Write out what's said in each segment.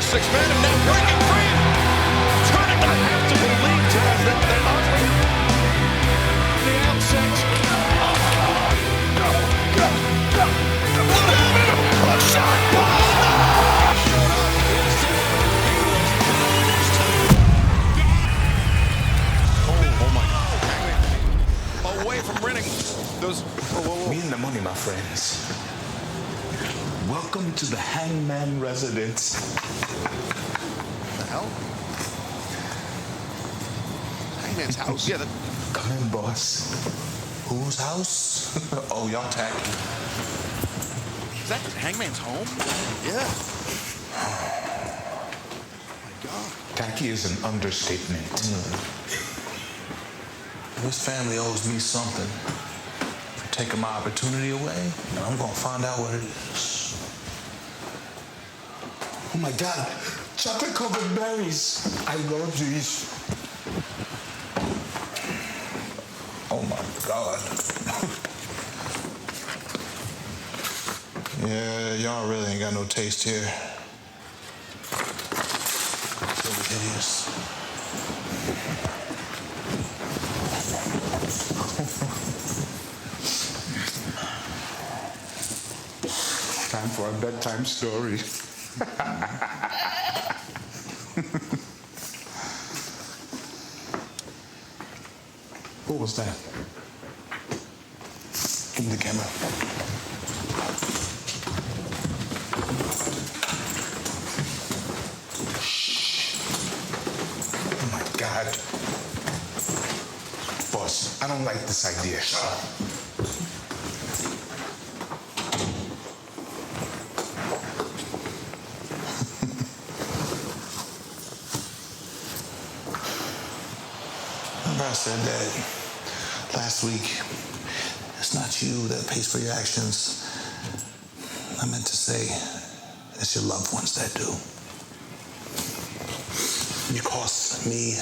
first 6 men, and now breaking free. Turning to have to believe, Taz, that Ospreay the outset. Away from winning those. Me and the money, my friends. Welcome to the Hangman residence. The hell? Hangman's house. Yeah. Come in, boss. Whose house? Oh, y'all tacky. Is that Hangman's home? Yeah. Oh my God. Tacky is an understatement. This family owes me something for taking my opportunity away, and I'm gonna find out what it is. Oh my God, chocolate covered berries. I love these. Oh my God. Yeah, y'all really ain't got no taste here. So hideous. Time for a bedtime story. What was that? Give me the camera. Shh. Oh my God. Boss, I don't like this idea. I said that last week. It's not you that pays for your actions. I meant to say it's your loved ones that do. You cost me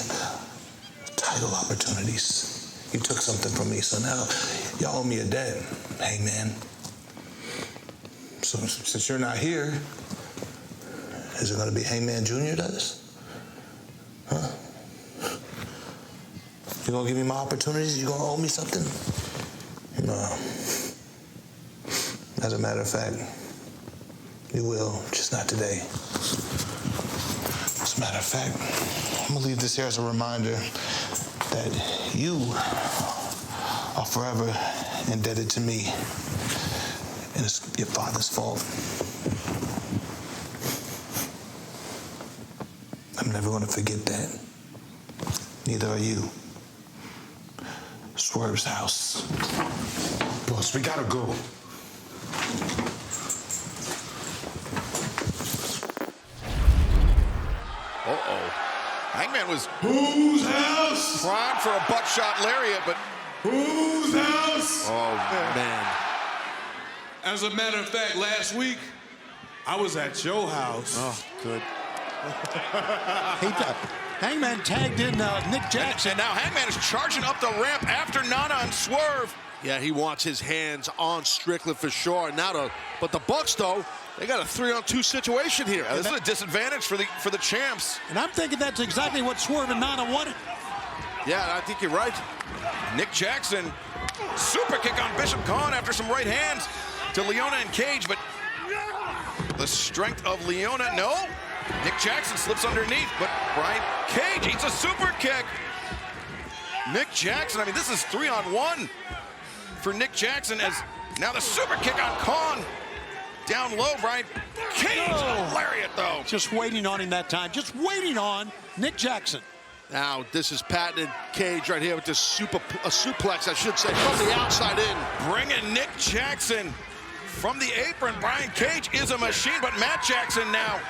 title opportunities. You took something from me, so now y'all owe me a debt, Hangman. So since you're not here, is it gonna be Hangman Jr. does? Huh? You gonna give me my opportunities? You gonna owe me something? No. As a matter of fact, you will, just not today. As a matter of fact, I'm gonna leave this here as a reminder that you are forever indebted to me, and it's your father's fault. I'm never gonna forget that. Neither are you. Swerve's house. Boss, we gotta go. Uh-oh. Hangman was Whose house? primed for a buckshot lariat, but Whose house? oh man. As a matter of fact, last week, I was at your house. Oh, good. Hangman tagged in Nick Jackson. And now Hangman is charging up the ramp after Nana and Swerve. Yeah, he wants his hands on Strickland for sure. But the Bucks, though, they got a 3-on-2 situation here. This is a disadvantage for the champs. And I'm thinking that's exactly what Swerve and Nana wanted. Yeah, I think you're right. Nick Jackson, super kick on Bishop Khan after some right hands to Leona and Cage, but the strength of Leona, no. Nick Jackson slips underneath, but Brian Cage eats a super kick. Nick Jackson, I mean, this is 3-on-1 for Nick Jackson as now the super kick on Khan. Down low, Brian Cage, lariat though. Just waiting on him that time, just waiting on Nick Jackson. Now, this is patented Cage right here with this suplex, I should say, from the outside in. Bringing Nick Jackson from the apron. Brian Cage is a machine, but Matt Jackson now.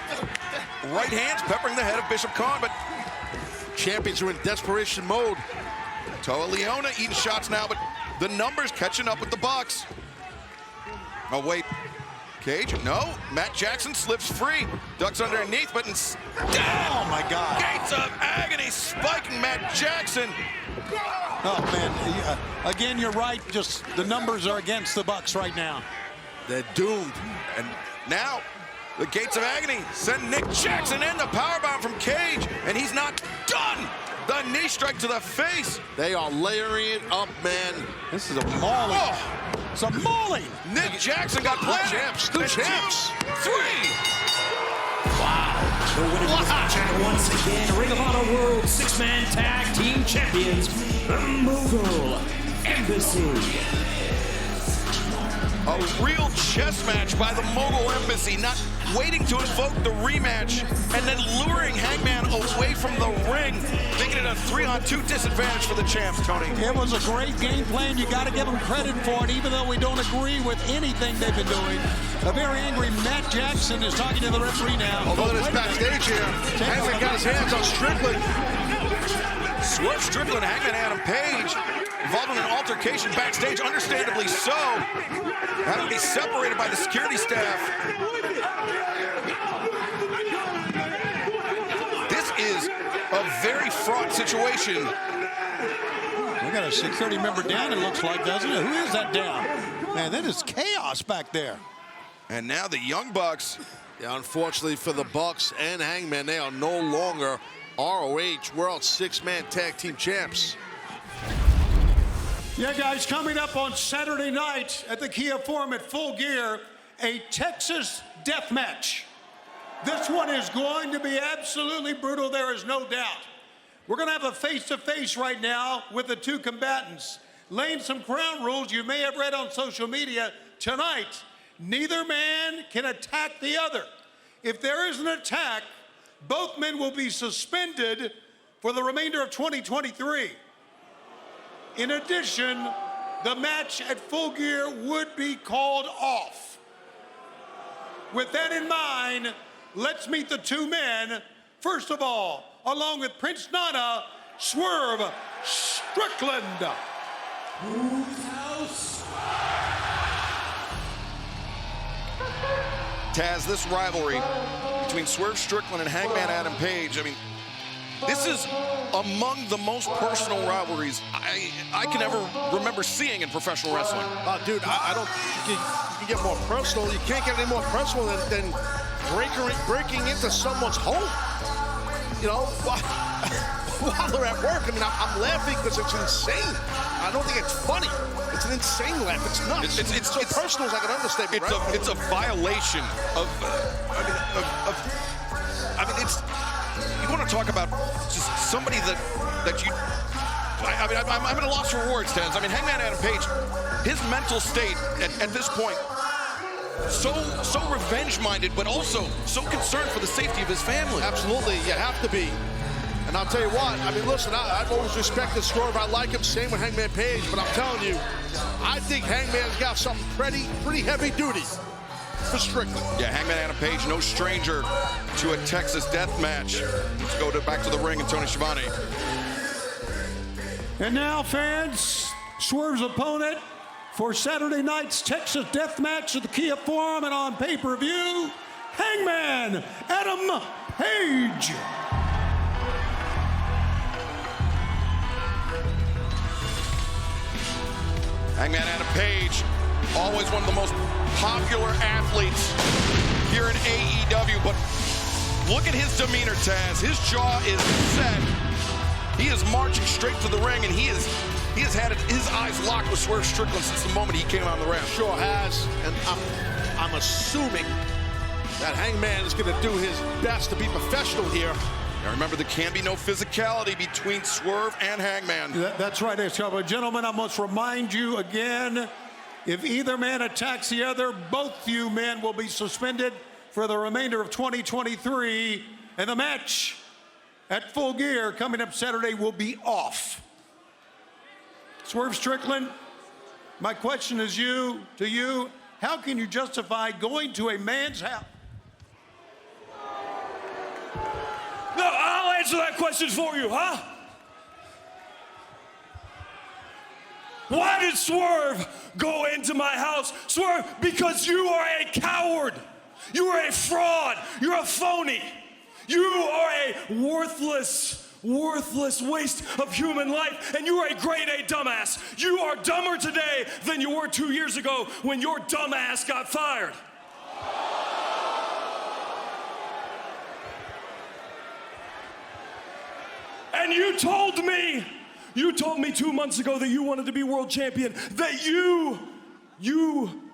Right hands peppering the head of Bishop Khan, but Champions are in desperation mode. Toa Leona eating shots now, but the numbers catching up with the Bucks. Oh, wait. Cage, no. Matt Jackson slips free. Ducks underneath, but Oh, my God. Gates of agony spiking Matt Jackson. Oh, man. Again, you're right. Just the numbers are against the Bucks right now. They're doomed. And now, The gates of agony send Nick Jackson in the powerbomb from Cage, and he's not done. The knee strike to the face. They are layering it up, man. This is a mauling. Oh. It's a mauling. Nick Jackson got planted. Two champs. 2, 3. The winner of this match are once again Ring of Honor World Six-Man Tag Team Champions, the Mogul Embassy. A real chess match by the Mogul Embassy, not waiting to invoke the rematch and then luring Hangman away from the ring, making it a 3-on-2 disadvantage for the champs, Tony. It was a great game plan. You got to give them credit for it, even though we don't agree with anything they've been doing. A very angry Matt Jackson is talking to the referee now. Although it's backstage here, Hangman got his hands on Strickland. Swerve Strickland, Hangman Adam Page, involved in an altercation backstage, understandably so. Having to be separated by the security staff. This is a very fraught situation. We got a security member down, it looks like, doesn't it? Who is that down? Man, that is chaos back there. And now the Young Bucks. Yeah, unfortunately for the Bucks and Hangman, they are no longer ROH World Six-Man Tag Team Champs. Yeah, guys, coming up on Saturday night at the Kia Forum at Full Gear, a Texas death match. This one is going to be absolutely brutal, there is no doubt. We're going to have a face-to-face right now with the two combatants. Laying some ground rules you may have read on social media tonight. Neither man can attack the other. If there is an attack, both men will be suspended for the remainder of 2023. In addition, the match at Full Gear would be called off. With that in mind, let's meet the two men. First of all, along with Prince Nana, Swerve Strickland. Taz, this rivalry between Swerve Strickland and Hangman Adam Page, I mean, this is among the most personal rivalries I can ever remember seeing in professional wrestling. Dude, I don't think you can get more personal. You can't get any more personal than breaking into someone's home. You know, while they're at work. I mean, I'm laughing because it's insane. I don't think it's funny. It's an insane laugh. It's nuts. It's so personal as I can understand. It's a violation of. I mean, it's. You want to talk about just somebody that you. I'm at a loss for words, Taz. I mean, Hangman Adam Page, his mental state at this point, so revenge-minded, but also so concerned for the safety of his family. Absolutely, you have to be. And I'll tell you what, I mean, listen, I've always respected Swerve. I like him, same with Hangman Page, but I'm telling you, I think Hangman's got something pretty heavy duty for Strickland. Yeah, Hangman Adam Page, no stranger to a Texas death match. Let's go back to the ring and Tony Schiavone. And now, fans, Swerve's opponent for Saturday night's Texas death match at the Kia Forum and on pay-per-view, Hangman Adam Page. Hangman Adam Page, always one of the most popular athletes here in AEW, but look at his demeanor, Taz. His jaw is set. He is marching straight to the ring, and he has had his eyes locked with Swerve Strickland since the moment he came on the ramp. Sure has, and I'm assuming that Hangman is going to do his best to be professional here. Now remember, there can be no physicality between Swerve and Hangman. That's right, gentlemen. I must remind you again, if either man attacks the other, both you men will be suspended for the remainder of 2023, and the match at Full Gear coming up Saturday will be off. Swerve Strickland, my question is to you, how can you justify going to a man's house? No, I'll answer that question for you, huh? Why did Swerve go into my house? Swerve, because you are a coward. You are a fraud. You're a phony. You are a worthless waste of human life, and you are a grade A dumbass. You are dumber today than you were 2 years ago when your dumbass got fired. And you told me 2 months ago that you wanted to be world champion, that you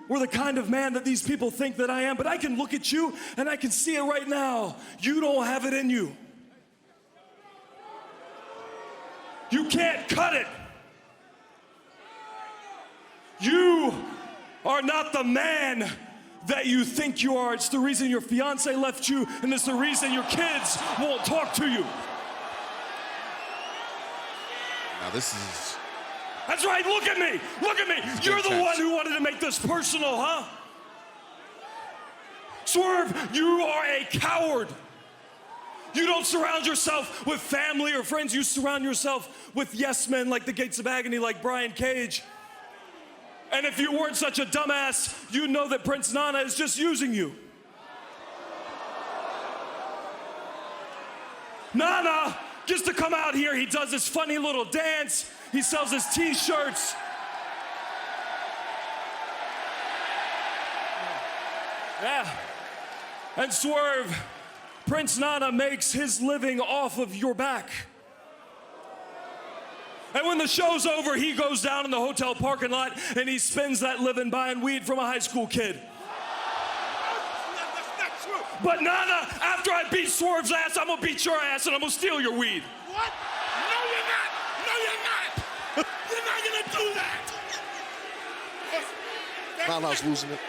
were the kind of man that these people think that I am. But I can look at you and I can see it right now. You don't have it in you. You can't cut it. You are not the man that you think you are. It's the reason your fiance left you, and it's the reason your kids won't talk to you. Now this is... That's right, look at me, look at me. You're the one who wanted to make this personal, huh? Swerve, you are a coward. You don't surround yourself with family or friends. You surround yourself with yes men like the Gates of Agony, like Brian Cage. And if you weren't such a dumbass, you'd know that Prince Nana is just using you. Nana gets to come out here. He does this funny little dance. He sells his t-shirts. Yeah. And Swerve, Prince Nana makes his living off of your back. And when the show's over, he goes down in the hotel parking lot and he spends that living buying weed from a high school kid. That's not true. But Nana, after I beat Swerve's ass, I'm gonna beat your ass and I'm gonna steal your weed. What? No, you're not. No, you're not. You're not gonna do that. Nana's losing it.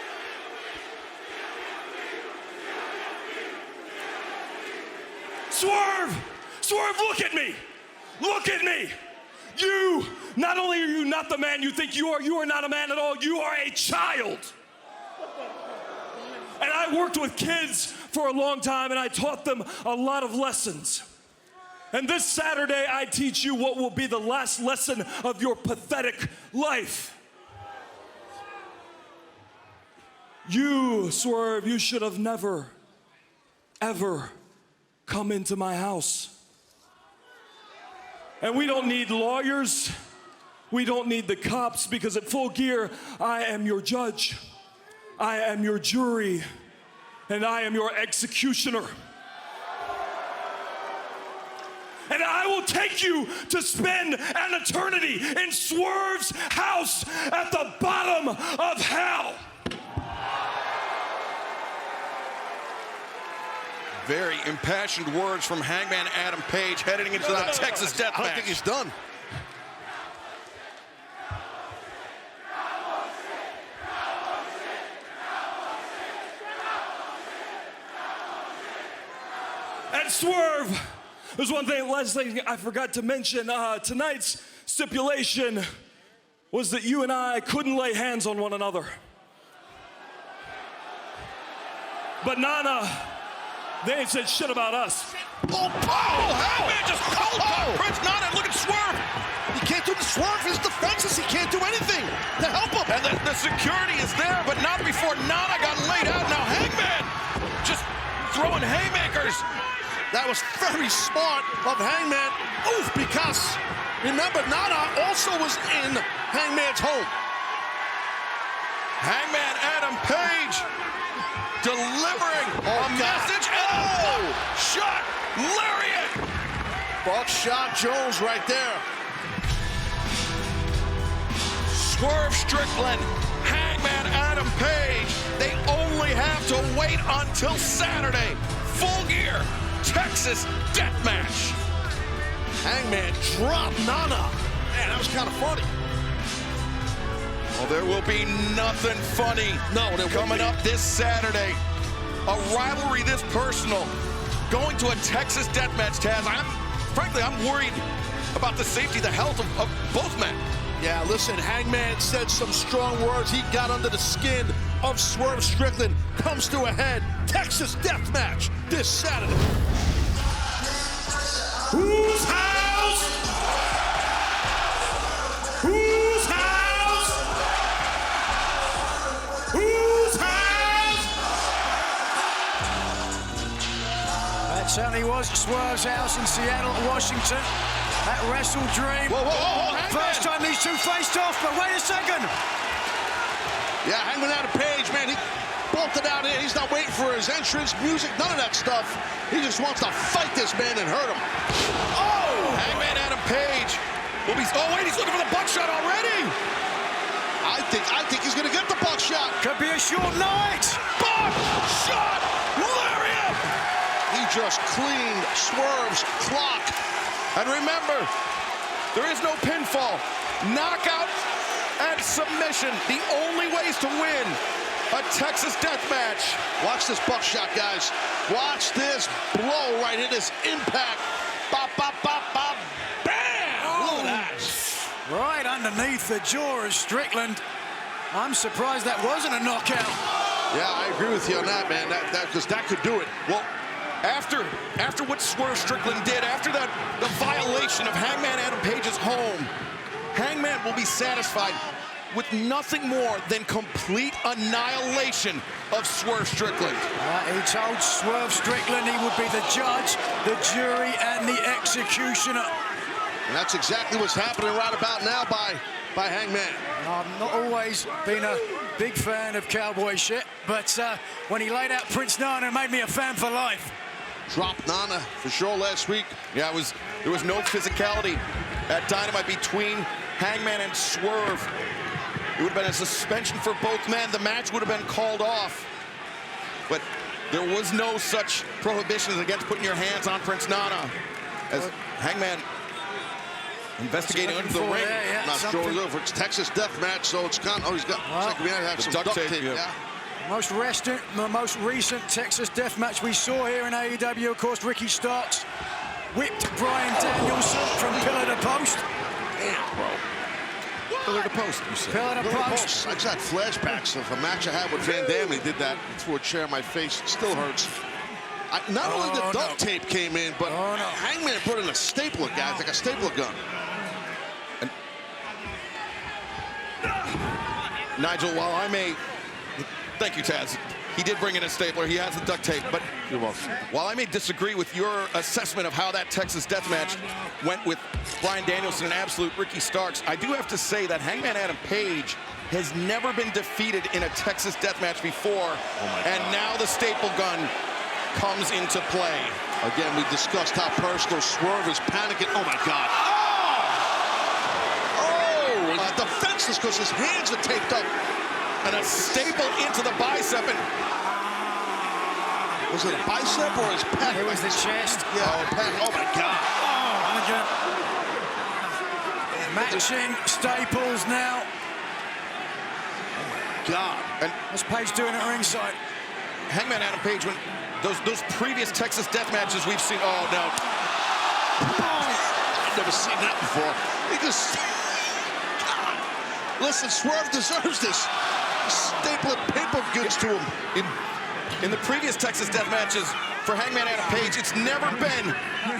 Swerve! Swerve, look at me! Look at me! You, not only are you not the man you think you are not a man at all, you are a child. And I worked with kids for a long time and I taught them a lot of lessons. And this Saturday, I teach you what will be the last lesson of your pathetic life. You, Swerve, you should have never, ever come into my house. And we don't need lawyers. We don't need the cops, because at Full Gear, I am your judge. I am your jury. And I am your executioner. And I will take you to spend an eternity in Swerve's house at the bottom of hell. Very impassioned words from Hangman Adam Page heading into that Texas death match. I don't think he's done. And Swerve, there's last thing I forgot to mention. Tonight's stipulation was that you and I couldn't lay hands on one another. But Nana, they ain't said shit about us. Hangman just cold cut Prince Nana. Look at Swerve. He can't do the Swerve. His defenses, he can't do anything to help him. And the security is there, but not before Nana got laid out. Now Hangman just throwing haymakers. That was very smart of Hangman. Oof, because remember, Nana also was in Hangman's home. Hangman Adam Page delivering a message. And shot, lariat. Buckshot Jones right there. Swerve Strickland, Hangman Adam Page. They only have to wait until Saturday. Full Gear, Texas Deathmatch. Hangman dropped Nana. Man, that was kind of funny. Well, there will be nothing funny coming up this Saturday. A rivalry this personal. Going to a Texas deathmatch, Taz. Frankly, I'm worried about the safety, the health of both men. Yeah, listen, Hangman said some strong words. He got under the skin of Swerve Strickland. Comes to a head. Texas deathmatch this Saturday. Whose house? Whose house? Whose house? That certainly was Swerve's house in Seattle, Washington. That Wrestle Dream. Whoa, First time these two faced off, but wait a second. Yeah, Hangman Adam Page, man, bolted out here. He's not waiting for his entrance, music, none of that stuff. He just wants to fight this man and hurt him. Oh! Hangman Adam Page will be... Oh, wait, he's looking for the buckshot already! I think he's gonna get the buckshot. Could be a short night. Buckshot! Lariat! He just cleaned Swerve's clock. And remember, there is no pinfall. Knockout and submission, the only ways to win a Texas death match. Watch this buckshot, guys. Watch this blow right here, this impact. Bop, bop, bop, bop, bam! Look at that. Right underneath the jaw of Strickland. I'm surprised that wasn't a knockout. Yeah, I agree with you on that, man. Because that could do it. Well, after what Swerve Strickland did, after the violation of Hangman Adam Page's home, Hangman will be satisfied with nothing more than complete annihilation of Swerve Strickland. He told Swerve Strickland he would be the judge, the jury, and the executioner. And that's exactly what's happening right about now by Hangman. I've not always been a big fan of cowboy shit, but when he laid out Prince Nana, it made me a fan for life. Dropped Nana for sure last week. Yeah, there was no physicality at Dynamite between Hangman and Swerve. It would have been a suspension for both men. The match would have been called off. But there was no such prohibitions against putting your hands on Prince Nana. As Hangman investigating under the ring. Yeah, Not sure if it's Texas death match, so it's kind of, he's got, looks like we have some duct tape. Yeah. The most recent Texas death match we saw here in AEW, of course, Ricky Starks whipped Brian Danielson from pillar to post. Damn, bro. Pillar to post, you said. Pillar to post. I just had flashbacks of a match I had with Van Damme. He did that threw a chair in my face. It still hurts. Not only the duct tape came in, but Hangman put in a stapler, guys, like a stapler gun. Nigel, while I may... Thank you, Taz. He did bring in a stapler. He has the duct tape. But while I may disagree with your assessment of how that Texas death match went with Brian Danielson and absolute Ricky Starks, I do have to say that Hangman Adam Page has never been defeated in a Texas death match before. And now the staple gun comes into play. Again, we discussed how personal Swerve is panicking. Oh, my God. Oh! He's defenseless because his hands are taped up. And a staple into the bicep. And was it a bicep or his pec? It was the chest. Yeah, pec. Oh, my God. Matching staples now. Oh, my God. And what's Page doing at ringside? Hangman Adam Page, when those previous Texas death matches we've seen, oh, no. I've never seen that before. He just... God. Listen, Swerve deserves this. Stapling paper goods to him. In the previous Texas death matches for Hangman Adam Page, it's never been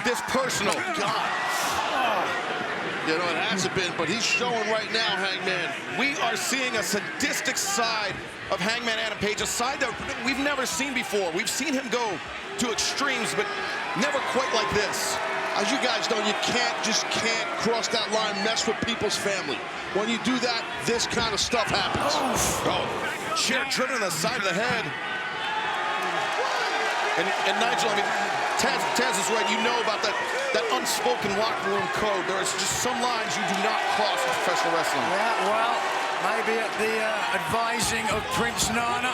this personal. Oh, God. You know, it hasn't been, but he's showing right now, Hangman. We are seeing a sadistic side of Hangman Adam Page, a side that we've never seen before. We've seen him go to extremes, but never quite like this. As you guys know, you just can't cross that line, mess with people's family. When you do that, this kind of stuff happens. Oh, chair driven on the side of the head. And Nigel, I mean, Taz is right. You know about that unspoken locker room code. There's just some lines you do not cross in professional wrestling. Yeah, well, maybe at the advising of Prince Nana,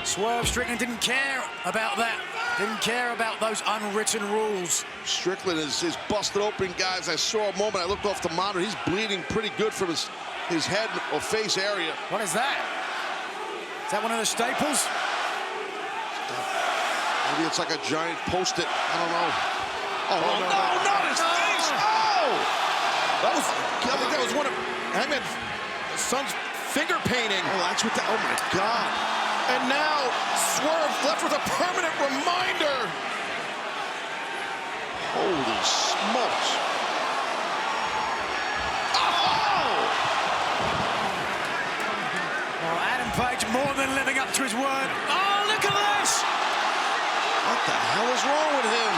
Swerve Strickland didn't care about that. Didn't care about those unwritten rules. Strickland is busted open, guys. I saw a moment. I looked off the monitor. He's bleeding pretty good from his head or face area. What is that? Is that one of the staples? Maybe it's like a giant Post-it. I don't know. Oh, no, his face! Oh! I think that was one of Hangman's son's finger painting. Oh, that's what oh my God. And now Swerve left with a permanent reminder. Holy smokes. Oh! Well, Adam Page more than living up to his word. Oh, look at this! What the hell is wrong with him?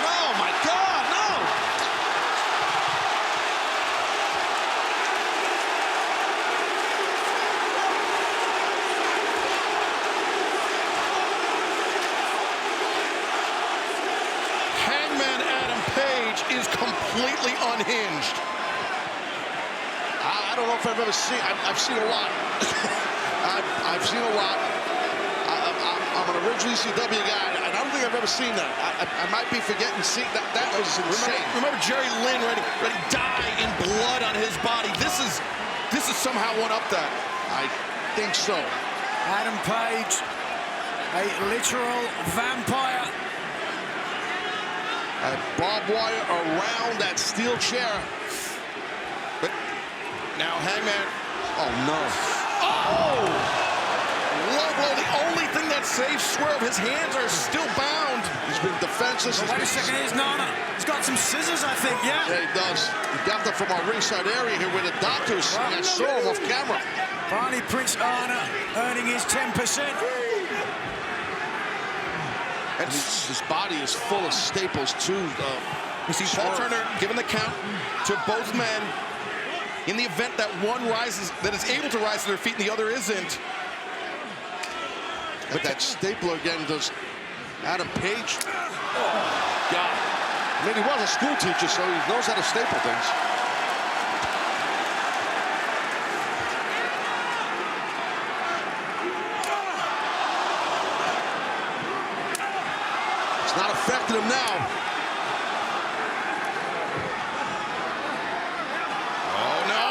No, my God, no! is completely unhinged. I don't know if I've ever seen, I've seen a lot. I've seen a lot. I'm an original ECW guy, and I don't think I've ever seen that. I might be forgetting seeing that. That was insane. Remember Jerry Lynn ready to die in blood on his body. This is somehow one up that. I think so. Adam Page, a literal vampire. Barbed wire around that steel chair. But now Hangman. Oh, no. Oh! Low blow, the only thing that saves Swerve. His hands are still bound. He's been defenseless. Wait a second, here's Nana. He's got some scissors, I think, yeah? Yeah, he does. He got them from our ringside area here where the doctors saw him off camera. Finally, Prince Nana earning his 10%. And his body is full of staples, too. You see Paul Turner giving the count to both men in the event that one rises, that is able to rise to their feet and the other isn't. But that stapler again does Adam Page. Oh, God. I mean, he was a school teacher, so he knows how to staple things. It's not affecting him now. Oh, no!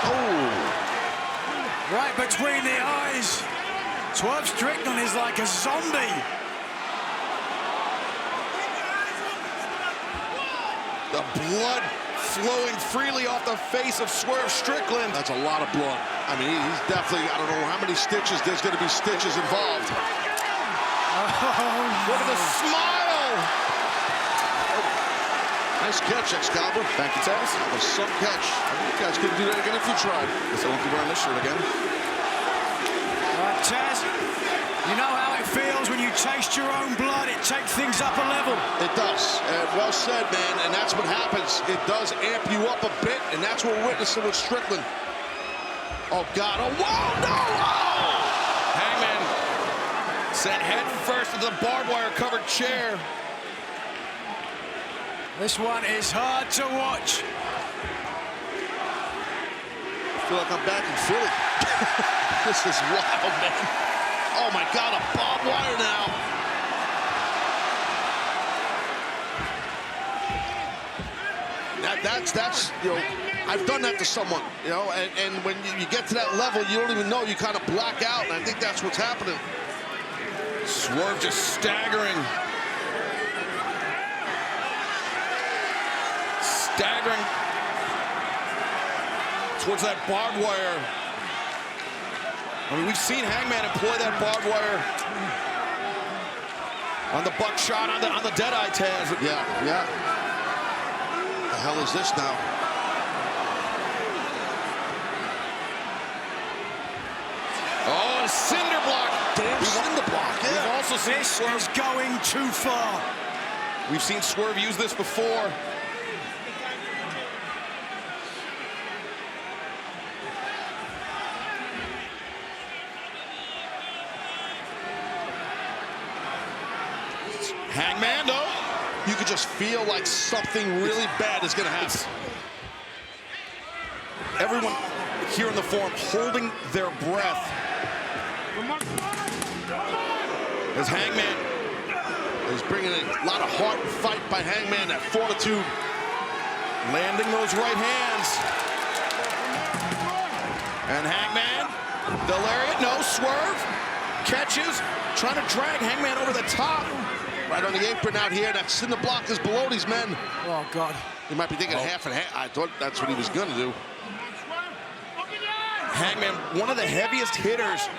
Oh. Right between the eyes. Swerve Strickland is like a zombie. The blood flowing freely off the face of Swerve Strickland. That's a lot of blood. I mean, he's definitely, I don't know how many stitches, there's going to be stitches involved. Look at the smile! Nice catch, Excalibur. Thank you, Taz. That was some catch. You guys couldn't do that again if you tried. Guess I won't be wearing this shirt again. Taz, you know how it feels when you taste your own blood. It takes things up a level. It does. Well said, man. And that's what happens. It does amp you up a bit, and that's what we're witnessing with Strickland. Oh, God. Oh, whoa, no! Oh! Hangman sent head first into the barbed wire covered chair. This one is hard to watch. I feel like I'm back in Philly. This is wild, man. Oh, my God, a barbed wire now. That's, you know, I've done that to someone, you know, and when you get to that level, you don't even know, you kind of black out, and I think that's what's happening. Swerve just staggering. Staggering towards that barbed wire. I mean, we've seen Hangman employ that barbed wire on the buckshot, on the Deadeye, Taz. Yeah, yeah. The hell is this now? Oh, a cinder block. Damn cinder block, yeah. We've also seen This Swerve. is going too far. We've seen Swerve use this before. Hangman, though. You could just feel like something really bad is going to happen. Everyone here in the forum holding their breath as Hangman is bringing a lot of heart and fight by Hangman, that fortitude. landing those right hands. And Hangman, the lariat, no, Swerve, catches, trying to drag Hangman over the top. Right on the apron out here. That cinder block is below these men. Oh, God. You might be thinking half and half. I thought that's what he was going to do. Hangman, one of the heaviest hitters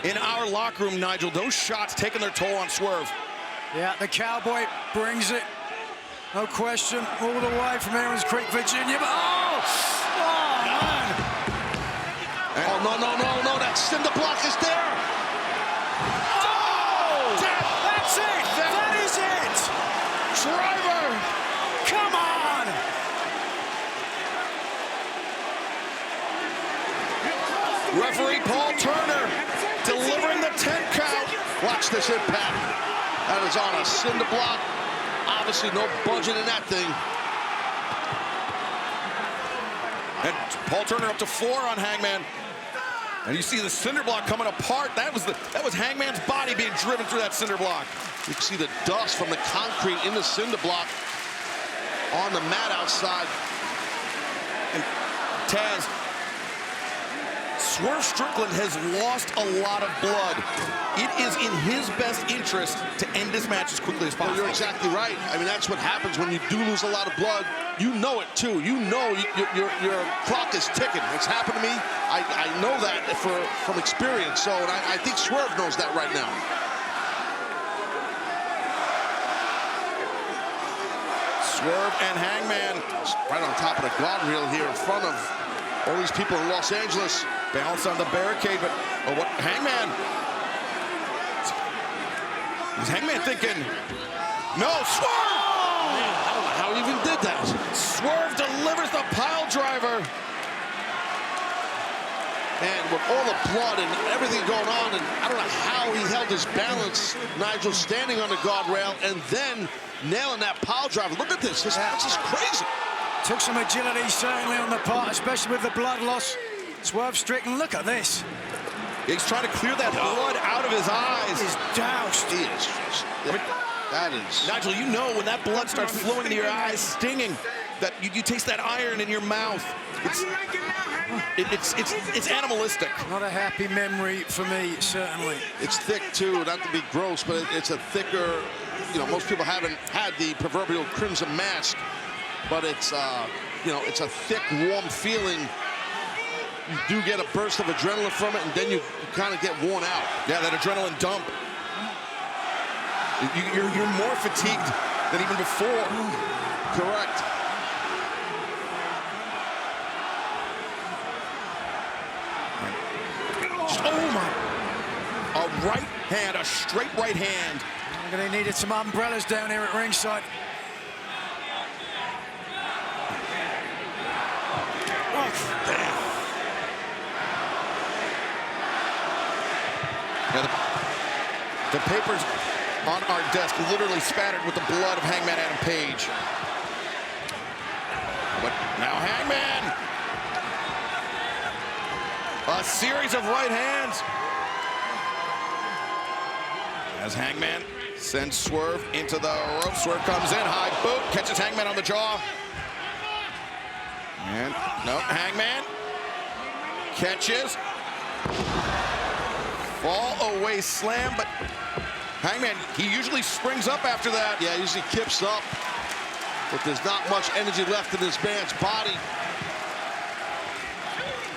in our locker room, Nigel. Those shots taking their toll on Swerve. Yeah, the Cowboy brings it. No question. All the way from Aaron's Creek, Virginia. But man. Oh, no. That cinder block is there. That's it. That is it. Driver. Come on. Referee Paul Turner delivering the 10 count. Watch this impact. That is on a cinder block obviously no budget in that thing. And Paul Turner up to 4 on Hangman. And you see the cinder block coming apart. That was Hangman's body being driven through that cinder block. You can see the dust from the concrete in the cinder block on the mat outside. And Taz, Swerve Strickland has lost a lot of blood. It is in his best interest to end this match as quickly as possible. Well, you're exactly right. I mean, that's what happens when you do lose a lot of blood. You know it, too. You know your clock is ticking. It's happened to me. I know that from experience. So, and I think Swerve knows that right now. Swerve and Hangman. Right on top of the guardrail here in front of all these people in Los Angeles. Balance on the barricade, but what Hangman? Is Hangman thinking, no, Swerve! Man, I don't know how he even did that. Swerve delivers the pile driver. And with all the blood and everything going on, and I don't know how he held his balance, Nigel, standing on the guardrail and then nailing that pile driver. Look at this. This is crazy. Took some agility, certainly, on the part, especially with the blood loss. Swerve Strickland, look at this. He's trying to clear that blood out of his eyes. He's doused. He is just, that is. Nigel, you know when that blood starts flowing into your eyes, stinging, that you taste that iron in your mouth. It's animalistic. Not a happy memory for me, certainly. It's thick, too, not to be gross, but it's a thicker, you know, most people haven't had the proverbial crimson mask, but it's, you know, it's a thick, warm feeling. You do get a burst of adrenaline from it, and then you kind of get worn out. Yeah, that adrenaline dump. You're more fatigued than even before. Correct. Oh, my. A right hand, a straight right hand. They needed some umbrellas down here at ringside. Oh, damn. Yeah, the papers on our desk literally spattered with the blood of Hangman Adam Page. But now Hangman. A series of right hands. As Hangman sends Swerve into the rope. Swerve comes in, high boot, catches Hangman on the jaw. And no, Hangman catches. Fall away slam, but Hangman, he usually springs up after that. Yeah, usually kips up, but there's not much energy left in this man's body.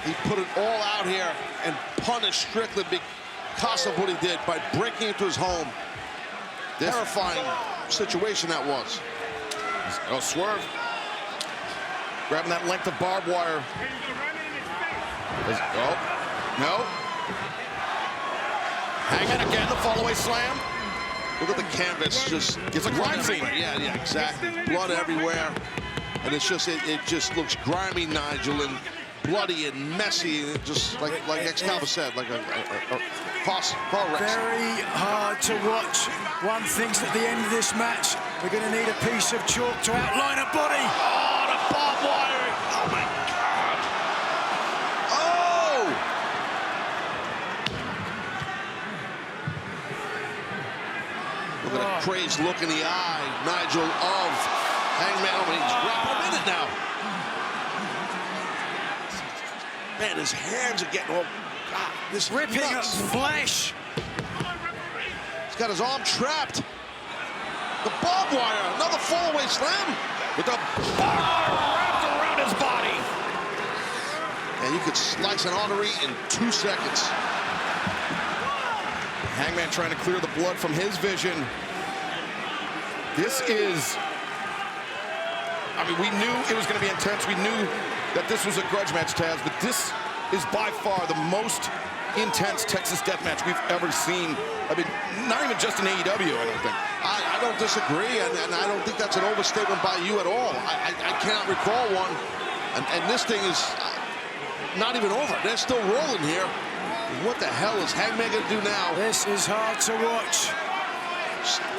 He put it all out here and punished Strickland because of what he did by breaking into his home. Terrifying situation that was. Oh, Swerve grabbing that length of barbed wire. Oh, no. Hangman again, the fall away slam. Look at the canvas, just it's a crime scene. Yeah, exactly. Blood everywhere, and it's just it just looks grimy, Nigel, and bloody and messy, and just like Excalibur said, like a car wreck. Very hard to watch. One thinks at the end of this match, we're going to need a piece of chalk to outline a body. Oh, the barbed wire! Oh my God! Oh! Look at the crazed look in the eye, Nigel, of Hangman. Oh, he's wrapping him in it now. Man, his hands are getting all... God, this ripping up flesh. He's got his arm trapped. The barbed wire, another fallaway slam. With the barbed wire wrapped around his body. And you could slice an artery in 2 seconds. Hangman trying to clear the blood from his vision. This is... I mean, we knew it was going to be intense. We knew that this was a grudge match, Taz, but this is by far the most intense Texas death match we've ever seen. I mean, not even just in AEW, I don't think. I don't disagree, and I don't think that's an overstatement by you at all. I cannot recall one, and this thing is not even over. They're still rolling here. What the hell is Hangman going to do now? This is hard to watch.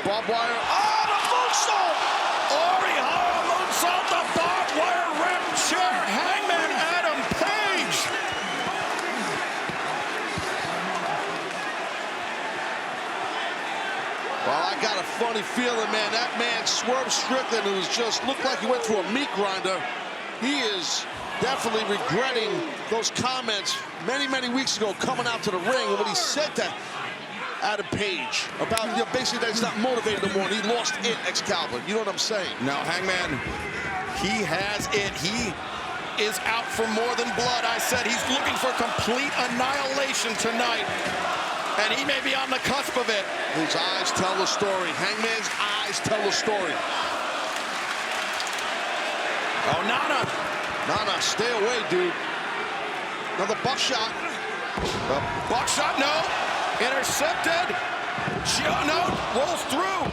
Barbed wire. Oh, the moonsault! funny feeling, man. That man, Swerve Strickland, who's just looked like he went through a meat grinder, he is definitely regretting those comments many, many weeks ago coming out to the ring and when he said to Adam Page about, you know, basically that he's not motivated no more and he lost it, Excalibur. You know what I'm saying? Now, Hangman, he has it. He is out for more than blood. I said he's looking for complete annihilation tonight, and he may be on the cusp of it. His eyes tell the story. Hangman's eyes tell the story. Oh, Nana. Nana, stay away, dude. Another buckshot. The buckshot, no. Intercepted. No, rolls through.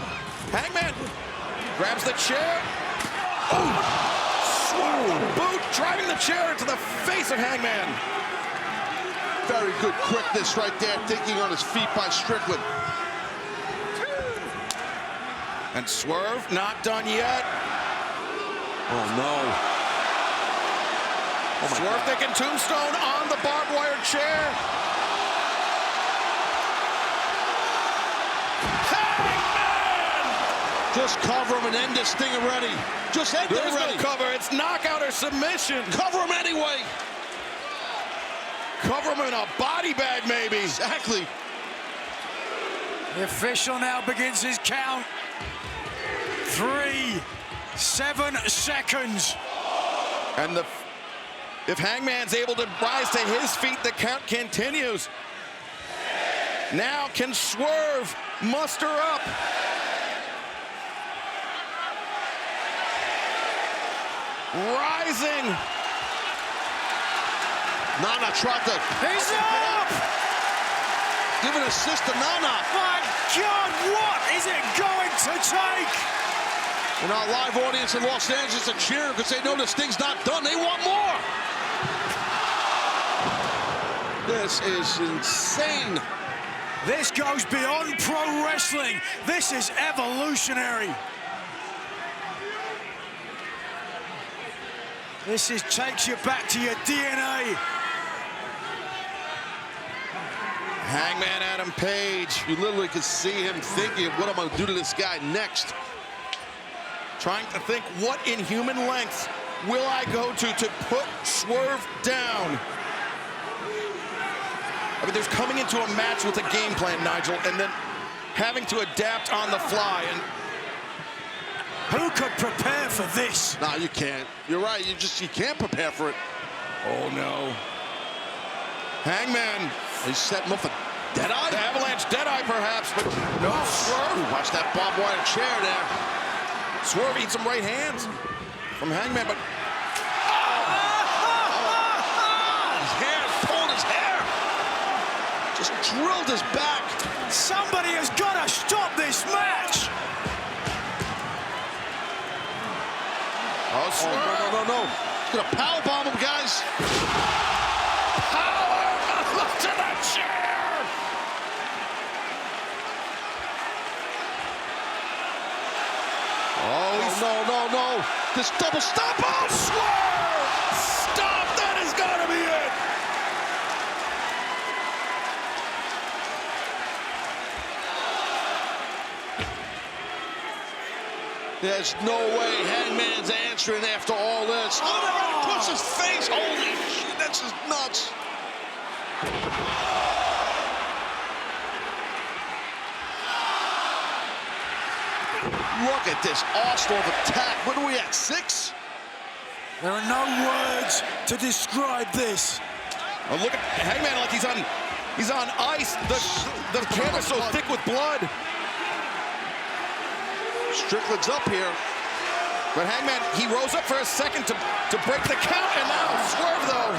Hangman grabs the chair. Oh, boot driving the chair into the face of Hangman. Very good quickness right there, thinking on his feet by Strickland. And Swerve not done yet. Oh, no. Oh, Swerve thinking tombstone on the barbed wire chair. Hangman! Just cover him and end this thing already. Just end it There's already. no cover. It's knockout or submission. Cover him anyway. Cover him in a body bag, maybe. Exactly. The official now begins his count. 3, 7 seconds. And if Hangman's able to rise to his feet, the count continues. Now can Swerve muster up? Rising. Nana tried to... He's up! Give an assist to Nana. My God, what is it going to take? And our live audience in Los Angeles are cheering because they know this thing's not done. They want more. This is insane. This goes beyond pro wrestling. This is evolutionary. This takes you back to your DNA. Hangman Adam Page. You literally could see him thinking, what am I going to do to this guy next? Trying to think, what inhuman lengths will I go to put Swerve down? I mean, there's coming into a match with a game plan, Nigel, and then having to adapt on the fly. And who could prepare for this? No, you can't. You're right. You can't prepare for it. Oh, no. Hangman. He's setting up a Deadeye? The Avalanche Deadeye, perhaps, but no, Swerve. Ooh, watch that barbed wire chair there. Swerve eats some right hands from Hangman, but... His hair, pulled his hair. Just drilled his back. Somebody has got to stop this match. Oh, Swerve. No. He's gonna powerbomb him, guys. Power to the chair. Oh, No. This double stop. Oh, Swerve! Stop! That has got to be it. There's no way Hangman's answering after all this. Oh, he puts his face. Holy shit, that's just nuts. Look at this all-star attack. What are we at, 6? There are no words to describe this. Oh, look at Hangman like he's on ice. The canvas so thick with blood. Strickland's up here. But Hangman, he rose up for a second to break the count, and now Swerve, though.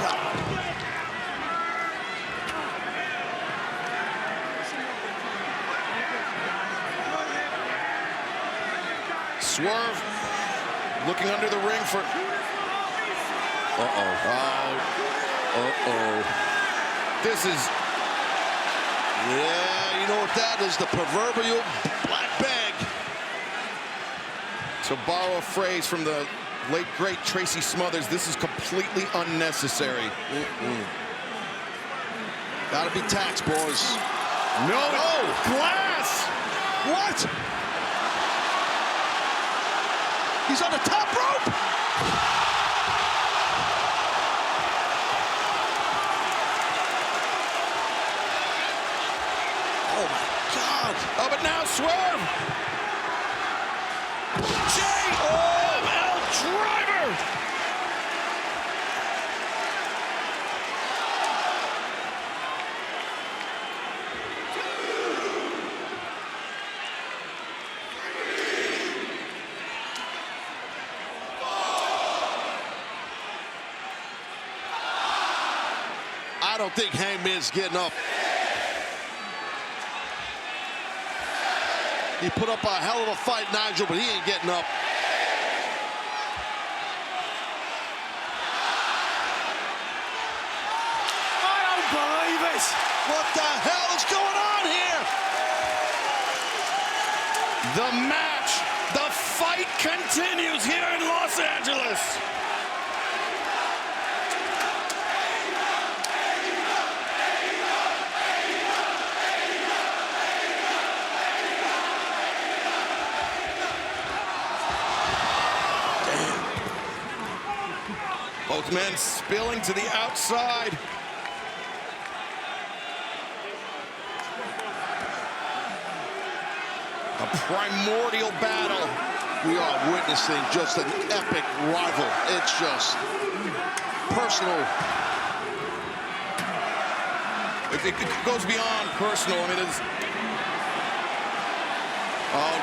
Swerve looking under the ring for... This is... Yeah, you know what that is, the proverbial black bag. To borrow a phrase from the late, great Tracy Smothers, this is completely unnecessary. Gotta be taxed, boys. No! Glass! What? He's on the top rope. Oh my God. Oh, but now Swerve. JML driver. I don't think Hangman's getting up. He put up a hell of a fight, Nigel, but he ain't getting up. I don't believe it. What the hell is going on here? The match, the fight continues here in Los Angeles. Both men spilling to the outside. A primordial battle. We are witnessing just an epic rival. It's just personal. It goes beyond personal. I mean, it's... Oh,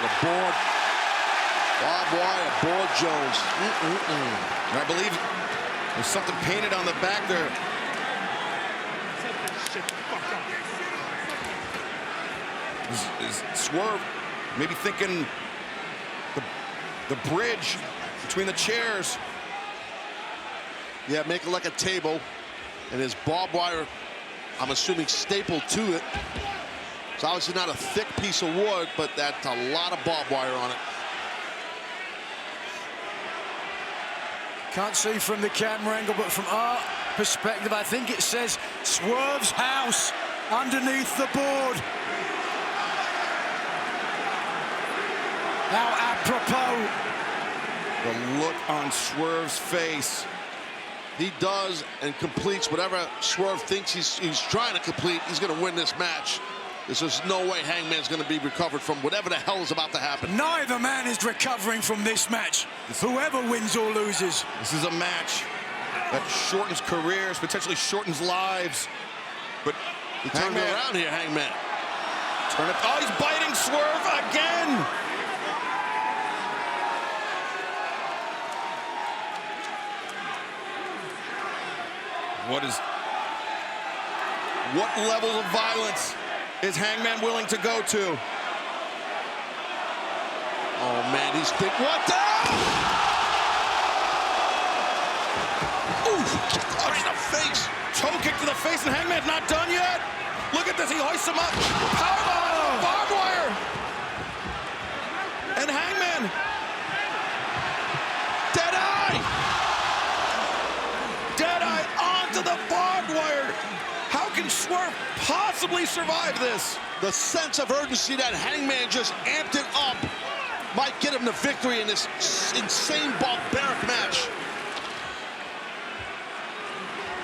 the board. Bob Wire, board Jones. And I believe there's something painted on the back there. Is Swerve maybe thinking the bridge between the chairs? Yeah, make it like a table. And there's barbed wire, I'm assuming, stapled to it. It's obviously not a thick piece of wood, but that's a lot of barbed wire on it. Can't see from the camera angle, but from our perspective, I think it says Swerve's house underneath the board. How apropos. The look on Swerve's face. He does and completes whatever Swerve thinks he's trying to complete. He's going to win this match. There's no way Hangman's going to be recovered from whatever the hell is about to happen. Neither man is recovering from this match. Whoever wins or loses. This is a match that shortens careers, potentially shortens lives. But He turned it around here, Hangman. Turn it. Oh, he's biting Swerve again. What level of violence is Hangman willing to go to? Oh man, he's big. What the? Ooh, right in the face. Toe kick to the face, and Hangman's not done yet. Look at this, he hoists him up. Powerbomb, barbed wire. And Hangman. Deadeye onto the barbed wire. How can Swerve possibly survive this? The sense of urgency that Hangman just amped it up might get him the victory in this insane barbaric match.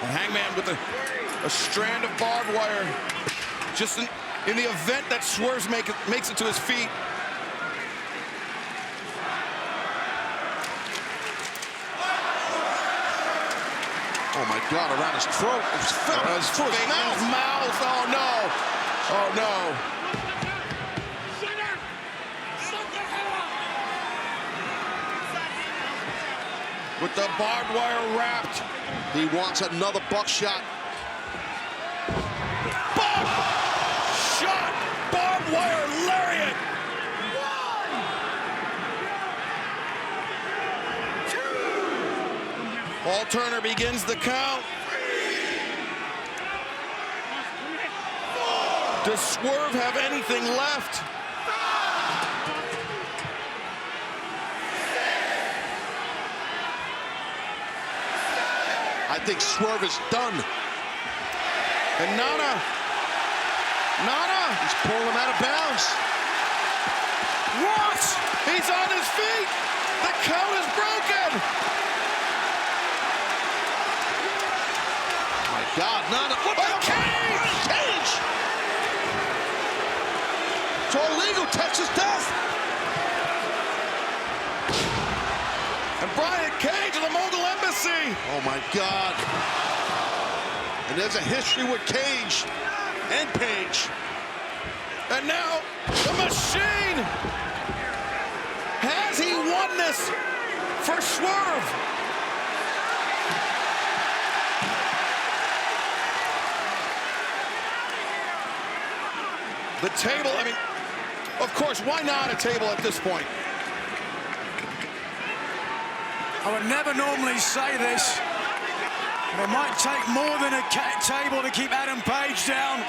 And Hangman with a strand of barbed wire. Just in the event that Swerve makes it to his feet. Oh my God, around his throat. Through his mouth. Oh no. Oh no. With the barbed wire wrapped. He wants another buckshot. Shot! Barbed wire lariat! Paul Turner begins the count. Does Swerve have anything left? I think Swerve is done. And Nana. He's pulling him out of bounds. What? He's on his feet. count is broken. My God, Nana. What the Cage! It's all legal, Texas death. And Brian Cage of the Mogul Embassy. Oh my God. And there's a history with Cage and Page. And now the Machine. Has he won this for Swerve? The table, I mean, of course, why not a table at this point? I would never normally say this, but it might take more than a table to keep Adam Page down.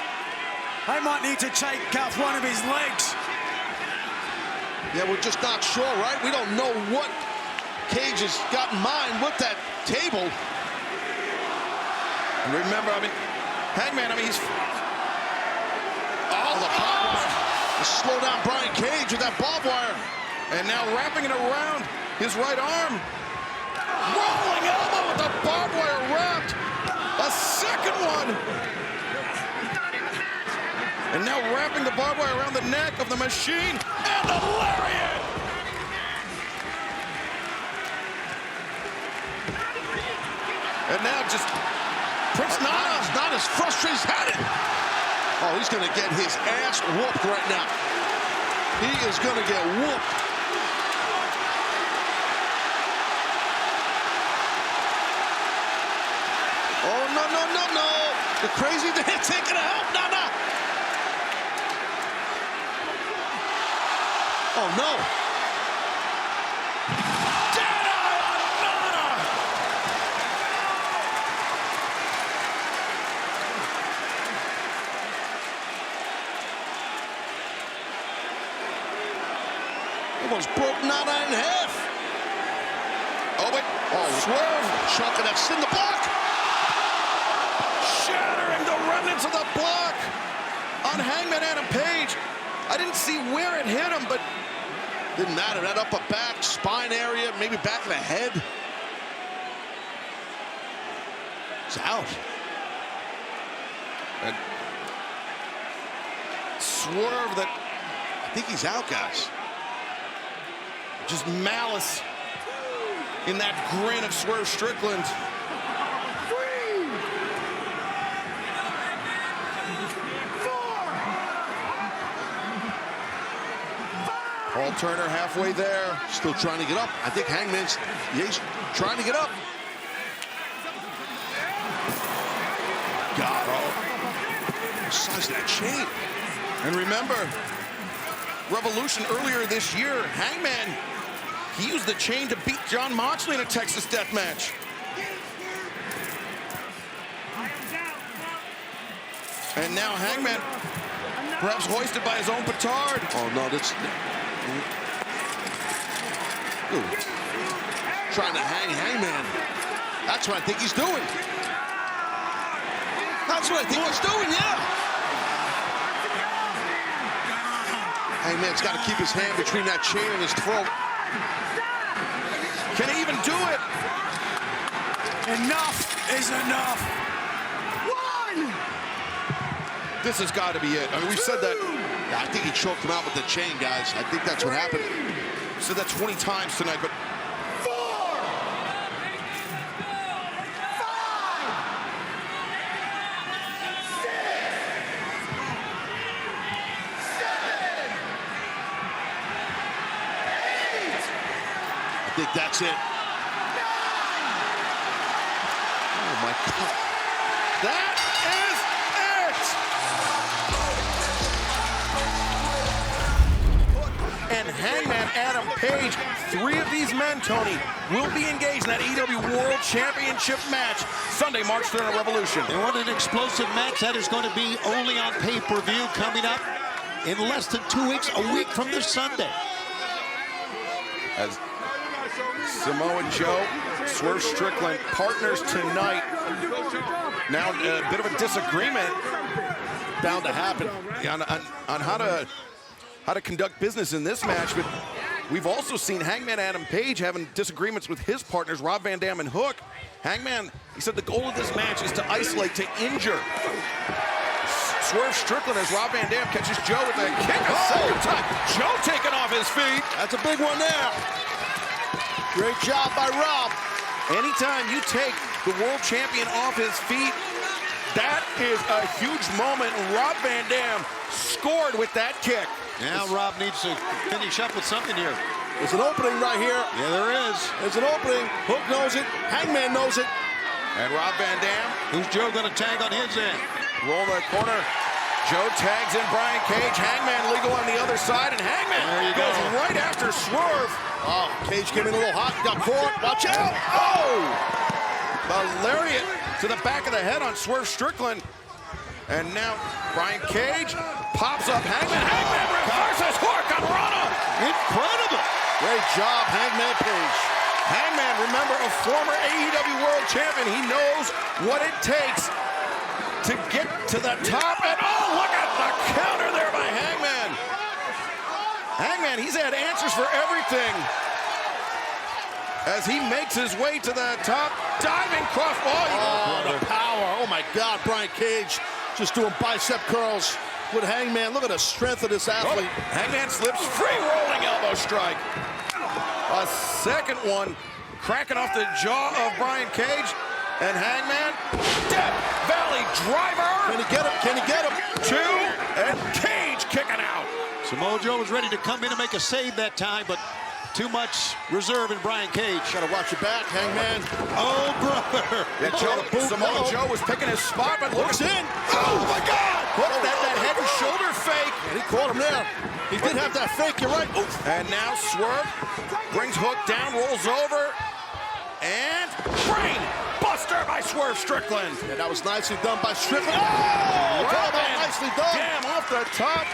They might need to take off one of his legs. Yeah, we're just not sure, right? We don't know what Cage has got in mind with that table. And remember, I mean, Hangman, I mean, he's... Oh, the barbed wire. To slow down Brian Cage with that barbed wire. And now wrapping it around his right arm. Rolling elbow with the barbed wire wrapped. A second one. And now wrapping the barbed wire around the neck of the Machine. And the lariat. And now just Prince Nana. Nana's frustrated. He's had it. Oh, he's going to get his ass whooped right now. He is going to get whooped. Oh, no, no, no, no. The crazy dance ain't going to help Nana. Oh, no. Dead eye on Nana. Almost broke Nana in half. Oh, wait. Oh, Swerve. Chunk of that cinder block. Shattering the remnants of the block on Hangman Adam Page. I didn't see where it hit him, but Didn't matter. That upper back, spine area, maybe back of the head. It's out. and Swerve that I think he's out, guys. just malice in that grin of Swerve Strickland. Paul Turner halfway there. Still trying to get up. I think Hangman's trying to get up. God, the size of that chain. And remember, Revolution earlier this year, Hangman, he used the chain to beat John Moxley in a Texas death match. And now Hangman, perhaps hoisted by his own petard. Oh, no, that's... Ooh. Trying to hang Hangman. That's what I think he's doing. That's what I think he's doing, yeah. Hangman's got to keep his hand between that chain and his throat. Can he even do it? Enough is enough. This has got to be it. I mean, we've said that. I think he choked him out with the chain, guys. I think that's what happened. We've said that 20 times tonight, but I think that's it. Oh, my God. that is it! And Hangman Adam Page, 3 of these men, Tony, will be engaged in that AEW World Championship match Sunday, March 3rd on Revolution. And what an explosive match that is going to be, only on pay-per-view coming up in less than 2 weeks, a week from this Sunday. As Samoa Joe, Swerve Strickland, partners tonight. Now a bit of a disagreement bound to happen on how to conduct business in this match. But We've also seen Hangman Adam Page having disagreements with his partners, Rob Van Dam and Hook. Hangman, he said the goal of this match is to isolate, to injure. Swerve Strickland as Rob Van Dam catches Joe with a kick a second time. Joe taking off his feet. That's a big one there. Great job by Rob. Anytime you take the world champion off his feet, that is a huge moment. Rob Van Dam scored with that kick. Now Rob needs to finish up with something here. There's an opening right here. Yeah, there is. There's an opening. Hook knows it. Hangman knows it. And Rob Van Dam. Who's Joe going to tag on his end? Roll the corner. Joe tags in Brian Cage. Hangman legal on the other side. And Hangman goes right after Swerve. Oh, Cage came in a little hot. Got caught. Watch out. Oh! The lariat to the back of the head on Swerve Strickland. And now Brian Cage pops up Hangman. Hangman reverses hook on Rana. Incredible. Great job, Hangman Page. Hangman, remember, a former AEW World Champion. He knows what it takes to get to the top. And oh, look at the counter there by Hangman. Hangman, he's had answers for everything as he makes his way to the top. Diving crossbody. Oh, the power. Oh, my God. Brian Cage just doing bicep curls with Hangman. Look at the strength of this athlete. Hangman slips free rolling elbow strike. A second one cracking off the jaw of Brian Cage. And Hangman, Death Valley driver. Can he get him? Can he get him? Two, and Cage kicking out. Samoa Joe was ready to come in and make a save that time, but too much reserve in Brian Cage. Gotta watch your back, Hangman. Oh, brother. Yeah, Samoa Joe was picking his spot, but looks in. Oh, my God. That head and shoulder fake. And he caught him there. He did have that fake, you're right. Oof. And now Swerve brings Hook down, rolls over, and brain buster by Swerve Strickland. And that was nicely done by Strickland. Oh, nicely done. Damn, off the top.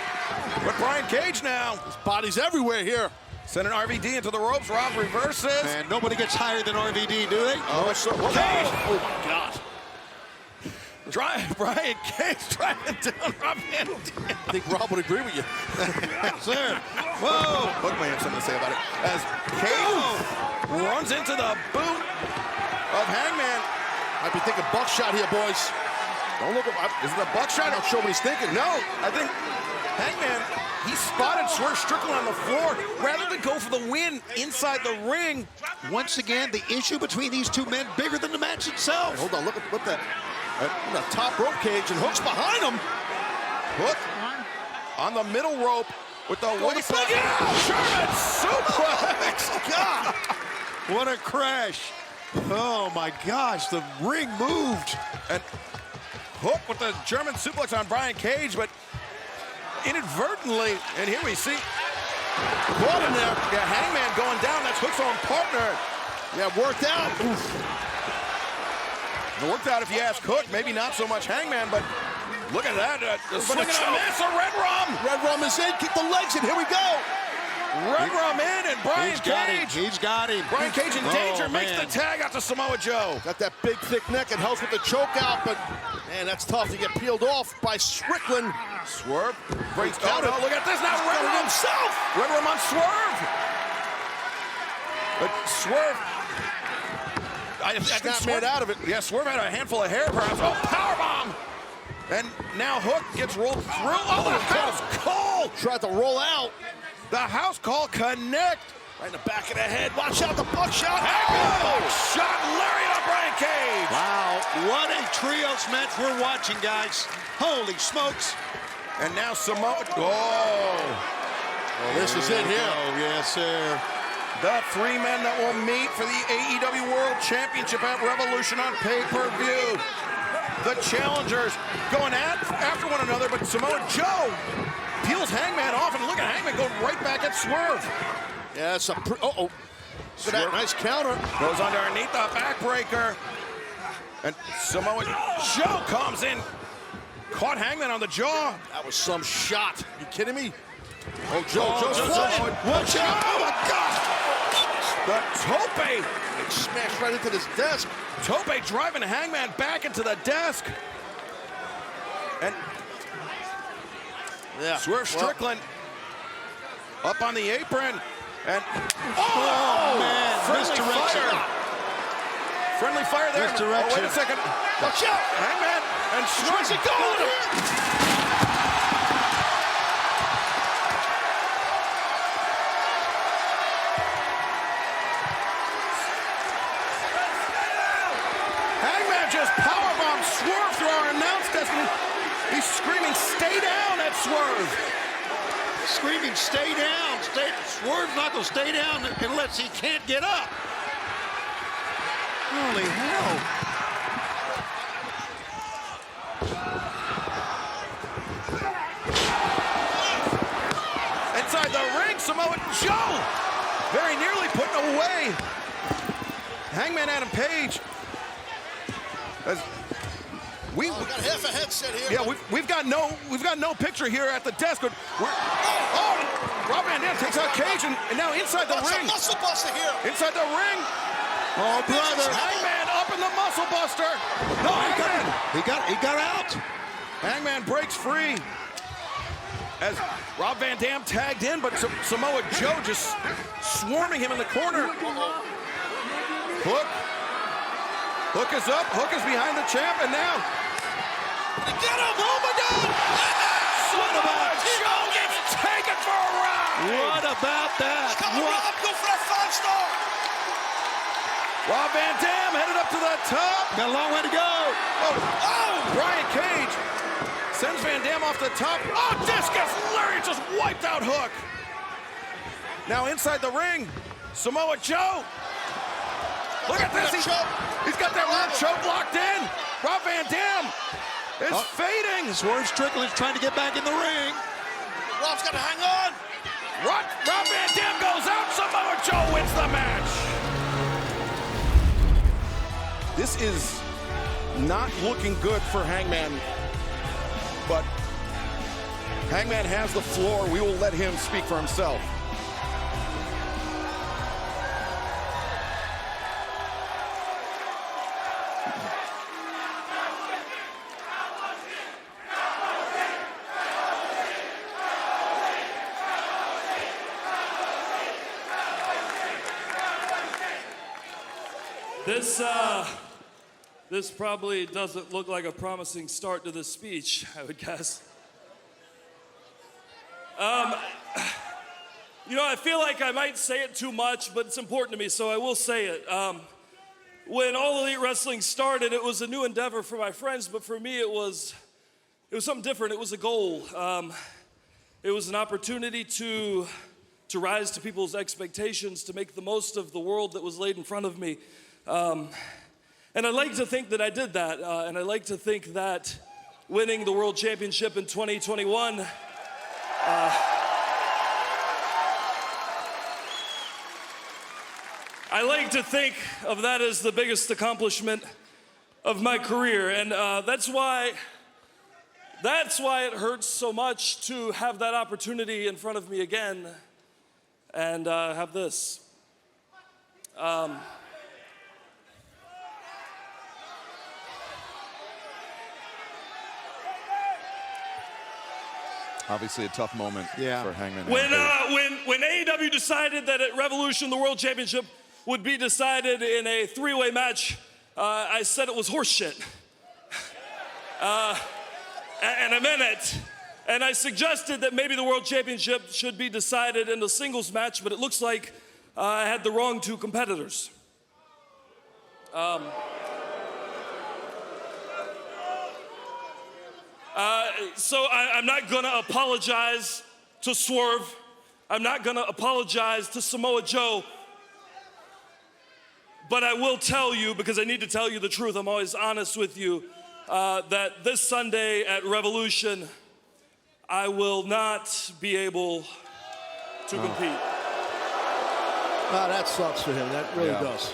But Brian Cage now. His body's everywhere here. Sending RVD into the ropes. Rob reverses. And nobody gets higher than RVD, do they? Oh, it's Cage. Oh, my God. Brian Cage driving down Rob Van Dam. I think Rob would agree with you. Sir. Whoa. Hook may have something to say about it. As Cage runs into the boot of Hangman. Might be thinking buckshot here, boys. Don't look at. Is it a buckshot? I'm not sure what he's thinking. No, I think Hangman, he spotted Swerve Strickland on the floor. Rather than go for the win inside the ring. Once again, the issue between these two men bigger than the match itself. Hey, hold on, look at that. The top rope, Cage, and Hook's behind him. Hook on the middle rope with the waist lock. German suplex. God, what a crash. Oh, my gosh, the ring moved. And Hook with the German suplex on Brian Cage, but inadvertently, and here we see, caught him there. Yeah, Hangman going down. That's Hook's own partner. Yeah, worked out. Oof. It worked out if you ask Hook, maybe not so much Hangman, but look at that. Swinging a miss, a Red Rum. Red Rum is in, keep the legs in, here we go. Red Rum in, and Brian Cage. He's got him. Brian Cage in danger, makes the tag out to Samoa Joe. Got that big, thick neck and helps with the choke out, but man, that's tough to get peeled off by Strickland. Swerve breaks out. Oh, look at this now, Red Rum himself. Red Rum on Swerve. But Swerve, I think Swerve out of it. Yeah, Swerve had a handful of hair perhaps. Oh, powerbomb. And now Hook gets rolled through. Oh, the house call. Tried to roll out. The house call connect. Right in the back of the head. Watch out, the buckshot. Shot lariat on Brian Cage. Wow, what a trios match we're watching, guys. Holy smokes. And now Samoa. Oh. Well, this is it here. Oh, yes, sir. The three men that will meet for the AEW World Championship at Revolution on pay-per-view. The challengers going after one another, but Samoa Joe peels Hangman off, and look at Hangman going right back at Swerve. Yeah, it's a look at that nice counter. Goes underneath the backbreaker. And Samoa Joe comes in. Caught Hangman on the jaw. That was some shot. You kidding me? Oh, Joe's flying. Watch out. Oh, my God. The tope. It smashed right into this desk. Tope driving Hangman back into the desk. And yeah, Swerve Strickland up on the apron. And man, friendly misdirection. fire. Friendly fire there. Misdirection. Oh, wait a second. Watch out! Hangman and Where's he going here? Hangman just powerbombed Swerve through our announce desk. He's screaming, "Stay down!" at Swerve. Screaming, "Stay down!" Swerve's not going to stay down unless he can't get up. Holy hell. Inside the ring, Samoa Joe very nearly putting away Hangman Adam Page. We got half a headset here. Yeah, we've got no picture here at the desk. But Rob Van Dam takes out Cage, and now inside the ring. Muscle buster here. Inside the ring. Oh, brother. Hangman up in the muscle buster. No, Hangman. He got out. Hangman breaks free as Rob Van Dam tagged in, but Samoa Joe just swarming him in the corner. Hook is up. Hook is behind the champ, and now. Get him! Oh my God! Samoa Joe gets taken for a ride. What about that? Come on, Rob, go for that 5-star. Rob Van Dam headed up to the top. Got a long way to go. Brian Cage sends Van Dam off the top. Oh, discus lariat just wiped out Hook. Now inside the ring, Samoa Joe. Look at this. He's got that rear choke locked in. Rob Van Dam is fading. Swerve Strickland's trying to get back in the ring. Rob's got to hang on. Rob Van Dam goes out. Samoa Joe wins the match. This is not looking good for Hangman, but Hangman has the floor. We will let him speak for himself. This probably doesn't look like a promising start to this speech, I would guess. You know, I feel like I might say it too much, but it's important to me, so I will say it. When All Elite Wrestling started, it was a new endeavor for my friends, but for me, it was something different. It was a goal. It was an opportunity to rise to people's expectations, to make the most of the world that was laid in front of me. And I like to think that I did that, and I like to think that winning the World Championship in 2021 I like to think of that as the biggest accomplishment of my career, and that's why it hurts so much to have that opportunity in front of me again and have this. Obviously a tough moment for Hangman. When AEW decided that at Revolution the World Championship would be decided in a three-way match, I said it was horseshit. And I meant it. And I suggested that maybe the World Championship should be decided in a singles match, but it looks like I had the wrong two competitors. So I'm not gonna apologize to Swerve. I'm not gonna apologize to Samoa Joe. But I will tell you, because I need to tell you the truth, I'm always honest with you, that this Sunday at Revolution, I will not be able to compete. Oh, that sucks for him. That really does.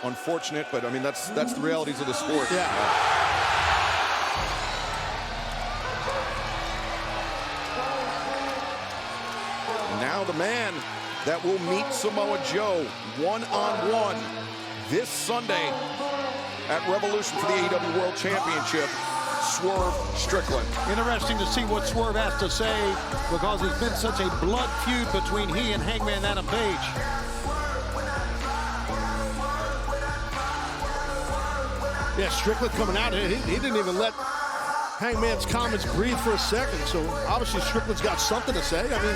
Unfortunate, but I mean, that's the realities of the sport. Yeah. Now the man that will meet Samoa Joe one-on-one this Sunday at Revolution for the AEW World Championship, Swerve Strickland. Interesting to see what Swerve has to say because it's been such a blood feud between he and Hangman Adam Page. Yeah, Strickland coming out, he didn't even let Hangman's comments breathe for a second, so obviously Strickland's got something to say. I mean,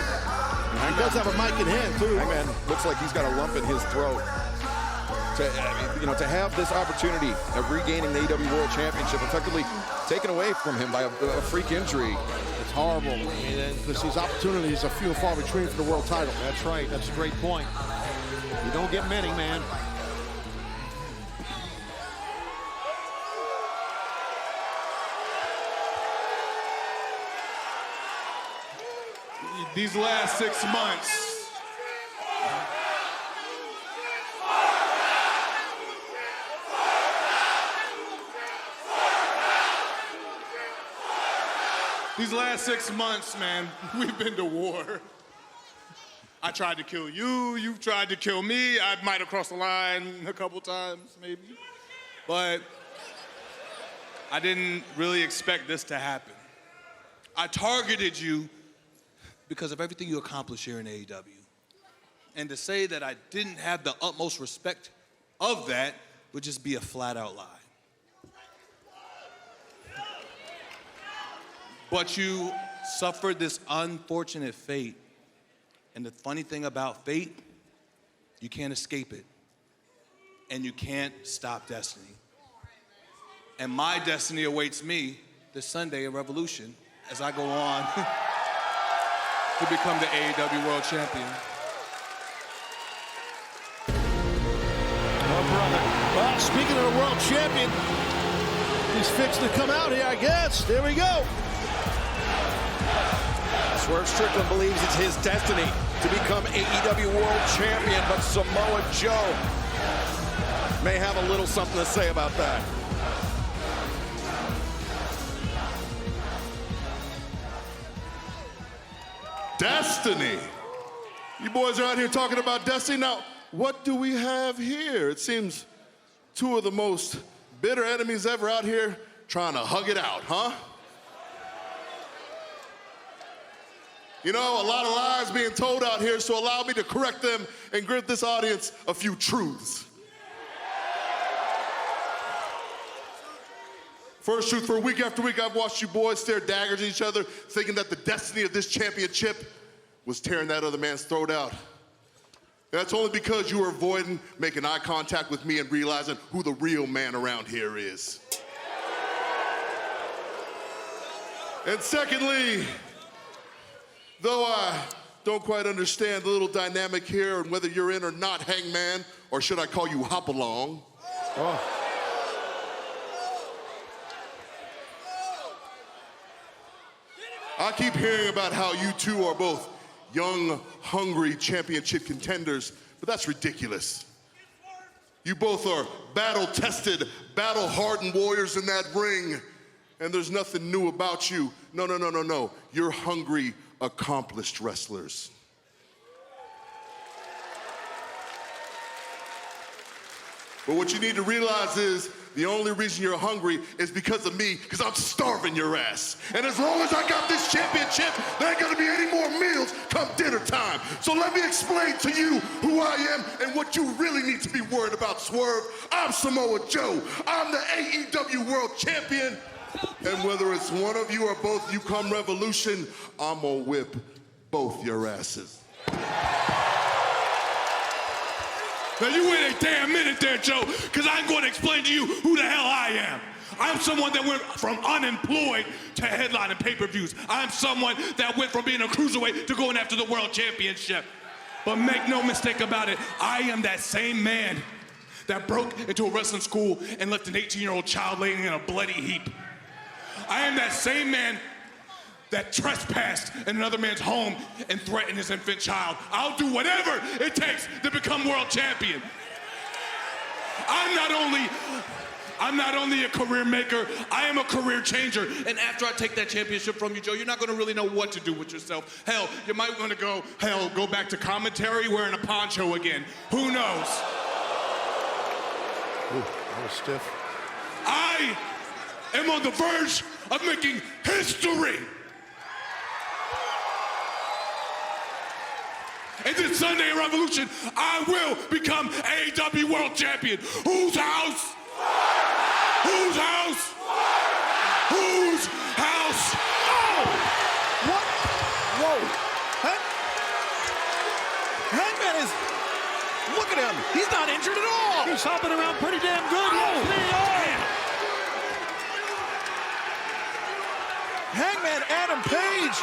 he does have a mic in hand, too. Hangman looks like he's got a lump in his throat. To have this opportunity of regaining the AEW World Championship effectively taken away from him by a freak injury. It's horrible. I mean, because these opportunities are few and far between for the world title. That's right. That's a great point. You don't get many, man. These last 6 months, man, we've been to war. I tried to kill you, you've tried to kill me. I might have crossed the line a couple times, maybe. But I didn't really expect this to happen. I targeted you because of everything you accomplished here in AEW. And to say that I didn't have the utmost respect of that would just be a flat out lie. But you suffered this unfortunate fate. And the funny thing about fate, you can't escape it. And you can't stop destiny. And my destiny awaits me this Sunday in Revolution as I go on to become the AEW World Champion. Oh, brother. Well, speaking of the world champion, he's fixing to come out here, I guess. There we go. Swerve Strickland believes it's his destiny to become AEW World Champion, but Samoa Joe may have a little something to say about that. Destiny. You boys are out here talking about destiny. Now, what do we have here? It seems two of the most bitter enemies ever out here trying to hug it out, huh? You know, a lot of lies being told out here, so allow me to correct them and give this audience a few truths. First truth, for week after week, I've watched you boys stare daggers at each other, thinking that the destiny of this championship was tearing that other man's throat out. That's only because you were avoiding making eye contact with me and realizing who the real man around here is. And secondly, though I don't quite understand the little dynamic here and whether you're in or not Hangman, or should I call you Hop Along? Oh. I keep hearing about how you two are both young, hungry championship contenders, but that's ridiculous. You both are battle-tested, battle-hardened warriors in that ring, and there's nothing new about you. No. You're hungry, accomplished wrestlers. But what you need to realize is the only reason you're hungry is because of me, because I'm starving your ass. And as long as I got this championship, there ain't gonna be any more meals come dinner time. So let me explain to you who I am and what you really need to be worried about, Swerve. I'm Samoa Joe. I'm the AEW World Champion. And whether it's one of you or both you come Revolution, I'm gonna whip both your asses. Now you wait a damn minute there, Joe, because I'm going to explain to you who the hell I am. I'm someone that went from unemployed to headlining pay-per-views. I'm someone that went from being a cruiserweight to going after the world championship. But make no mistake about it, I am that same man that broke into a wrestling school and left an 18-year-old child laying in a bloody heap. I am that same man that trespassed in another man's home and threatened his infant child. I'll do whatever it takes to become world champion. I'm not only a career maker, I am a career changer. And after I take that championship from you, Joe, you're not gonna really know what to do with yourself. Hell, you might wanna go back to commentary wearing a poncho again. Who knows? Ooh, that was stiff. am on the verge of making history. And this Sunday in Revolution, I will become AEW World Champion. Whose house? Whose house? Whose house? Oh! What? Whoa. Hangman is... Look at him. He's not injured at all. He's hopping around pretty damn good. Hangman Adam Page.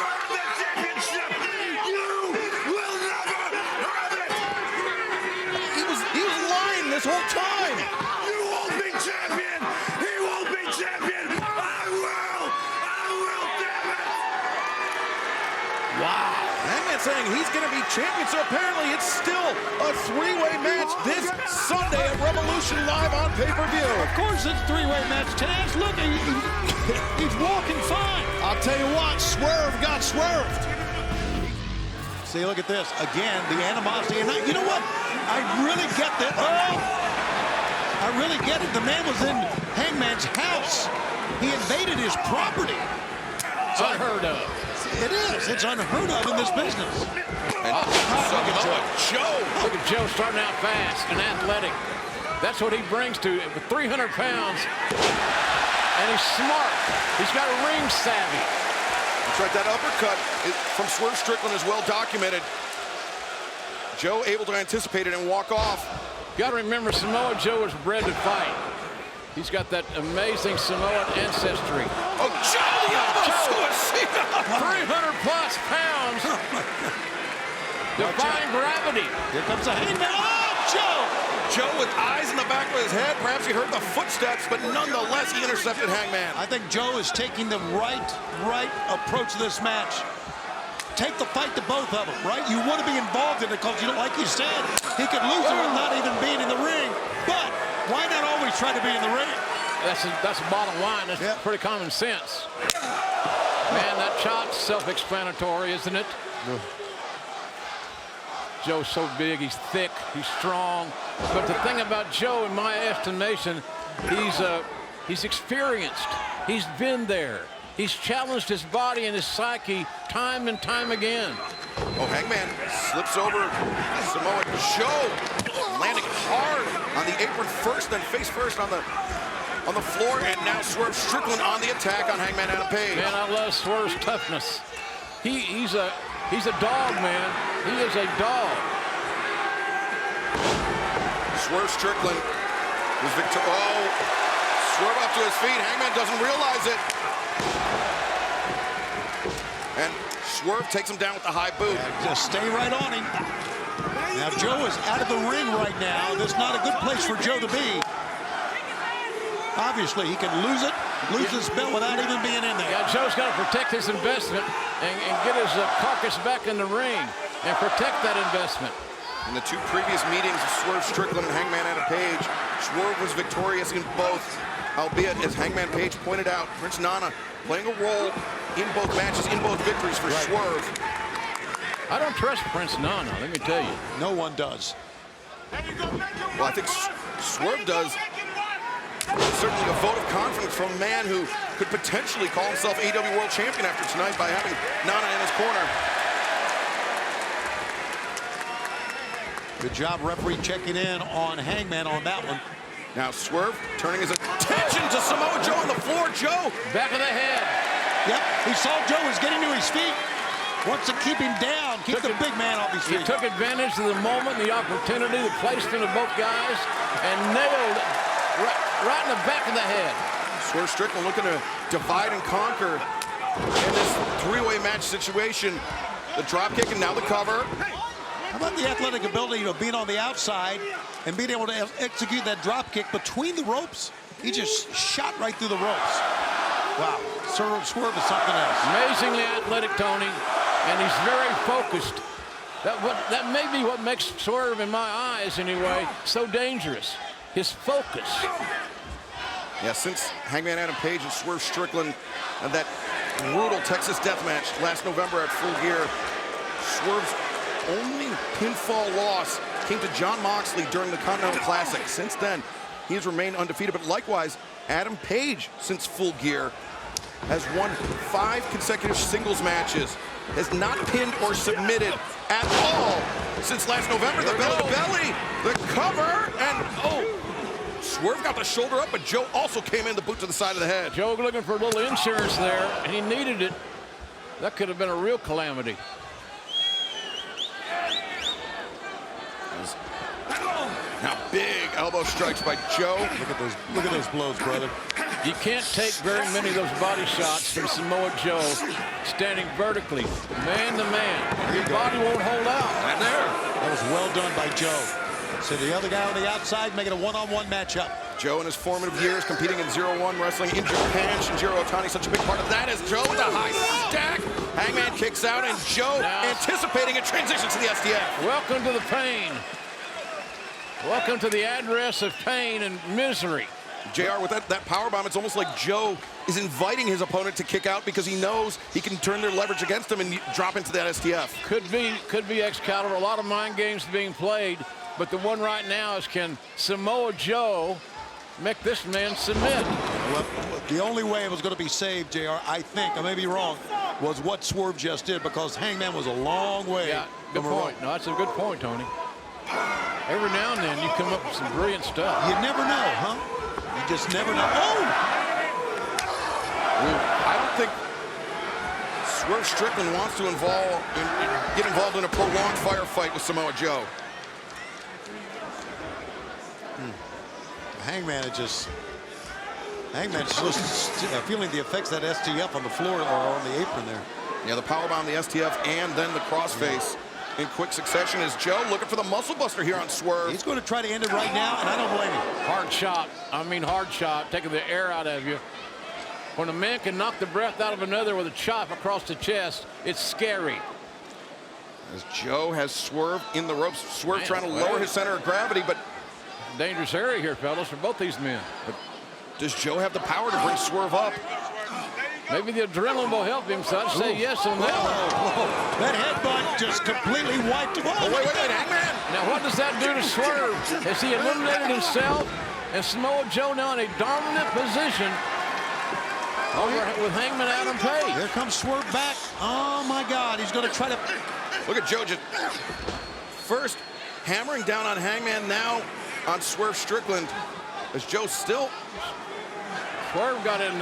He was lying this whole time. You won't be champion. He won't be champion. I will, damn it. Wow. Hangman saying he's going to be champion, so apparently it's still a three-way match this Sunday at Revolution Live on pay-per-view. Of course it's a three-way match. Taz, look, he's walking fine. I'll tell you what, Swerve got swerved. See, look at this. Again, the animosity. And you know what? I really get that. Oh! I really get it. The man was in Hangman's house. He invaded his property. It's unheard of. It is. It's unheard of in this business. And look at Joe. Look at Joe starting out fast and athletic. That's what he brings to it with 300 pounds. And he's smart. He's got a ring savvy. That's right, that uppercut from Swerve Strickland is well documented. Joe able to anticipate it and walk off. Got to remember, Samoa Joe is bred to fight. He's got that amazing Samoan ancestry. Oh, Joe, the elbow suicida. 300 plus pounds. Defying gravity. Here comes the Hangman. Oh, Joe! Joe with eyes in the back of his head. Perhaps he heard the footsteps, but nonetheless, he intercepted Hangman. I think Joe is taking the right approach to this match. Take the fight to both of them, right? You want to be involved in it because, you know, like you said, he could lose it with not even being in the ring. But why not always try to be in the ring? That's the bottom line. That's pretty common sense. Man, that shot's self-explanatory, isn't it? No. Joe's so big, he's thick, he's strong. But the thing about Joe, in my estimation, he's experienced. He's been there. He's challenged his body and his psyche time and time again. Oh, Hangman slips over Samoa Joe, landing hard on the apron first, then face first on the floor, and now Swerve Strickland on the attack on Hangman Adam Page. Man, I love Swerve's toughness. He's a dog, man. He is a dog. Swerve Strickland was victorious. Oh, Swerve up to his feet. Hangman doesn't realize it. And Swerve takes him down with the high boot. Just stay right on him. Now, Joe is out of the ring right now. This is not a good place for Joe to be. Obviously, he can lose his belt without even being in there. Yeah, Joe's got to protect his investment and get his carcass back in the ring and protect that investment. In the two previous meetings of Swerve Strickland and Hangman Adam Page, Swerve was victorious in both, albeit, as Hangman Page pointed out, Prince Nana playing a role in both matches, in both victories for Swerve. I don't trust Prince Nana, let me tell you. No one does. Well, I think Swerve does. Certainly a vote of confidence from a man who could potentially call himself AEW World Champion after tonight by having Nana in his corner. Good job, referee, checking in on Hangman on that one. Now Swerve turning his attention to Samoa Joe on the floor. Joe, back of the head. Yep, he saw Joe was getting to his feet. Wants to keep him down, keep the big man off his feet. He took advantage of the moment, the opportunity, the placement of both guys, and nailed it right in the back of the head. Swerve Strickland looking to divide and conquer in this three-way match situation. The drop kick and now the cover. How about the athletic ability of being on the outside and being able to execute that drop kick between the ropes? He just shot right through the ropes. Wow, Swerve is something else. Amazingly athletic, Tony, and he's very focused. That may be what makes Swerve, in my eyes anyway, so dangerous. His focus. Yeah, since Hangman Adam Page and Swerve Strickland and that brutal Texas death match last November at Full Gear, Swerve's only pinfall loss came to John Moxley during the Continental Classic. Since then, he has remained undefeated, but likewise, Adam Page, since Full Gear, has won 5 consecutive singles matches, has not pinned or submitted at all since last November. The belly to belly, the cover, and Swerve got the shoulder up, but Joe also came in the boot to the side of the head. Joe looking for a little insurance there, and he needed it. That could have been a real calamity. Now big elbow strikes by Joe. Look at those blows, brother. You can't take very many of those body shots from Samoa Joe standing vertically, man to man. Your body won't hold out. And there. That was well done by Joe. So the other guy on the outside making a one-on-one matchup. Joe in his formative years competing in 0-1 wrestling in Japan. Shinjiro Otani, such a big part of that as Joe with a high stack. Hangman kicks out, and Joe anticipating a transition to the SDF. Welcome to the pain. Welcome to the address of pain and misery. JR, with that powerbomb, it's almost like Joe is inviting his opponent to kick out because he knows he can turn their leverage against him and drop into that STF. Could be Excalibur. A lot of mind games being played, but the one right now is, can Samoa Joe make this man submit? Well, the only way it was going to be saved, JR, I think, I may be wrong, was what Swerve just did, because Hangman was a long way. Yeah, good point. No, that's a good point, Tony. Every now and then you come up with some brilliant stuff. You never know, huh? You just never know. I don't think Swerve Strickland wants to get involved in a prolonged firefight with Samoa Joe. Hangman's just feeling the effects of that STF on the floor or on the apron there. Yeah, the powerbomb, the STF, and then the crossface in quick succession as Joe looking for the muscle buster here on Swerve. He's going to try to end it right now, and I don't blame him. Hard shot, taking the air out of you. When a man can knock the breath out of another with a chop across the chest, it's scary. As Joe has Swerve in the ropes, Swerve trying to lower his center of gravity, but dangerous area here, fellas, for both these men. But does Joe have the power to bring Swerve up? Maybe the adrenaline will help him, so I'd say yes on that. Whoa. That headbutt just completely wiped him. Oh, wait, Hangman. Now, what does that do to Swerve? Has he eliminated himself? And Samoa Joe now in a dominant position over with Hangman Adam Page. Here comes Swerve back. Oh, my God. He's going to try to... Look at Joe just first hammering down on Hangman, now on Swerve Strickland. As Joe still... Swerve got in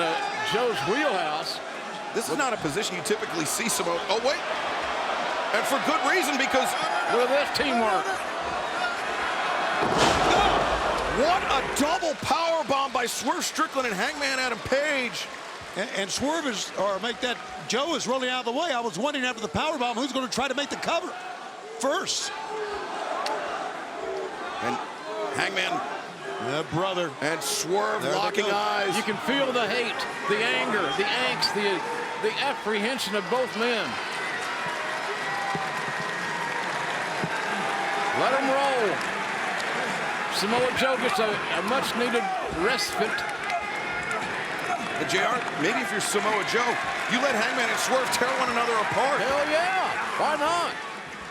Joe's wheelhouse. This is not a position you typically see Samoa. Oh, wait. And for good reason, because... Look at this teamwork. What a double power bomb by Swerve Strickland and Hangman Adam Page. And Swerve is, Joe is rolling out of the way. I was wondering after the power bomb, who's going to try to make the cover first. And Hangman... Yeah, brother. And Swerve locking eyes. You can feel the hate, the anger, the angst, the apprehension of both men. Let them roll. Samoa Joe gets a much-needed respite. But JR, maybe if you're Samoa Joe, you let Hangman and Swerve tear one another apart. Hell yeah. Why not?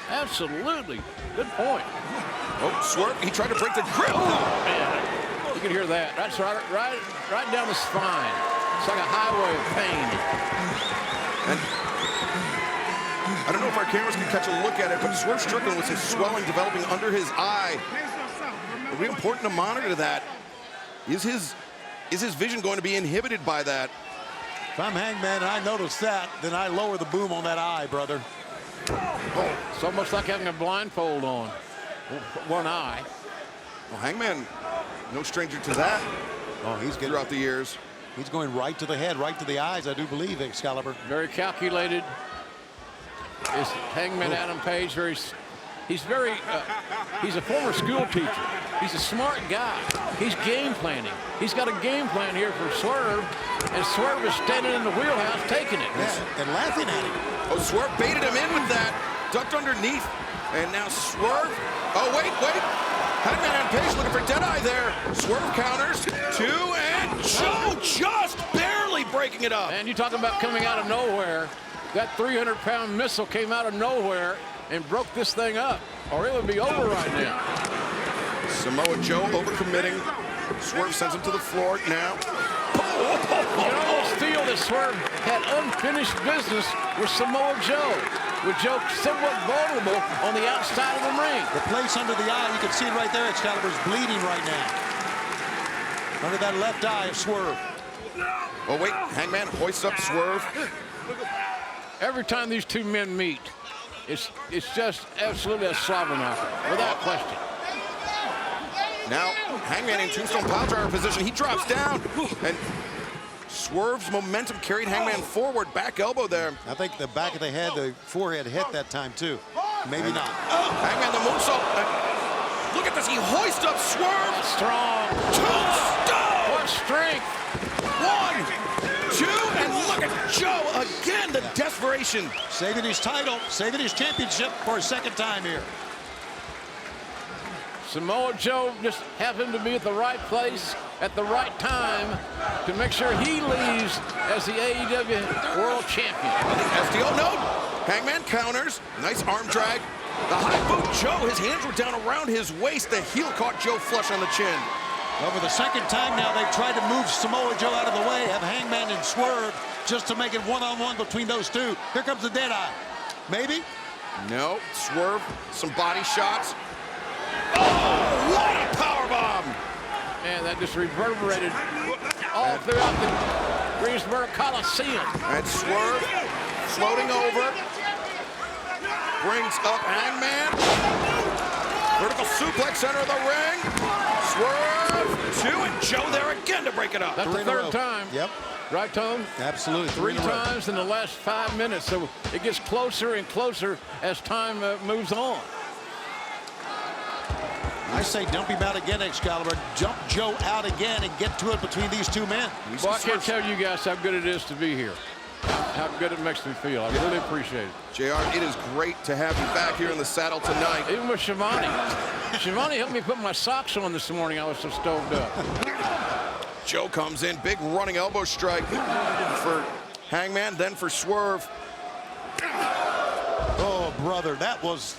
Absolutely. Good point. Oh, Swerve, he tried to break the grip. Oh, man. You can hear that. That's right down the spine. It's like a highway of pain. And I don't know if our cameras can catch a look at it, but Swerve Strickland with some swelling developing under his eye. It'll be important to monitor that. Is his vision going to be inhibited by that? If I'm Hangman and I notice that, then I lower the boom on that eye, brother. Oh, it's almost like having a blindfold on. One eye. Well, Hangman, no stranger to that. Oh, he's getting throughout the years. He's going right to the head, right to the eyes, I do believe, Excalibur. Very calculated. Is Hangman Adam Page he's a former school teacher. He's a smart guy. He's game planning. He's got a game plan here for Swerve, and Swerve is standing in the wheelhouse taking it. Yeah, and laughing at him. Oh, Swerve baited him in with that, ducked underneath, and now Swerve. Oh, wait. Hangman Adam Page looking for Deadeye there. Swerve counters, 2, and Joe just barely breaking it up. And you talking about coming out of nowhere. That 300-pound missile came out of nowhere and broke this thing up, or it would be over right now. Samoa Joe overcommitting. Swerve sends him to the floor now. You can almost feel that Swerve had unfinished business with Samoa Joe, with Joe somewhat vulnerable on the outside of the ring. The place under the eye, you can see it right there, Excalibur's bleeding right now. Under that left eye of Swerve. Oh, wait, Hangman hoists up Swerve. Every time these two men meet, it's just absolutely a slobber knocker, without question. Now, Hangman in tombstone piledriver position. He drops down, and Swerve's momentum carried Hangman forward. Back elbow there. I think the back of the head, the forehead hit that time too. Maybe not. Hangman the moonsault. Look at this. He hoists up Swerve. Strong. Tombstone. What strength. 1, 2, and look at Joe again. The desperation. Saving his title, saving his championship for a second time here. Samoa Joe just happened to be at the right place at the right time to make sure he leaves as the AEW World Champion. SDO, no. Hangman counters. Nice arm drag. The high boot Joe. His hands were down around his waist. The heel caught Joe flush on the chin. Over the second time now, they've tried to move Samoa Joe out of the way, have Hangman and Swerve just to make it one-on-one between those two. Here comes the dead eye. Maybe? No. Swerve. Some body shots. Oh, what a powerbomb! Man, that just reverberated all throughout the Greensboro Coliseum. And Swerve floating over. Brings up Hangman. Vertical suplex, center of the ring. Swerve, 2, and Joe there again to break it up. That's the third time. Yep. Right, Tom? Absolutely. 3 times in the last 5 minutes, so it gets closer and closer as time moves on. I say dump him out again, Excalibur. Jump Joe out again and get to it between these two men. Well, I can't tell you guys how good it is to be here. How good it makes me feel. I really appreciate it. JR, it is great to have you back here in the saddle tonight. Even with Shivani. Shivani helped me put my socks on this morning. I was so stoked up. Joe comes in, big running elbow strike for Hangman, then for Swerve. Oh, brother, that was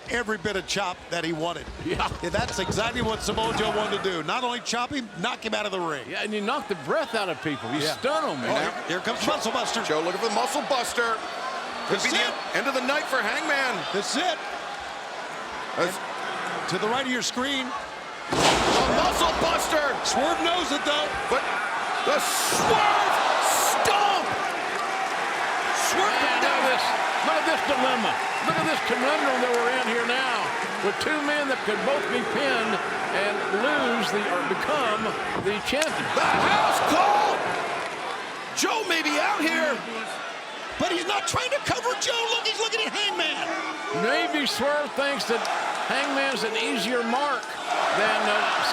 every bit of chop that he wanted. Yeah. That's exactly what Samoa Joe wanted to do. Not only chop him, knock him out of the ring. Yeah, and you knock the breath out of people. You stun them, man. Here comes Muscle Buster. Joe looking for the Muscle Buster. Could That's be it. the end of the night for Hangman. That's it. To the right of your screen. A Muscle Buster. Swerve knows it, though. But the Swerve stomp. Swerve Look at this dilemma. Look at this conundrum that we're in here now with two men that could both be pinned and lose or become the champion. The house call. Joe may be out here. But he's not trying to cover Joe. Look, he's looking at Hangman. Maybe Swerve thinks that Hangman's an easier mark than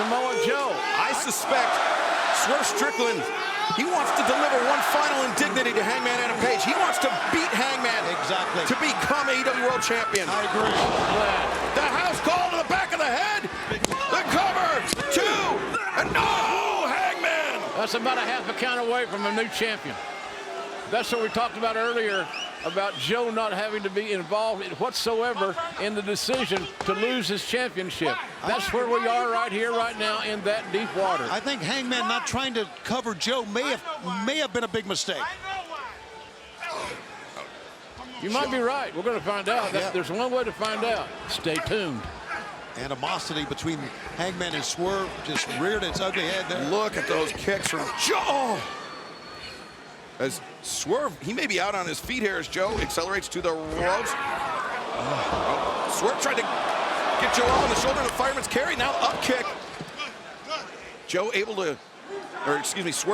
Samoa Joe. I suspect Swerve Strickland, he wants to deliver one final indignity to Hangman Adam Page. He wants to beat Hangman Exactly. to become AEW World Champion. I agree. The house call to the back of the head. The cover, 2, and no, Hangman. That's about a half a count away from a new champion. That's what we talked about earlier, about Joe not having to be involved whatsoever in the decision to lose his championship. That's where we are right here, right now, in that deep water. I think Hangman not trying to cover Joe may have been a big mistake. You might be right. We're going to find out. There's one way to find out. Stay tuned. Animosity between Hangman and Swerve just reared its ugly head there. Look at those kicks from Joe. As Swerve, he may be out on his feet here as Joe accelerates to the ropes. Swerve tried to get Joe up on the shoulder in the fireman's carry. Now up kick. Swerve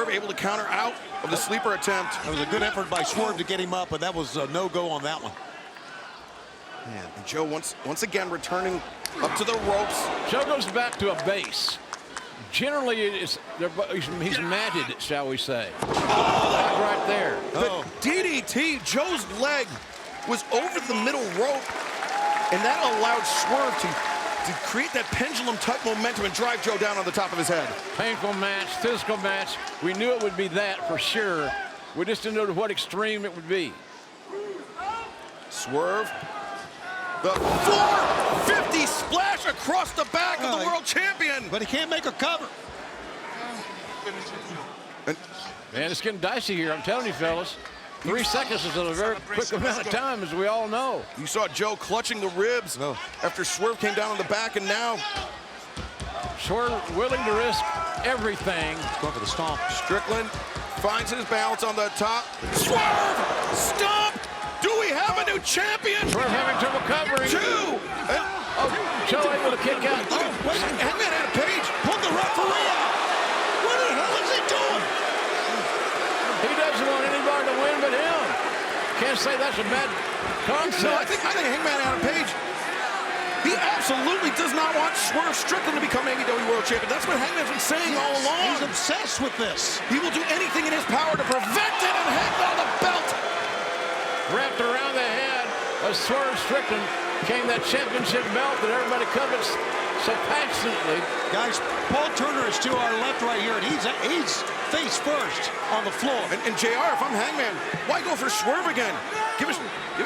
able to counter out of the sleeper attempt. That was a good effort by Swerve to get him up, but that was a no-go on that one. Man, and Joe once again returning up to the ropes. Joe goes back to a base. Generally, he's matted, shall we say. Like right there. The DDT, Joe's leg was over the middle rope, and that allowed Swerve to create that pendulum-type momentum and drive Joe down on the top of his head. Painful match, physical match. We knew it would be that for sure. We just didn't know to what extreme it would be. Swerve, the 450 splash across the back of the world champion. But he can't make a cover. Man, it's getting dicey here, I'm telling you, fellas. 3 seconds is a very quick amount of time, as we all know. You saw Joe clutching the ribs after Swerve came down on the back, and now Swerve willing to risk everything. Going for the stomp. Strickland finds his balance on the top. Swerve! Stomp! Do we have a new champion? Swerve having trouble covering. 2! Oh, Joe able to kick out. Oh, wait, Hangman Adam Page Pulled the referee out. What the hell is he doing? He doesn't want anybody to win but him. Can't say that's a bad concept. No, I think Hangman Adam Page, he absolutely does not want Swerve Strickland to become AEW World Champion. That's what Hangman's been saying all along. He's obsessed with this. He will do anything in his power to prevent it and hang on the belt. Wrapped around the head of Swerve Strickland came that championship belt that everybody covets so passionately. Guys, Paul Turner is to our left right here, and he's face first on the floor. And JR, if I'm Hangman, why go for Swerve again? Give a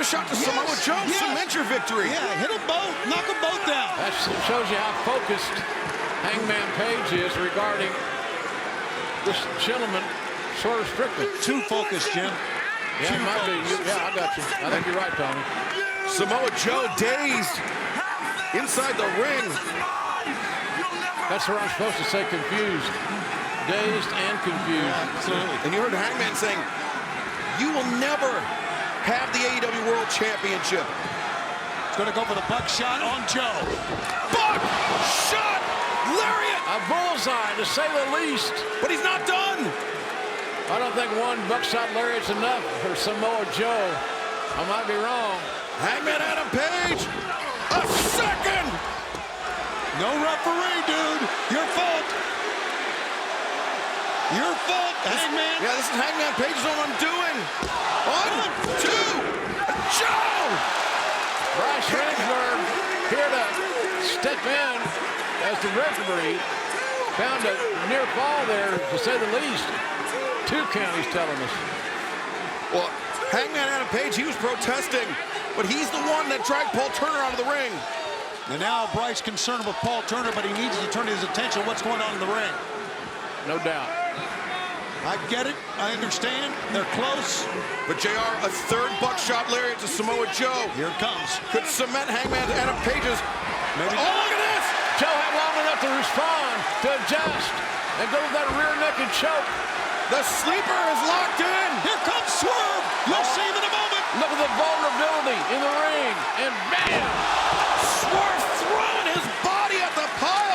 shot to Samoa Joe. Yes. Cement your victory. Yeah, hit them both, knock them both down. That shows you how focused Hangman Page is regarding this gentleman, Swerve Strickland. Too focused, Jim. Yeah, it might be. Yeah, I got you. I think you're right, Tony. Samoa Joe dazed inside the ring. That's where I'm supposed to say confused. Dazed and confused. Absolutely. And you heard Hangman saying, you will never have the AEW World Championship. It's going to go for the buckshot on Joe. Buckshot! Lariat! A bullseye, to say the least. But he's not done. I don't think one buckshot lariat's enough for Samoa Joe. I might be wrong. Hangman Adam Page, a second! No referee, dude. Your fault. Your fault, Hangman. Yeah, this is Hangman Page's own undoing. 1, 2, Joe! Bryce Rensburg here to step in as the referee. Found a near fall there, to say the least. 2 count, he's telling us. Well, Hangman Adam Page, he was protesting, but he's the one that dragged Paul Turner out of the ring. And now Bryce concerned with Paul Turner, but he needs to turn his attention to what's going on in the ring. No doubt. I get it. I understand. They're close. But JR, a third buckshot lariat to Samoa Joe. Here it comes. Could cement Hangman Adam Page's. Maybe. Oh, look at this! Joe had long enough to respond, to adjust, and go with that rear naked choke. The sleeper is locked in. Here comes Swerve. You'll see him in a moment. Look at the vulnerability in the ring, and bam! Swerve throwing his body at the pile.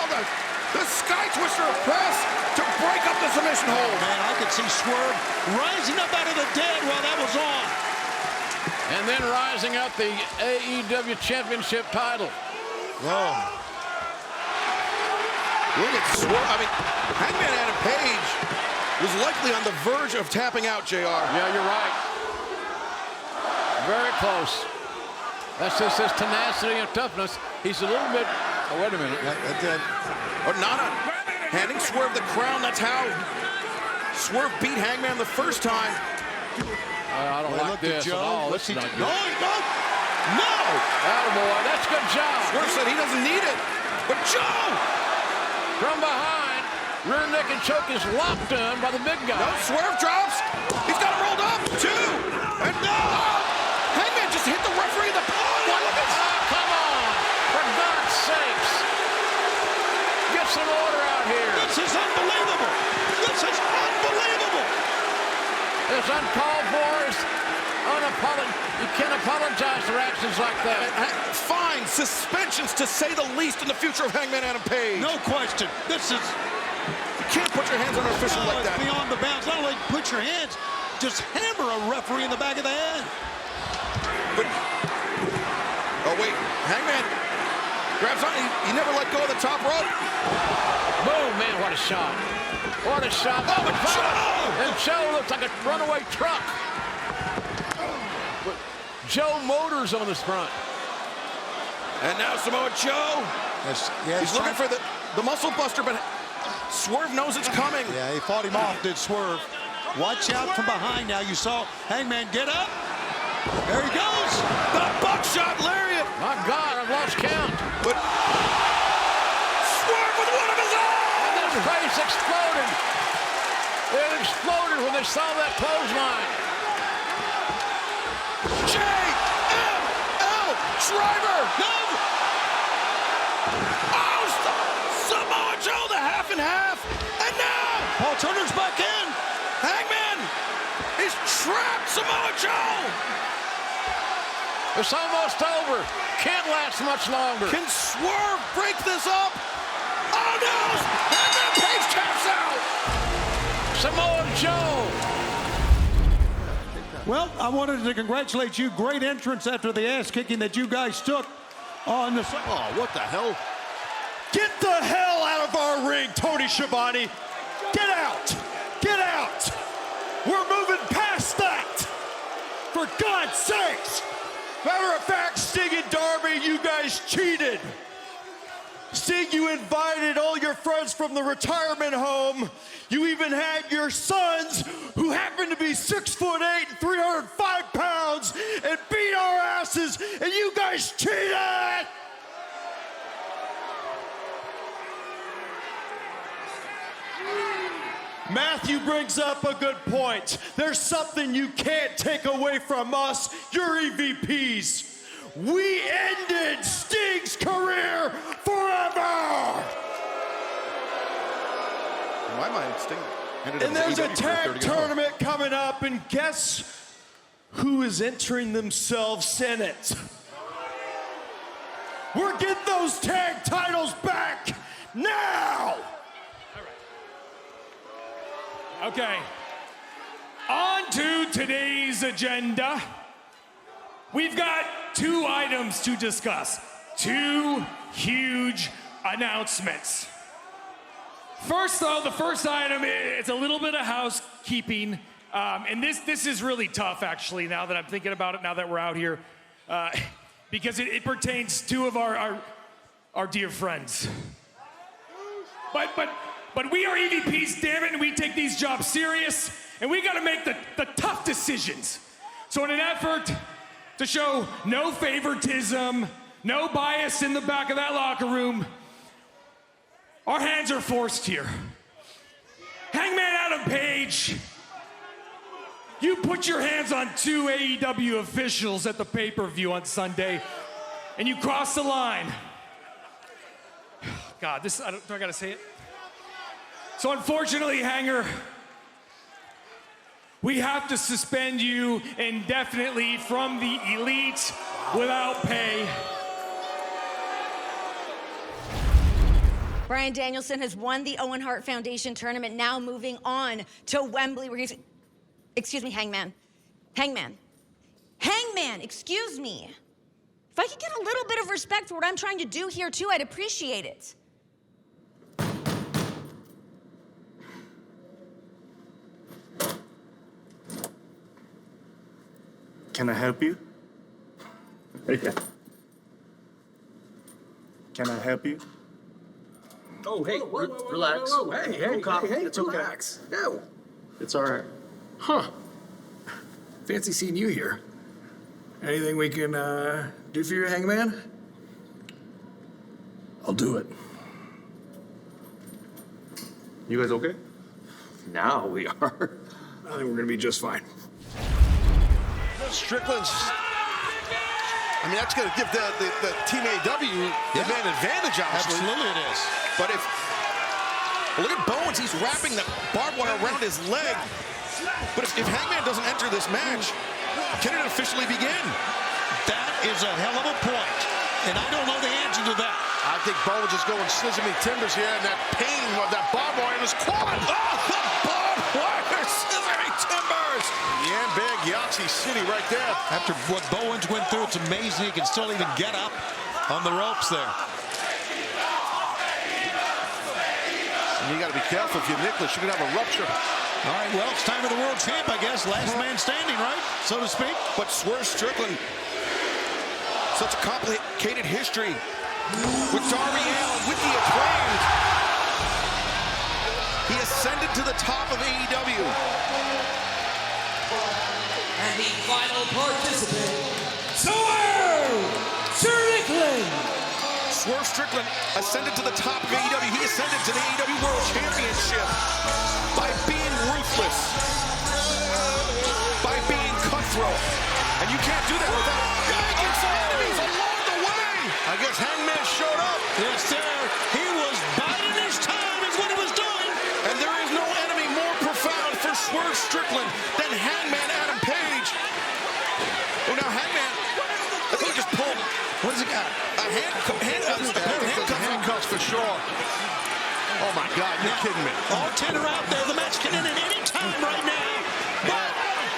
The Sky Twister of press to break up the submission hold. Man, I could see Swerve rising up out of the dead while that was on. And then rising up the AEW Championship title. Oh. Look at Swerve. I mean, Hangman Adam Page was likely on the verge of tapping out, JR. Yeah, you're right. Very close. That's just his tenacity and toughness. He's a little bit... Oh, wait a minute. Nana handing Swerve the crown. That's how Swerve beat Hangman the first time. I don't like this at all. What's he This is doing? not good. No! Attaboy, that's a good job. Swerve said he doesn't need it. But Joe! From behind, rear naked choke is locked in by the big guy. No, Swerve drops. He's got him rolled up. 2. And no! Hangman just hit the referee in the... Oh, look at Oh, come on! For God's sakes! Get some order out here. This is unbelievable. This is unbelievable. It's uncalled for. It's you can't apologize for actions like that. Fine suspensions, to say the least, in the future of Hangman Adam Page. No question. This is... You can't put your hands on an official like it's that. beyond the bounds. Not only put your hands, just hammer a referee in the back of the head. But... Oh, wait. Hangman grabs on. He never let go of the top rope. Boom, man, what a shot. What a shot. Oh, but Joe! And Joe looks like a runaway truck. But Joe Motors on his front. And now Samoa Joe. He's looking for the muscle buster, but Swerve knows it's coming. Yeah, he fought him off, did Swerve. Watch out from behind now. You saw Hangman get up. There he goes. The buckshot lariat. My God, I've lost count. But Swerve with one of his own. And then place exploded. It exploded when they saw that clothesline. JML driver. No. Oh, Samoa Joe, the half and half. And now Paul Turner's back in. Hangman is trapped. Samoa Joe. It's almost over. Can't last much longer. Can Swerve break this up? Oh no! Hangman Page taps out. Samoa Joe. Well, I wanted to congratulate you. Great entrance after the ass kicking that you guys took on the. Oh, what the hell? Get the hell out of our ring, Tony Schiavone. Get out. Get out. We're moving past that. For God's sakes. Matter of fact, Sting and Darby, you guys cheated. Sting, you invited all your friends from the retirement home. You even had your sons, who happen to be 6'8" and 305 pounds, and beat our asses, and you guys cheated! Matthew brings up a good point. There's something you can't take away from us, your EVPs. We ended Sting's career forever! In my mind, Sting ended up And with there's a AEW tag 30 years old. tournament coming up, and guess who is entering themselves in it? We're getting those tag titles back now! Okay, on to today's agenda. We've got 2 items to discuss, 2 huge announcements. First, though, the first item, it's a little bit of housekeeping, and this is really tough, actually, now that I'm thinking about it, now that we're out here, because it pertains to 2 of our dear friends. But we are EVPs, damn it, and we take these jobs serious, and we gotta make the tough decisions. So in an effort to show no favoritism, no bias in the back of that locker room, our hands are forced here. Hangman Adam Page, you put your hands on 2 AEW officials at the pay-per-view on Sunday, and you cross the line. God, do I gotta say it? So unfortunately, Hanger, we have to suspend you indefinitely from the Elite without pay. Bryan Danielson has won the Owen Hart Foundation tournament, now moving on to Wembley. Excuse me, Hangman. Hangman, excuse me. If I could get a little bit of respect for what I'm trying to do here too, I'd appreciate it. Can I help you? Yeah. Can I help you? Oh, hey, relax. Whoa, hey, It's okay. relax. No. It's all right. Huh. Fancy seeing you here. Anything we can do for you, Hangman? I'll do it. You guys okay? Now we are. I think we're gonna be just fine. Strickland's. I mean, that's going to give the Team AEW the man advantage, obviously. Absolutely it is. But well, look at Bowens. He's wrapping the barbed wire around his leg. But if Hangman doesn't enter this match, can it officially begin? That is a hell of a point, and I don't know the answer to that. I think Bowens is going scissoring timbers here, and that pain of that barbed wire in his quad. Oh, the barbed wire scissoring timbers. Yeah, big Yahtzee City right there. After what Bowens went through, it's amazing he can still even get up on the ropes there. And you got to be careful if you're Nicholas. You could have a rupture. All right, well, it's time for the world champ, I guess. Last man standing, right? So to speak. But Swerve Strickland, such a complicated history with Darby Allin, with the Acclaimed. He ascended to the top of AEW. And the final participant, Swerve Strickland. Swerve Strickland ascended to the top of AEW. He ascended to the AEW World Championship. Strickland, then Hangman Adam Page. Oh, now Hangman, I think he just pulled. What has he got? Handcuffs for sure. Oh my God, you're kidding me. All 10 are out there. The match can end at any time right now. But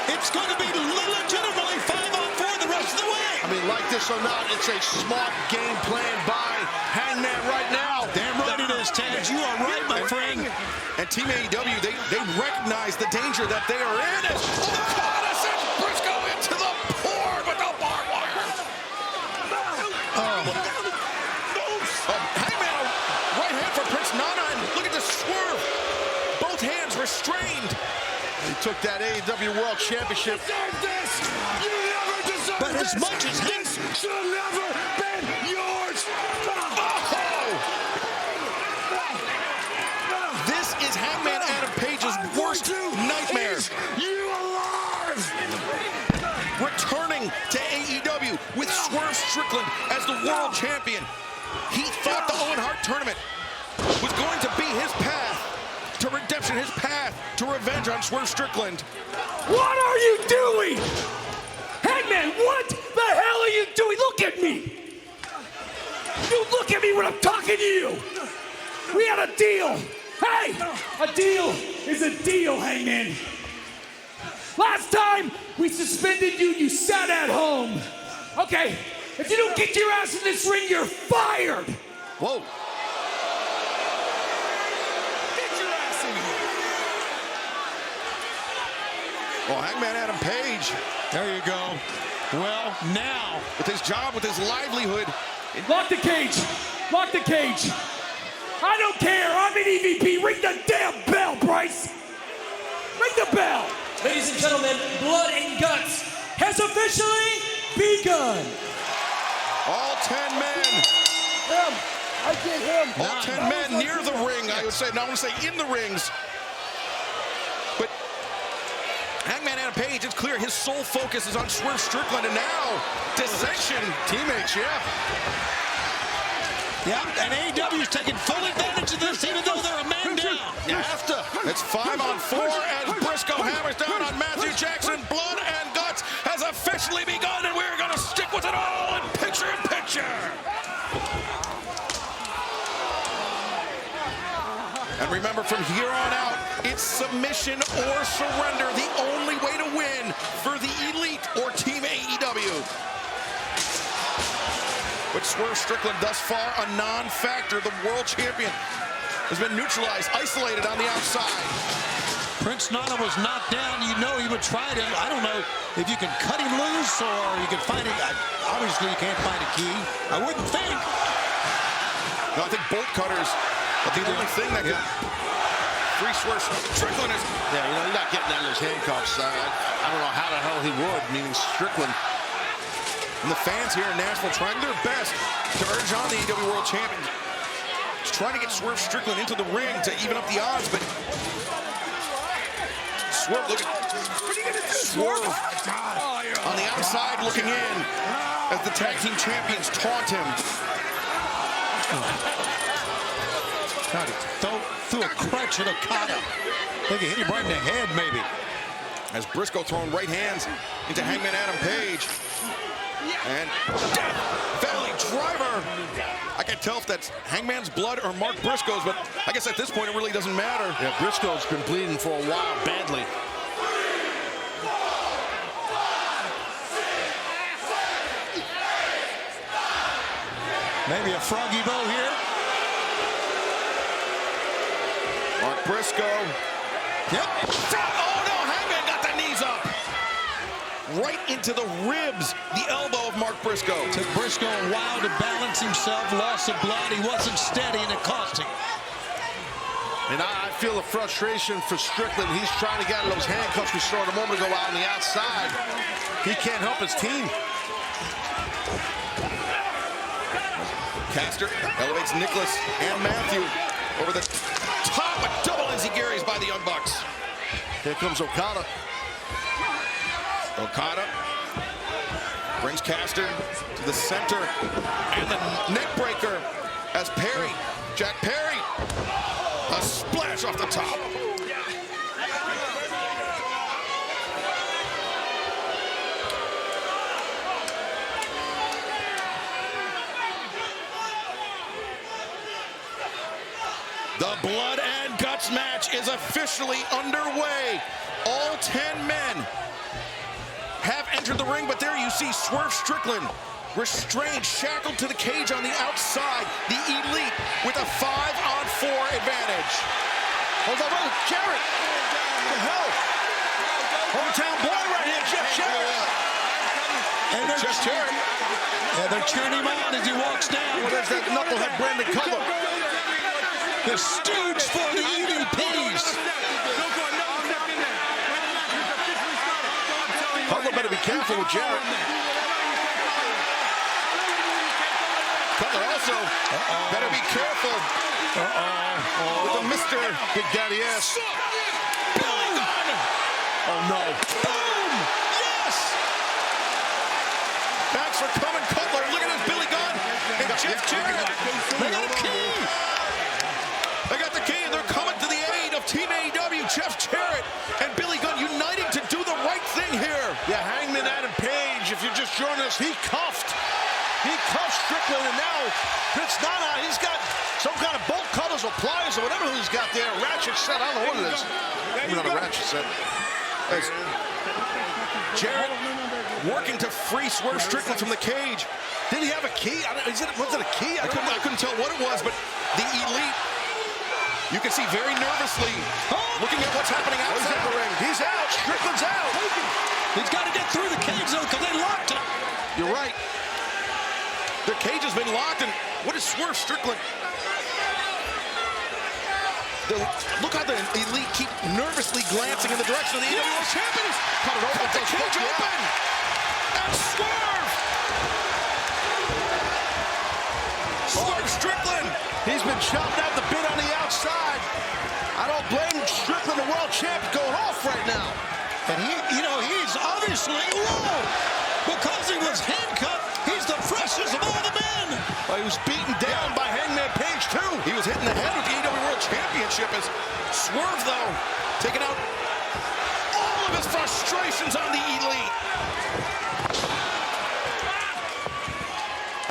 it's going to be legitimately 5-on-4 the rest of the way. I mean, like this or not, it's a smart game plan by Hangman right now. Damn right it is, Taz. You are right, my friend. And Team AEW, they recognize the danger that they are in. As Okada sends Briscoe into the board with the barbed wire. Hangman, right hand for Prince Nana, and look at the swerve. Both hands restrained. He took that AEW World Championship. But as much as this should never been yours. This is Hangman Adam Page's worst nightmare. You alive? Returning to AEW with Swerve Strickland as the world champion. He thought the Owen Hart tournament was going to be his path to redemption, his path to revenge on Swerve Strickland. What are you doing? Hangman, what the hell are you doing? Look at me. You look at me when I'm talking to you. We had a deal. Hey, a deal is a deal, Hangman. Last time we suspended you, you sat at home. Okay, if you don't get your ass in this ring, you're fired. Whoa. Get your ass in here. Well, Hangman Adam Page. There you go. Well, now. With his job, with his livelihood. Lock the cage. Lock the cage. I don't care. I'm an EVP. Ring the damn bell, Bryce. Ring the bell. Ladies and gentlemen, Blood and Guts has officially begun. All 10 men. I get him. All 10 men near the ring, I would say. Now I want to say in the rings. But Hangman Adam Page, it's clear his sole focus is on Swerve Strickland, and now dissension. Teammates, yeah. Yeah, and AEW's taking full advantage of this, even though they're a man down. You have to. It's 5-on-4 as Briscoe hammers down on Matthew Jackson. Blood and Guts has officially begun, and we're going to stick with it all in picture-in-picture. And remember, from here on out, it's submission or surrender, the only way to win for the Elite or Team AEW. But Swerve Strickland, thus far a non-factor. The world champion has been neutralized, isolated on the outside. Prince Nana was knocked down. You know he would try to. I don't know if you can cut him loose or you can find it. Obviously, you can't find a key. I wouldn't think. No, I think bolt cutters are the only thing that could free Swerve Strickland. Yeah, you know, you're not getting out of those handcuffs. I don't know how the hell he would, meaning Strickland. And the fans here in Nashville trying their best to urge on the AEW World Champion. Just trying to get Swerve Strickland into the ring to even up the odds, but Swerve, look at Swerve on the outside looking in as the tag team champions taunt him. Tried to threw a crutch at Okada. I think he hit him right in the head, maybe. As Briscoe throwing right hands into Hangman Adam Page. And Death Valley Driver. I can't tell if that's Hangman's blood or Mark Briscoe's, but I guess at this point it really doesn't matter. Yeah, Briscoe's been bleeding for a while badly. Maybe a froggy bow here. Mark Briscoe. Yep. Oh no, Hangman got the knees up. Right into the ribs, the elbow of Mark Briscoe. Took Briscoe a while to balance himself, lost some blood, he wasn't steady, and it cost him. And I feel the frustration for Strickland. He's trying to get out of those handcuffs we saw a moment ago out on the outside. He can't help his team. Caster elevates Nicholas and Matthew over the top, a double enziguri's by the Young Bucks. Here comes Okada. Okada brings Caster to the center, and the neck breaker as Perry, Jack Perry, a splash off the top. The blood and guts match is officially underway. All 10 men have entered the ring, but there you see Swerve Strickland restrained, shackled to the cage on the outside. The Elite with a 5-on-4 advantage. Hold on, wait, Jarrett. What the hell? Hometown boy right here, Jeff Jarrett. And they're Jeff Jarrett. Yeah, they're cheering him on as he walks down. Well, there's that knucklehead Brandon Cutler. The stooge for the EVPs. Cutler better be careful with Jarrett. Cutler also better be careful with the Mr. Big Daddy ass. Billy Gunn. Oh, no. Boom! Yes! Thanks for coming, Cutler. Look at this, Billy Gunn and Jeff Jarrett. They got a key. They got the key, and they're coming to the aid of Team AEW. Jeff Jarrett and Billy Gunn uniting to do the right thing here. Yeah, Hangman Adam Page, if you're just joining us, he cuffed Strickland, and now Prince Nana, he's got some kind of bolt cutters or pliers or whatever he's got there. A ratchet set, I don't know what it is. Maybe not a ratchet set. As Jarrett working to free Swerve Strickland from the cage. Did he have a key? Was it a key? I couldn't tell what it was, but the Elite, you can see very nervously looking at what's happening outside the ring. He's out. Strickland's out. He's got to get through the cage, though, because they locked him. You're right. Their cage has been locked, and what is Swerve Strickland? Look how the Elite keep nervously glancing in the direction of the AEW World Champions. Cut the cage open. And Swerve Strickland. He's been chopping out the bit on the outside. I don't blame Strickland, the world champ, going off right now. And he's obviously low. Because he was handcuffed, he's the freshest of all the men. Well, he was beaten down by Hangman Page, too. He was hitting the head with the AEW World Championship as Swerve, though, taking out all of his frustrations on the Elite.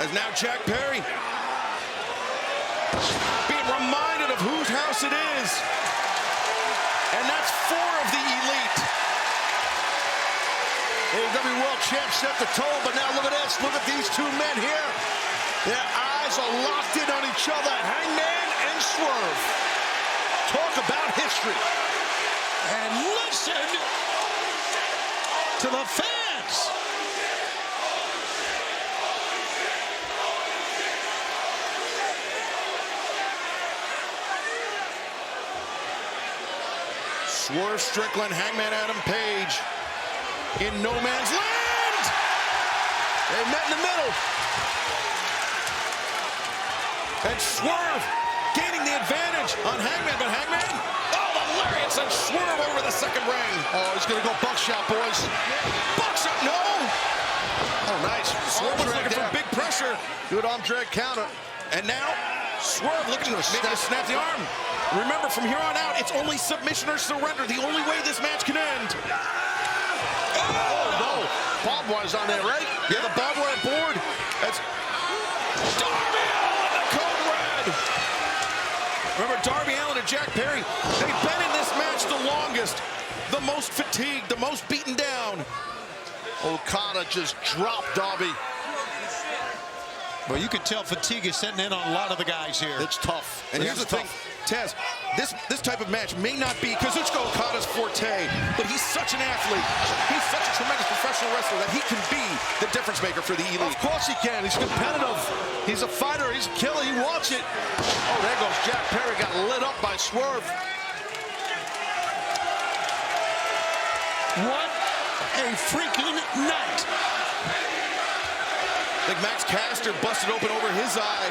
As now Jack Perry being reminded of whose house it is. And that's 4 of the Elite. AEW World Champ set the tone, but now look at this. Look at these 2 men here. Their eyes are locked in on each other. Hangman and Swerve. Talk about history. And listen to the fans. Swerve Strickland, Hangman Adam Page in no man's land. They met in the middle. And Swerve gaining the advantage on Hangman, but Hangman, the lariats and Swerve over the second ring. Oh, he's going to go buckshot, boys. Buckshot, no. Oh, nice. Swerve was looking for big pressure. Good arm drag counter. And now, Swerve looking to maybe snap the arm. Remember, from here on out, it's only submission or surrender. The only way this match can end. Oh, no. Barbed wire's on there, right? Yeah, the barbed wire board. That's Darby Allin, the code red. Remember, Darby Allin and Jack Perry, they've been in this match the longest, the most fatigued, the most beaten down. Okada just dropped Darby. Well, you can tell fatigue is setting in on a lot of the guys here. It's tough. And here's the thing, Taz, this type of match may not be Kazuchika Okada's forte, but he's such an athlete. He's such a tremendous professional wrestler that he can be the difference maker for the Elite. Of course he can. He's competitive. He's a fighter. He's a killer. He wants it. Oh, there goes Jack Perry. Got lit up by Swerve. What a freaking night. I think Max Caster busted open over his eye.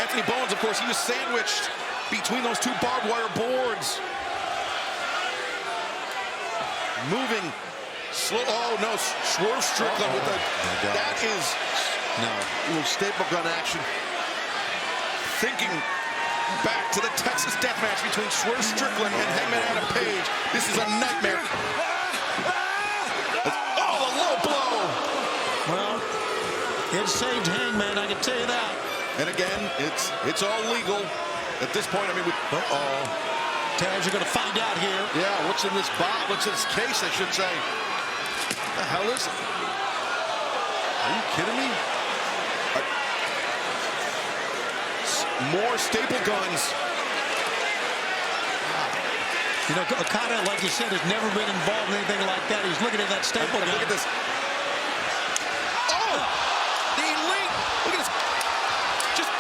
Anthony Bowens, of course, he was sandwiched between those 2 barbed wire boards. Moving slow. Oh, no. Swerve Strickland with the... That is... No. A little staple gun action. Thinking back to the Texas death match between Swerve Strickland and Hangman Adam Page. This is a nightmare. Oh, the low blow. Well, it saved Hangman, I can tell you that. And again, it's all legal. At this point, I mean, Taz, you're going to find out here. yeah, what's in this box? What's in this case, I should say? What the hell is it? Are you kidding me? More staple guns. You know, Okada, like you said, has never been involved in anything like that. He's looking at that staple gun. Look at this. Oh! The Elite! Look at this. Just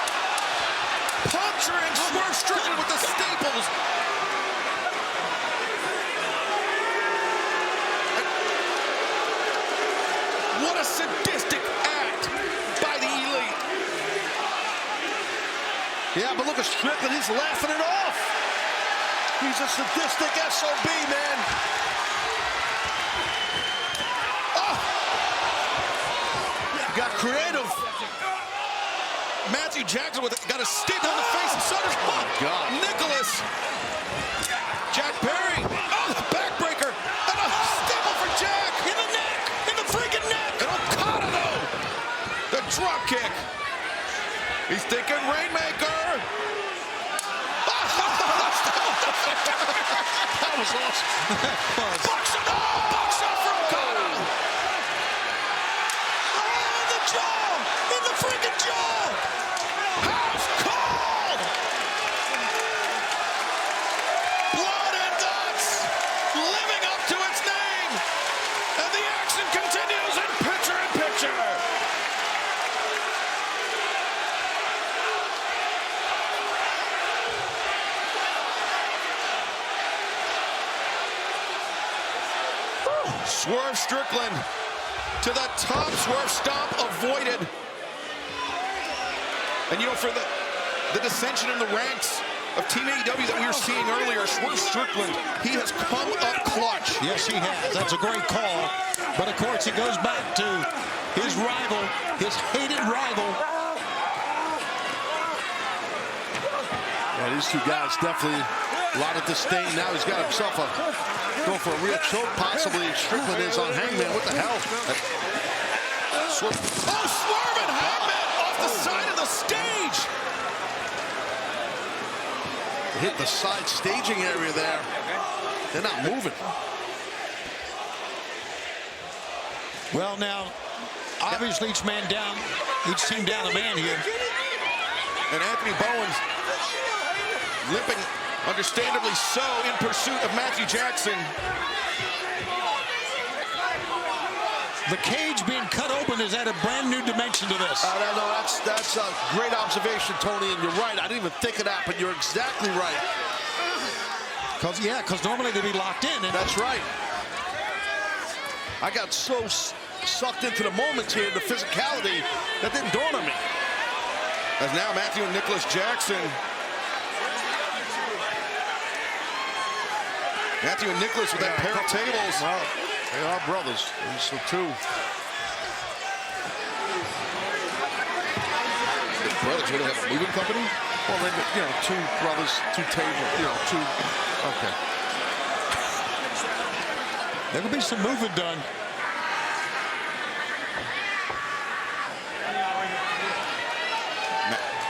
puncturing Swerve Strickland with the staples. What a sadistic act by the Elite. Yeah, but look at Strickland. He's laughing it off. He's a sadistic SOB, man. Oh! Got creative. Matthew Jackson got a staple in the face of Sutter. Oh, God. Nicholas. Jack Perry. Oh, the backbreaker. And a staple for Jack. In the neck. In the freaking neck. And Okada, though. The drop kick. He's thinking Rainmaker. That was awesome. Box up. Oh, box up from Okada. Oh, the jaw. In the freaking jaw. House cold. Blood and guts. Living up to its name. And the action continues in picture-in-picture. Swerve Strickland to the top. Swerve stomp avoided. And you know, for the dissension in the ranks of Team AEW that we were seeing earlier, Swerve Strickland, he has come up clutch. Yes, he has. That's a great call. But of course, he goes back to his rival, his hated rival. Yeah, these two guys definitely a lot of disdain. Now he's got himself going for a real choke, possibly. Strickland is on Hangman. What the hell? Swerve. Oh, Swerve and Hangman off the side of the stage. Hit the side staging area there. They're not moving. Well, now, obviously each team down a man here. And Anthony Bowens limping, understandably so, in pursuit of Matthew Jackson. The cage being cut open has added a brand new dimension to this. No, that's a great observation, Tony, and you're right. I didn't even think of that, but you're exactly right. Because normally they'd be locked in. That's right. I got so sucked into the moments here, the physicality, that didn't dawn on me. As now Matthew and Nicholas Jackson. Matthew and Nicholas with that pair of tables. Well, they are brothers, and so too. Brothers, would they have a moving company? Well, then, two brothers, two tables, okay. There could be some movement done.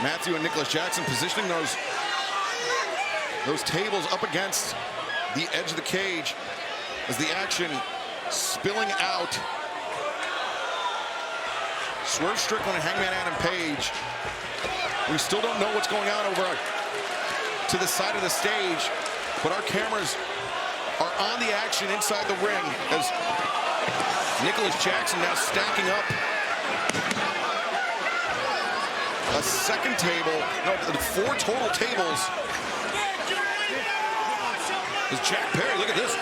Matthew and Nicholas Jackson positioning those tables up against the edge of the cage as the action spilling out. Swerve Strickland and Hangman Adam Page. We still don't know what's going on over to the side of the stage, but our cameras are on the action inside the ring as Nicholas Jackson now stacking up a second table. No, 4 total tables. Is Jack Perry, look at this.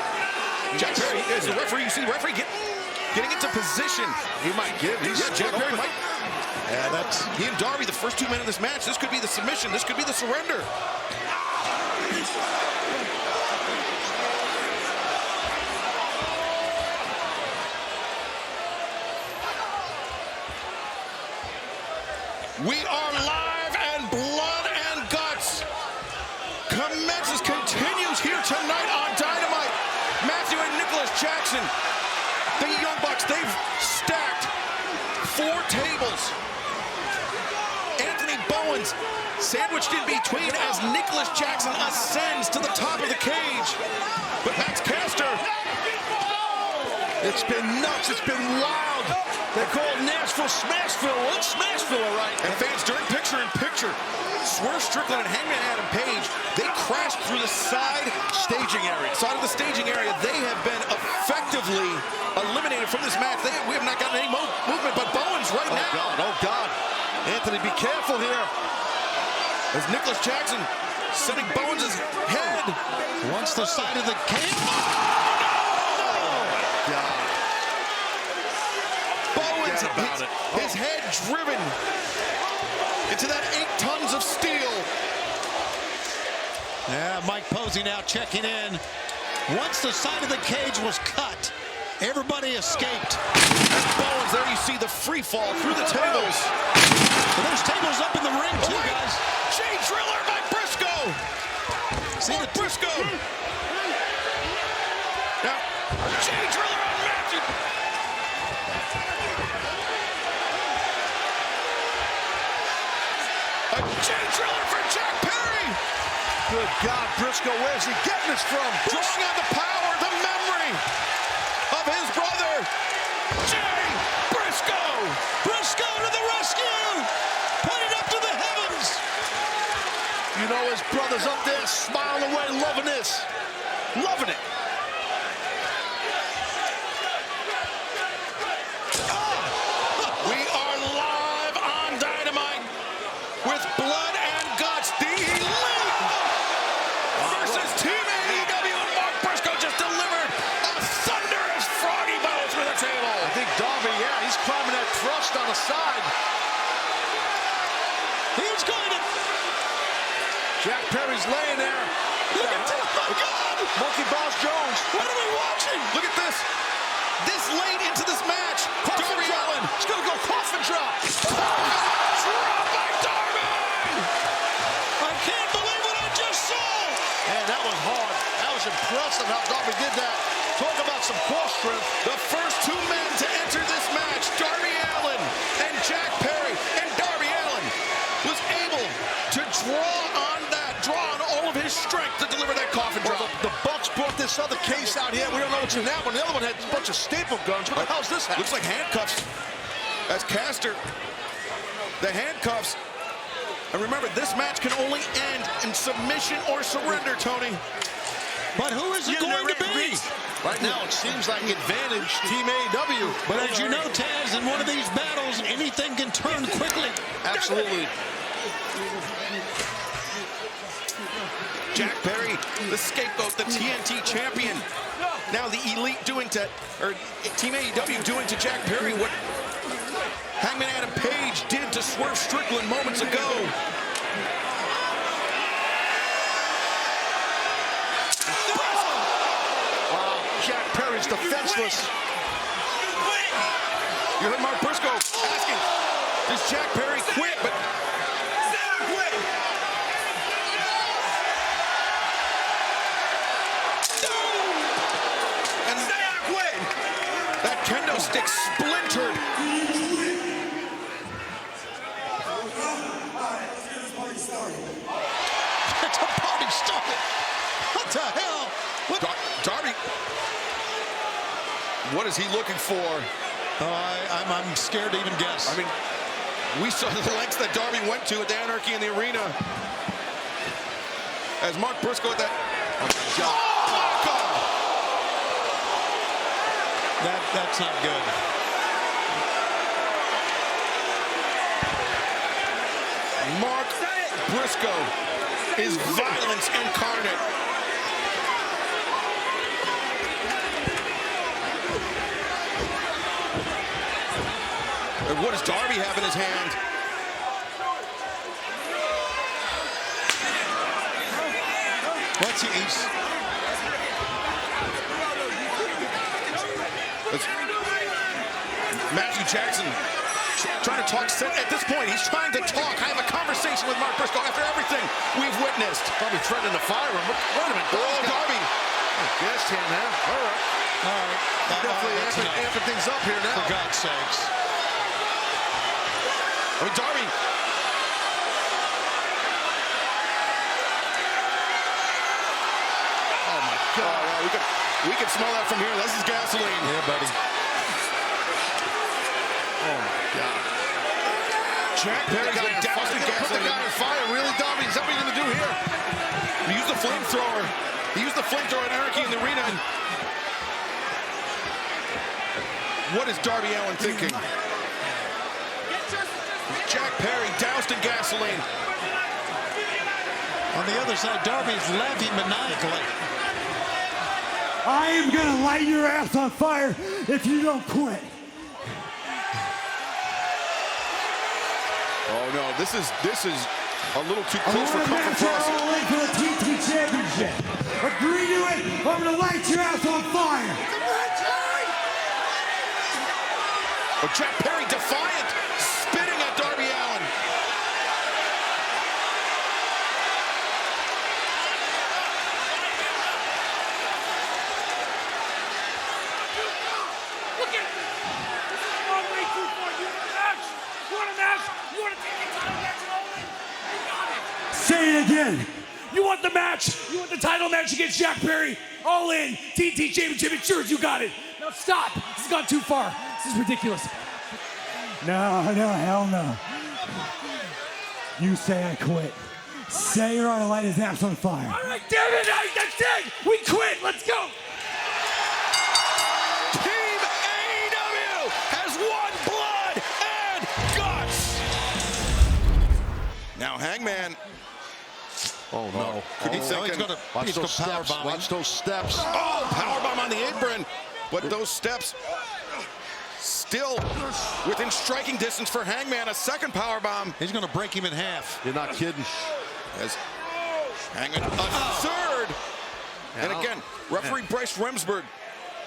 Jack Perry is the referee. You see the referee getting into position. He might give. Jack Perry might. Yeah, that's he and Darby, the first 2 men in this match. This could be the submission. This could be the surrender. We are live, and blood and guts continues here tonight on Dynamite. Matthew and Nicholas Jackson, the Young Bucks, they've stacked 4 tables. Anthony Bowens, Sandro sandwiched in between as Nicholas Jackson ascends to the top of the cage. But Max Caster, it's been nuts. It's been wild. They call it Nashville Smashville. Well, it's Smashville, all right. And fans during picture-in-picture, Swerve Strickland and Hangman Adam Page, they crashed through the side Staging area. of the staging area. They have been effectively eliminated from this match. We have not gotten any movement, but Bowens right now. Oh, God. Anthony, be careful here. As Nicholas Jackson setting Bowens' head. Once the side of the cage. Oh, God. Bowens, Forget about it. his head driven into that 8 tons of steel. Yeah, Mike Posey now checking in. Once the side of the cage was cut, everybody escaped. And Bowens, there you see the free fall through the tables. And there's tables up in the ring too, guys. Jay Driller by Briscoe. See the Briscoe. Now, Jay Driller on Matthew. A Jay Driller for Jack Perry. Good God, Briscoe, where's he getting this from? Drawing on the power, the memory of his brother, Jay Briscoe. Briscoe to the rescue! Put it up to the heavens! You know his brother's up there smiling away, loving this. Loving it. We are live on Dynamite with Blood and Guts, the Elite versus Team AEW, and Mark Briscoe just delivered a thunderous froggy bow through the table. I think Darby, yeah, he's climbing that thrust on the side. He's going to... Jack Perry's laying there. Look at this! Oh, God! Monkey Boss Jones. What are we watching? Look at this. This late into this match, Coffin Darby drop. Allin. He's going to go coffin drop. Drop by Darby. I can't believe what I just saw! Man, that was hard. That was impressive how Darby did that. Talk about some core strength. The first 2 men to enter this match, Darby Allin and Jack Perry. And Darby Allin was able to draw on all of his strength to deliver that coffin drop. Well, the Bucks brought this other case out here. We don't know what's in that one. The other one had a bunch of staple guns. What the hell's this happen? Looks like handcuffs. As Caster, the handcuffs. And remember, this match can only end in submission or surrender, Tony. But who is it going to be? Right now, it seems like advantage Team AEW. But as you know, Taz, in one of these battles, anything can turn quickly. Absolutely. Jack Perry, the scapegoat, the TNT champion. Now the Elite doing to, or Team AEW doing to Jack Perry what Hangman Adam Page did to Swerve Strickland moments ago. Wow, Jack Perry's defenseless. You heard Mark Briscoe asking, does Jack Perry quit? But that kendo stick splintered. It's a party started. What the hell? Darby, what is he looking for? I'm scared to even guess. I mean, we saw the lengths that Darby went to at the Anarchy in the Arena. As Mark Briscoe at that. Oh my God. That's not good. Mark Briscoe is violence incarnate. And what does Darby have in his hand? What's he? Matthew Jackson trying to talk. At this point, he's trying to talk. I have a conversation with Mark Briscoe after everything we've witnessed. Probably threatening to fire him. Wait a minute. Oh, Darby. Guest hand now. All right. Definitely amping things up here now. For God's sakes. I mean, Darby. God. Oh, yeah, we can smell that from here. This is gasoline. Yeah, buddy. Oh, my God. Jack Perry's going to douse the gasoline. Put the guy on fire, really, Darby? Is that what you're going to do here? He used the flamethrower. He used the flamethrower at Anarchy in the arena. And what is Darby Allin thinking? Jack Perry doused in gasoline. On the other side, Darby's laughing maniacally. I am gonna light your ass on fire if you don't quit. Oh no, this is a little too close for comfort for us. All in for the TNT Championship. Agree to it, I'm gonna light your ass on fire. Oh, Jack Perry defiant, spitting at Darby Allin. Look at this. This is going way too far. You want a match? You want a match? You want to take the title match at Owen? You got it. Say it again. You want the match? You want the title match against Jack Perry? All in. TNT Championship insurance. You got it. Now stop. This has gone too far. This is ridiculous. No, hell no. You say I quit. Say you're gonna light his ass on fire. All right, damn it. That's it. We quit. Let's go. Team AEW has won blood and guts. Now Hangman. Oh no! He's gonna watch those steps. Watch those steps. Oh, powerbomb on the apron, but those steps still within striking distance for Hangman. A second powerbomb. He's gonna break him in half. You're not kidding. As Hangman a third, and again, referee Bryce Remsburg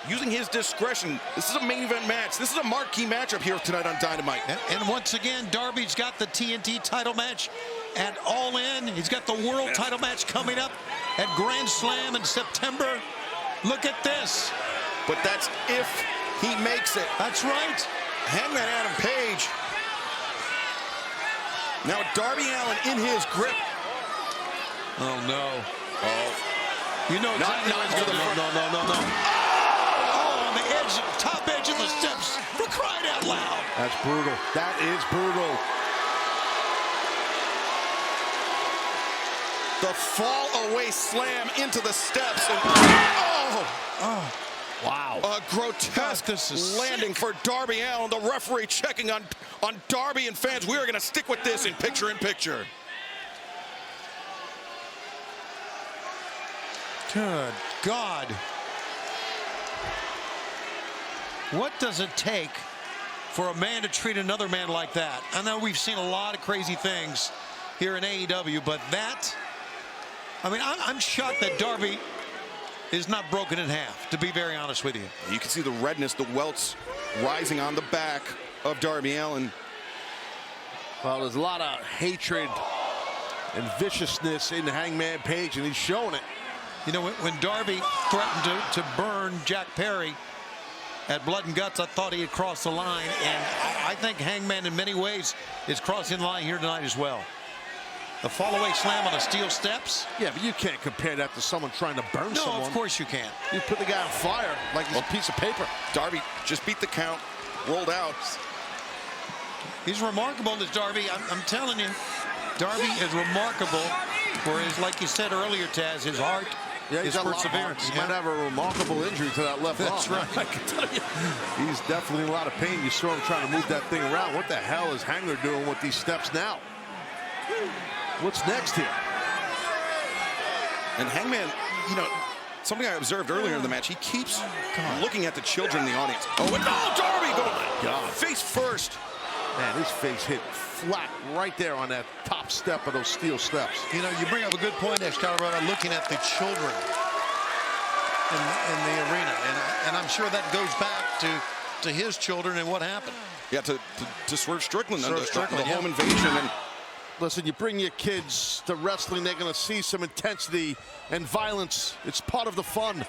using his discretion. This is a main event match. This is a marquee matchup here tonight on Dynamite. And once again, Darby's got the TNT title match at All In. He's got the world title match coming up at Grand Slam in September. Look at this. But that's if he makes it. That's right. Hangman Adam Page. Now Darby Allin in his grip. Oh no. Oh. You know exactly not what's to the going on. front. No. Oh, on the edge, top edge of the steps. For crying out loud. That's brutal. That is brutal. The fall away slam into the steps. And, Wow. A grotesque landing for Darby Allin. The referee checking on Darby and fans. We are going to stick with this in picture-in-picture. Good God. What does it take for a man to treat another man like that? I know we've seen a lot of crazy things here in AEW, but that, I mean, I'm shocked that Darby is not broken in half, to be very honest with you. You can see the redness, the welts rising on the back of Darby Allin. Well, there's a lot of hatred and viciousness in Hangman Page, and he's showing it. You know, when Darby threatened to burn Jack Perry at Blood and Guts, I thought he had crossed the line, and I think Hangman in many ways is crossing the line here tonight as well. The fall-away slam on the steel steps. Yeah, but you can't compare that to someone trying to burn someone. No, of course you can't. You put the guy on fire like he's a piece of paper. Darby just beat the count, rolled out. He's remarkable, this Darby. I'm telling you, Darby is remarkable for his, like you said earlier, Taz, his heart, his perseverance. He might have a remarkable injury to that left arm. That's right. I can tell you. He's definitely in a lot of pain. You saw him trying to move that thing around. What the hell is Hangman doing with these steps now? What's next here? And Hangman, you know, something I observed earlier in the match, he keeps looking at the children in the audience. Oh, and Darby going face first. Man, his face hit flat right there on that top step of those steel steps. You know, you bring up a good point, Excalibur, looking at the children in the arena. And I'm sure that goes back to his children and what happened. Yeah, to Swerve Strickland, Swerve the Strickland, home invasion. And listen, you bring your kids to wrestling, they're going to see some intensity and violence. It's part of the fun.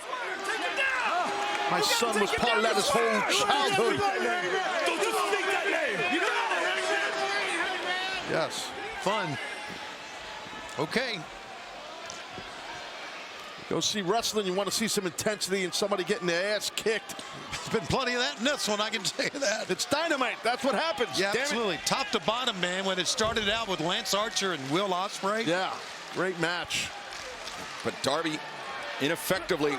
My son was part of that his whole childhood. Don't just speak that name. You know Yes. Fun. Okay. Go see wrestling, you want to see some intensity and somebody getting their ass kicked. There's been plenty of that in this one, I can tell you that. It's dynamite. That's what happens. Yeah, Damn absolutely. It. Top to bottom, man, when it started out with Lance Archer and Will Ospreay. Yeah, great match. But Darby, ineffectively.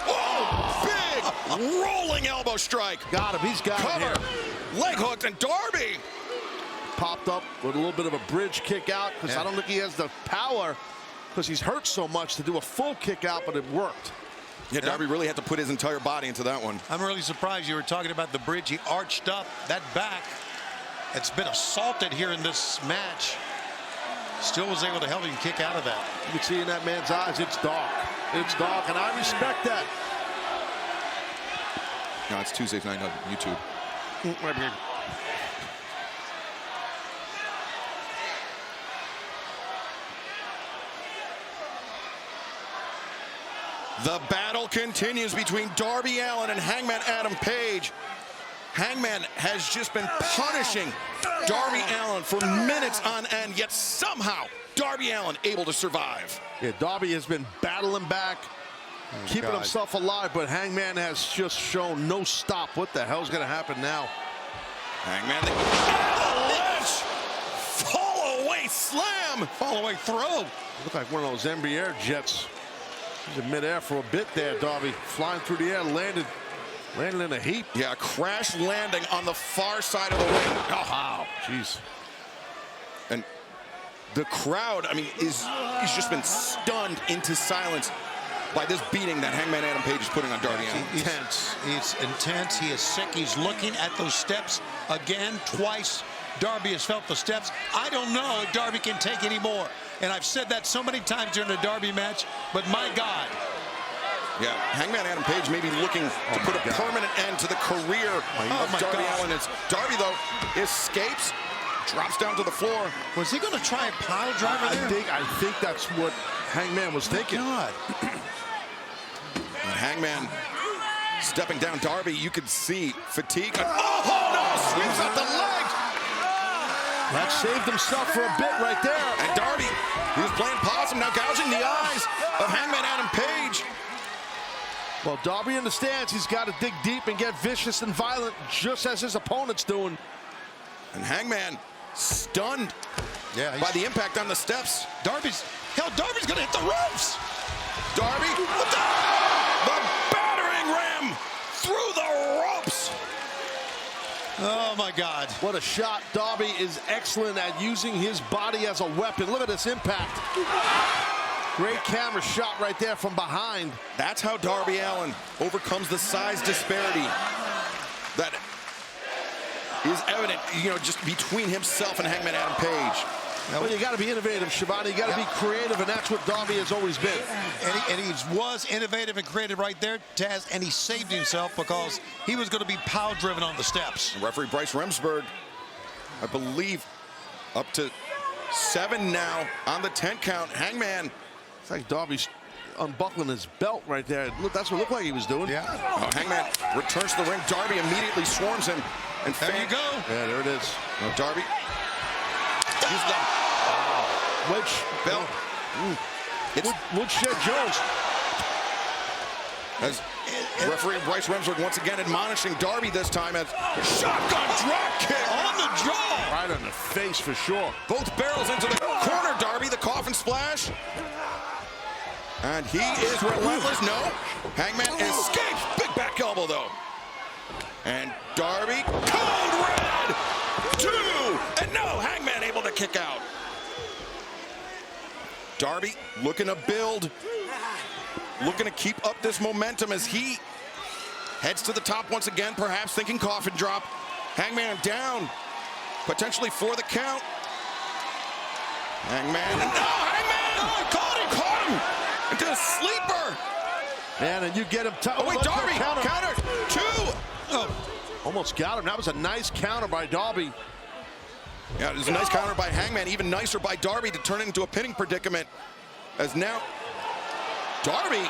Oh, big rolling elbow strike. Got him. He's got Cover. him. Leg hooked, and Darby Popped up with a little bit of a bridge kick out because I don't think he has the power because he's hurt so much to do a full kick out, but it worked. Yeah, Darby really had to put his entire body into that one. I'm really surprised you were talking about the bridge. He arched up that back. It's been assaulted here in this match. Still was able to help him kick out of that. You can see in that man's eyes, it's dark. It's dark, and I respect that. No, it's Tuesdays night on YouTube. The battle continues between Darby Allin and Hangman Adam Page. Hangman has just been punishing Darby Allin for minutes on end, yet somehow Darby Allin able to survive. Yeah, Darby has been battling back, keeping himself alive, but Hangman has just shown no stop. What the hell's going to happen now? Hangman, the ledge! Fall away slam! Fall away throw. Looked like one of those NBA jets. He's in midair for a bit there, Darby. Flying through the air, landed in a heap. Yeah, crash landing on the far side of the ring. Oh, wow. Jeez. And the crowd, I mean, he's just been stunned into silence by this beating that Hangman Adam Page is putting on Darby Allin. He's intense. He is sick. He's looking at those steps again, twice. Darby has felt the steps. I don't know if Darby can take any more. And I've said that so many times during the Darby match, but my God. Yeah, Hangman Adam Page may be looking to put a permanent end to the career of Darby Allin. Darby, though, escapes, drops down to the floor. Was he going to try a pile driver there? I think that's what Hangman was thinking. God. And Hangman stepping down Darby, you could see fatigue. Oh, no, sweeps out the legs. That saved himself for a bit right there. And Darby, he was playing possum, now gouging the eyes of Hangman Adam Page. Well, Darby understands he's got to dig deep and get vicious and violent, just as his opponent's doing. And Hangman stunned by the impact on the steps. Darby's going to hit the ropes. Darby, the battering ram through the ropes. Oh, my God. What a shot. Darby is excellent at using his body as a weapon. Look at this impact. Great camera shot right there from behind. That's how Darby Allin overcomes the size disparity that is evident, just between himself and Hangman Adam Page. Well, you got to be innovative, Shivani. You got to be creative, and that's what Darby has always been. And he was innovative and creative right there, Taz, and he saved himself because he was going to be power-driven on the steps. Referee Bryce Remsburg, I believe, up to 7 now on the 10 count. Hangman. It's like Darby's unbuckling his belt right there. That's what it looked like he was doing. Yeah. Hangman returns to the ring. Darby immediately swarms him. And there you go. Yeah, there it is. Darby. He's the wedge belt. It's Woodshed Jones. As referee Bryce Remsburg once again admonishing Darby this time as shotgun drop kick on the jaw. Right on the face for sure. Both barrels into the corner. Darby, the coffin splash. And he is relentless. No. Hangman escapes. Big back elbow, though. And Darby, code red. 2. And no, Hangman able to kick out. Darby looking to build. Looking to keep up this momentum as he heads to the top once again, perhaps thinking coffin drop. Hangman down, potentially for the count. Hangman, no, Hangman! Oh, he caught him! Into a sleeper! Man, and you get him. Oh, wait, Darby, counter, 2! Oh, almost got him. That was a nice counter by Darby. Yeah, it was a nice counter by Hangman, even nicer by Darby to turn it into a pinning predicament. As now, Darby,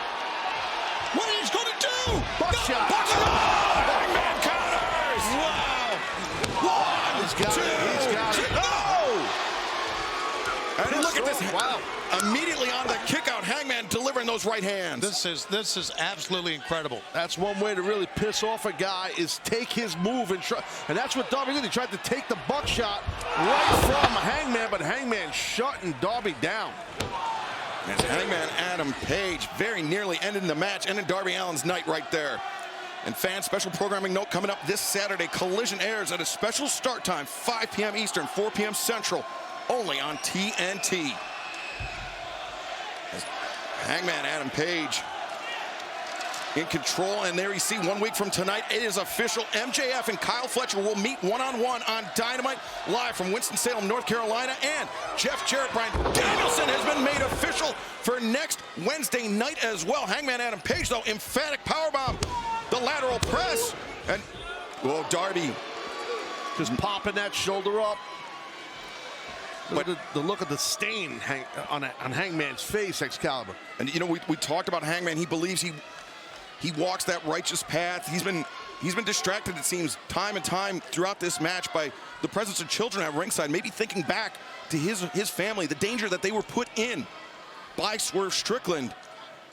what are you going to do? Buck shot. Hangman counters! Wow! 1, He's got it. He's got it. No! And look at this. Wow. Immediately on the kick out, Hangman those right hands. This is absolutely incredible. That's one way to really piss off a guy, is take his move and try. And that's what Darby did. He tried to take the buckshot right from Hangman, but Hangman shutting Darby down. As Hangman Adam Page very nearly ended the match, ended Darby Allin's night right there. And fans, special programming note coming up this Saturday. Collision airs at a special start time, 5 p.m. Eastern, 4 p.m. Central, only on TNT. As Hangman Adam Page in control, and there you see 1 week from tonight, it is official. MJF and Kyle Fletcher will meet one-on-one on Dynamite, live from Winston-Salem, North Carolina, and Jarrett Danielson has been made official for next Wednesday night as well. Hangman Adam Page, though, emphatic powerbomb, the lateral press, and, whoa, Darby just popping that shoulder up. But the look of the stain on Hangman's face, Excalibur. And, you know, we talked about Hangman. He believes he walks that righteous path. He's been distracted, it seems, time and time throughout this match by the presence of children at ringside, maybe thinking back to his family, the danger that they were put in by Swerve Strickland,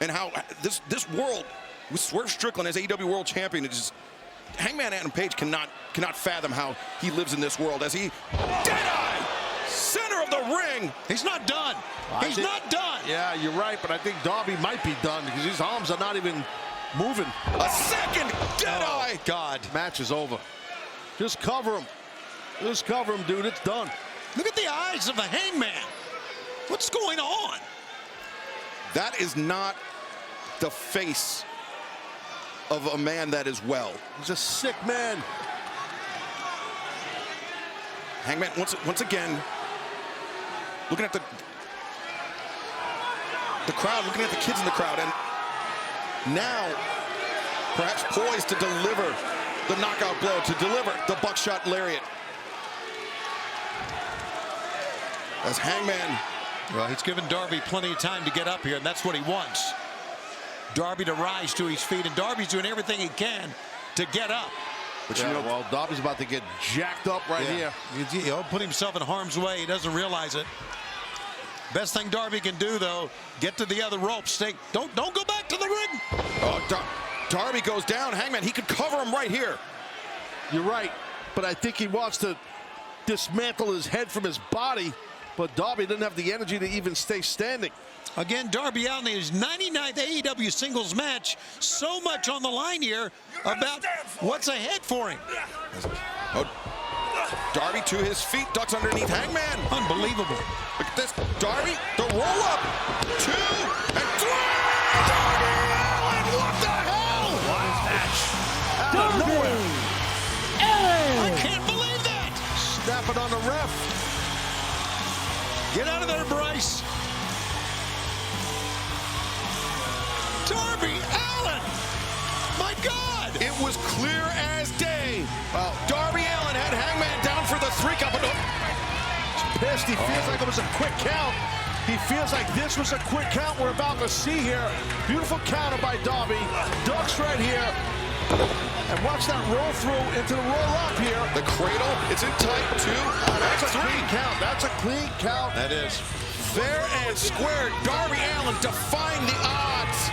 and how this world with Swerve Strickland as AEW World Champion, it just, Hangman Adam Page cannot fathom how he lives in this world as he dead-eye center of the ring. He's not done. He's not done. Yeah, you're right, but I think Darby might be done because his arms are not even moving. A second dead-eye. Oh, God. Match is over. Just cover him. Just cover him, dude. It's done. Look at the eyes of the Hangman. What's going on? That is not the face of a man that is well. He's a sick man. Hangman, once again, looking at the crowd, looking at the kids in the crowd, and now perhaps poised to deliver the knockout blow, to deliver the buckshot lariat. As Hangman, well, he's given Darby plenty of time to get up here, and that's what he wants. Darby to rise to his feet, and Darby's doing everything he can to get up. But yeah, you know, well, Darby's about to get jacked up right here. He'll put himself in harm's way. He doesn't realize it. Best thing Darby can do, though, get to the other ropes. Don't go back to the ring. Oh, Darby goes down. Hangman, he could cover him right here. You're right, but I think he wants to dismantle his head from his body, but Darby didn't have the energy to even stay standing. Again, Darby Allin, his 99th AEW singles match. So much on the line here about what's ahead for him. Oh, Darby to his feet, ducks underneath Hangman. Unbelievable. Look at this. Darby, the roll up. 2 and 3. Darby Allin, what the hell? Out of nowhere. I can't believe that. Snapping on the ref. Get out of there, Bryce. Darby Allin! My God! It was clear as day. Darby Allin had Hangman down for the 3 count. He's pissed. He feels like it was a quick count. He feels like this was a quick count we're about to see here. Beautiful counter by Darby. Ducks right here. And watch that roll through into the roll up here. The cradle, it's in tight. 2. That's a clean count. That's a clean count. That is. Fair and square. Darby Allin defying the odds.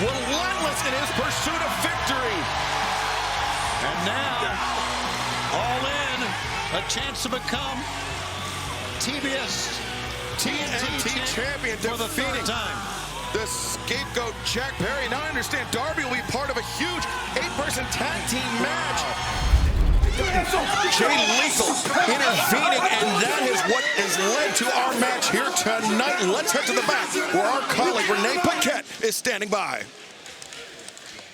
Relentless in his pursuit of victory. And now, all in, a chance to become TBS TNT champion for the 3rd time. The scapegoat Jack Perry. Now I understand Darby will be part of a huge 8-person tag team match. Jay Lethal intervening, and that is what has led to our match here tonight. Let's head to the back where our colleague Renee Paquette is standing by.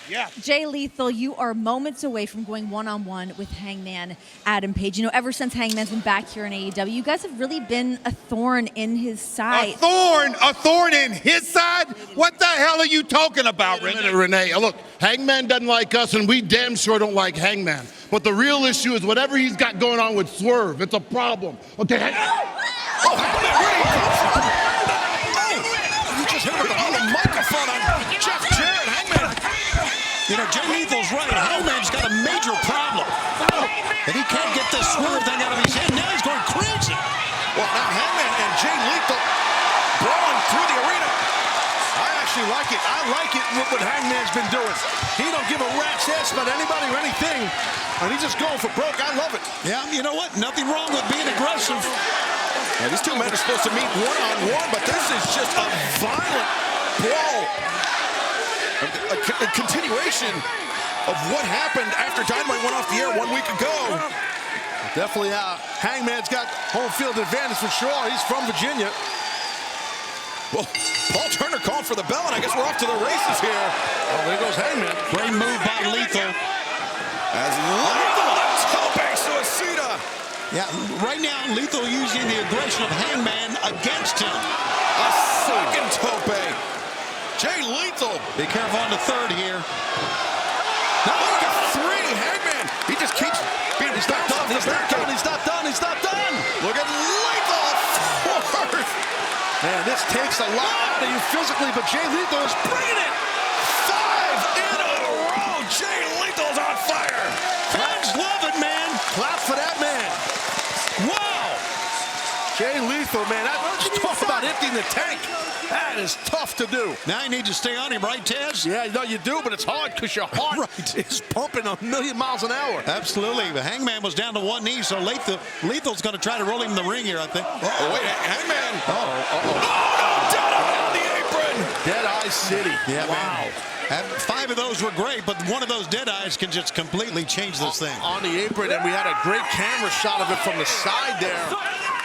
Yeah. Jay Lethal, you are moments away from going one-on-one with Hangman Adam Page. You know, ever since Hangman's been back here in AEW, you guys have really been a thorn in his side. A thorn in his side? What the hell are you talking about, Renee? Look, Hangman doesn't like us, and we damn sure don't like Hangman. But the real issue is whatever he's got going on with Swerve, it's a problem. Okay, Oh, Hangman, where did he come from? You just hit him on the microphone on Jarrett Hangman. You know, Jay Lethal's right. Hangman's got a major problem. And he can't get this Swerve thing out of his head. Now he's going crazy. Well, now Hangman and Jay Lethal brawling through the arena. I actually like it. I like it what Hangman's been doing. He don't give a rat's ass about anybody or anything, and he's just going for broke. I love it. Yeah, you know what? Nothing wrong with being aggressive. Yeah, these two men are supposed to meet one-on-one, but this is just a violent brawl. A continuation of what happened after Dynamite went off the air 1 week ago. Definitely, Hangman's got home field advantage for sure. He's from Virginia. Well, Paul Turner called for the bell, and I guess we're off to the races here. Oh, there goes Hangman. Great move by Lethal. As Lethal tope suicida. Yeah, right now, Lethal using the aggression of Hangman against him. A second tope. Jay Lethal. Be careful on the third here. Now look at three. Hangman. He just keeps being He's not done. He's not done. He's not done. He's not done. Look at Lethal. Fourth. Man, this takes a lot out of you physically, but Jay Lethal is bringing it. 5 in a row. Jay Lethal's on fire. Fans love it, man. Clap for that man. Wow. Jay Lethal, man. Talk about emptying the tank. That is tough to do. Now you need to stay on him, right, Taz? Yeah, no, you do, but it's hard because your heart is pumping 1,000,000 miles an hour. Absolutely. The Hangman was down to one knee, so Lethal's going to try to roll him in the ring here, I think. Oh, wait, Hangman. Oh, Deadeye on the apron. Deadeye City. Yeah, wow. Man. 5 of those were great, but one of those Deadeyes can just completely change this thing. On the apron, and we had a great camera shot of it from the side there.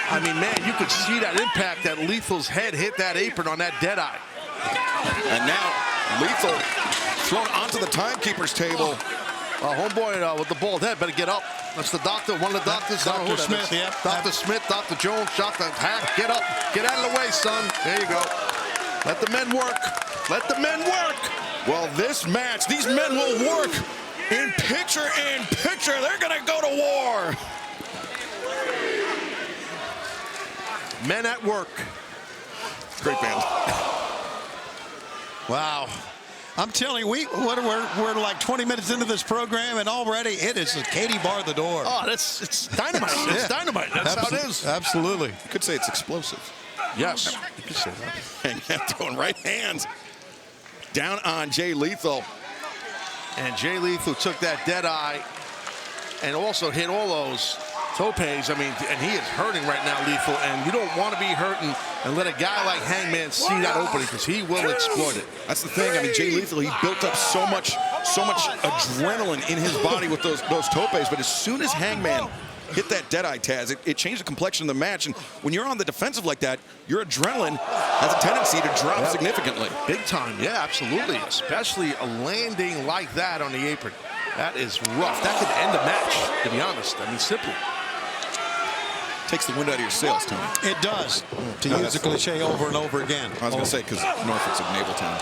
I mean, man, you could see that impact that Lethal's head hit that apron on that Deadeye. And now Lethal thrown onto the timekeeper's table. Homeboy with the bald head better get up. That's the doctor, one of the doctors. Dr. Smith, yeah. Dr. Smith, Dr. Jones, Dr. Hack, get up. Get out of the way, son. There you go. Let the men work. Let the men work. Well, this match, these men will work in picture-in-picture. They're going to go to war. Men at work. Great band. Wow. I'm telling you, we're like 20 minutes into this program, and already it is a Katie bar the door. Oh, it's dynamite. It's dynamite. That's how it is. Absolutely. You could say it's explosive. Yes, you could say that. Hangman throwing right hands down on Jay Lethal. And Jay Lethal took that Deadeye and also hit all those topes. I mean, and he is hurting right now, Lethal, and you don't want to be hurting and let a guy like Hangman see that opening because he will exploit it. That's the thing. I mean, Jay Lethal, he built up so much adrenaline in his body with those topes, but as soon as Hangman hit that Deadeye, Taz, it changed the complexion of the match. And when you're on the defensive like that, your adrenaline has a tendency to drop significantly. Big time, yeah, absolutely. Especially a landing like that on the apron. That is rough. That could end a match, to be honest. I mean, simply. Takes the wind out of your sails, Tony. It does. To use the cliche over and over again. I was going to say, because Norfolk's a naval town.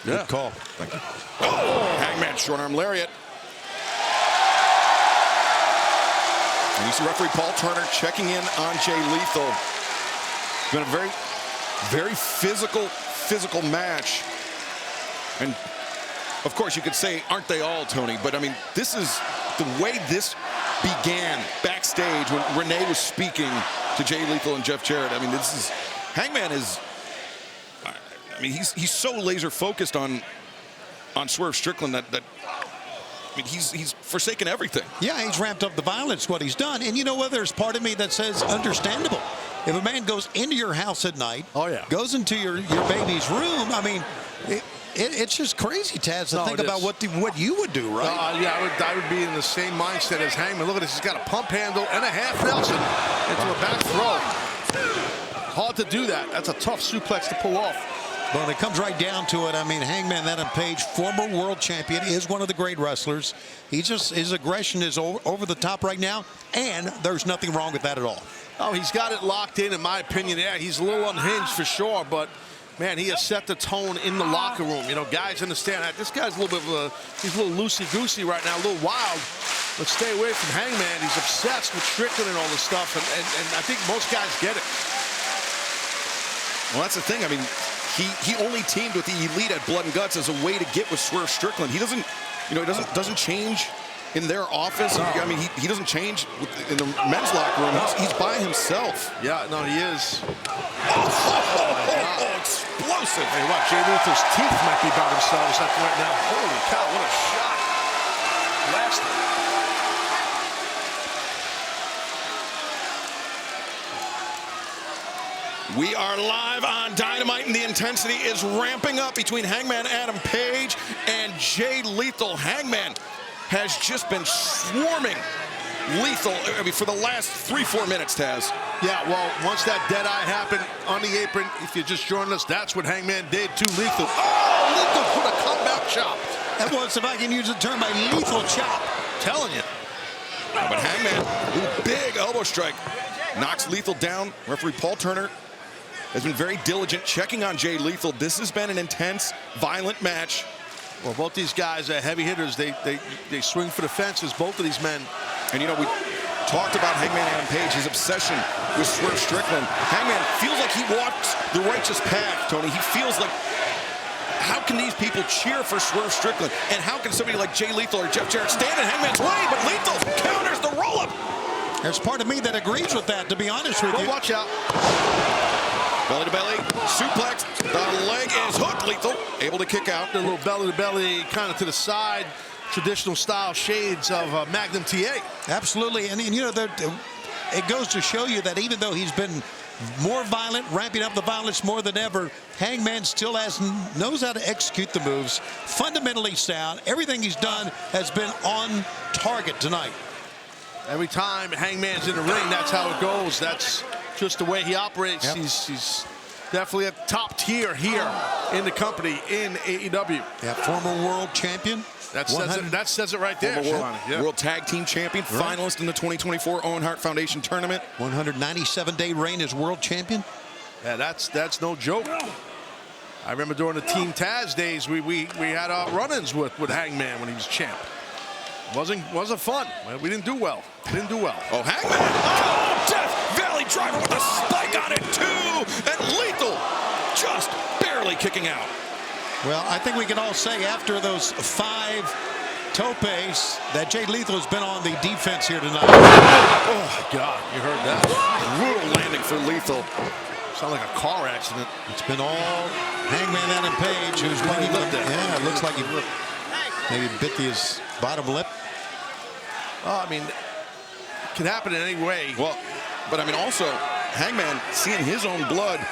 Good call. Thank you. Oh, Hangman, short arm lariat. And you see referee Paul Turner checking in on Jay Lethal. It's been a very, very physical match. And of course, you could say, aren't they all, Tony? But I mean, this is the way this began backstage when Renee was speaking to Jay Lethal and Jeff Jarrett. I mean, this is, Hangman is, I mean, he's so laser focused on Swerve Strickland that I mean, he's forsaken everything. Yeah, he's ramped up the violence, what he's done. And you know what? There's part of me that says understandable. If a man goes into your house at night, goes into your baby's room, I mean, it's just crazy, Taz, to think about what you would do, right? Yeah, I would be in the same mindset as Hangman. Look at this. He's got a pump handle and a half Nelson into a back throw. Hard to do that. That's a tough suplex to pull off. But when it comes right down to it, I mean, Hangman Adam Page, former world champion, is one of the great wrestlers. His aggression is over the top right now, and there's nothing wrong with that at all. Oh, he's got it locked in my opinion. Yeah, he's a little unhinged for sure, but man, he has set the tone in the locker room. You know, guys understand that this guy's a little bit of he's a little loosey-goosey right now, a little wild. But stay away from Hangman. He's obsessed with Strickland and all this stuff, and I think most guys get it. Well, that's the thing. I mean, he only teamed with the Elite at Blood and Guts as a way to get with Swerve Strickland. He doesn't, you know, he doesn't change in their office. No. I mean, he doesn't change in the men's locker room. He's by himself. Yeah, no, he is. Oh, explosive. aggressive. Hey, what? Jay Lethal's teeth might be by themselves right now. Holy cow, what a shot. Blasted. We are live on Dynamite, and the intensity is ramping up between Hangman Adam Page and Jay Lethal. Hangman has just been swarming Lethal, for the last 3-4 minutes, Taz. Yeah, well, once that dead eye happened on the apron, if you just joined us, that's what Hangman did to Lethal. Oh, Lethal put a comeback chop. That was, if I can use the term, a lethal chop. Telling you. But Hangman, big elbow strike, knocks Lethal down. Referee Paul Turner has been very diligent checking on Jay Lethal. This has been an intense, violent match. Well, both these guys are heavy hitters. They swing for the fences, both of these men. And you know, we talked about Hangman Adam Page, his obsession with Swerve Strickland. Hangman feels like he walks the righteous path, Tony. He feels like, how can these people cheer for Swerve Strickland? And how can somebody like Jay Lethal or Jeff Jarrett stand in Hangman's way? But Lethal counters the roll-up. There's part of me that agrees with that, to be honest with you. Watch out. Belly to belly, suplex, the leg is hooked. Lethal able to kick out. A little belly to belly, kind of to the side, traditional style shades of Magnum TA. Absolutely, and you know, it goes to show you that even though he's been more violent, ramping up the violence more than ever, Hangman still knows how to execute the moves, fundamentally sound. Everything he's done has been on target tonight. Every time Hangman's in the ring, that's how it goes. That's just the way he operates. Yep. He's definitely a top tier here in the company in AEW. Yeah, former world champion. That says it right there. World Tag Team Champion, finalist in the 2024 Owen Hart Foundation Tournament. 197-day reign as world champion. Yeah, that's no joke. I remember during the Team Taz days, we had run-ins with Hangman when he was champ. Wasn't fun. We didn't do well. Oh, Hangman! Oh, Death Valley Driver with a spike on it too, and Lethal just barely kicking out. Well, I think we can all say after those 5 topes that Jay Lethal has been on the defense here tonight. Oh, God, you heard that. Brutal landing for Lethal. Sound like a car accident. It's been all Hangman Adam Page, who's maybe it looks like he maybe bit his bottom lip. I mean, it can happen in any way. Well, but I mean, also, Hangman seeing his own blood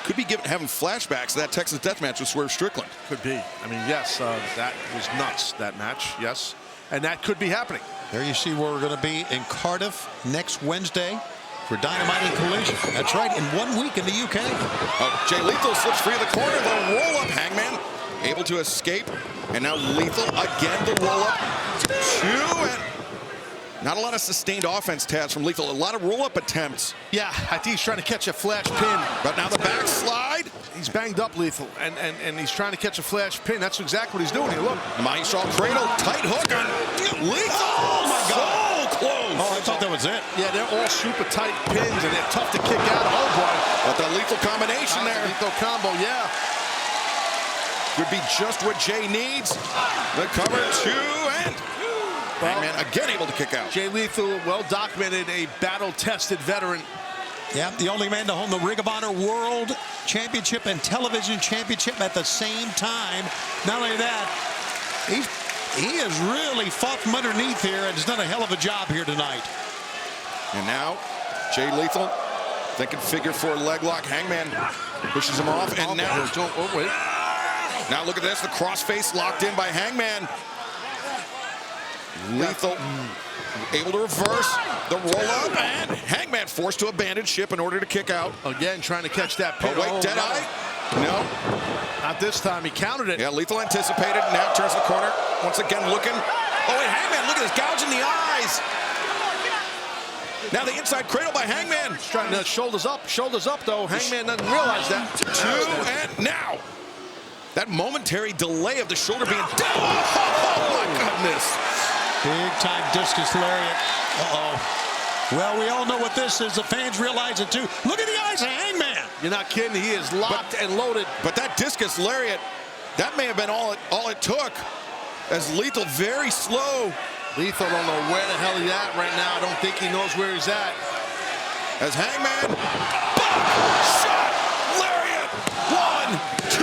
could be having flashbacks to that Texas death match with Swerve Strickland. Could be. I mean, yes, that was nuts, that match, yes. And that could be happening. There you see where we're going to be in Cardiff next Wednesday for Dynamite and Collision. That's right, in 1 week in the UK. Oh, Jay Lethal slips free of the corner, the roll-up. Hangman able to escape. And now Lethal again, the roll-up. 2 and... Not a lot of sustained offense, Taz, from Lethal. A lot of roll-up attempts. Yeah, I think he's trying to catch a flash pin. But now the backslide. He's banged up, Lethal, and he's trying to catch a flash pin. That's exactly what he's doing here. Look. Maestro cradle, tight hook on Lethal. Oh, my God. So close. Oh, I thought that was it. Yeah, they're all super tight pins, and they're tough to kick out. Oh, boy. But the Lethal combination there. Lethal combo, yeah. Could be just what Jay needs. The cover 2 and... Hangman again able to kick out. Jay Lethal, well documented, a battle-tested veteran. Yeah, the only man to hold the Ring of Honor World Championship and Television Championship at the same time. Not only that, he has really fought from underneath here and has done a hell of a job here tonight. And now, Jay Lethal thinking figure 4 leg lock. Hangman pushes him off, and now... Now look at this, the crossface locked in by Hangman. Lethal able to reverse the roll-up, and Hangman forced to abandon ship in order to kick out. Again, trying to catch that pin. Oh, wait, dead eye? No. Not this time. He countered it. Yeah, Lethal anticipated, now turns the corner. Once again looking. Oh, wait, Hangman, look at this, gouge in the eyes. Now the inside cradle by Hangman. He's trying to shoulders up, though. Hangman doesn't realize that. 2 and now. That momentary delay of the shoulder being down. Oh, my goodness. Big time discus lariat. Uh-oh. Well, we all know what this is. The fans realize it too. Look at the eyes of Hangman. You're not kidding. He is locked and loaded. But that discus lariat, that may have been all it took. As Lethal very slow. Lethal don't know where the hell he's at right now. I don't think he knows where he's at. As Hangman, shot, lariat, 1, 2.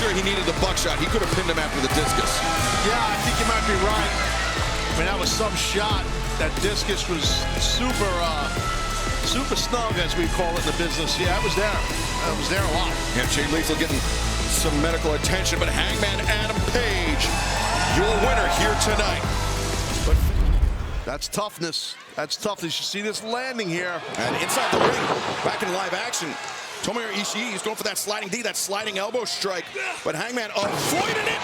sure he needed the buckshot. He could have pinned him after the discus. Yeah, I think you might be right. I mean, that was some shot. That discus was super snug, as we call it in the business. Yeah, I was there. I was there a lot. And Jay Lethal getting some medical attention, but Hangman Adam Page, your winner here tonight. But that's toughness. That's toughness. You see this landing here. And inside the ring, back in live action, Tomohiro Ishii is going for that sliding D, that sliding elbow strike. But Hangman avoided it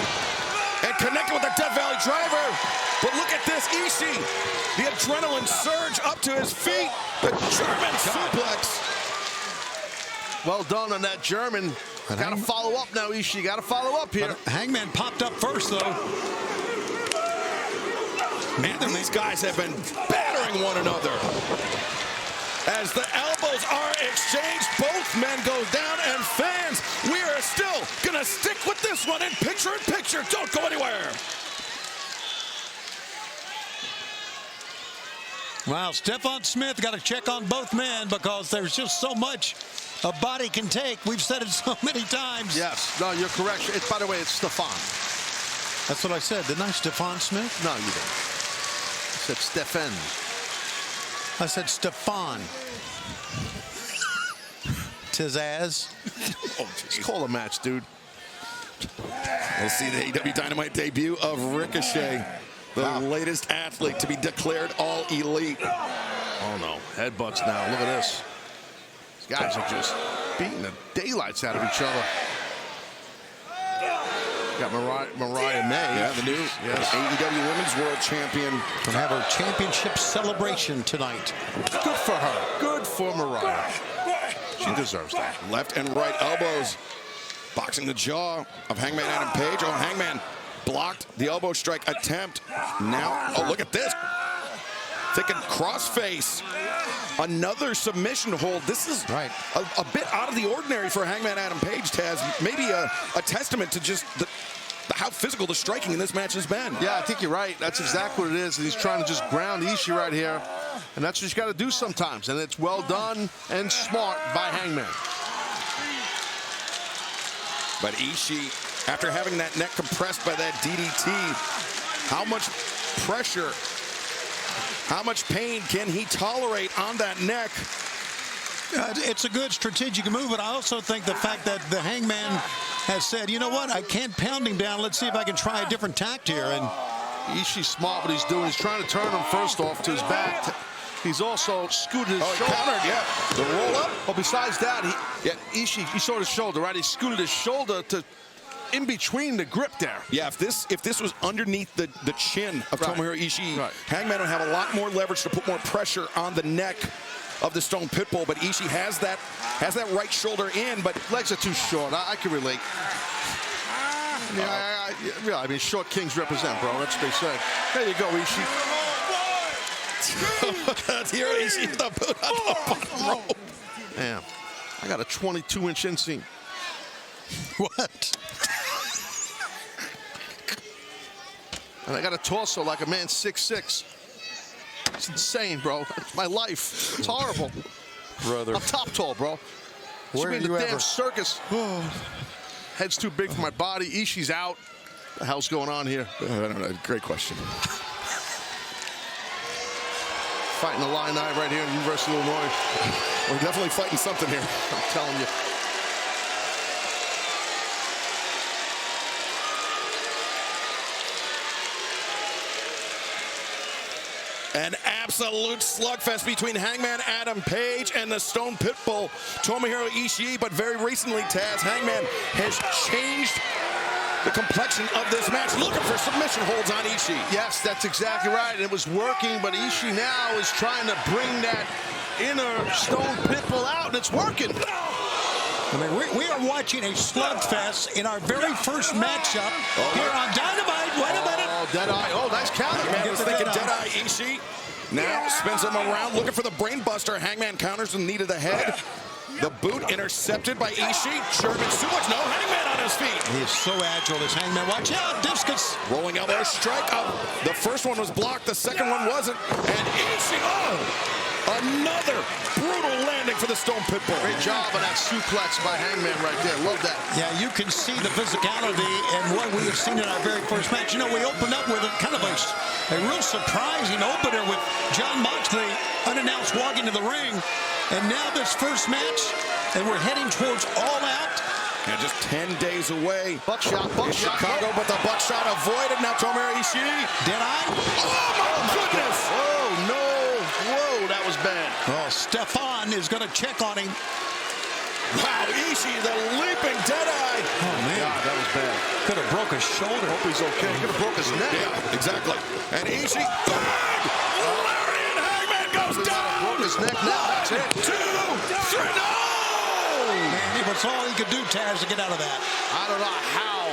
and connected with the Death Valley driver. But look at this, Ishii. The adrenaline surge up to his feet. The German suplex. Well done on that German. Got to follow up now, Ishii. Got to follow up here. Hangman popped up first, though. Man, these guys have been battering one another. As the elbows are exchanged, both men go down, and fans, we are still gonna stick with this one in picture-in-picture. Don't go anywhere. Wow, Stephon Smith got to check on both men because there's just so much a body can take. We've said it so many times. Yes, no, you're correct. By the way, it's Stephon. That's what I said, didn't I? Stephon Smith? No, you didn't. I said Stephen. I said Stephon. Tizaz. Oh, just call a match, dude. We'll see the AEW Dynamite debut of Ricochet, the latest athlete to be declared all elite. Oh, no. Headbutts now. Look at this. These guys are just beating the daylights out of each other. Got Mariah May. Yeah, the new AEW Women's World Champion. Gonna have her championship celebration tonight. Good for her. Good for Mariah. She deserves that. Left and right elbows. Boxing the jaw of Hangman Adam Page. Oh, Hangman blocked the elbow strike attempt. Now, oh, look at this. Thinking crossface. Another submission hold. This is a bit out of the ordinary for Hangman Adam Page, Taz. Maybe a testament to just how physical the striking in this match has been. Yeah, I think you're right. That's exactly what it is. And he's trying to just ground Ishii right here. And that's what you got to do sometimes. And it's well done and smart by Hangman. But Ishii, after having that neck compressed by that DDT, how much pressure, how much pain can he tolerate on that neck? It's a good strategic move, but I also think the fact that the Hangman has said, you know what, I can't pound him down. Let's see if I can try a different tact here. And Ishii's smart what he's doing. He's trying to turn him first off to his back. He's also scooted his shoulder. Countered, yeah. The roll up. Well, besides that, Ishii, you saw his shoulder, right? He scooted his shoulder to in between the grip there. Yeah, if this was underneath the chin of Tomohiro Ishii, Hangman would have a lot more leverage to put more pressure on the neck of the Stone Pitbull, but Ishii has that right shoulder in, but legs are too short. I can relate. Yeah, I mean, short kings represent, bro. That's what they say. There you go, Ishii. Let's hear Ishii with the boot on the bottom rope. Damn, I got a 22-inch inseam. What? And I got a torso like a man 6'6". It's insane, bro. It's my life. It's horrible. Brother. I'm top tall, bro. Where Should be are in the you damn ever? circus. Head's too big for my body. Ishii's out. What the hell's going on here? I don't know. Great question. Fighting the Illini right here in University of Illinois. We're definitely fighting something here. I'm telling you. An absolute slugfest between Hangman Adam Page and the Stone Pitbull, Tomohiro Ishii. But very recently, Taz, Hangman has changed the complexion of this match, looking for submission holds on Ishii. Yes, that's exactly right. It was working, but Ishii now is trying to bring that inner Stone Pitbull out, and it's working. I mean, we are watching a slugfest in our very first matchup here on Dynamite. Wait a minute. Oh, Deadeye. Oh, nice counter. Hangman was thinking Deadeye Ishii. Now spins him around, looking for the brainbuster. Hangman counters the knee to the head. The boot intercepted by Ishii. German suplex. No, Hangman on his feet. He is so agile, this Hangman. Watch out, discus. Rolling elbow strike. The first one was blocked. The second one wasn't. And Ishii, Another brutal landing for the Stone Pitbull. Great job on that suplex by Hangman right there. Love that. Yeah, you can see the physicality and what we have seen in our very first match. You know, we opened up with a kind of a real surprising opener with John Moxley unannounced walking to the ring. And now this first match, and we're heading towards All Out. Yeah, just 10 days away. Buckshot. Chicago, but the buckshot avoided. Now Tomohiro Ishii. Did I? Oh, my goodness. Oh, no. Whoa, that was bad. Oh, Stefan is going to check on him. Wow, Ishii, the leaping deadeye. Oh, man. God, that was bad. Could have broke his shoulder. Hope he's okay. Could have broke his neck. Yeah, exactly. And Ishii, bang! Lariat Hangman goes down. Broke his neck. Now that's it. 2, 3, no! Man, it was all he could do, Taz, to get out of that. I don't know how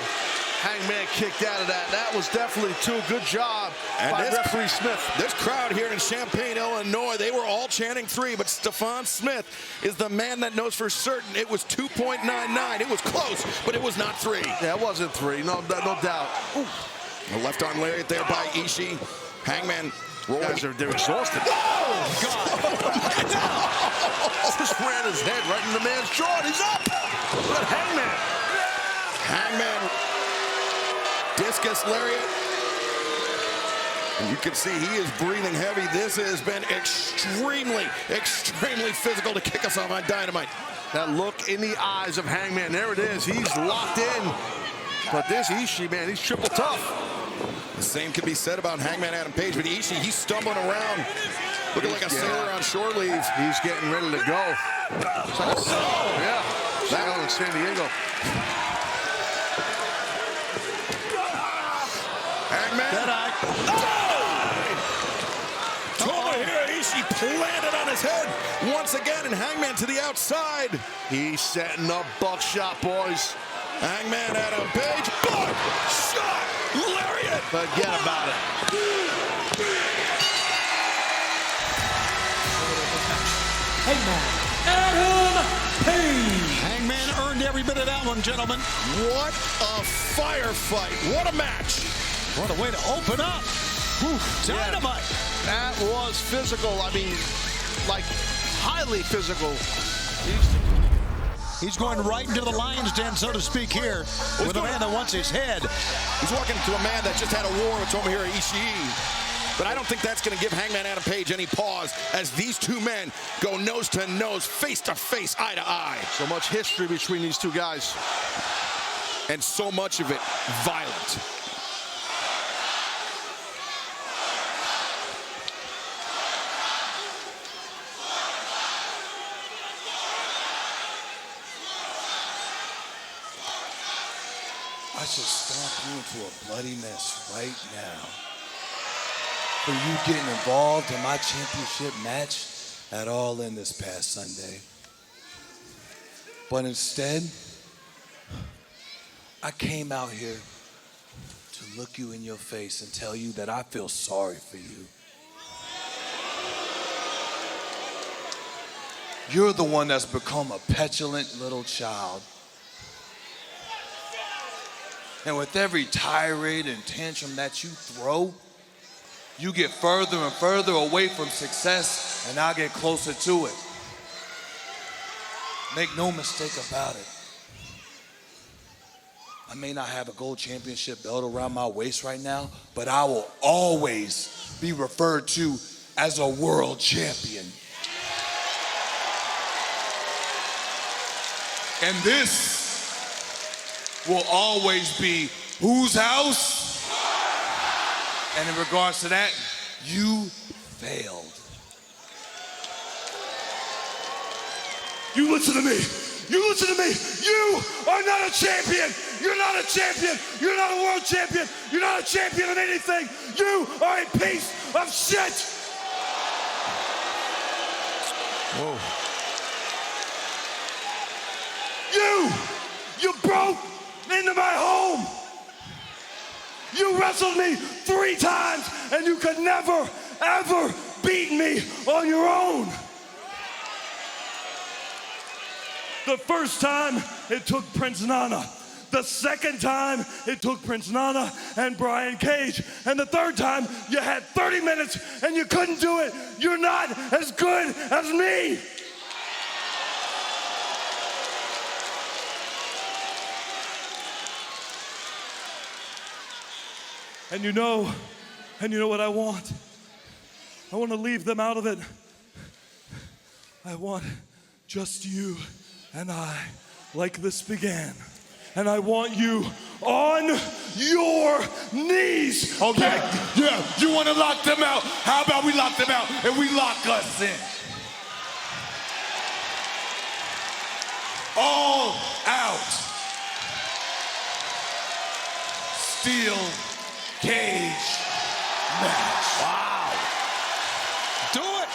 Hangman kicked out of that. That was definitely too good job by referee Smith. This crowd here in Champaign, Illinois, they were all chanting 3, but Stefan Smith is the man that knows for certain it was 2.99. It was close, but it was not 3. Yeah, it wasn't 3. No doubt. Ooh. A left arm lariat there by Ishii. Hangman rolling. Guys, they're exhausted. Oh, God. Just ran his head right in the man's jaw. He's up. Look at Hangman. Hangman. Discus lariat. And you can see he is breathing heavy. This has been extremely physical to kick us off on Dynamite. That look in the eyes of Hangman. There it is. He's locked in. But this Ishii, man, he's triple tough. The same can be said about Hangman Adam Page, but Ishii, he's stumbling around, looking like a sailor on shore leave. He's getting ready to go. It's like a sail. Yeah. Sail in San Diego. Hangman. Tomohiro Ishii planted on his head once again, and Hangman to the outside. He's setting up buckshot, boys. Hangman Adam Page, buckshot, lariat. Forget about it. Hangman Adam Page. Hangman earned every bit of that one, gentlemen. What a firefight. What a match. What a way to open up. Whew, Dynamite. Yeah, that was physical. I mean, like, highly physical. He's going right into the lion's den, so to speak, here with a man that wants his head. He's walking to a man that just had a war with Tomohiro Ishii. But I don't think that's going to give Hangman Adam Page any pause as these two men go nose to nose, face to face, eye to eye. So much history between these two guys. And so much of it violent. I should stomp you into a bloody mess right now. For you getting involved in my championship match at All In this past Sunday. But instead, I came out here to look you in your face and tell you that I feel sorry for you. You're the one that's become a petulant little child. And with every tirade and tantrum that you throw, you get further and further away from success, and I get closer to it. Make no mistake about it. I may not have a gold championship belt around my waist right now, but I will always be referred to as a world champion. And this will always be whose house? And in regards to that, you failed. You listen to me. You listen to me. You are not a champion. You're not a champion. You're not a world champion. You're not a champion of anything. You are a piece of shit. Whoa. You broke into my home. You wrestled me 3 times and you could never, ever beat me on your own. The first time it took Prince Nana. The second time, it took Prince Nana and Brian Cage. And the third time, you had 30 minutes and you couldn't do it. You're not as good as me. And you know what I want? I want to leave them out of it. I want just you and I, like this began. And I want you on your knees. Okay, yeah, you want to lock them out? How about we lock them out and we lock us in? All out. Steel cage match. Wow. Do it.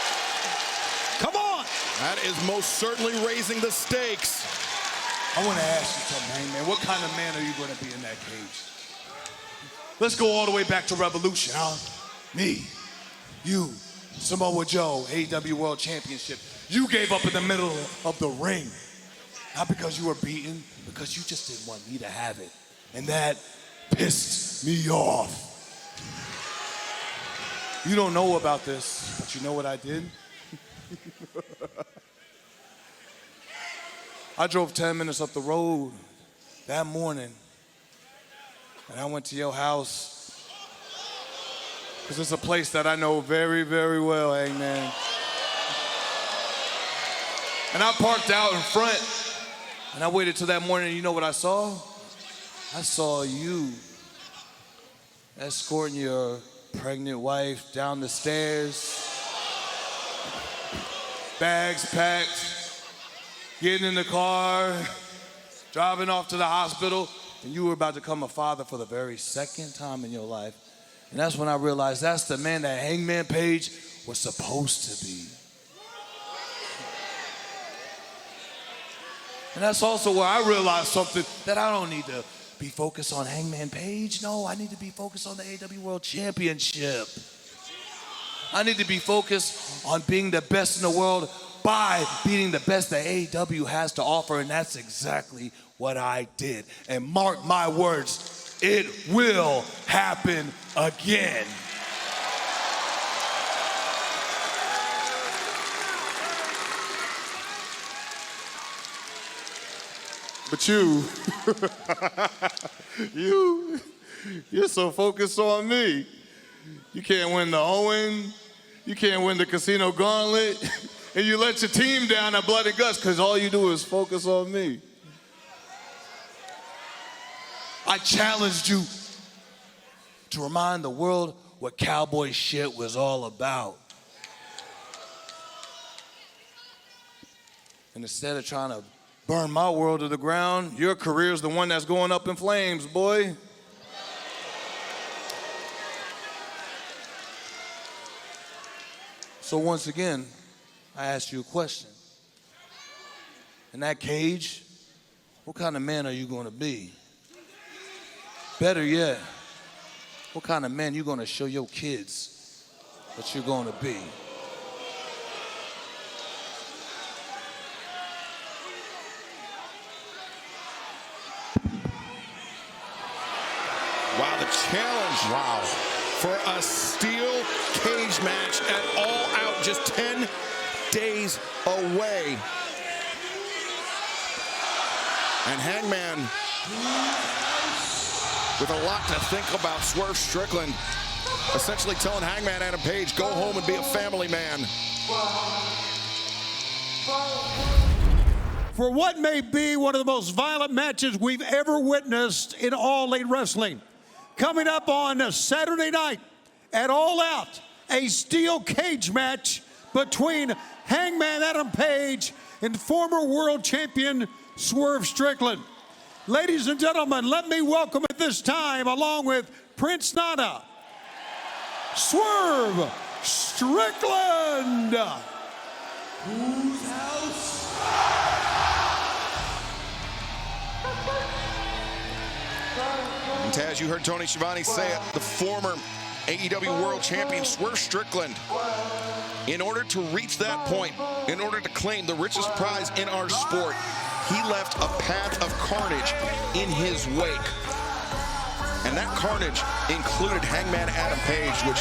Come on. That is most certainly raising the stakes. I want to ask you something, Hangman. What kind of man are you going to be in that cage? Let's go all the way back to Revolution, huh? Me, you, Samoa Joe, AEW World Championship. You gave up in the middle of the ring. Not because you were beaten, because you just didn't want me to have it. And that pissed me off. You don't know about this, but you know what I did? I drove 10 minutes up the road that morning, and I went to your house, because it's a place that I know very, very well, Hangman. And I parked out in front, and I waited till that morning, and you know what I saw? I saw you escorting your pregnant wife down the stairs, bags packed, getting in the car, driving off to the hospital, and you were about to become a father for the very second time in your life. And that's when I realized that's the man that Hangman Page was supposed to be. And that's also where I realized something, that I don't need to be focused on Hangman Page. No, I need to be focused on the AEW World Championship. I need to be focused on being the best in the world by beating the best that AEW has to offer, and that's exactly what I did. And mark my words, it will happen again. But you're so focused on me. You can't win the Owen, you can't win the Casino Gauntlet, and you let your team down at Blood and Guts because all you do is focus on me. I challenged you to remind the world what cowboy shit was all about. And instead of trying to burn my world to the ground, your career's the one that's going up in flames, boy. So once again, I ask you a question. In that cage, what kind of man are you going to be? Better yet, what kind of man you going to show your kids that you're going to be? Wow, the challenge. Wow. For a steel cage match at All Out, just 10 days away. And Hangman, with a lot to think about, Swerve Strickland essentially telling Hangman Adam Page, go home and be a family man. For what may be one of the most violent matches we've ever witnessed in All Elite Wrestling. Coming up on Saturday night at All Out, a steel cage match between Hangman Adam Page and former world champion Swerve Strickland. Ladies and gentlemen, let me welcome at this time, along with Prince Nana, Swerve Strickland. Whose house? And Taz, you heard Tony Schiavone say it, the former AEW World Champion Swerve Strickland, in order to reach that point, in order to claim the richest prize in our sport, he left a path of carnage in his wake. And that carnage included Hangman Adam Page, which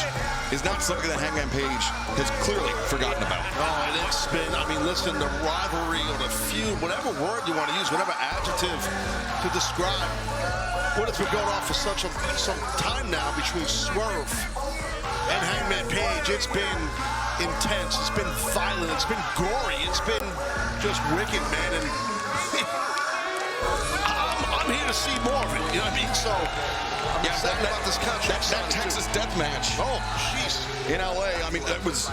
is not something that Hangman Page has clearly forgotten about. Oh, and it's been, I mean, listen, the rivalry or the feud, whatever word you want to use, whatever adjective to describe what it's been going on for some time now between Swerve and Hangman Page. It's been intense, it's been violent, it's been gory, it's been just wicked, man. And I'm here to see more of it, you know what I mean? So, I'm excited about this contract. That Texas death match. Oh, jeez. In LA, I mean, that was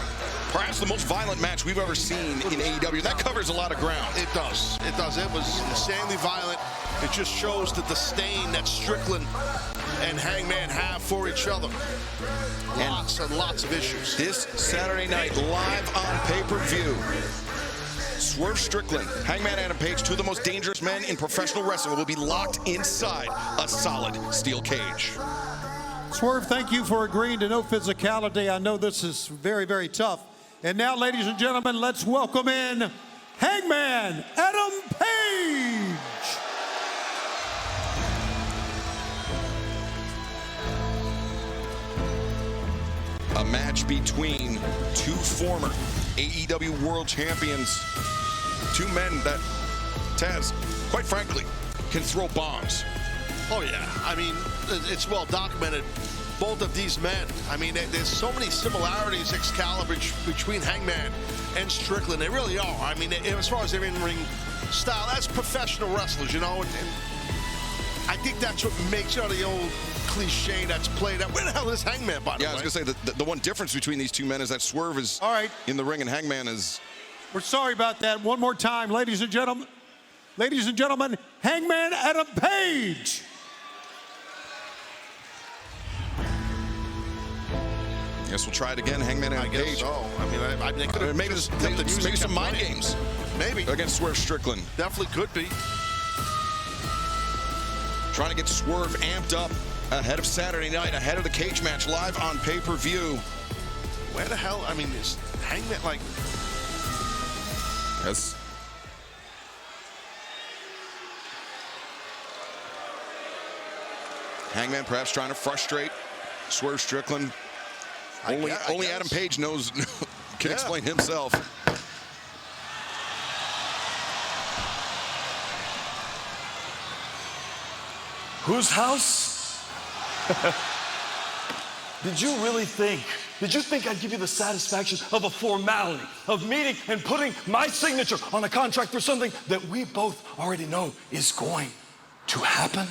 perhaps the most violent match we've ever seen in AEW. That covers a lot of ground. It does. It does. It was insanely violent. It just shows the disdain that Strickland and Hangman have for each other. Lots and lots of issues. This Saturday night, live on pay-per-view, Swerve Strickland, Hangman Adam Page, two of the most dangerous men in professional wrestling, will be locked inside a solid steel cage. Swerve, thank you for agreeing to no physicality. I know this is very, very tough. And now, ladies and gentlemen, let's welcome in Hangman Adam Page. A match between two former AEW World Champions, two men that, Taz, quite frankly, can throw bombs. Oh, yeah. I mean, it's well documented. Both of these men, I mean, there's so many similarities, Excalibur, between Hangman and Strickland. They really are. I mean, as far as their in-ring style, that's professional wrestlers, you know, and I think that's what makes, you know, the old cliche that's played out. Where the hell is Hangman, by the way? Yeah, I was going to say, the one difference between these two men is that Swerve is in the ring and Hangman is... We're sorry about that. One more time, ladies and gentlemen. Ladies and gentlemen, Hangman Adam Page. Guess we'll try it again, Hangman Adam Page. So. I mean, they could have maybe some mind games. Maybe. Against Swerve Strickland. Definitely could be. Trying to get Swerve amped up ahead of Saturday night, ahead of the cage match, live on pay-per-view. Where the hell, I mean, is Hangman, like... Yes. Hangman perhaps trying to frustrate Swerve Strickland. Only Adam Page knows, can explain himself. Whose house? Did you really think? Did you think I'd give you the satisfaction of a formality, of meeting and putting my signature on a contract for something that we both already know is going to happen?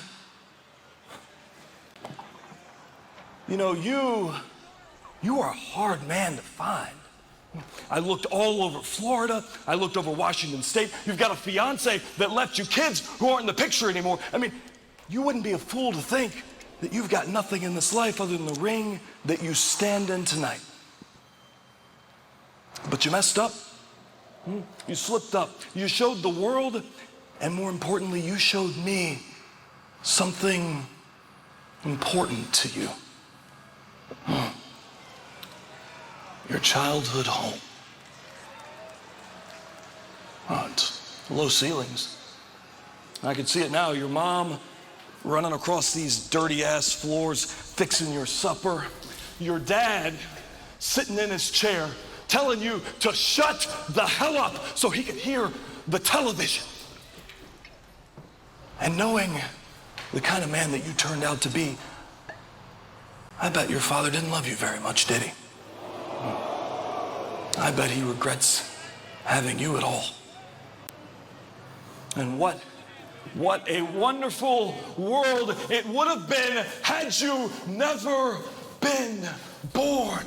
You know, you are a hard man to find. I looked all over Florida. I looked over Washington State. You've got a fiance that left you kids who aren't in the picture anymore. I mean, you wouldn't be a fool to think that you've got nothing in this life other than the ring that you stand in tonight. But you messed up. You slipped up. You showed the world, and more importantly, you showed me something important to you. Your childhood home. Oh, it's low ceilings. I can see it now. Your mom running across these dirty ass floors, fixing your supper. Your dad sitting in his chair, telling you to shut the hell up so he could hear the television. And knowing the kind of man that you turned out to be, I bet your father didn't love you very much, did he? I bet he regrets having you at all. And what a wonderful world it would have been had you never been born.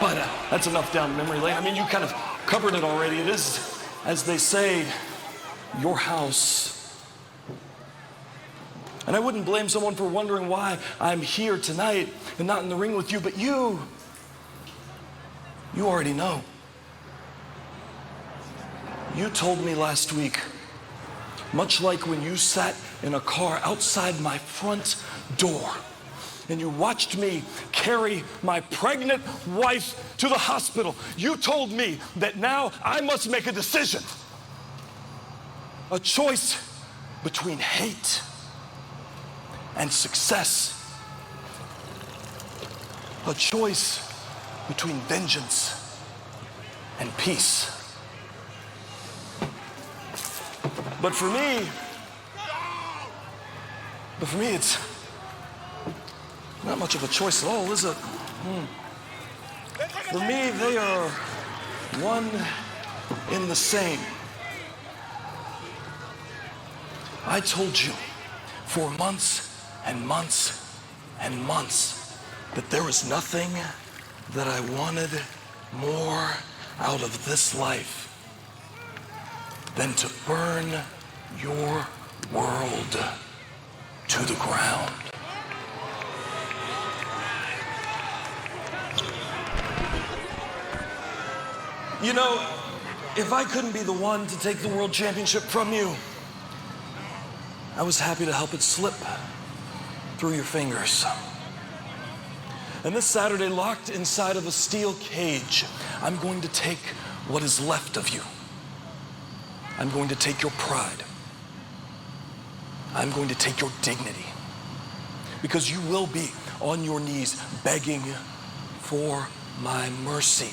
But that's enough down memory lane. I mean, you kind of covered it already. It is, as they say, your house. And I wouldn't blame someone for wondering why I'm here tonight and not in the ring with you, but you already know. You told me last week, much like when you sat in a car outside my front door and you watched me carry my pregnant wife to the hospital. You told me that now I must make a decision. A choice between hate and success. A choice between vengeance and peace. But for me, it's not much of a choice at all, is it? For me, they are one in the same. I told you for months and months and months that there was nothing that I wanted more out of this life than to burn your world to the ground. You know, if I couldn't be the one to take the World Championship from you, I was happy to help it slip through your fingers. And this Saturday, locked inside of a steel cage, I'm going to take what is left of you. I'm going to take your pride. I'm going to take your dignity. Because you will be on your knees begging for my mercy,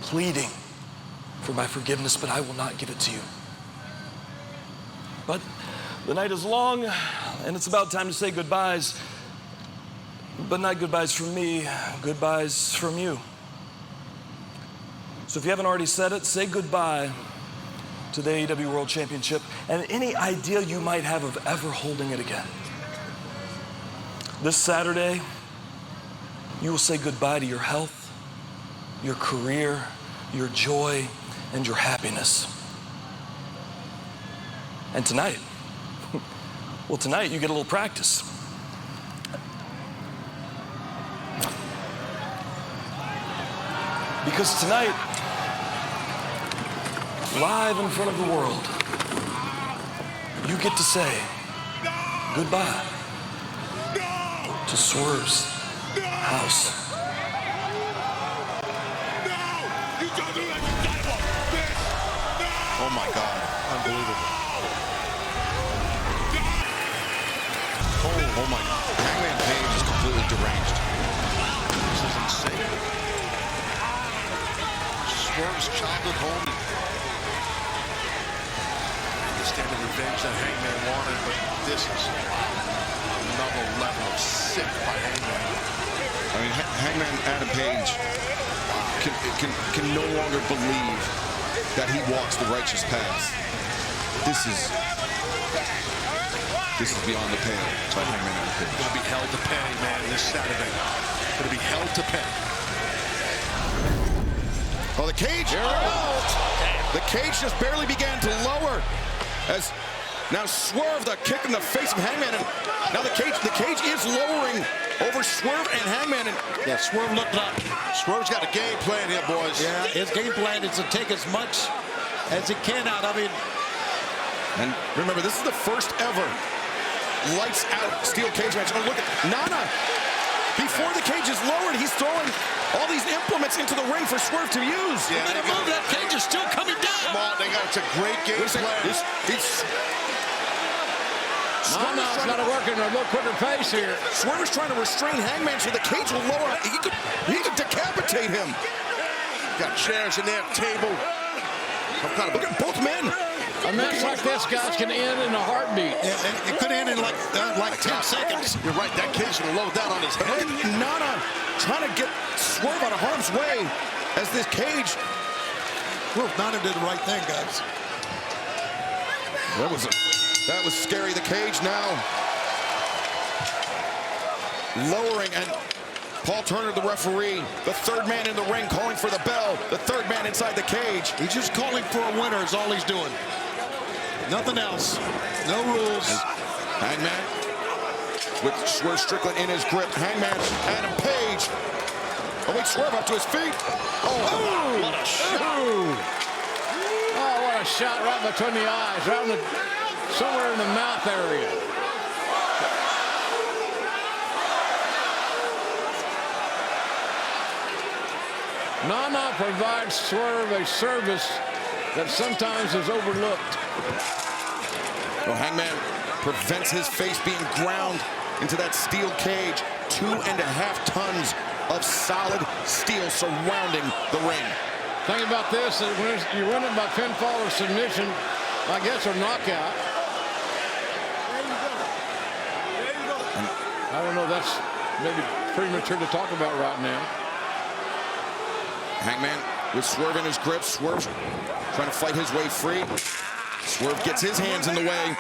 pleading for my forgiveness, but I will not give it to you. But the night is long, and it's about time to say goodbyes. But not goodbyes from me, goodbyes from you. So if you haven't already said it, say goodbye to the AEW World Championship and any idea you might have of ever holding it again. This Saturday, you will say goodbye to your health, your career, your joy, and your happiness. And tonight, well, tonight you get a little practice. Because tonight, live in front of the world, you get to say goodbye to Swerve's house. Oh my God, unbelievable. Oh my God, Hangman Page is completely deranged. This is insane. Swerve's childhood home. Understand the revenge that Hangman wanted, but this is another level of sick by Hangman. I mean, Hangman Adam Page can no longer believe that he walks the righteous path. This is beyond the pale by Hangman Adam Page. Gonna be held to pay, man, this Saturday. Gonna be held to pay. Oh, the cage. The cage just barely began to lower as now Swerve, the kick in the face of Hangman, and now the cage is lowering over Swerve and Hangman. And yeah, Swerve looked up. Swerve's got a game plan here, boys. Yeah, his game plan is to take as much as he can out of him. And remember, this is the first ever lights out steel cage match. Oh, look at Nana. Before the cage is lowered, he's throwing all these implements into the ring for Swerve to use. Yeah, they move, that cage is still coming down. Come on, it's a great game plan. Nana's got to work in a little quicker pace here. Swerve is trying to restrain Hangman so the cage will lower. He could decapitate him. Got chairs in there, table. Look at both men. A match like this, guys, can end in a heartbeat. Yeah, it could end in like 10 seconds. You're right, that cage will low down on his head. Nana trying to get Swerve out of harm's way as this cage. Well, Nana did the right thing, guys. That was scary. The cage now lowering, and Paul Turner, the referee, the third man in the ring, calling for the bell. The third man inside the cage. He's just calling for a winner is all he's doing. Nothing else. No rules. Hangman with Swerve Strickland in his grip. Hangman, Adam Page. Oh, wait, Swerve up to his feet. Oh, what a shot. Oh, what a shot right between the eyes, right in somewhere in the mouth area. Nana provides Swerve a service that sometimes is overlooked. Well, Hangman prevents his face being ground into that steel cage. 2.5 tons of solid steel surrounding the ring. Thing about this is when you win it by pinfall or submission, I guess, or knockout. I don't know, that's maybe premature to talk about right now. Hangman with Swerve in his grip. Swerve trying to fight his way free. Swerve gets his hands in the way.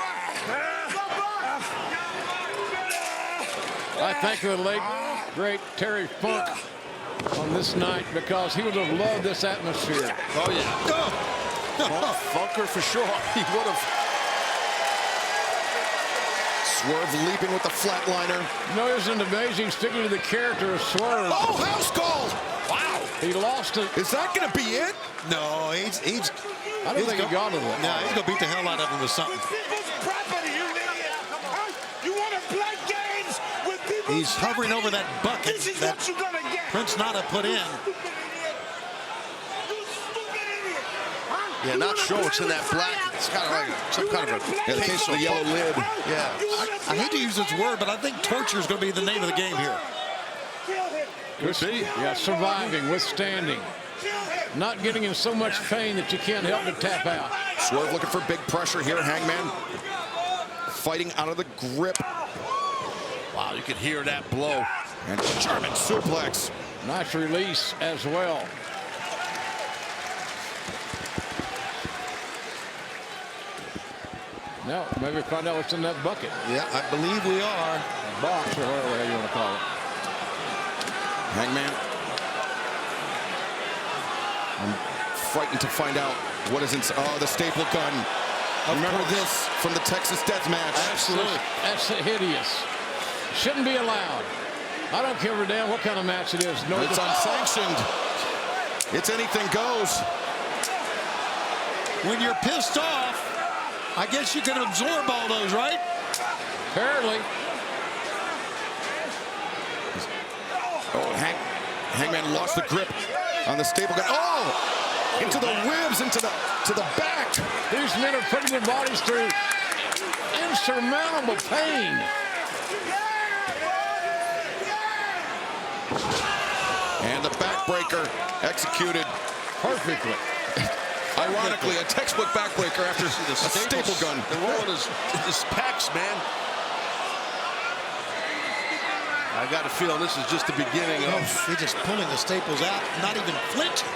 I thank the late, great Terry Funk on this night because he would have loved this atmosphere. Oh, yeah. Funker for sure. He would have. Swerve leaping with the flatliner. You know, isn't it amazing sticking to the character of Swerve? Oh, house call! Wow. He lost it. Is that going to be it? No, he's I don't think he got it. No, he's going to beat the hell out of him with something. He's hovering over that bucket that Prince Nana put in. Yeah, not sure what's in that black. It's kind of like some kind of a case of the yellow lid. Yeah. I hate to use this word, but I think torture is going to be the name of the game here. Could be. Yeah, surviving, withstanding. Not getting in so much pain that you can't help but tap out. Swerve looking for big pressure here. Hangman fighting out of the grip. Wow, you can hear that blow. And German suplex. Nice release as well. Now, maybe find out what's in that bucket. Yeah, I believe we are. Box, or whatever you want to call it. Hangman. I'm frightened to find out what is inside. Oh, the staple gun. Remember this from the Texas Death Match. Absolutely. That's hideous. Shouldn't be allowed. I don't give a damn what kind of match it is. No, it's unsanctioned. It's anything goes. When you're pissed off, I guess you can absorb all those, right? Apparently. Oh, Hangman lost the grip on the staple gun. Oh! Into the ribs, into the back. These men are putting their bodies through insurmountable pain. And the backbreaker executed perfectly. Ironically, a textbook backbreaker after a staple gun. The roll is packs, man. I got a feeling this is just the beginning of... He's just pulling the staples out, not even flinching.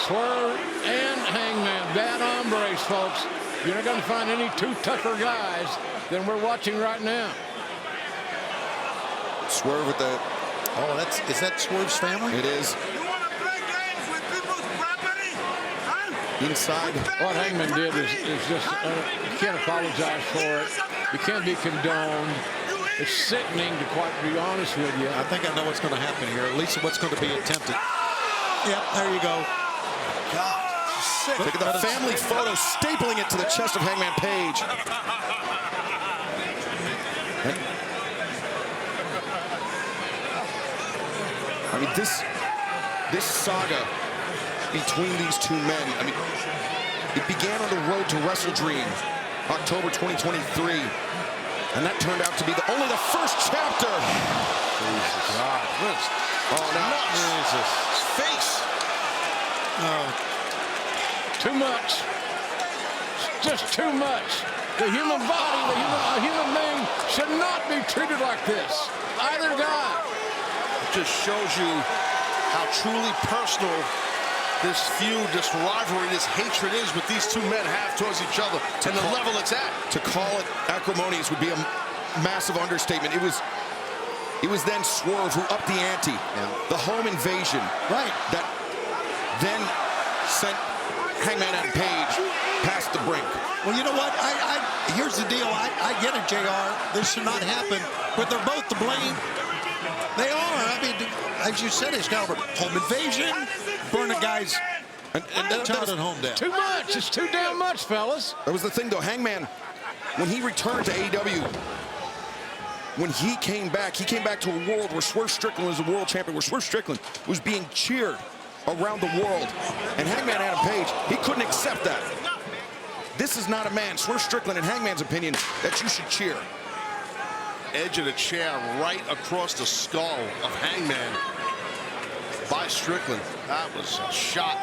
Swerve and Hangman, bad hombres, folks. You're not going to find any two tougher guys than we're watching right now. Swerve with the... Oh, is that Swerve's family? It is. Inside. What Hangman did is just, you can't apologize for it. You can't be condoned. It's sickening, to quite be honest with you. I think I know what's going to happen here, at least what's going to be attempted. Yep, there you go. God, sick. Look at the family photo, stapling it to the chest of Hangman Page. I mean, this saga between these two men, I mean, it began on the road to Wrestle Dream, October 2023, and that turned out to be only the first chapter. Jesus. God. Oh, now Jesus. His face. Too much. Just too much. The human body, a human being should not be treated like this. Either guy. It just shows you how truly personal this feud, this rivalry, this hatred is what these two men have towards each other and the level it's at. To call it acrimonious would be a massive understatement. It was then Swerve who upped the ante. Yeah. The home invasion. Right. That then sent Hangman Adam Page past the brink. Well, you know what? Here's the deal. I get it, JR. This should not happen, but they're both to blame. They are. I mean, as you said, Excalibur, home invasion, burn a guy's child at home down. Too much. It's too damn much, fellas. That was the thing, though. Hangman, when he returned to AEW, when he came back to a world where Swerve Strickland was a world champion, where Swerve Strickland was being cheered around the world. And Hangman Adam Page, he couldn't accept that. This is not a man, Swerve Strickland, in Hangman's opinion, that you should cheer. Edge of the chair right across the skull of Hangman by Strickland. That was a shot.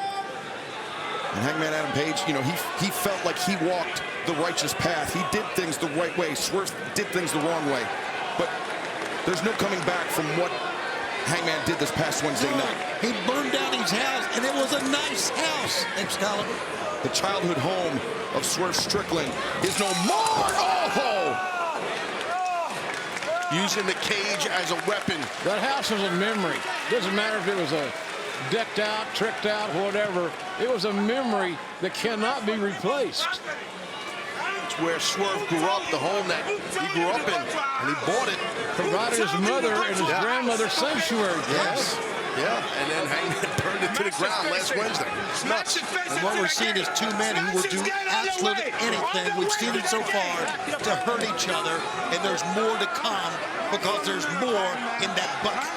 And Hangman Adam Page, you know, he felt like he walked the righteous path. He did things the right way. Swerve did things the wrong way. But there's no coming back from what Hangman did this past Wednesday night. He burned down his house, and it was a nice house, Excalibur. The childhood home of Swerve Strickland is no more. Oh! Using the cage as a weapon. That house was a memory. Doesn't matter if it was a decked out, tricked out, whatever. It was a memory that cannot be replaced. It's where Swerve grew up, the home that he grew up in, and he bought it. Provided his mother and his grandmother sanctuary. Yes. Yeah, and then Hangman burned it to the ground last Wednesday. It's nuts. And what we're seeing is two men who will do absolutely anything. We've seen it so far to hurt each other, and there's more to come because there's more in that bucket.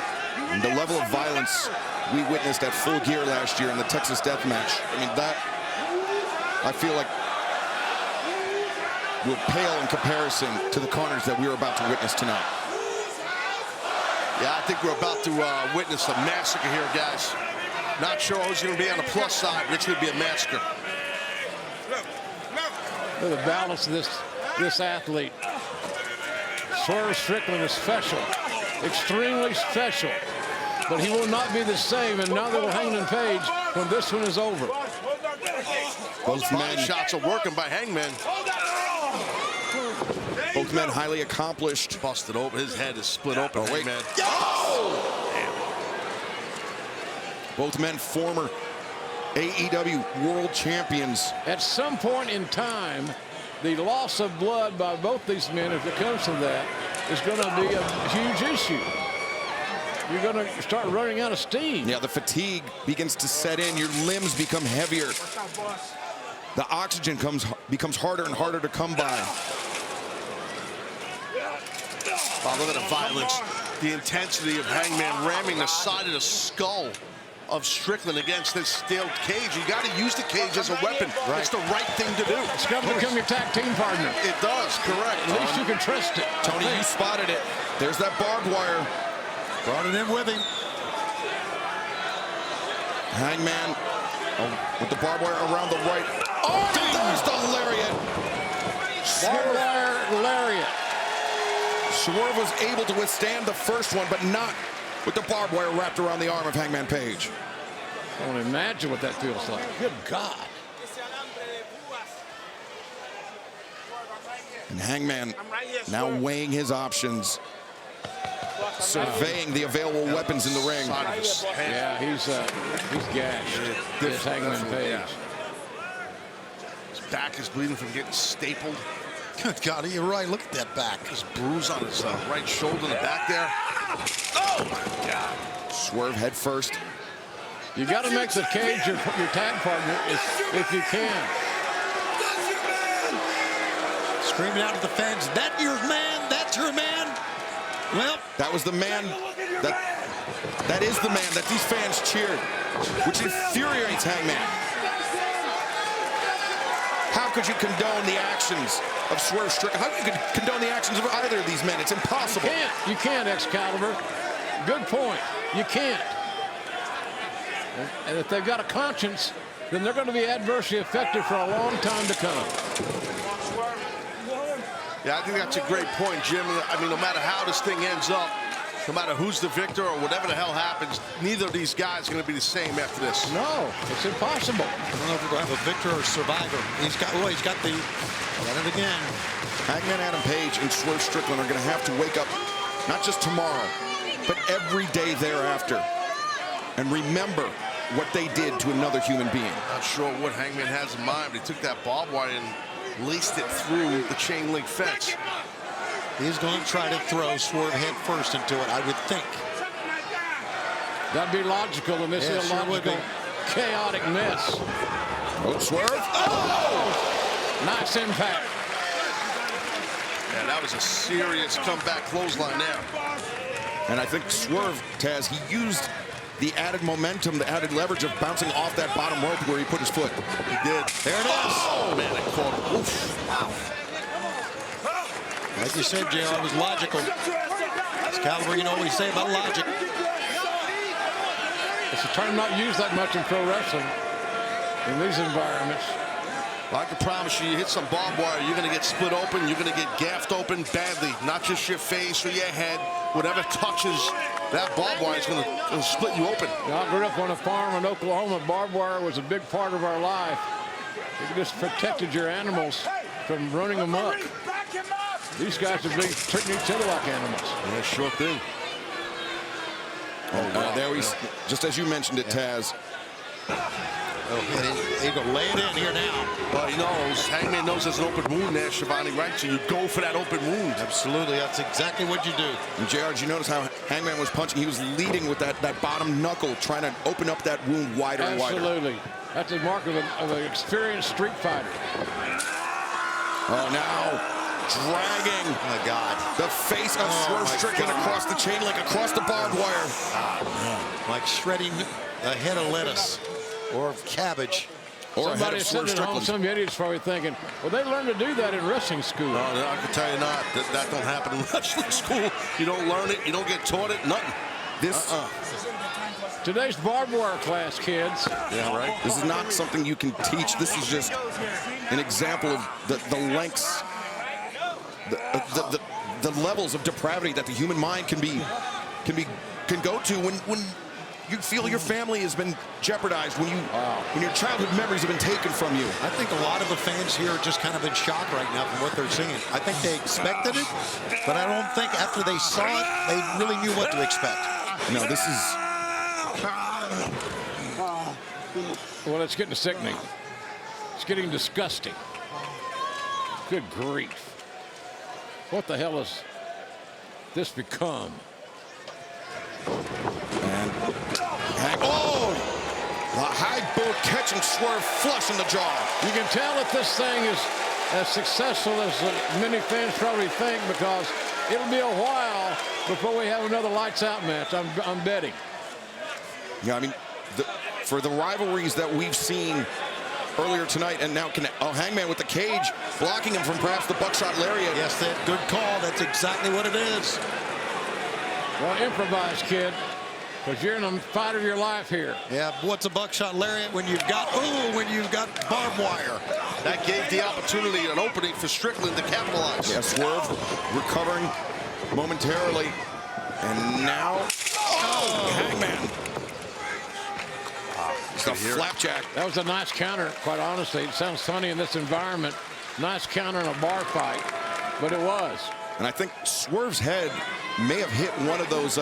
And the level of violence we witnessed at Full Gear last year in the Texas Death Match, I mean, that, I feel like, will pale in comparison to the carnage that we are about to witness tonight. Yeah, I think we're about to witness a massacre here, guys. Not sure who's going to be on the plus side, but it's going to be a massacre. Look at the balance of this athlete. Swerve Strickland is special, extremely special. But he will not be the same, and neither will Hangman Page when this one is over. Both men shots are working by Hangman. Both men highly accomplished. Busted open. His head is split open. Oh, wait. Hangman. Both men former AEW World Champions. At some point in time, the loss of blood by both these men, if it comes to that, is going to be a huge issue. You're going to start running out of steam. Yeah, the fatigue begins to set in. Your limbs become heavier. The oxygen becomes harder and harder to come by. Oh, look at the violence, the intensity of Hangman ramming the side of the skull of Strickland against this steel cage. You got to use the cage as a weapon. Right. It's the right thing to do. It's got to become your tag team partner. It does, correct. At least you can trust it. Tony, you spotted it. There's that barbed wire. Brought it in with him. Hangman with the barbed wire around the right. Oh, there's the lariat. Barbed wire lariat. Swerve was able to withstand the first one, but not with the barbed wire wrapped around the arm of Hangman Page. I want to imagine what that feels like. Good God. And Hangman now weighing his options, surveying the available weapons in the ring. Yeah, he's gashed. This Hangman Page. His back is bleeding from getting stapled. Good God, you're right. Look at that back. His bruise on his right shoulder in the back there. Oh, my God. Swerve head first. You got to make the cage your tag partner if you can. Screaming out to the fans, that your man, that's your man. Well, that was the man, that is the man that these fans cheered, which infuriates Hangman. How could you condone the actions of Swerve Strickland? How could you condone the actions of either of these men? It's impossible. You can't, Excalibur. Good point. You can't. And if they've got a conscience, then they're going to be adversely affected for a long time to come. Yeah, I think that's a great point, Jim. I mean, no matter how this thing ends up, no matter who's the victor or whatever the hell happens, neither of these guys are going to be the same after this. No, it's impossible. I don't know if we're going to have a victor or survivor. He's got the, run it again. Hangman Adam Page and Swerve Strickland are going to have to wake up, not just tomorrow, but every day thereafter, and remember what they did to another human being. Not sure what Hangman has in mind, but he took that barbed wire and laced it through the chain link fence. He's going to try to throw Swerve head first into it, I would think. That'd be logical in this illogical, chaotic mess. Oh, Swerve. Oh! Nice impact. Yeah, that was a serious comeback clothesline there. And I think Swerve, Taz, he used the added momentum, the added leverage of bouncing off that bottom rope where he put his foot. He did. There it is. Oh, man, it caught him. Oof. Wow. Like you said, JR, it was logical. Excalibur, you know what we say about logic. It's a term not used that much in pro wrestling in these environments. I can promise you, you hit some barbed wire, you're going to get split open, you're going to get gaffed open badly. Not just your face or your head. Whatever touches that barbed wire is going to split you open. I grew up on a farm in Oklahoma. Barbed wire was a big part of our life. It just protected your animals from running amok. These guys are treating each other like animals. Yeah, sure thing. There we, just as you mentioned it, Taz. They go lay it in here now. Well, he knows. Hangman knows there's an open wound there, Shivani, right? So you go for that open wound. Absolutely. That's exactly what you do. And JR, did you notice how Hangman was punching? He was leading with that bottom knuckle, trying to open up that wound wider and wider. Absolutely. That's the mark of an experienced street fighter. Oh, now dragging the face of Swerve Strickland across the chain link, across the barbed wire. Like shredding a head of lettuce or cabbage. Or somebody sitting at home, some idiot's probably thinking, well, they learned to do that in wrestling school. No, I can tell you not. That don't happen in wrestling school. You don't learn it. You don't get taught it. Nothing. Today's barbed wire class, kids. Yeah, right. This is not something you can teach. This is just an example of the lengths, the levels of depravity that the human mind can go to when you feel your family has been jeopardized, when your childhood memories have been taken from you. I think a lot of the fans here are just kind of in shock right now from what they're seeing. I think they expected it, but I don't think after they saw it, they really knew what to expect. No, this is... Well, it's getting sickening. It's getting disgusting. Good grief. What the hell has this become? And the high boot catching Swerve flush in the jaw. You can tell that this thing is as successful as many fans probably think, because it'll be a while before we have another lights out match. I'm betting. Yeah, I mean, for the rivalries that we've seen earlier tonight, and now Hangman with the cage, blocking him from perhaps the buckshot lariat. Yes, that good call. That's exactly what it is. Well, improvise, kid, because you're in the fight of your life here. Yeah, what's a buckshot lariat when you've got barbed wire? That gave the opportunity, an opening for Strickland to capitalize. Yeah, Swerve recovering momentarily, and now Hangman. The flapjack. That was a nice counter, quite honestly. It sounds funny in this environment. Nice counter in a bar fight, but it was. And I think Swerve's head may have hit one of those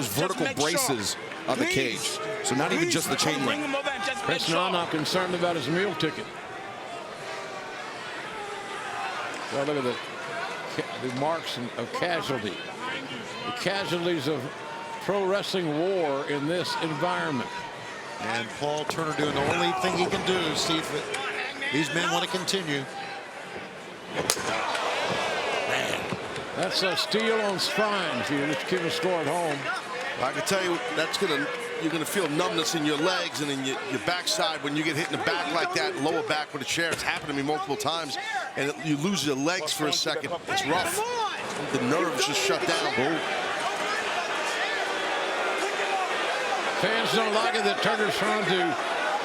vertical braces on the cage. So not even just the chain link. Chris Nana concerned about his meal ticket. Well, look at the marks of casualty. The casualties of pro wrestling war in this environment. And Paul Turner doing the only thing he can do is see if these men want to continue. Man, that's a steel on spines. You just keep a score at home. I can tell you, you're gonna feel numbness in your legs and in your backside when you get hit in the back like that, lower back with a chair. It's happened to me multiple times, and you lose your legs for a second. It's rough. The nerves just shut down. Fans don't like it that Turner's trying to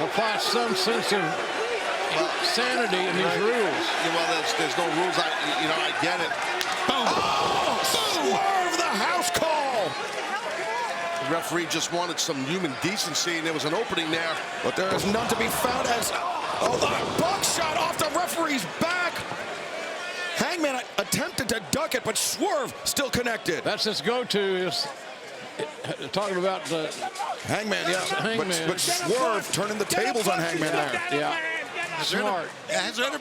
apply some sense of sanity in these rules. Yeah, well, there's no rules. I get it. Boom! Oh, Swerve, the house call! The referee just wanted some human decency, and there was an opening there. But there is none to be found as... Oh, the buckshot off the referee's back! Hangman attempted to duck it, but Swerve still connected. That's his go-to, is talking about the... Hangman, yeah. Hangman. But Swerve turning the tables on Hangman there. Yeah. Smart. Has there ever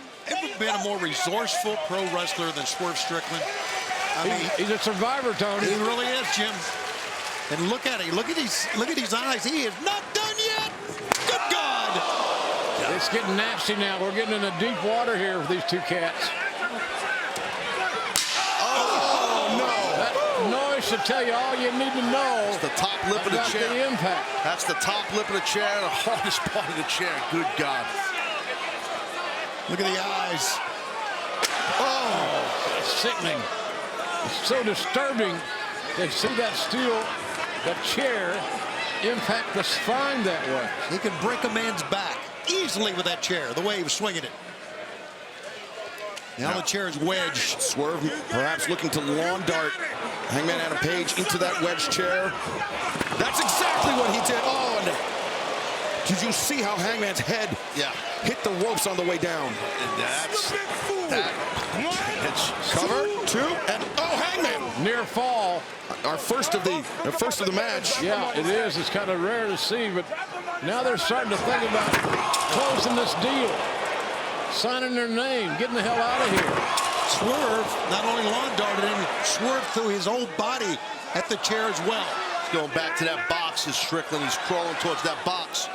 been a more resourceful pro wrestler than Swerve Strickland? I mean, he's a survivor, Tony. He really is, Jim. And look at it. Look at his eyes. He is not done yet. Good God. It's getting nasty now. We're getting into deep water here with these two cats. should tell you all you need to know. It's the top lip of the about chair. The impact. That's the top lip of the chair, the hardest part of the chair. Good God. Look at the eyes. Oh, it's sickening. It's so disturbing to see that steel, that chair, impact the spine that way. He can break a man's back easily with that chair, the way he was swinging it. Now the chair is wedged. Swerve perhaps looking to lawn dart Hangman Adam Page into that wedge chair. That's exactly what he did. Oh, and did you see how Hangman's head hit the ropes on the way down? And that's that. Cover, two, and Hangman. Near fall. Our first of the match. Yeah, it is. It's kind of rare to see, but now they're starting to think about closing this deal. Signing their name, getting the hell out of here. Swerve not only lawn darted in, Swerve through his whole body at the chair as well. He's going back to that box as Strickland. He's crawling towards that box.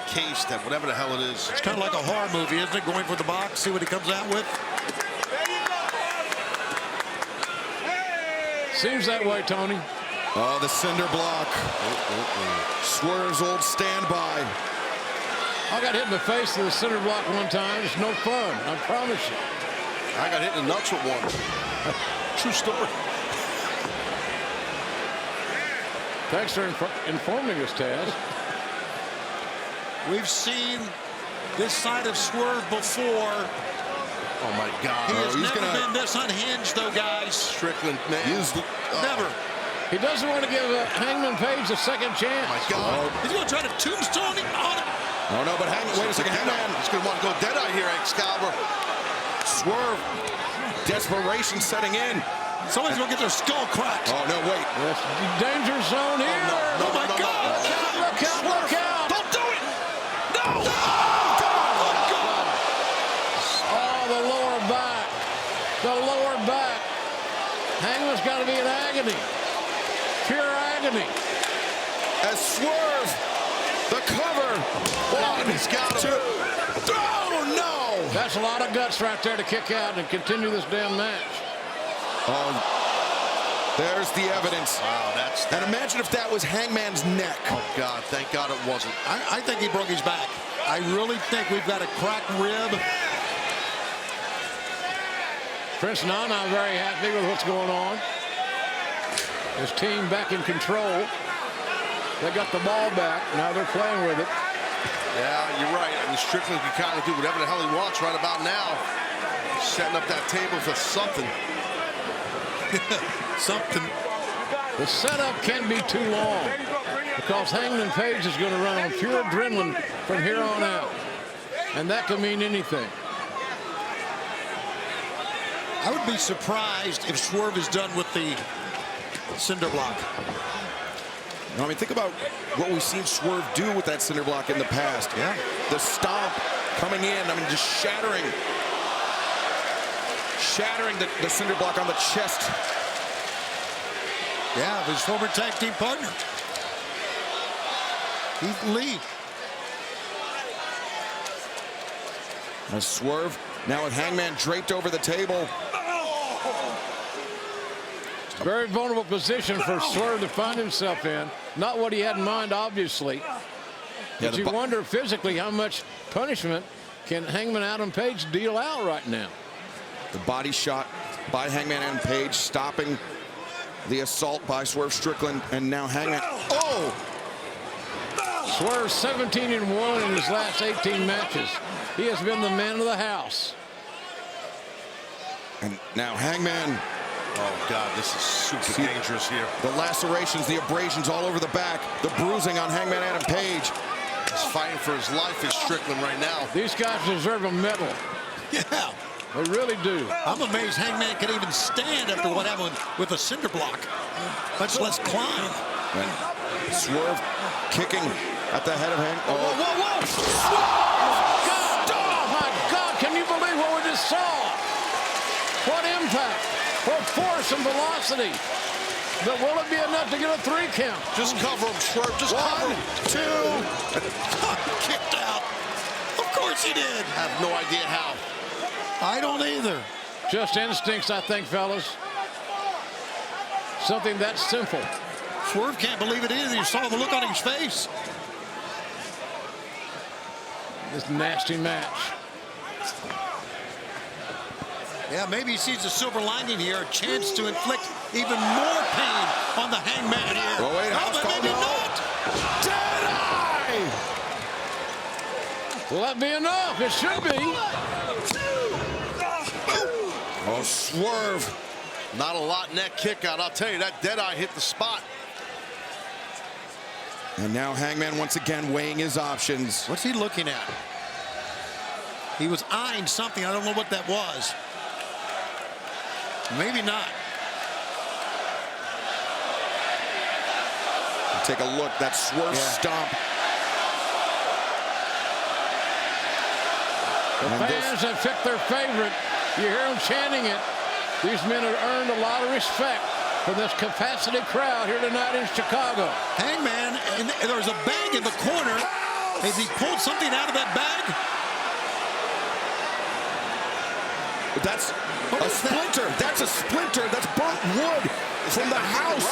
Case that, whatever the hell it is. It's kind of like a horror movie, isn't it? Going for the box, see what he comes out with. Seems that way, Tony. Oh, the cinder block. Swerve's old standby. I got hit in the face with a cinder block one time. It's no fun, I promise you. I got hit in the nuts with one. True story. Thanks for informing us, Taz. We've seen this side of Swerve before. Oh, my God. He has never been this unhinged, though, guys. Strickland, man. Never. He doesn't want to give Hangman Page a second chance. Oh, my God. He's going to try to tombstone him on it. Oh, no, but wait a second. Hangman. He's going to want to go dead eye here, Excalibur. Swerve. Desperation setting in. Somebody's going to get their skull cracked. Oh, no, wait. Danger zone here. Oh, my God. Look out, look out. Don't do it. No. Oh, the lower back. The lower back. Hangman's got to be in agony. Pure agony. As Swerve, the cover. One, he's got him. Oh, no. That's a lot of guts right there to kick out and continue this damn match. Oh, there's the evidence. Wow, that's And imagine if that was Hangman's neck. Oh, God, thank God it wasn't. I think he broke his back. I really think we've got a cracked rib. Prince Nana very happy with what's going on. His team back in control. They got the ball back. Now they're playing with it. Yeah, you're right. I mean, Strickland can kind of do whatever the hell he wants right about now. Setting up that table for something. Something. The setup can't be too long because Hangman Page is going to run on pure adrenaline from here on out. And that could mean anything. I would be surprised if Swerve is done with the cinder block. I mean, think about what we've seen Swerve do with that cinder block in the past. Yeah. The stomp coming in, I mean, just shattering the cinder block on the chest. Yeah, of his former tag team partner, Keith Lee. As Swerve now with Hangman draped over the table. Very vulnerable position for Swerve to find himself in. Not what he had in mind, obviously. But you wonder physically how much punishment can Hangman Adam Page deal out right now. The body shot by Hangman Adam Page, stopping the assault by Swerve Strickland, and now Hangman. Oh! Swerve 17-1 in his last 18 matches. He has been the man of the house. And now Hangman. Oh, God, this is super dangerous here. The lacerations, the abrasions all over the back, the bruising on Hangman Adam Page. He's fighting for his life as Strickland right now. These guys deserve a medal. Yeah. They really do. I'm amazed Hangman can even stand after what happened with a cinder block, much less climb. And Swerve kicking at the head of Hangman. Oh, whoa, whoa! God! Oh, my God! Can you believe what we just saw? What impact! What force and velocity! But will it be enough to get a 3 count? Just cover him, Swerve. Just cover him. 2. Kicked out. Of course he did. I have no idea how. I don't either. Just instincts, I think, fellas. Something that simple. Swerve can't believe it either. You saw the look on his face. This nasty match. Yeah, maybe he sees a silver lining here, a chance to inflict even more pain on the Hangman here. Oh, wait, but maybe not. Will that be enough? It should be. Oh, Swerve. Not a lot in that kick out. I'll tell you, that Deadeye hit the spot. And now Hangman once again weighing his options. What's he looking at? He was eyeing something. I don't know what that was. Maybe not. Take a look. That Swerve stomp. The fans have picked their favorite. You hear them chanting it. These men have earned a lot of respect from this capacity crowd here tonight in Chicago. Hangman, and there's a bag in the corner. Has he pulled something out of that bag? That's a splinter. That's a splinter. That's burnt wood from the house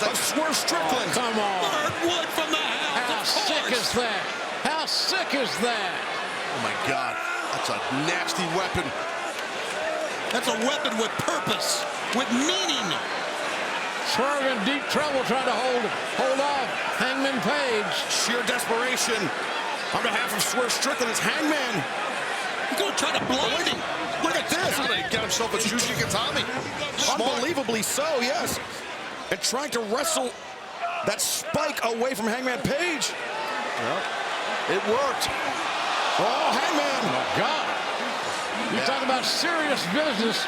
of Swerve Strickland. Come on. Burnt wood from the house. How sick is that? How sick is that? Oh, my God. That's a nasty weapon. That's a weapon with purpose, with meaning. Swerve in deep trouble trying to hold off Hangman Page. Sheer desperation on behalf of Swerve Strickland. It's Hangman. He's going to try to blind him. Look at this. He's going to get himself a Juicy Gatami. Unbelievably so, yes. And trying to wrestle that spike away from Hangman Page. Well, it worked. Oh, Hangman. Oh, my God. You talk about serious business.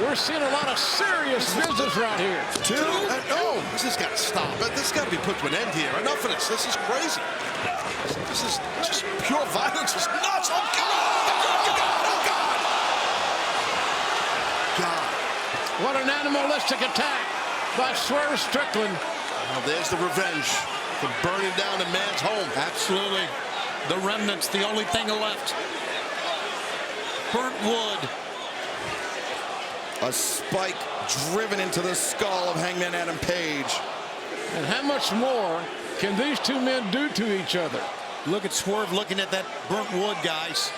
We're seeing a lot of serious business right here. Oh, this has got to stop. This has got to be put to an end here. Enough of this. This is crazy. This is just pure violence. It's nuts. Oh, God. Oh, God. God. What an animalistic attack by Swerve Strickland. Well, there's the revenge for burning down a man's home. Absolutely. The remnants, the only thing left. Burnt wood. A spike driven into the skull of Hangman Adam Page. And how much more can these two men do to each other? Look at Swerve looking at that burnt wood, guys.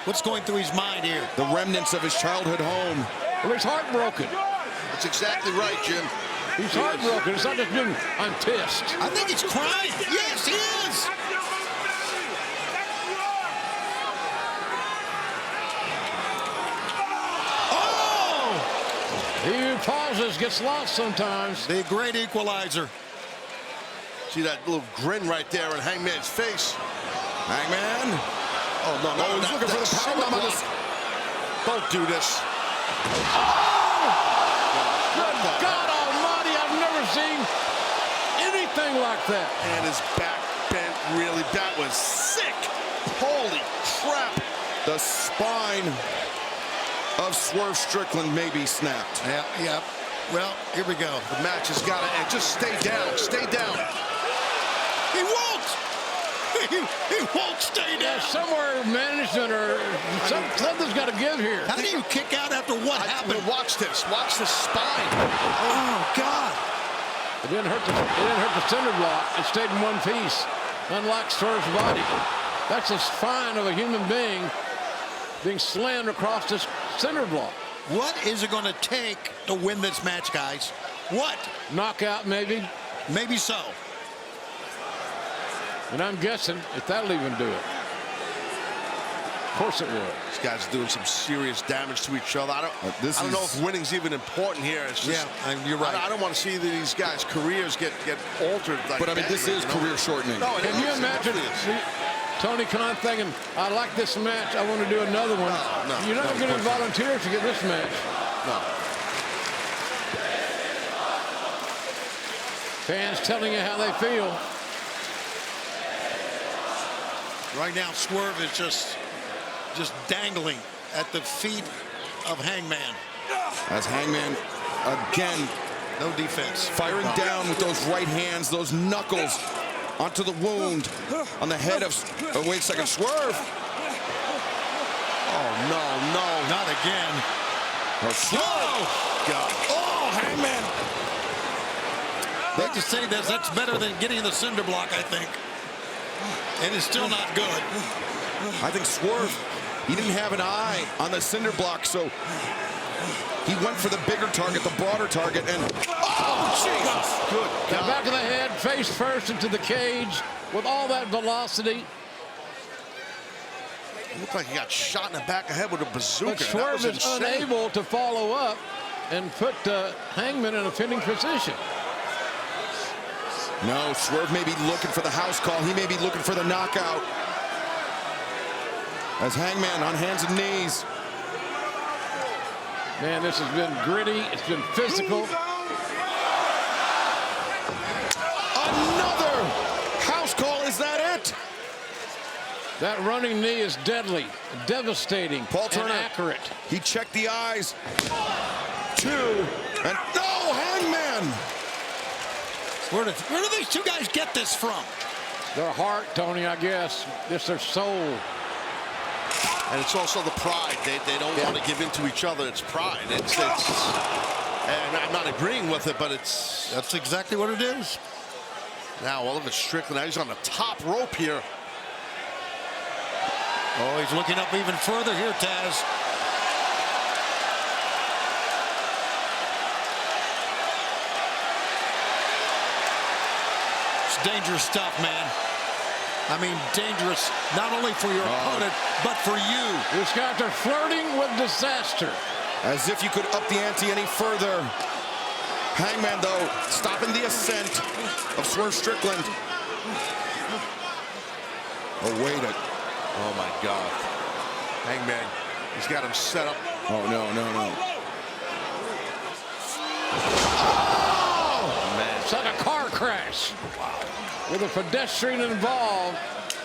What's going through his mind here? The remnants of his childhood home. Well, he's heartbroken. That's exactly right, Jim. He's heartbroken. It's not just being, I'm pissed. I think he's crying. Yes, he is. He who pauses gets lost sometimes. The great equalizer. See that little grin right there on Hangman's face. Hangman. Oh, no, no. He's looking for the powerbomb on this. Don't do this. Good God Almighty, I've never seen anything like that. And his back bent really. That was sick. Holy crap. The spine of Swerve Strickland may be snapped. Yeah. Well, here we go. The match has got to end. Just stay down. Stay down. He won't. He won't stay down. Somewhere management or something's got to give here. How do you kick out after what happened? Watch this. Watch the spine. Oh, God. It didn't hurt the cinder block. It stayed in one piece, unlike Swerve's body. That's the spine of a human being being slammed across this cinder block. What is it going to take to win this match, guys? What? Knockout, maybe. Maybe so. And I'm guessing if that'll even do it. Of course it will. These guys are doing some serious damage to each other. I don't know if winning's even important here. It's just, you're right. I don't want to see these guys' careers get altered. Like but I mean, this is career shortening. No, can you imagine Tony Khan thinking, I like this match, I want to do another one? No, you're not going to volunteer if you get this match. No. Fans telling you how they feel. Right now, Swerve is just dangling at the feet of Hangman. As Hangman, again, no defense. Firing down with those right hands, those knuckles onto the wound on the head of, wait a second, Swerve. Oh, no. Not again. Oh, God. Oh, Hangman. hate to say this, that's better than getting the cinder block, I think. And it's still not good. I think Swerve, he didn't have an eye on the cinder block, so he went for the bigger target, the broader target, and oh, Jesus! Good Now God. back of the head, face first into the cage with all that velocity. It looked like he got shot in the back of the head with a bazooka. But Swerve is insane. unable to follow up and put Hangman in a pinning position. No, Swerve may be looking for the house call. He may be looking for the knockout. As Hangman on hands and knees. Man, this has been gritty. It's been physical. Another house call. Is that it? That running knee is deadly, devastating, Paul Turner, and accurate. He checked the eyes. 2, and no, Hangman. Where do these two guys get this from? Their heart, Tony, I guess. It's their soul. And it's also the pride. They don't want to give in to each other. It's pride. It's and I'm not agreeing with it, but that's exactly what it is. Now, well, look at Strickland. Now he's on the top rope here. Oh, he's looking up even further here, Taz. It's dangerous stuff, man. I mean, dangerous not only for your opponent, but for you. This guys are flirting with disaster. As if you could up the ante any further. Hangman, though, stopping the ascent of Swerve Strickland. Awaited. Oh, my God. Hangman, he's got him set up. Oh, no. Oh, man. It's like a car crash. Wow. With a pedestrian involved,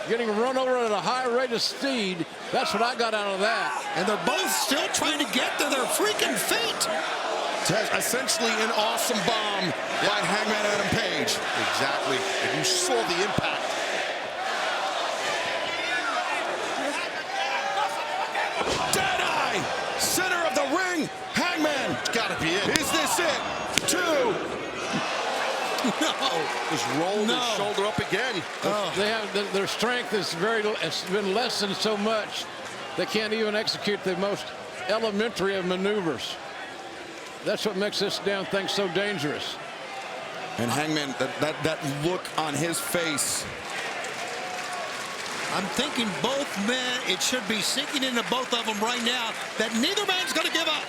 getting run over at a high rate of speed. That's what I got out of that. And they're both still trying to get to their freaking feet. Essentially an awesome bomb by Hangman Adam Page. Exactly. And you saw the impact. Deadeye! Center of the ring. Hangman. It's got to be it. Is this it? 2. No. Just rolled his shoulder up again. They have their strength is it's been lessened so much they can't even execute the most elementary of maneuvers. That's what makes this damn thing so dangerous. And Hangman, that look on his face. I'm thinking both men, it should be sinking into both of them right now that neither man's going to give up.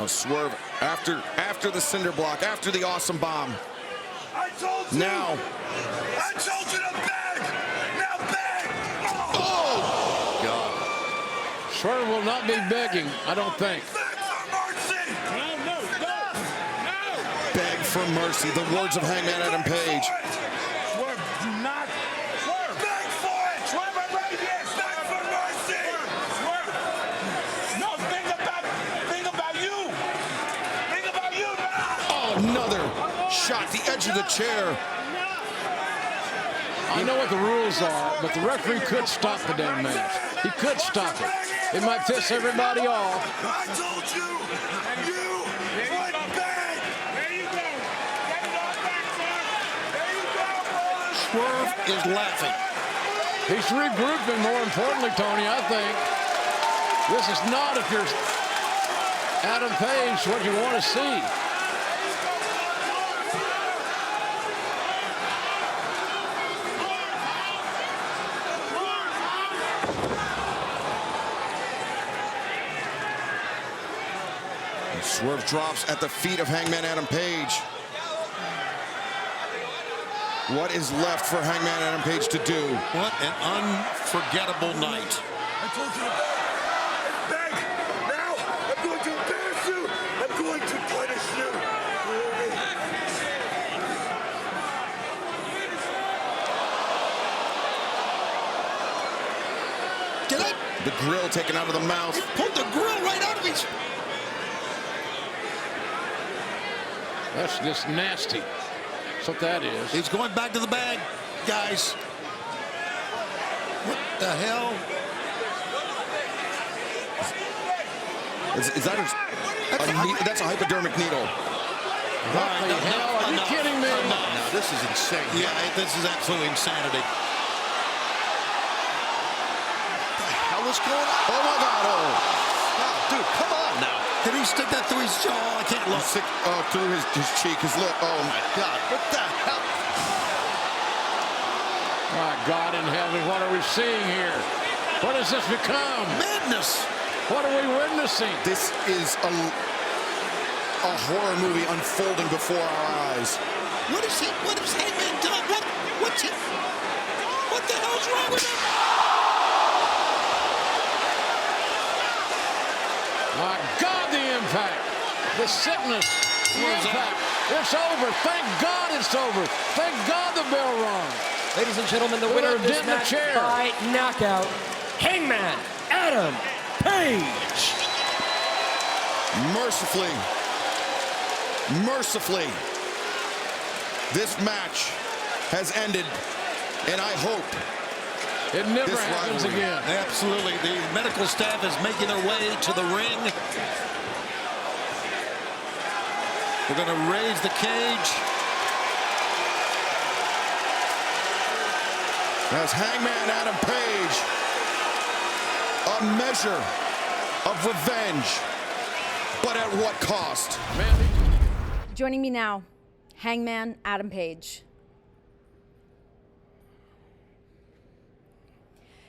A Swerve after the cinder block, after the awesome bomb. I told you. Now. I told you to beg. Now beg. Oh! God. Swerve will not be begging, I don't think. Beg for mercy. No. Beg for mercy. The words of Hangman Adam Page. Swerve, do not. Swerve. Beg for it. Swerve, I'm right here. Beg for mercy. Swerve. No, think about you. Think about you now. Oh, another shot, the edge of the chair. I know what the rules are, but the referee could stop the damn match. He could stop it. It might piss everybody off. I told you. You would beg. There you go. Get it all back, son. There you go, boys. Swerve is laughing. He's regrouping, more importantly, Tony, I think. This is not, if you're Adam Page, what you want to see. Swerve drops at the feet of Hangman Adam Page. What is left for Hangman Adam Page to do? What an unforgettable night. I told you to beg. Now I'm going to embarrass you. I'm going to punish you. Did I? The grill taken out of the mouth. Pulled the grill right out of his. That's just nasty. That's what that is. He's going back to the bag, guys. What the hell? Is that That's a hypodermic needle. What the hell? Are you kidding me? No, this is insane. Yeah, this is absolutely insanity. What the hell is going on? Oh, my God. Oh, dude, come on now. Did he stick that through his jaw? I can't look. Through his cheek, his lip. Oh, my God. What the hell? My God in heaven, what are we seeing here? What has this become? Madness. What are we witnessing? This is a horror movie unfolding before our eyes. What has Hangman done? What the hell's wrong with him? My God, the impact, the sickness, the impact. It's over. Thank God it's over. Thank God the bell rung. Ladies and gentlemen, the winner of this match by knockout, Hangman Adam Page. Mercifully, this match has ended, and I hope it never happens again. Absolutely. The medical staff is making their way to the ring. They're going to raise the cage. As Hangman Adam Page, a measure of revenge, but at what cost? Joining me now, Hangman Adam Page.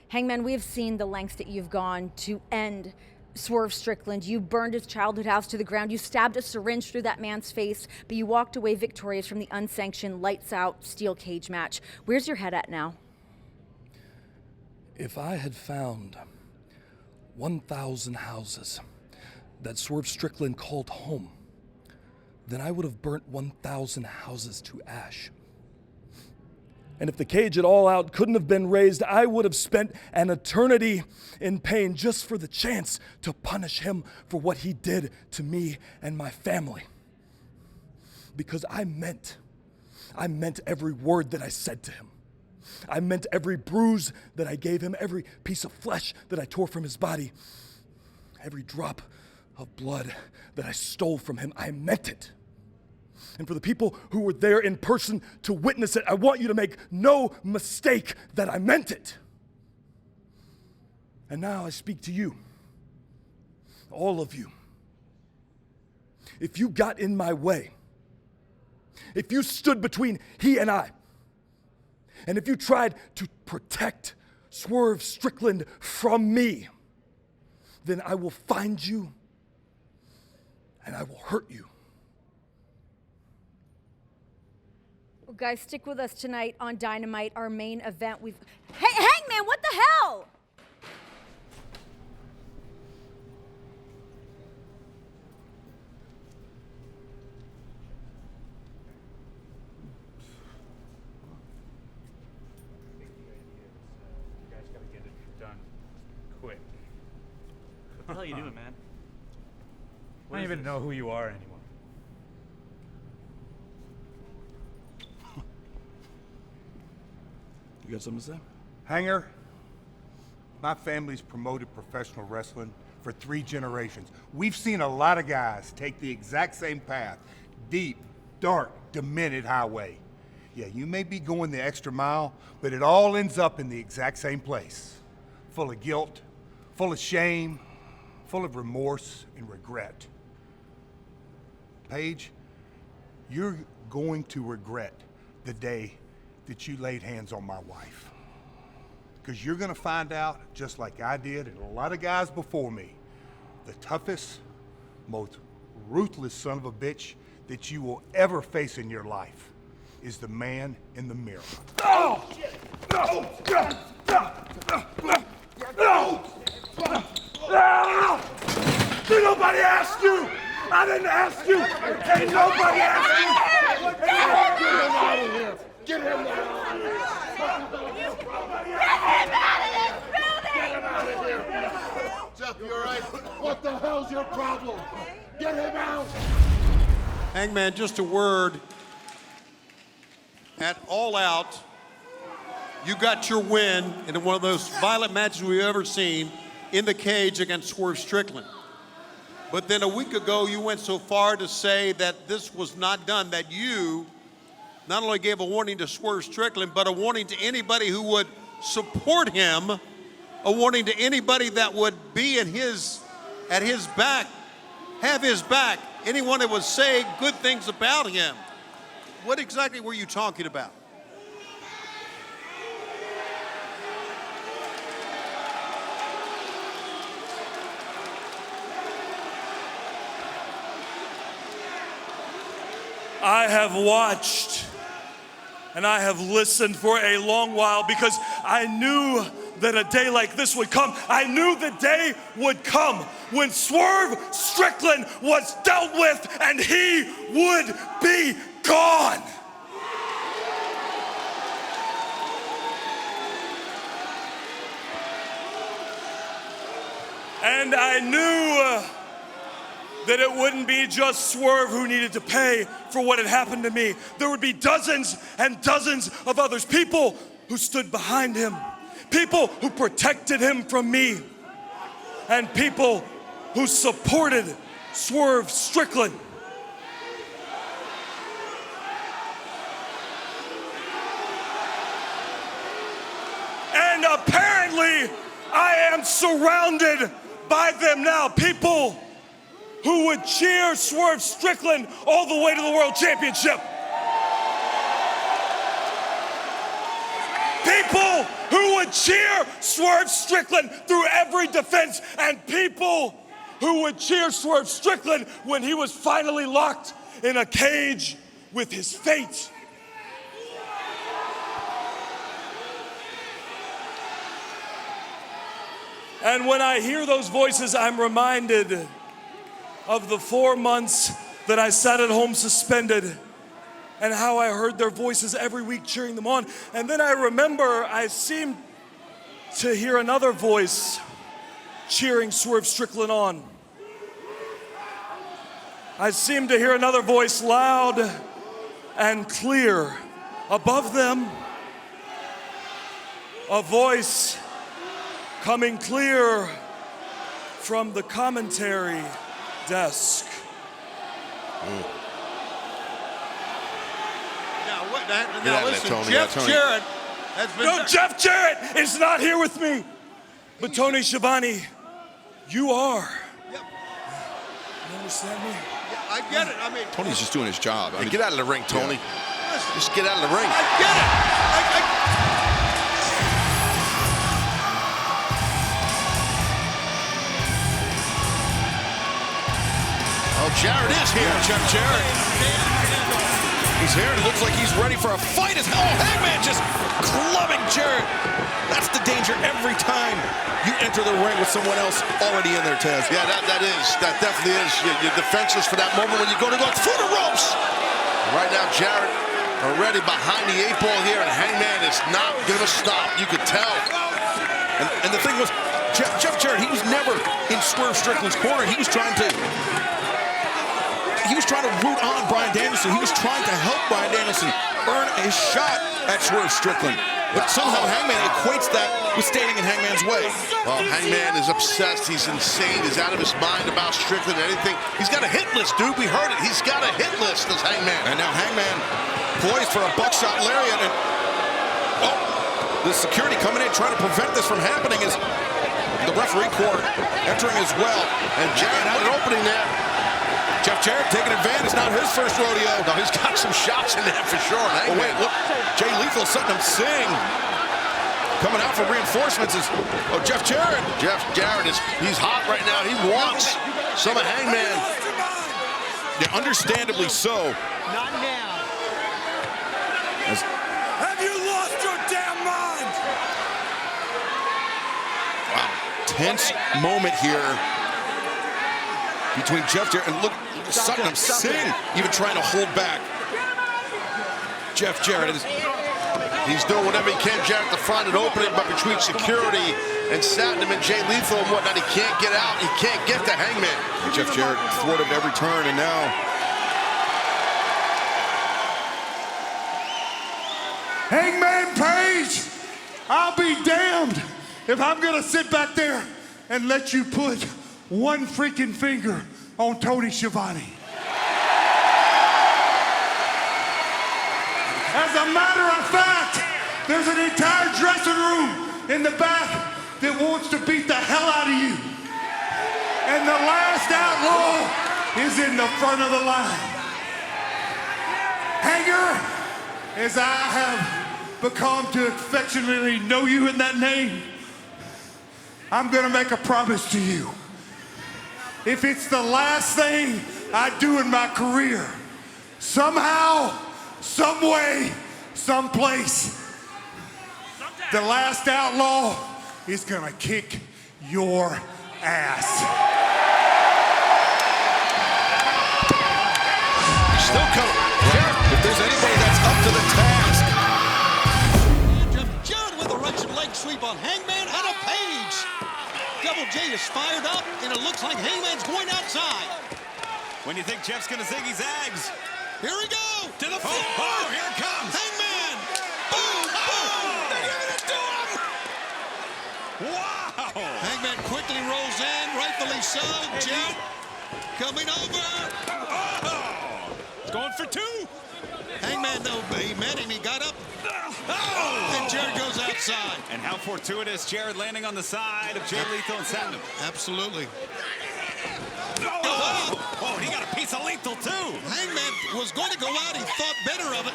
Hangman, we have seen the lengths that you've gone to end Swerve Strickland. You burned his childhood house to the ground. You stabbed a syringe through that man's face, but you walked away victorious from the unsanctioned, lights-out steel cage match. Where's your head at now? If I had found 1,000 houses that Swerve Strickland called home, then I would have burnt 1,000 houses to ash. And if the cage at All Out couldn't have been raised, I would have spent an eternity in pain just for the chance to punish him for what he did to me and my family. Because I meant every word that I said to him. I meant every bruise that I gave him, every piece of flesh that I tore from his body, every drop of blood that I stole from him. I meant it. And for the people who were there in person to witness it, I want you to make no mistake that I meant it. And now I speak to you, all of you. If you got in my way, if you stood between he and I, and if you tried to protect Swerve Strickland from me, then I will find you and I will hurt you. Well, guys, stick with us tonight on Dynamite, our main event. Hey, Hangman, what the hell? What the hell are you doing, man? I don't even know who you are anymore. You got something to say? Hanger, my family's promoted professional wrestling for 3 generations. We've seen a lot of guys take the exact same path. Deep, dark, demented highway. Yeah, you may be going the extra mile, but it all ends up in the exact same place. Full of guilt, full of shame, full of remorse and regret. Paige, you're going to regret the day that you laid hands on my wife. Because you're gonna find out, just like I did and a lot of guys before me, the toughest, most ruthless son of a bitch that you will ever face in your life is the man in the mirror. No! No! No! Did nobody ask you? I didn't ask you. Ain't nobody asked you. Get him out of here. Get him out of here. Get him out of here. Jeff, you all right? What the hell's your problem? Get him out. Hangman, just a word. At All Out, you got your win in one of those violent matches we've ever seen in the cage against Swerve Strickland. But then a week ago, you went so far to say that this was not done, that you not only gave a warning to Swerve Strickland, but a warning to anybody who would support him, a warning to anybody that would be at his back, have his back, anyone that would say good things about him. What exactly were you talking about? I have watched and I have listened for a long while because I knew that a day like this would come. I knew the day would come when Swerve Strickland was dealt with and he would be gone. And I knew that it wouldn't be just Swerve who needed to pay for what had happened to me. There would be dozens and dozens of others, people who stood behind him, people who protected him from me, and people who supported Swerve Strickland. And apparently, I am surrounded by them now, people who would cheer Swerve Strickland all the way to the World Championship. People who would cheer Swerve Strickland through every defense, and people who would cheer Swerve Strickland when he was finally locked in a cage with his fate. And when I hear those voices, I'm reminded of the 4 months that I sat at home suspended and how I heard their voices every week cheering them on. And then I remember I seemed to hear another voice cheering Swerve Strickland on. I seemed to hear another voice loud and clear above them, a voice coming clear from the commentary desk. Now listen, Jeff Jarrett has been... No, Jeff Jarrett is not here with me. But Tony Schiavone, you are. Yep. You understand me? Yeah, I get it. I mean, Tony's just doing his job. I mean, get out of the ring, Tony. Just get out of the ring. I get it. Oh, Jarrett is here, Jeff Jarrett. He's here, and it looks like he's ready for a fight. Hangman just clubbing Jarrett. That's the danger every time you enter the ring with someone else already in there, Taz. Yeah, that definitely is. You're defenseless for that moment when you go through the ropes. Right now, Jarrett already behind the 8 ball here, and Hangman is not going to stop. You could tell. And the thing was, Jeff Jarrett, he was never in Swerve Strickland's corner. He was trying to root on Bryan Danielson. He was trying to help Bryan Danielson earn a shot at Swerve Strickland. But somehow Hangman equates that with standing in Hangman's way. Well, Hangman is obsessed. He's insane. He's out of his mind about Strickland and anything. He's got a hit list, dude. We heard it. He's got a hit list, this Hangman. And now Hangman poised for a buckshot lariat. And the security coming in trying to prevent this from happening is the referee court entering as well. And Jarrett had an opening there. Jeff Jarrett taking advantage, not his first rodeo. No, he's got some shots in there for sure. Oh, wait, look. Jay Lethal setting him sing. Coming out for reinforcements is, Jeff Jarrett. Jeff Jarrett he's hot right now. He wants some of Hangman. Yeah, understandably so. Not now. Have you lost your damn mind? Wow, tense moment here between Jeff Jarrett and look, Satnam Singh even trying to hold back. Jeff Jarrett he's doing whatever he can, Jarrett, to find an opening, but between security and Satnam and Jay Lethal and whatnot, he can't get out. He can't get to Hangman. Jeff Jarrett thwarted every turn, and now Hangman Page, I'll be damned if I'm gonna sit back there and let you put one freaking finger on Tony Schiavone. As a matter of fact, there's an entire dressing room in the back that wants to beat the hell out of you. And the last outlaw is in the front of the line. Hanger, as I have become to affectionately know you in that name, I'm gonna make a promise to you. If it's the last thing I do in my career, somehow, some way, someplace, the last outlaw is gonna kick your ass. Still coming. If there's anybody that's up to the task. Jarrett with a right leg sweep on Hangman Adam Page. Double J is fired up, and it looks like Hangman's going outside. When you think Jeff's gonna zig his zags. Here we go! To the floor! Oh, here it comes! Hangman! Boom! Boom! They're giving it to him! Wow! Hangman quickly rolls in, rightfully so. Jarrett coming over. Oh! Going for two. Hangman, though, he met him. He got up. Oh! And Jarrett goes outside. And how fortuitous, Jarrett landing on the side of Jay Lethal and Satin. Absolutely. Oh, he got a piece of Lethal, too. Hangman was going to go out. He thought better of it.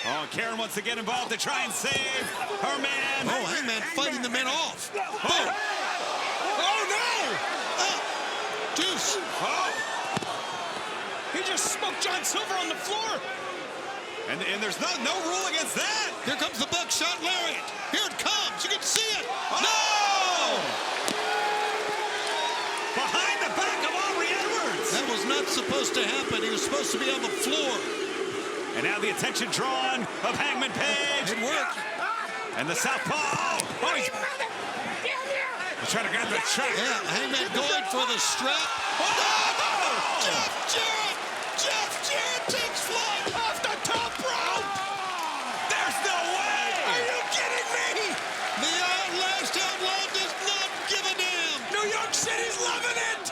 Oh, Karen wants to get involved to try and save her man. Oh, Hangman fighting the men off. Boom. Oh, no! Deuce. Oh. He just smoked John Silver on the floor. And there's no rule against that. Here comes the buckshot lariat. Here it comes. You can see it. Oh! No! Behind the back of Aubrey Edwards. That was not supposed to happen. He was supposed to be on the floor. And now the attention drawn of Hangman Page. It worked. And the southpaw. Oh, he's trying to grab the strap. Yeah, Hangman going for the strap. Oh, no! Jeff Jarrett takes flight off the top rope. There's no way. Are you kidding me? The last outlaw does not give a damn. New York City's loving it.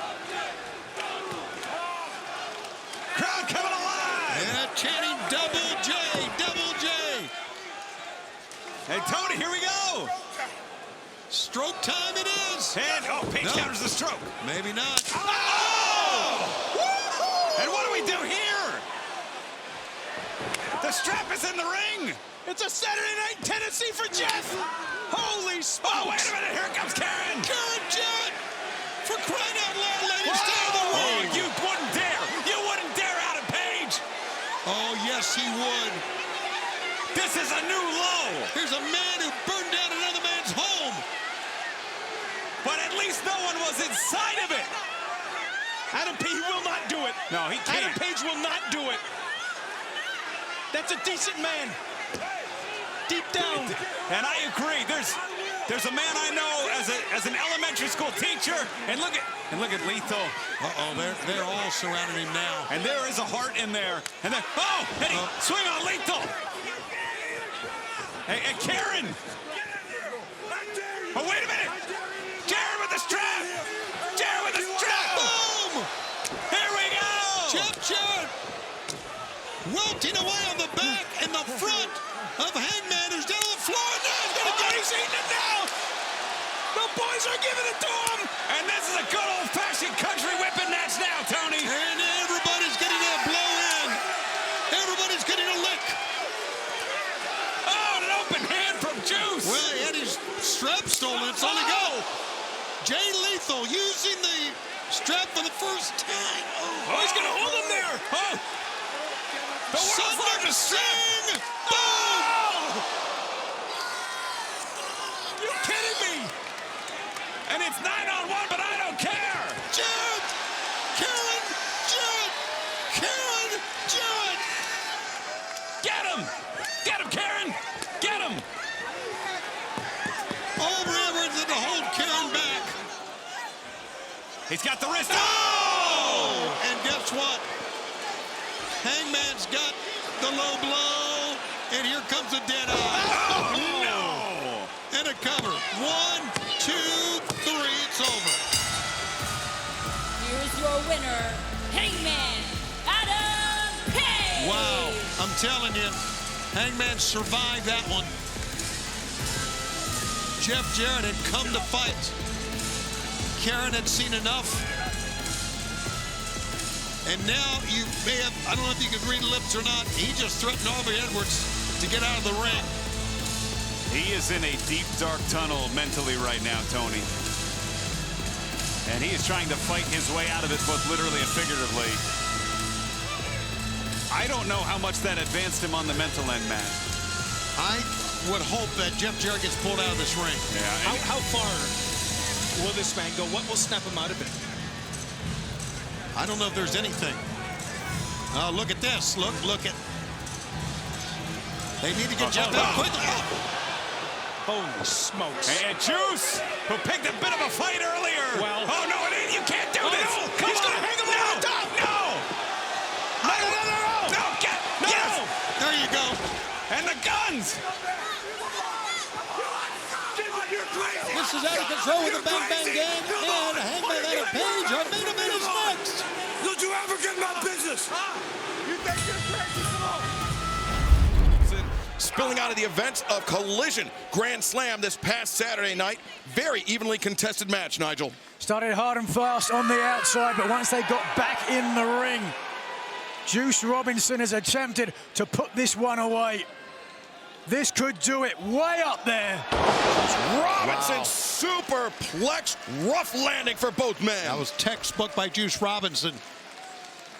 Crowd coming alive. Yeah, chanting Double J, Double J. Hey, Tony, here we go. Stroke time it is. And, Page counters the stroke. Maybe not. And what do we do here? The strap is in the ring. It's a Saturday night tendency for Jeff. Holy smokes. Oh, wait a minute. Here comes Karen. Karen Jarrett. For crying out loud, ladies, stay in the ring. Oh, you wouldn't dare. You wouldn't dare Adam Page. Oh, yes, he would. This is a new low. Here's a man who burned down another man's home. But at least no one was inside of it. Adam Page will not do it. No, he can't. Adam Page will not do it. That's a decent man. Deep down. And I agree. There's a man I know as an elementary school teacher. And look at Lethal. Uh-oh, they're all surrounding him now. And there is a heart in there. And then swing on Lethal. Hey, Karen. Oh, wait a minute. Jarrett with the strap. Jarrett with the strap. Boom. Here we go. Jeff Jarrett welting away on the back and the front of Hangman, who's down on the floor. Now he's going to get He's eating it now. The boys are giving it to him. And this is a good old-fashioned country whipping match now, Tony. And everybody's getting a blow in. Everybody's getting a lick. Oh, an open hand from Juice. Well, he had his strap stolen. It's on the go. Jay Lethal using the strap for the first time. Oh, he's going to hold him there. Oh. The world's largest strap. Boom. You kidding me? And it's 9-on-1, but I don't care. Jarrett. Karen Jarrett. Karen Jarrett. Get him. Get him, Karen. Get him. Aubrey Edwards to hold Karen back. He's got the wrist. Oh! And guess what? Hangman's got the low blow, and here comes a dead eye. Oh, no! And a cover. 1, 2, 3. It's over. Here's your winner, telling you, Hangman survived that one. Jeff Jarrett had come to fight. Karen had seen enough. And now you may have, I don't know if you can read lips or not, he just threatened Aubrey Edwards to get out of the ring. He is in a deep, dark tunnel mentally right now, Tony. And he is trying to fight his way out of it, both literally and figuratively. I don't know how much that advanced him on the mental end, Matt. I would hope that Jeff Jarrett gets pulled out of this ring. Yeah. How far will this man go? What will snap him out of it? I don't know if there's anything. Oh, look at this. Look at. They need to get Jeff out quickly. Holy smokes. And Juice, who picked a bit of a fight earlier. Well, oh, no, you can't do this. No, he's going to hang him on top. No. No, get. No. Yes. There you go. And the guns. This is out of control with the Bang Bang Gang and Hangman Adam Page. Our main event is next. Don't you ever get my business. You think you're crazy? Come on. Spilling out of the events of Collision Grand Slam this past Saturday night. Very evenly contested match, Nigel. Started hard and fast on the outside, but once they got back in the ring, Juice Robinson has attempted to put this one away. This could do it way up there. Robinson superplex, rough landing for both men. That was textbook by Juice Robinson.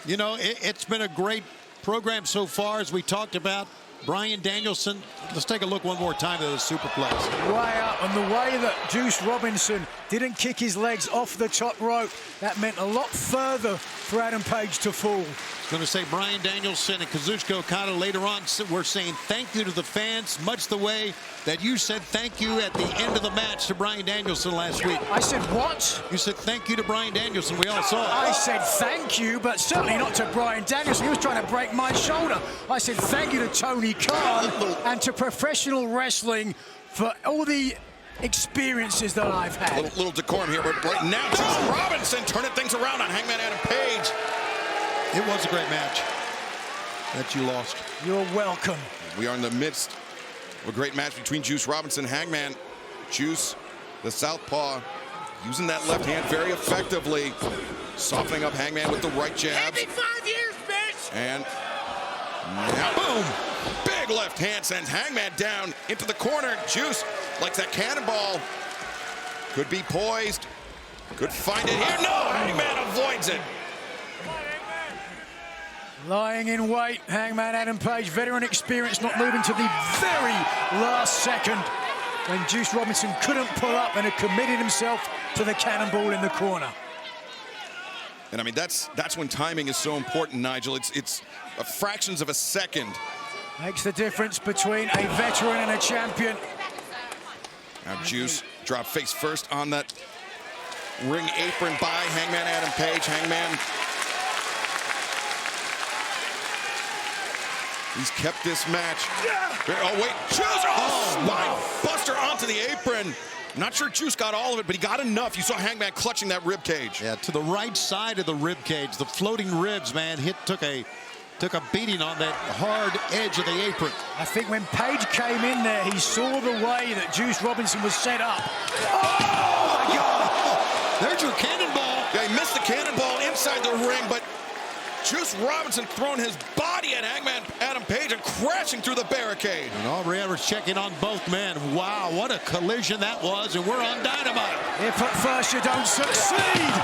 You know, it's been a great program so far, as we talked about. Bryan Danielson, let's take a look one more time at the superplex. Way up, and the way that Juice Robinson didn't kick his legs off the top rope, that meant a lot further for Adam Page to fall. Going to say Bryan Danielson and Kazuchika Okada later on. We're saying thank you to the fans, much the way that you said thank you at the end of the match to Bryan Danielson last week. I said what? You said thank you to Bryan Danielson. We all saw it. I said thank you, but certainly not to Bryan Danielson. He was trying to break my shoulder. I said thank you to Tony Khan and to professional wrestling for all the experiences that I've had. Little decorum here, but right now, Juice Robinson turning things around on Hangman Adam Page. It was a great match that you lost. You're welcome. We are in the midst of a great match between Juice Robinson and Hangman. Juice, the southpaw, using that left hand very effectively, softening up Hangman with the right jabs. Every 5 years, bitch! And now, boom! Big left hand sends Hangman down into the corner. Juice likes that cannonball. Could be poised. Could find it here. No, Hangman avoids it. Lying in wait, Hangman Adam Page, veteran experience, not moving to the very last second when Juice Robinson couldn't pull up and had committed himself to the cannonball in the corner. And I mean, that's when timing is so important, Nigel. It's fractions of a second. Makes the difference between a veteran and a champion. Now Juice dropped face first on that ring apron by Hangman Adam Page. Hangman, he's kept this match. Oh, wait. Juice! Oh, my buster onto the apron. Not sure Juice got all of it, but he got enough. You saw Hangman clutching that rib cage. Yeah, to the right side of the rib cage. The floating ribs, man, took a beating on that hard edge of the apron. I think when Page came in there, he saw the way that Juice Robinson was set up. Oh, my God! There's your cannonball. Yeah, he missed the cannonball inside the ring, but Juice Robinson throwing his body at Hangman Adam Page and crashing through the barricade. And Aubrey Edwards checking on both men. Wow, what a collision that was, and we're on Dynamite. If at first you don't succeed.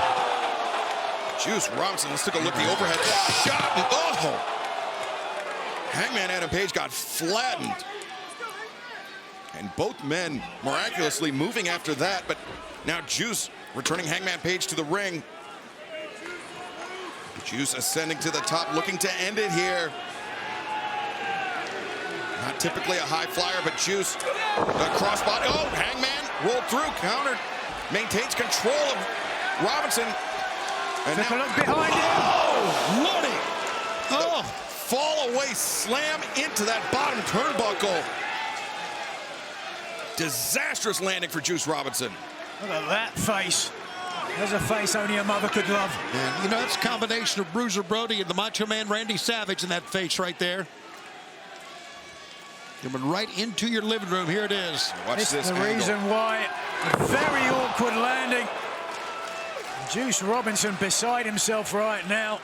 Juice Robinson, let's take a look at the overhead shot. Oh! Hangman Adam Page got flattened. And both men miraculously moving after that, but now Juice returning Hangman Page to the ring. Juice ascending to the top, looking to end it here. Not typically a high flyer, but Juice, the crossbody. Oh, Hangman rolled through, countered, maintains control of Robinson. And take a look behind him. Oh, Lordy! Oh, fall away slam into that bottom turnbuckle. Disastrous landing for Juice Robinson. Look at that face. There's a face only a mother could love. And, you know, it's a combination of Bruiser Brody and the Macho Man Randy Savage in that face right there. Coming right into your living room. Here it is. Watch This this is the angle. reason why. A very awkward landing. Juice Robinson beside himself right now.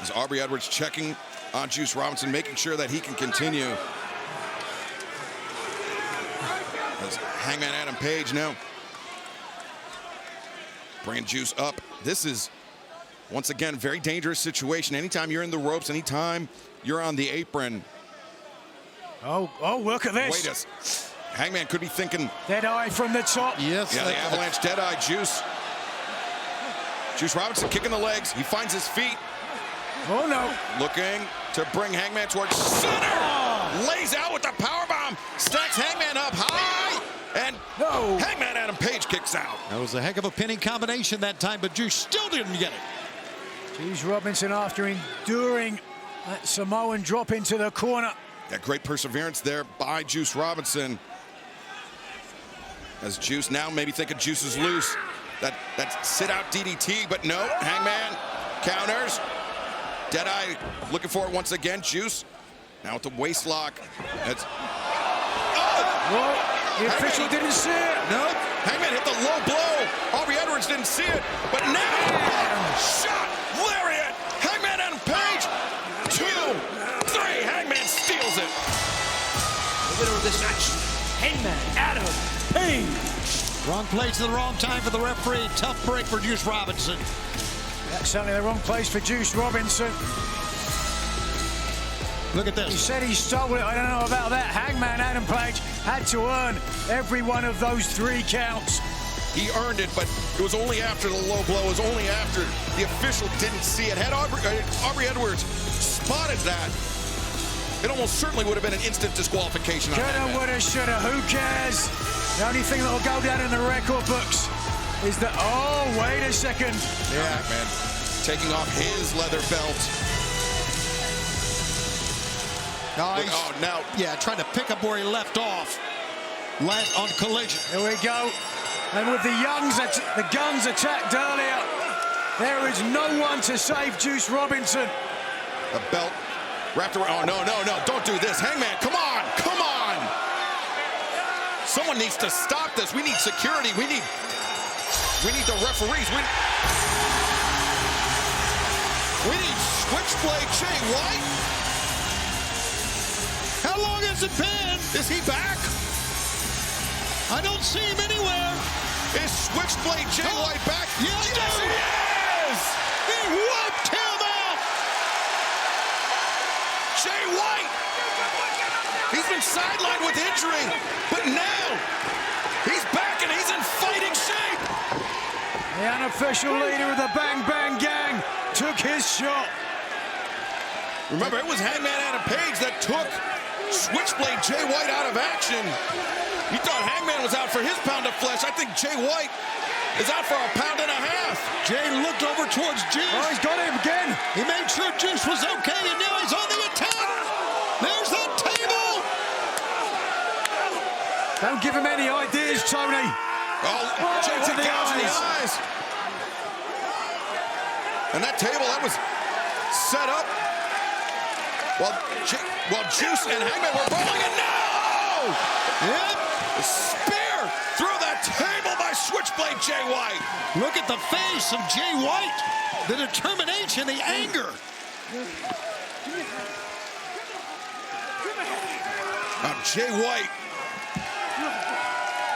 As Aubrey Edwards checking on Juice Robinson, making sure that he can continue. As Hangman Adam Page now bringing Juice up. This is, once again, very dangerous situation. Anytime you're in the ropes, anytime you're on the apron. Oh, look at this. Wait Hangman could be thinking. Deadeye from the top. Yes. Yeah, the avalanche Deadeye Juice. Juice Robinson kicking the legs. He finds his feet. Oh, no. Looking to bring Hangman towards center. Lays out with the powerbomb. Stacks Hangman up high. And Hangman Adam Page kicks out. That was a heck of a pinning combination that time, but Juice still didn't get it. Juice Robinson, after enduring that Samoan drop into the corner. Got great perseverance there by Juice Robinson. As Juice now maybe thinking Juice is loose. That sit out DDT, but no. Hangman counters. Deadeye looking for it once again. Juice now with the waist lock. That's. Oh! The official didn't see it. No. Hangman hit the low blow. Aubrey Edwards didn't see it, but now shot. Lariat. Hangman Adam Page. 2, 3. Hangman steals it. The winner of this match, Hangman Adam Page. Wrong place at the wrong time for the referee. Tough break for Juice Robinson. That's certainly the wrong place for Juice Robinson. Look at this. He said he stole it. I don't know about that. Hangman Adam Page had to earn every one of those 3 counts. He earned it, but it was only after the low blow. It was only after the official didn't see it. Had Aubrey Edwards spotted that, it almost certainly would have been an instant disqualification. Coulda, woulda, shoulda. Who cares? The only thing that will go down in the record books is that, oh, wait a second. Yeah, man. Taking off his leather belt. Now, yeah, trying to pick up where he left off. Last on collision. Here we go. And with the guns attacked earlier, there is no one to save Juice Robinson. The belt wrapped around. Oh, no, don't do this. Hangman, come on. Someone needs to stop this. We need security. We need the referees. We need Switchblade Jay White. How long has it been? Is he back? I don't see him anywhere. Is Switchblade Jay White back? Yes, he is! He wiped him out! Jay White! He's been sidelined with injury, but now he's back and he's in fighting shape! The unofficial leader of the Bang Bang Gang took his shot. Remember, it was Hangman Adam Page that took Switchblade Jay White out of action. You thought Hangman was out for his pound of flesh. I think Jay White is out for a pound and a half. Jay looked over towards Juice. Oh, he's got him again. He made sure Juice was okay, and now he's on the attack. There's the table. Don't give him any ideas, Tony. Oh, Jay to White the gouges the eyes. eyes. And that table, that was set up while Juice and Hangman were brawling, and no! Yep. A spear through that table by Switchblade Jay White. Look at the face of Jay White. The determination, the anger. Jay White.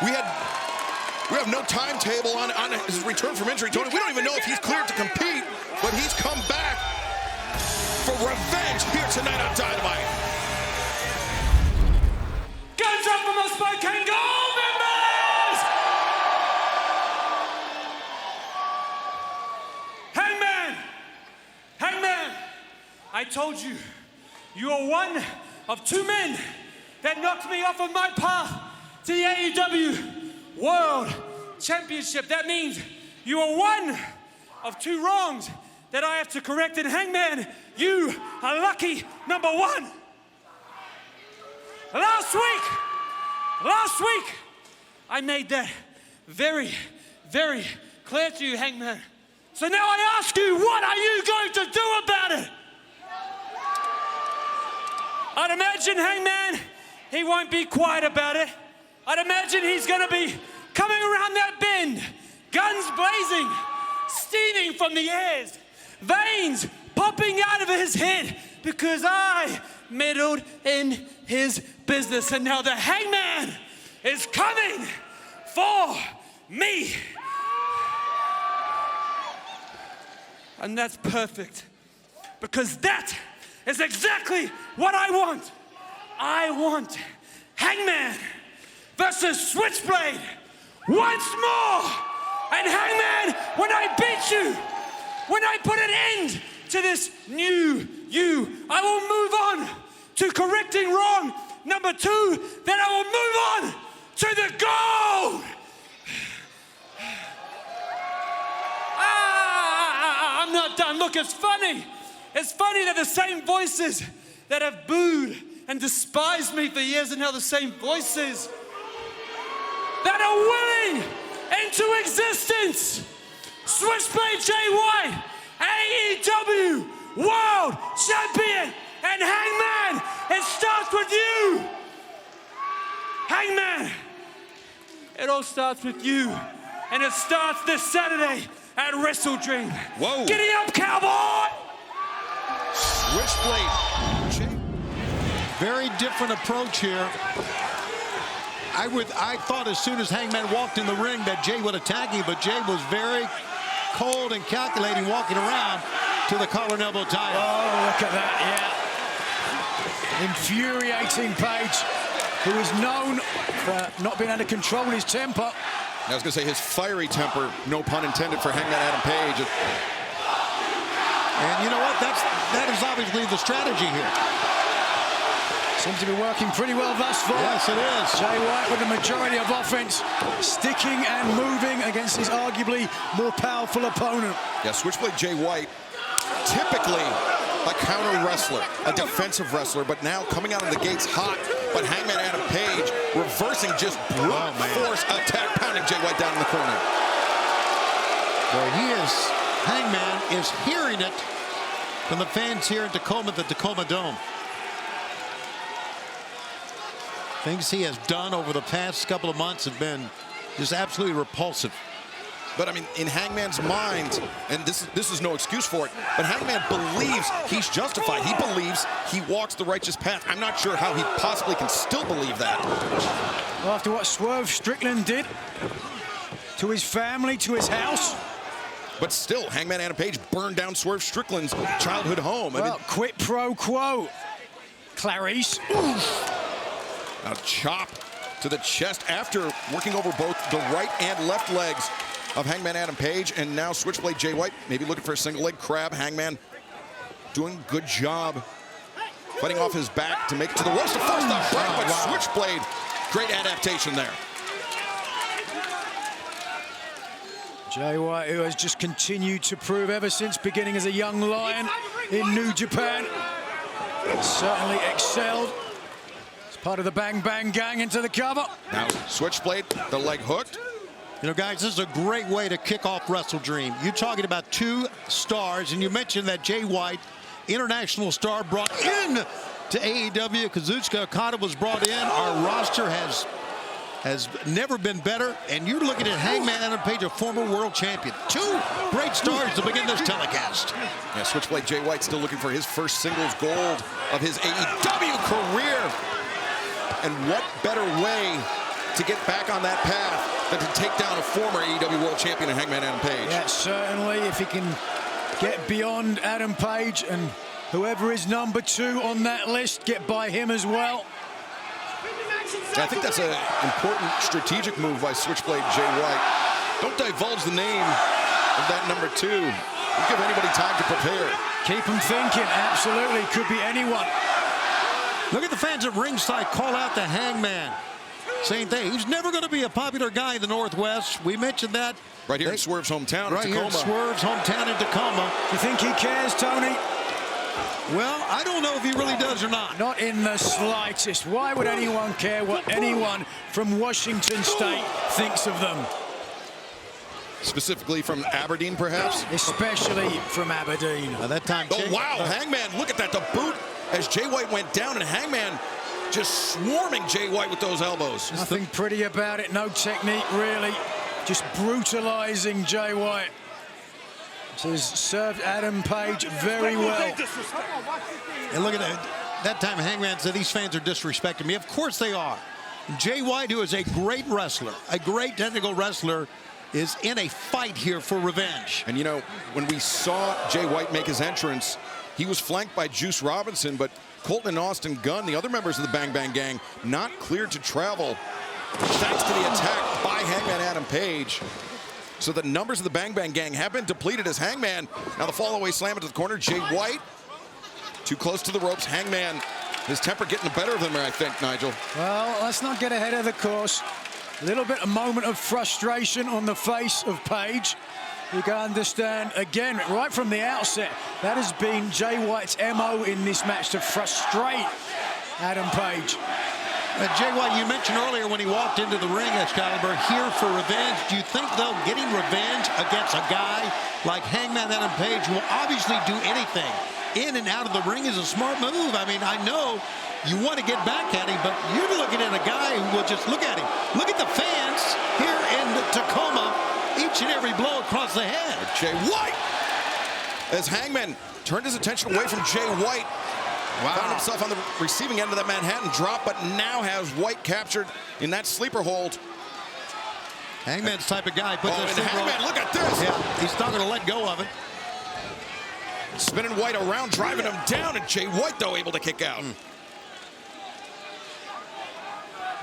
We have no timetable on his return from injury, Tony. We don't even know if he's cleared to compete, but he's come back for revenge here tonight on Dynamite. Guns up from Ospreay King Gold members! Hangman, I told you, you are one of 2 men that knocked me off of my path to the AEW World Championship. That means you are one of 2 wrongs that I have to correct. And Hangman, you are lucky number 1. Last week, I made that very, very clear to you, Hangman. So now I ask you, what are you going to do about it? I'd imagine Hangman, he won't be quiet about it. I'd imagine he's gonna be coming around that bend, guns blazing, steaming from the ears, veins popping out of his head because I meddled in his business. And now the Hangman is coming for me. And that's perfect, because that is exactly what I want. I want Hangman versus Switchblade once more. And Hangman, when I beat you, when I put an end to this new you, I will move on to correcting wrong number 2, then I will move on to the gold. I'm not done. Look, it's funny. It's funny that the same voices that have booed and despised me for years are now the same voices that are willing into existence. Switchblade Jay White, AEW World Champion, and Hangman, it starts with you. Hangman, it all starts with you, and it starts this Saturday at Wrestle Dream. Whoa. Giddy up, cowboy! Switchblade. Very different approach here. I thought as soon as Hangman walked in the ring that Jay would attack him, but Jay was very cold and calculating, walking around to the collar and elbow tie. Oh, look at that, yeah. Infuriating Page, who is known for not being able to control his temper. I was going to say his fiery temper, no pun intended, for Hangman Adam Page. And you know what? That is obviously the strategy here. Seems to be working pretty well thus far. Yes, it is. Jay White with the majority of offense, sticking and moving against his arguably more powerful opponent. Yeah, Switchblade Jay White, typically a counter wrestler, a defensive wrestler, but now coming out of the gates hot. But Hangman Adam Page reversing just brute force attack, pounding Jay White down in the corner. Boy, Hangman is hearing it from the fans here in Tacoma, the Tacoma Dome. Things he has done over the past couple of months have been just absolutely repulsive. But I mean, in Hangman's mind, and this is no excuse for it, but Hangman believes he's justified. He believes he walks the righteous path. I'm not sure how he possibly can still believe that. Well, after what Swerve Strickland did to his family, to his house. But still, Hangman Adam Page burned down Swerve Strickland's childhood home. Well, quid pro quo, Clarice. A chop to the chest after working over both the right and left legs of Hangman Adam Page, and now Switchblade Jay White maybe looking for a single leg crab. Hangman doing a good job fighting off his back to make it to the ropes to force the break, but Switchblade, great adaptation there. Jay White, who has just continued to prove ever since beginning as a young lion in New Japan, certainly excelled. Part of the Bang Bang Gang into the cover. Now Switchblade, the leg hooked. You know, guys, this is a great way to kick off Wrestle Dream. You're talking about 2 stars, and you mentioned that Jay White, international star, brought in to AEW. Kazuchika Okada was brought in. Our roster has never been better, and you're looking at Hangman Adam Page, a former world champion. 2 great stars to begin this telecast. Yeah, Switchblade Jay White still looking for his first singles gold of his AEW career. And what better way to get back on that path than to take down a former AEW World Champion in Hangman Adam Page? Yeah, certainly. If he can get beyond Adam Page and whoever is number 2 on that list, get by him as well. I think that's an important strategic move by Switchblade Jay White. Don't divulge the name of that number 2. Don't give anybody time to prepare. Keep them thinking. Absolutely. Could be anyone. Look at the fans at ringside call out to Hangman. Same thing. He's never going to be a popular guy in the Northwest. We mentioned that. Right here in Swerve's hometown, right here in Swerve's hometown in Tacoma. Do you think he cares, Tony? Well, I don't know if he really does or not. Not in the slightest. Why would anyone care what anyone from Washington State thinks of them? Specifically from Aberdeen, perhaps? Especially from Aberdeen. At that time, oh, wow, Hangman, look at that. The boot as Jay White went down, and Hangman just swarming Jay White with those elbows. Nothing pretty about it, no technique really. Just brutalizing Jay White. This has served Adam Page very well. And look at that. That time Hangman said these fans are disrespecting me. Of course they are. Jay White, who is a great wrestler, a great technical wrestler, is in a fight here for revenge. And you know, when we saw Jay White make his entrance, he was flanked by Juice Robinson, but Colton and Austin Gunn, the other members of the Bang Bang Gang, not cleared to travel thanks to the attack by Hangman Adam Page. So the numbers of the Bang Bang Gang have been depleted as Hangman, now the fall away slam into the corner. Jay White, too close to the ropes. Hangman, his temper getting the better of him, I think, Nigel. Well, let's not get ahead of the course. A little bit, a moment of frustration on the face of Page. You can understand, again, right from the outset, that has been Jay White's MO in this match, to frustrate Adam Page. Jay White, you mentioned earlier when he walked into the ring, Excalibur, here for revenge. Do you think, though, getting revenge against a guy like Hangman Adam Page will obviously do anything in and out of the ring is a smart move? I mean, I know you want to get back at him, but you're looking at a guy who will just look at him. Look at the fans here in Tacoma, each and every blow across the head. Jay White, as Hangman turned his attention away from Jay White, found himself on the receiving end of that Manhattan drop, but now has White captured in that sleeper hold. Hangman's type of guy. And Hangman, look at this. Yeah, he's not going to let go of it. Spinning White around, driving him down, and Jay White, though, able to kick out.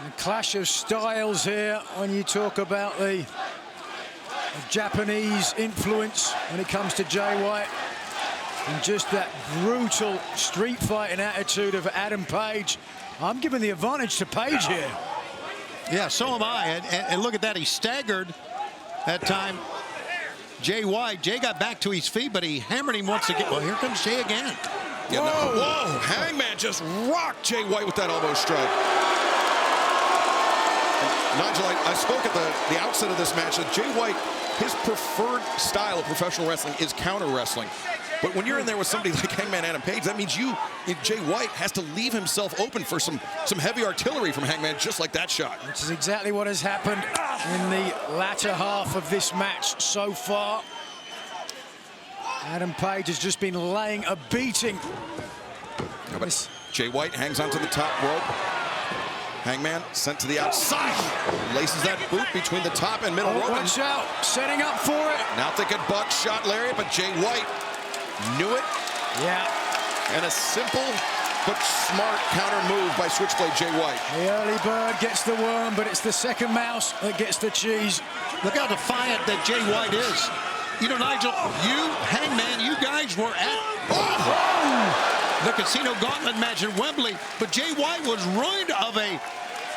A clash of styles here when you talk about the Japanese influence when it comes to Jay White. And just that brutal street fighting attitude of Adam Page. I'm giving the advantage to Page here. Yeah, so am I. And look at that. He staggered that time. Jay White. Jay got back to his feet, but he hammered him once again. Well, here comes Jay again. Yeah, whoa! Hangman just rocked Jay White with that elbow strike. And Nigel, I spoke at the outset of this match that Jay White, his preferred style of professional wrestling is counter wrestling. But when you're in there with somebody like Hangman Adam Page, that means Jay White has to leave himself open for some heavy artillery from Hangman, just like that shot. Which is exactly what has happened in the latter half of this match so far. Adam Page has just been laying a beating. Yeah, but Jay White hangs onto the top rope. Hangman sent to the outside. Laces that boot between the top and middle rope. Watch out, setting up for it. Now thinking buckshot lariat, but Jay White knew it. Yeah. And a simple but smart counter move by Switchblade Jay White. The early bird gets the worm, but it's the second mouse that gets the cheese. Look how defiant that Jay White is. You know, Nigel, you, Hangman, you guys were at the Casino Gauntlet match at Wembley, but Jay White was ruined of a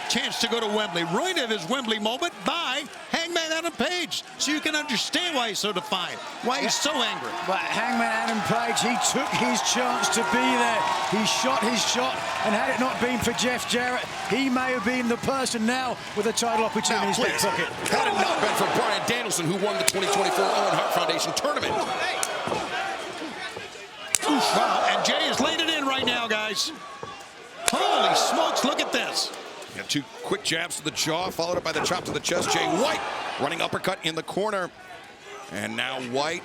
chance to go to Wembley, ruined of his Wembley moment by Hangman Adam Page. So you can understand why he's so defiant, why he's so angry. But Hangman Adam Page, he took his chance to be there. He shot his shot, and had it not been for Jeff Jarrett, he may have been the person now with a title opportunity in his back pocket. Had it not been for Bryan Danielson, who won the 2024 Owen Hart Foundation tournament. Wow, and Jay is laying it in right now, guys. Holy smokes, look at this. Yeah, two quick jabs to the jaw, followed up by the chop to the chest. Jay White running uppercut in the corner. And now White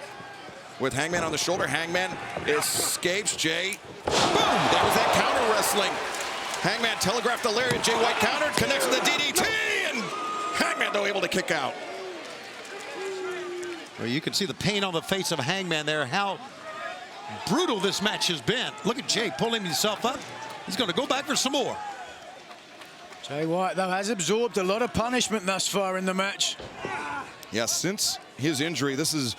with Hangman on the shoulder. Hangman escapes. Jay, boom! That was that counter wrestling. Hangman telegraphed the lariat. Jay White countered, connects with the DDT, and Hangman, though, able to kick out. Well, you can see the pain on the face of Hangman there, how brutal this match has been. Look at Jay pulling himself up. He's going to go back for some more. Jay White, though, has absorbed a lot of punishment thus far in the match. Yeah, since his injury, this is,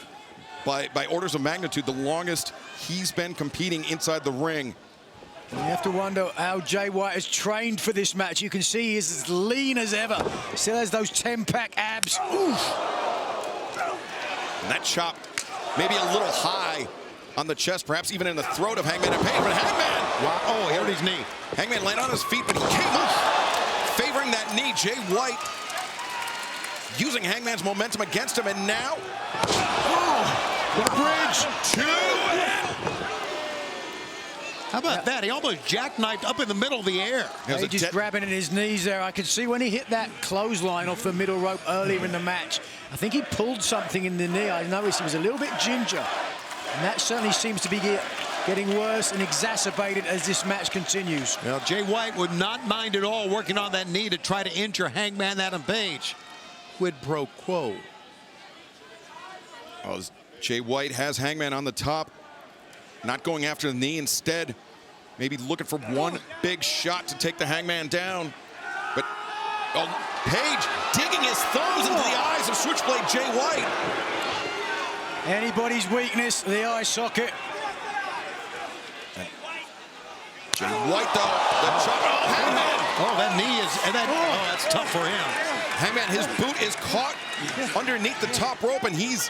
by orders of magnitude, the longest he's been competing inside the ring. And you have to wonder how Jay White has trained for this match. You can see he is as lean as ever. Still has those 10-pack abs. Oof. And that chop maybe a little high on the chest, perhaps even in the throat of Hangman and Page. But Hangman! Wow, oh, he hurt his knee. Hangman landed on his feet, but he came up, favoring that knee. Jay White using Hangman's momentum against him, and now... Oh, the bridge! Two, and... How about that? He almost jackknifed up in the middle of the air. He's just grabbing at his knees there. I could see when he hit that clothesline off the middle rope earlier in the match, I think he pulled something in the knee. I noticed he was a little bit ginger. And that certainly seems to be getting worse and exacerbated as this match continues. Well, Jay White would not mind at all working on that knee to try to injure Hangman Adam Page. Quid pro quo. Oh, Jay White has Hangman on the top, not going after the knee, instead maybe looking for one big shot to take the Hangman down. But Page digging his thumbs into the eyes of Switchblade Jay White. Anybody's weakness, the eye socket. Jay White, though, the chop. Hangman. Oh, that knee is, that's tough for him. Hangman, his boot is caught underneath the top rope, and he's...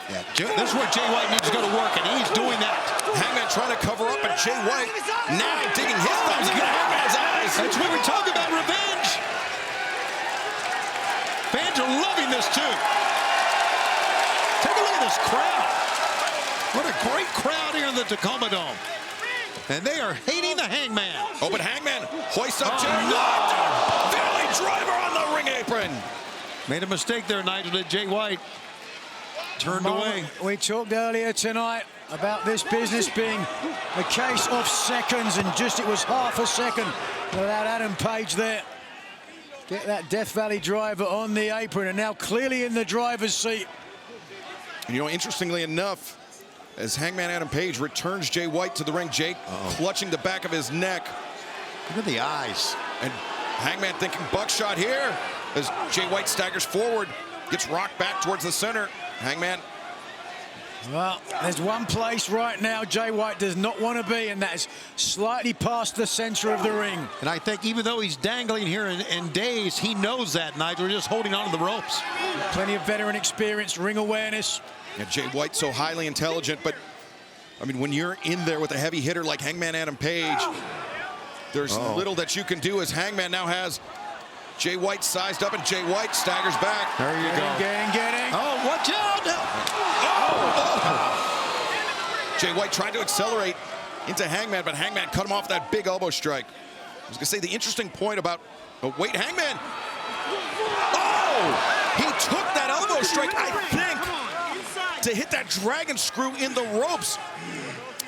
Yeah, this is where Jay White needs to go to work, and he's doing that. Hangman trying to cover up, and Jay White now digging his thumbs into Hangman's eyes. That's what we're talking about, revenge. Fans are loving this, too. Take a look at this crowd. What a great crowd here in the Tacoma Dome. And they are hating the Hangman. Oh, but Hangman hoists up Jay White. Valley driver on the ring apron. Made a mistake there, Nigel, did Jay White. Turned away. We talked earlier tonight about this business being a case of seconds, and just it was half a second without Adam Page there. Get that Death Valley driver on the apron, and now clearly in the driver's seat. And you know, interestingly enough, as Hangman Adam Page returns Jay White to the ring, Jake clutching the back of his neck. Look at the eyes. And Hangman thinking buckshot here as Jay White staggers forward, gets rocked back towards the center. Hangman. Well, there's one place right now Jay White does not want to be, and that is slightly past the center of the ring. And I think even though he's dangling here in days, he knows that, Nigel, just holding on to the ropes. Plenty of veteran experience, ring awareness. Yeah, Jay White so highly intelligent, but I mean, when you're in there with a heavy hitter like Hangman Adam Page, there's little that you can do, as Hangman now has Jay White sized up, and Jay White staggers back. There you go. Getting. Oh, watch out! Jay White tried to accelerate into Hangman, but Hangman cut him off that big elbow strike. I was gonna say the interesting point about, wait, Hangman. Oh, he took that elbow strike, I think, to hit that dragon screw in the ropes.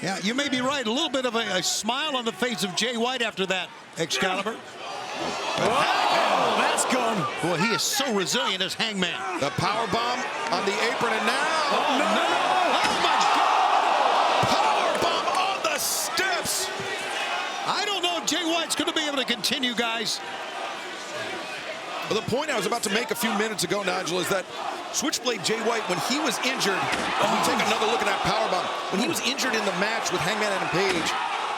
Yeah, you may be right. A little bit of a smile on the face of Jay White after that, Excalibur. Oh, that's gone. Boy, he is so resilient as Hangman. The power bomb on the apron, and now. Oh, no! Oh, my God! Power bomb on the steps. I don't know if Jay White's going to be able to continue, guys. Well, the point I was about to make a few minutes ago, Nigel, is that Switchblade Jay White, when he was injured, as we take another look at that powerbomb, when he was injured in the match with Hangman Adam Page,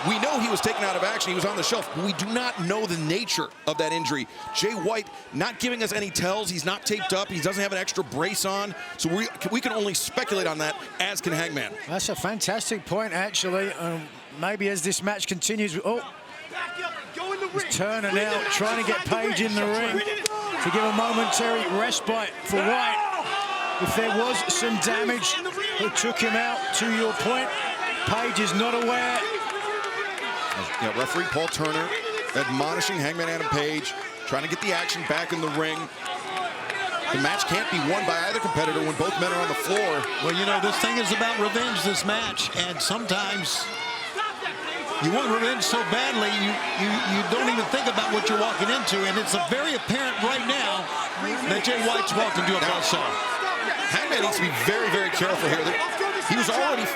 we know he was taken out of action. He was on the shelf. But we do not know the nature of that injury. Jay White not giving us any tells. He's not taped up. He doesn't have an extra brace on. So we can only speculate on that, as can Hangman. That's a fantastic point, actually. Maybe as this match continues. He's turning now, trying to get Page in the ring to give a momentary respite for White. If there was some damage that took him out, to your point, Page is not aware. Yeah, referee Paul Turner admonishing Hangman Adam Page, trying to get the action back in the ring. The match can't be won by either competitor when both men are on the floor. Well, you know, this thing is about revenge, this match, and sometimes you want revenge so badly, you don't even think about what you're walking into, and it's very apparent right now that Jay White's walked into a buzzsaw. Hangman needs to be very, very careful here. He was already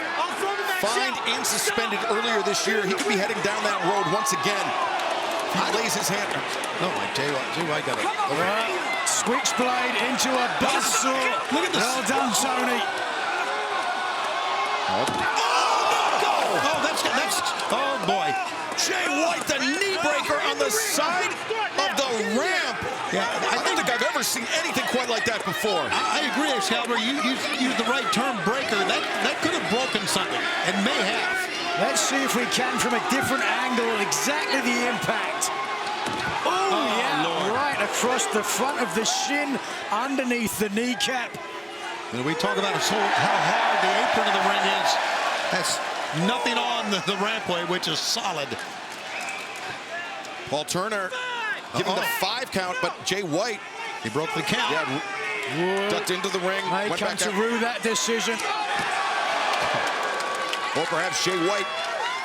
fined and suspended earlier this year. He could be heading down that road once again. He lays his hand. Oh my, Jay White got it. Switchblade into a buzzsaw. Look at this. Well done, Tony. Oh boy. Jay White, the knee breaker on the side of the ramp. Yeah, I don't think I've ever seen anything quite like that before. I agree, Excalibur. You used the right term, breaker. That could have broken something, and may have. Let's see if we can, from a different angle, exactly the impact. Oh yeah, Lord. Right across the front of the shin, underneath the kneecap. When we talk about how hard the apron of the ring is, that's Nothing on the rampway, which is solid. Paul Turner giving the 5 count, but Jay White, he broke the count. Yeah, ducked into the ring. May come to rue that decision. Or perhaps Jay White,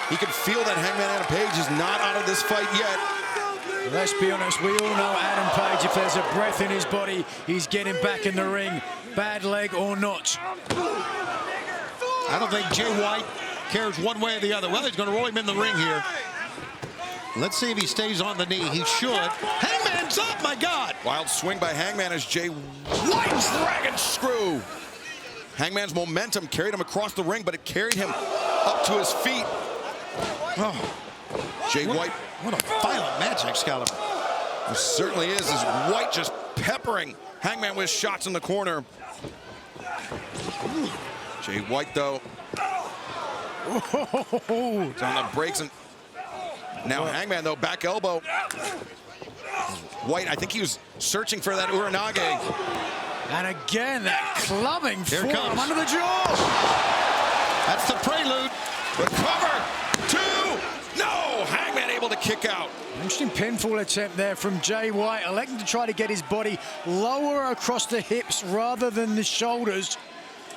he could feel that Hangman Adam Page is not out of this fight yet. Let's be honest, we all know Adam Page, if there's a breath in his body, he's getting back in the ring, bad leg or not. I don't think Jay White cares one way or the other. Well, he's going to roll him in the ring here. Let's see if he stays on the knee. He should. Hangman's up, my God! Wild swing by Hangman as Jay White's dragon screw. Hangman's momentum carried him across the ring, but it carried him up to his feet. Oh. Jay White. What a violent match, Excalibur. It certainly is, as White just peppering Hangman with shots in the corner. Jay White, though, it's on the brakes, and now Hangman, though, back elbow. White, I think he was searching for that Uranage. And again, that clubbing forearm under the jaw. That's the prelude. The cover, 2, no! Hangman able to kick out. Interesting pinfall attempt there from Jay White, electing to try to get his body lower across the hips rather than the shoulders,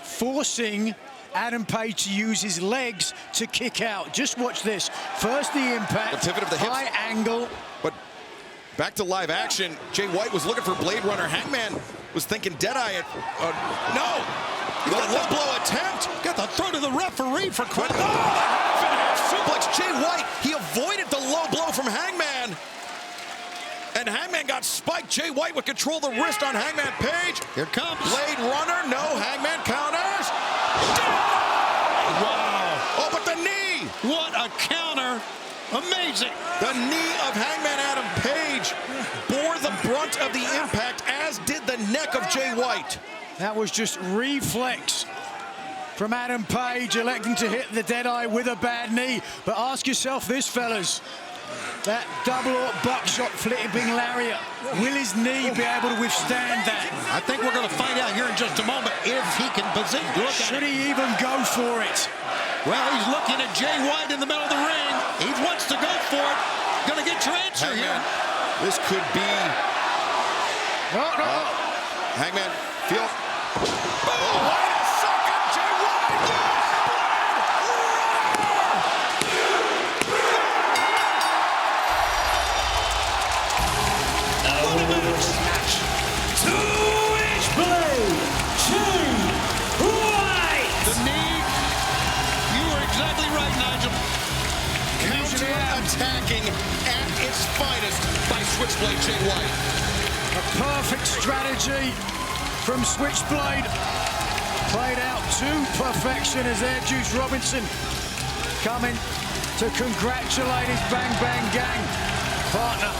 forcing Adam Page to use his legs to kick out. Just watch this. First the impact, the pivot of the hips. high angle. But back to live action. Jay White was looking for Blade Runner. Hangman was thinking Deadeye. No! The low blow attempt. Got the throw to the referee for credit. Suplex. Jay White, he avoided the low blow from Hangman. And Hangman got spiked. Jay White would control the wrist on Hangman Page. Here comes. Blade Runner. No. Hangman counters. Wow. Oh, but the knee. What a counter. Amazing. The knee of Hangman Adam Page bore the brunt of the impact, as did the neck of Jay White. That was just reflex from Adam Page, electing to hit the Deadeye with a bad knee. But ask yourself this, fellas. That double or buckshot flipping lariat. Will his knee be able to withstand that? I think we're going to find out here in just a moment if he can position. Should he even go for it? Well, he's looking at Jay White in the middle of the ring. He wants to go for it. Going to get your answer here. This could be. Hangman, feel. Oh, wait a second, Jay White. Switchblade, Jay White. The knee. You were exactly right, Nigel. Counter-attacking at its finest by Switchblade Jay White. A perfect strategy from Switchblade. Played out to perfection as their Juice Robinson coming to congratulate his Bang Bang Gang partner.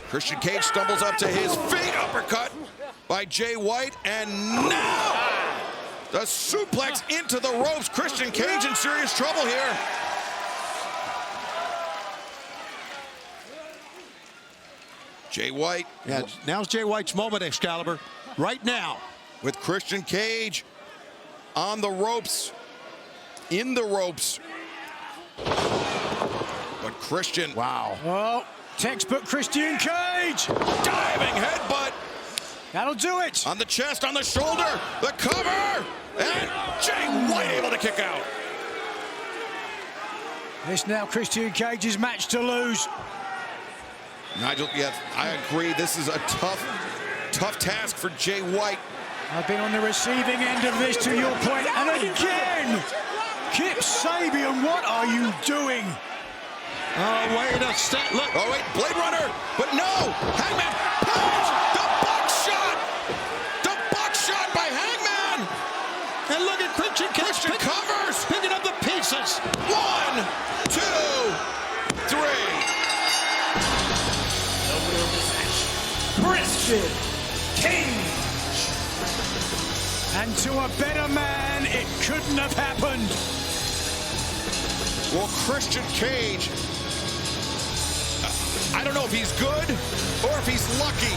Christian Cage stumbles up to his feet. Uppercut by Jay White. And now the suplex into the ropes. Christian Cage in serious trouble here. Jay White. Yeah, now's Jay White's moment, Excalibur. Right now. With Christian Cage on the ropes. In the ropes. But Christian. Wow. Oh, textbook Christian Cage. Diving headbutt. That'll do it. On the chest, on the shoulder. The cover. And Jay White able to kick out. This now Christian Cage's match to lose. Nigel, yes, I agree. This is a tough task for Jay White. I've been on the receiving end of this, to your point. And again, Kip Sabian, what are you doing? Oh, wait a sec. Look. Oh, wait, Blade Runner. But no, Hangman Page, the buckshot. The buckshot by Hangman. And look at Christian Cage. Christian covers. Picking up the pieces. 1, 2, 3. Christian Cage. And to a better man, it couldn't have happened. Well, Christian Cage, I don't know if he's good or if he's lucky,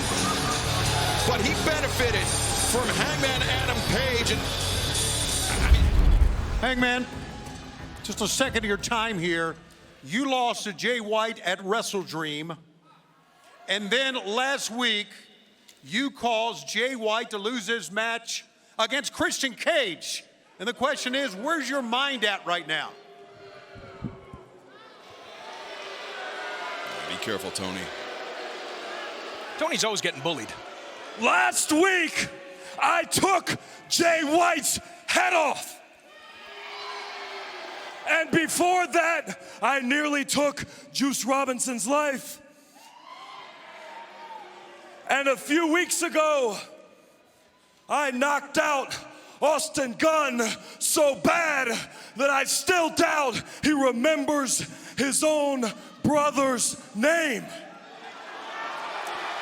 but he benefited from Hangman Adam Page. And I mean, Hangman, just a second of your time here. You lost to Jay White at WrestleDream. And then last week, you caused Jay White to lose his match against Christian Cage. And the question is, where's your mind at right now? Be careful, Tony. Tony's always getting bullied. Last week, I took Jay White's head off. And before that, I nearly took Juice Robinson's life. And a few weeks ago, I knocked out Austin Gunn so bad that I still doubt he remembers his own brother's name.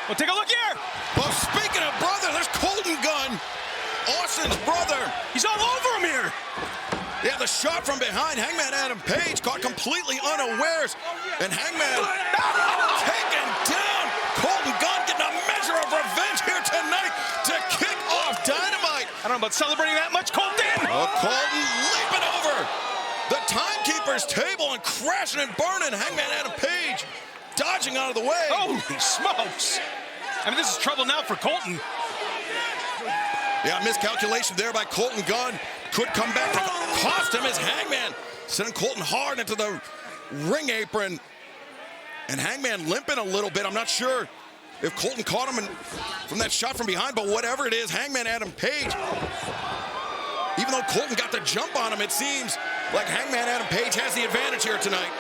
Well, take a look here. Well, speaking of brother, there's Colton Gunn, Austin's brother. He's all over him here. Yeah, the shot from behind. Hangman Adam Page caught completely unawares. And Hangman taken down. Colton Gunn getting a measure of revenge here tonight to kick off Dynamite. I don't know about celebrating that much, Colton. Oh, Colton leaping over the timekeeper's table and crashing and burning Hangman Adam Page. Dodging out of the way. Holy smokes. I mean, this is trouble now for Colton. Yeah, miscalculation there by Colton Gunn. Could come back to cost him as Hangman sending Colton hard into the ring apron. And Hangman limping a little bit. I'm not sure if Colton caught him from that shot from behind, but whatever it is, Hangman Adam Page, even though Colton got the jump on him, it seems like Hangman Adam Page has the advantage here tonight.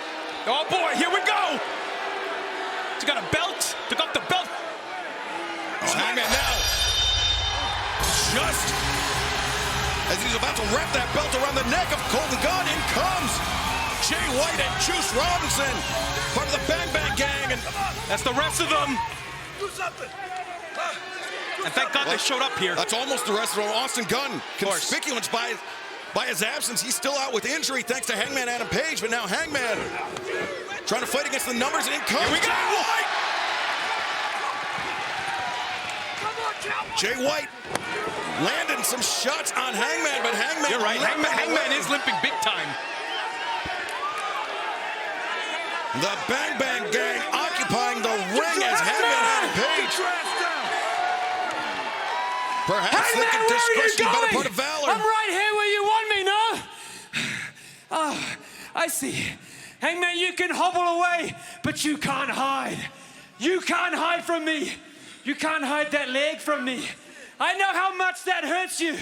Oh boy, here we go. He's got a belt, took off the belt. Oh, Hangman now, just as he's about to wrap that belt around the neck of Colton Gunn, in comes Jay White and Juice Robinson, part of the Bang Bang Gang, and that's the rest of them. Do something. And thank God they showed up here. That's almost the rest of them. Austin Gunn, conspicuous by his absence. He's still out with injury thanks to Hangman Adam Page, but now Hangman trying to fight against the numbers, and in comes Jay White. Jay White landing some shots on Hangman, but Hangman... You're right, Hangman is limping big time. The Bang Bang Gang occupying the ring as Hangman Adam Page. Perhaps they can discretion better part of valor. I'm right here where you want me, no? Oh, I see. Hangman, you can hobble away, but you can't hide. You can't hide from me. You can't hide that leg from me. I know how much that hurts you.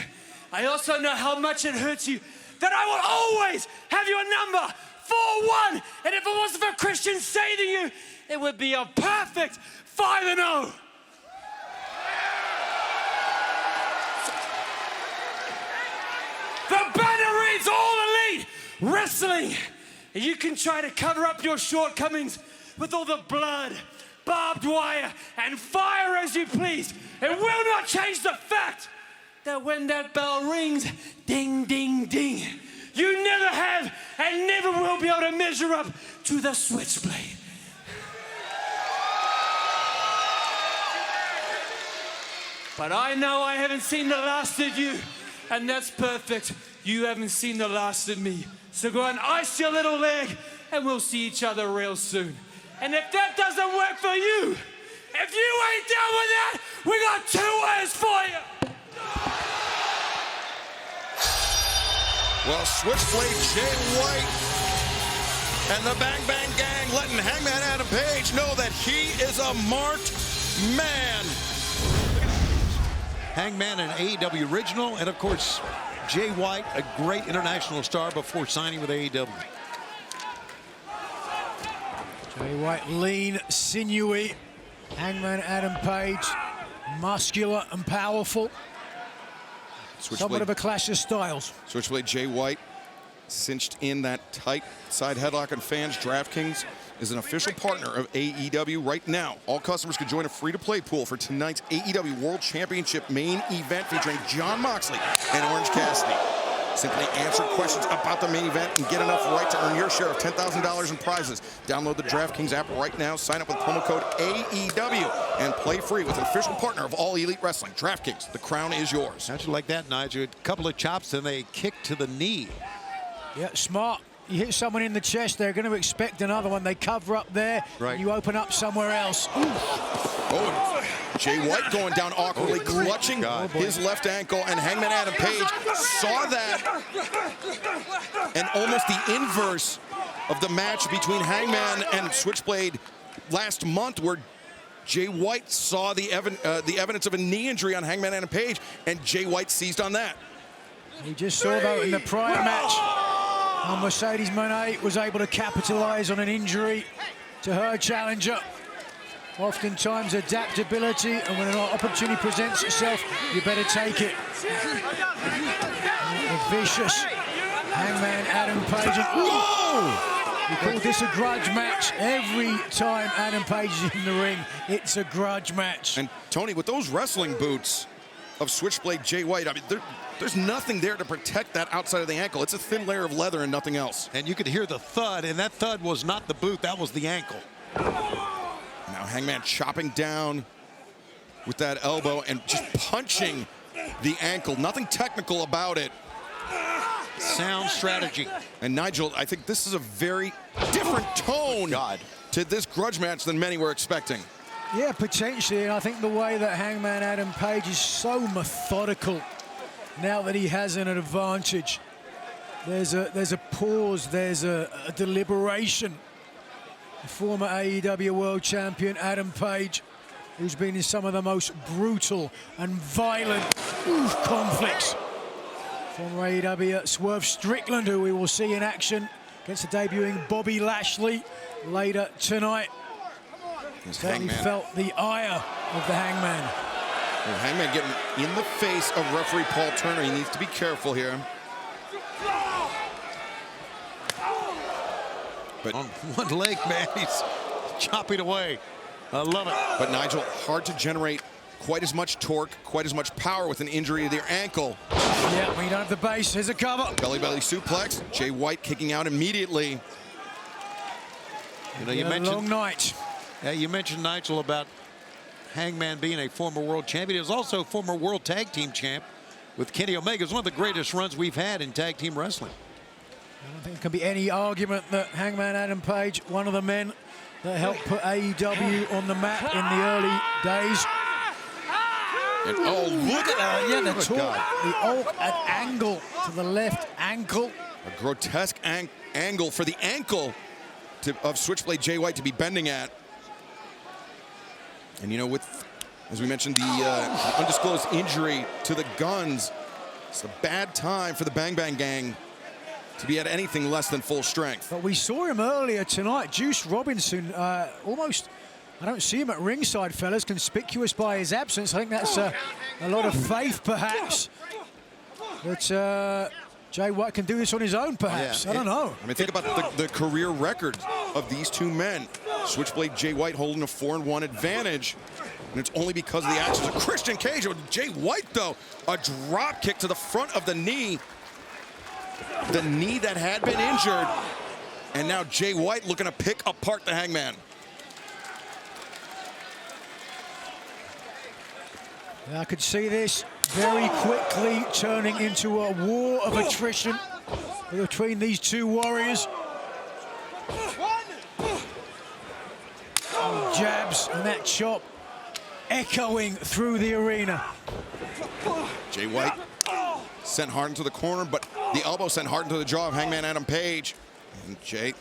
I also know how much it hurts you that I will always have your number 4-1. And if it wasn't for Christian saving you, it would be a perfect 5-0. The banner reads All Elite Wrestling. You can try to cover up your shortcomings with all the blood, barbed wire, and fire as you please. It will not change the fact that when that bell rings, ding, ding, ding, you never have and never will be able to measure up to the Switchblade. But I know I haven't seen the last of you, and that's perfect. You haven't seen the last of me. So go and ice your little leg, and we'll see each other real soon. And if that doesn't work for you, if you ain't down with that, we got 2 words for you. Well, Switchblade Jay White and the Bang Bang Gang letting Hangman Adam Page know that he is a marked man. Hangman, an AEW original, and of course, Jay White, a great international star before signing with AEW. Jay White, lean, sinewy. Hangman Adam Page, muscular and powerful. Somewhat of a clash of styles. Switchblade Jay White cinched in that tight side headlock, and fans, DraftKings is an official partner of AEW right now. All customers can join a free-to-play pool for tonight's AEW World Championship main event featuring Jon Moxley and Orange Cassidy. Simply answer questions about the main event and get enough right to earn your share of $10,000 in prizes. Download the DraftKings app right now, sign up with promo code AEW, and play free with an official partner of All Elite Wrestling. DraftKings, the crown is yours. How'd you like that, Nigel? A couple of chops and a kick to the knee Yeah, smart. You hit someone in the chest, they're going to expect another one. They cover up there, right. You open up somewhere else. Oh, Jay White going down awkwardly, clutching his left ankle, and Hangman Adam Page saw that. And almost the inverse of the match between Hangman and Switchblade last month, where Jay White saw the evidence of a knee injury on Hangman Adam Page, and Jay White seized on that. We just saw, though, in the prior match, how Mercedes Moné was able to capitalize on an injury to her challenger. Oftentimes adaptability, and when an opportunity presents itself, you better take it. The vicious Hangman Adam Page. We call this a grudge match. Every time Adam Page is in the ring, it's a grudge match. And Tony, with those wrestling boots of Switchblade Jay White, I mean, there's nothing there to protect that outside of the ankle. It's a thin layer of leather and nothing else. And you could hear the thud, and that thud was not the boot, that was the ankle. Now Hangman chopping down with that elbow and just punching the ankle. Nothing technical about it. Sound strategy. And Nigel, I think this is a very different tone to this grudge match than many were expecting. Yeah, potentially, and I think the way that Hangman Adam Page is so methodical now that he has an advantage. There's a pause, there's a deliberation. The former AEW World Champion Adam Page, who's been in some of the most brutal and violent conflicts. Former AEW Swerve Strickland, who we will see in action against the debuting Bobby Lashley later tonight. Certainly felt the ire of the Hangman. Well, Hangman getting in the face of referee Paul Turner. He needs to be careful here. But on one leg, man, he's chopping away. I love it. But Nigel, hard to generate quite as much torque, quite as much power with an injury to your ankle. Yeah, when you don't have the base, here's a cover. Belly suplex. Jay White kicking out immediately. You know, you mentioned long night. You mentioned, Nigel, about Hangman being a former world champion. He was also a former world tag team champ with Kenny Omega. It's one of the greatest runs we've had in tag team wrestling. I don't think there can be any argument that Hangman Adam Page, one of the men that helped put AEW on the map in the early days. And look at that. Yeah, the torque, an angle to the left ankle. A grotesque angle for the ankle of Switchblade Jay White to be bending at. And you know, with, as we mentioned, the undisclosed injury to the Guns, it's a bad time for the Bang Bang Gang to be at anything less than full strength. But we saw him earlier tonight. Juice Robinson, almost, I don't see him at ringside, fellas, conspicuous by his absence. I think that's a lot of faith, perhaps, that Jay White can do this on his own, perhaps. Yeah, I don't know. I mean, think about the career record of these two men. Switchblade Jay White holding a 4-1 advantage. And it's only because of the actions of Christian Cage. Jay White, though, a drop kick to the front of the knee. The knee that had been injured. And now Jay White looking to pick apart the Hangman. I could see this very quickly turning into a war of attrition between these two warriors. Jabs and that chop echoing through the arena. Jay White sent hard into the corner, but the elbow sent hard into the jaw of Hangman Adam Page. And Jay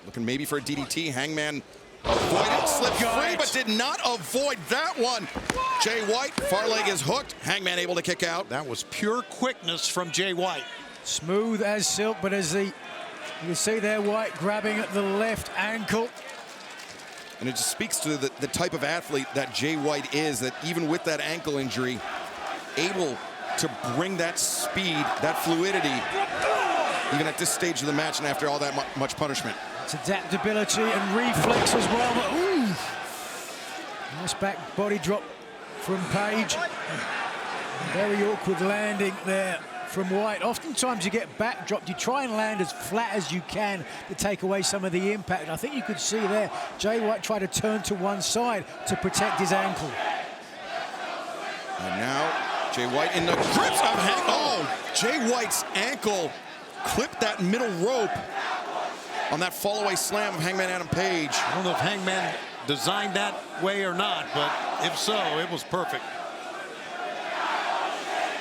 looking maybe for a DDT. Hangman avoided, slipped free, but did not avoid that one. Jay White, far leg is hooked. Hangman able to kick out. That was pure quickness from Jay White. Smooth as silk, but as you can see there, White grabbing at the left ankle. And it just speaks to the type of athlete that Jay White is, that even with that ankle injury, able to bring that speed, that fluidity, even at this stage of the match and after all that much punishment. It's adaptability and reflex as well, but ooh! Nice back body drop from Page. Very awkward landing there from White. Oftentimes you get back dropped, you try and land as flat as you can to take away some of the impact. I think you could see there, Jay White tried to turn to one side to protect his ankle. And now Jay White in the grips of Jay White's ankle clipped that middle rope on that fall-away slam of Hangman Adam Page. I don't know if Hangman designed that way or not, but if so, it was perfect.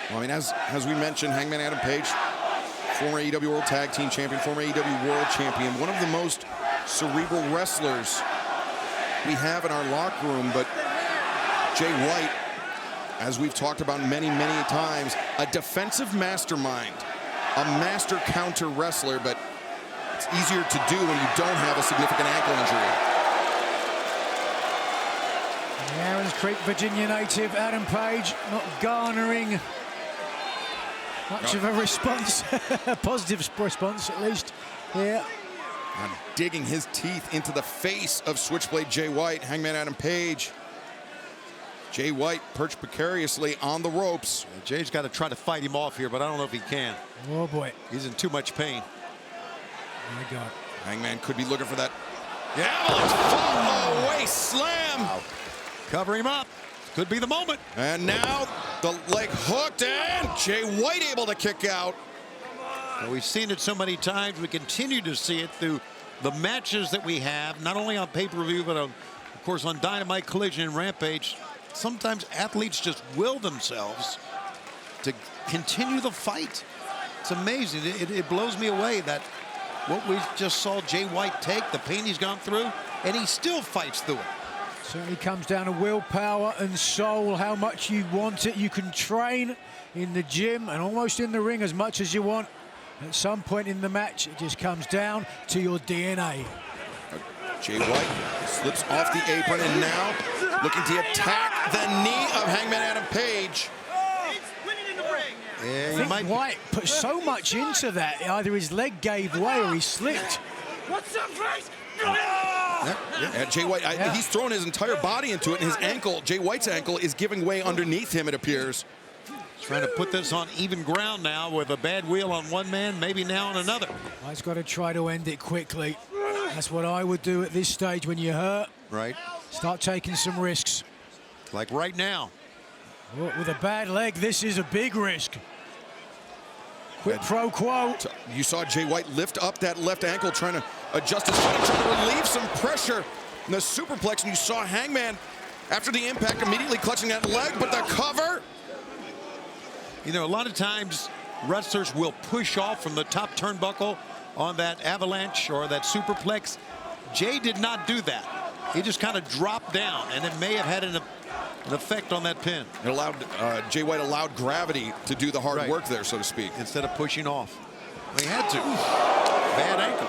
Well, I mean, as we mentioned, Hangman Adam Page, former AEW World Tag Team Champion, former AEW World Champion, one of the most cerebral wrestlers we have in our locker room. But Jay White, as we've talked about many, many times, a defensive mastermind, a master counter wrestler, but it's easier to do when you don't have a significant ankle injury. The Aaron's Creek, Virginia native Adam Page not garnering much of a response, a positive response at least here. And digging his teeth into the face of Switchblade Jay White, Hangman Adam Page. Jay White perched precariously on the ropes. Jay's got to try to fight him off here, but I don't know if he can. Oh boy. He's in too much pain. My God. Hangman could be looking for that fall-away slam. Wow. Cover him up. Could be the moment. And now the leg hooked, and Jay White able to kick out. Well, we've seen it so many times. We continue to see it through the matches that we have, not only on pay-per-view, but of course on Dynamite, Collision, and Rampage. Sometimes athletes just will themselves to continue the fight. It's amazing. It blows me away that what we just saw Jay White take, the pain he's gone through, and he still fights through it. Certainly comes down to willpower and soul, how much you want it. You can train in the gym and almost in the ring as much as you want. At some point in the match, it just comes down to your DNA. Jay White slips off the apron and now looking to attack the knee of Hangman Adam Page. I think White put so much into that, either his leg gave way or he slipped. What's up, Grace? Jay White, he's thrown his entire body into it, and his ankle, Jay White's ankle, is giving way underneath him, it appears. Trying to put this on even ground now with a bad wheel on one man, maybe now on another. He's got to try to end it quickly. That's what I would do at this stage when you're hurt. Right. Start taking some risks. Like right now. Well, with a bad leg, this is a big risk. Quid pro quo. You saw Jay White lift up that left ankle, trying to adjust his body, trying to relieve some pressure in the superplex. And you saw Hangman, after the impact, immediately clutching that leg, but the cover. You know, a lot of times wrestlers will push off from the top turnbuckle on that avalanche or that superplex. Jay did not do that. He just kind of dropped down, and it may have had an effect on that pin. It allowed Jay White allowed gravity to do the hard work there, so to speak, instead of pushing off. He had to. Bad ankle.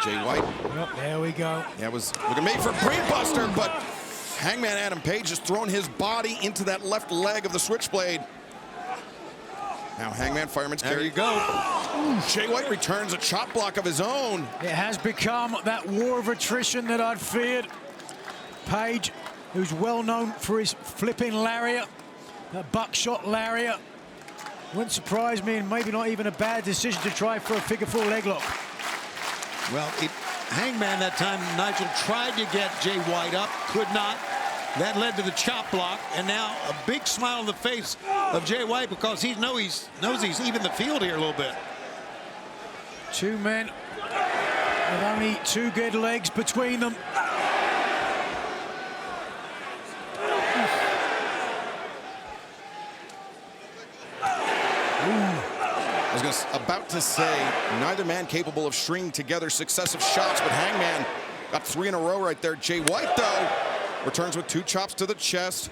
Jay White. Yep, there we go. Yeah, it was looking made for brainbuster, but Hangman Adam Page has thrown his body into that left leg of the Switchblade. Now Hangman, fireman's carry. There you go. Jay White returns a chop block of his own. It has become that war of attrition that I'd feared. Page, who's well known for his flipping lariat, that buckshot lariat, wouldn't surprise me, and maybe not even a bad decision to try for a figure-4 leg lock. Well, Hangman that time, Nigel tried to get Jay White up, could not. That led to the chop block, and now a big smile on the face of Jay White because he knows he's even the field here a little bit. Two men with only two good legs between them. I was about to say, neither man capable of stringing together successive shots, but Hangman got 3 in a row right there. Jay White, though, returns with 2 chops to the chest.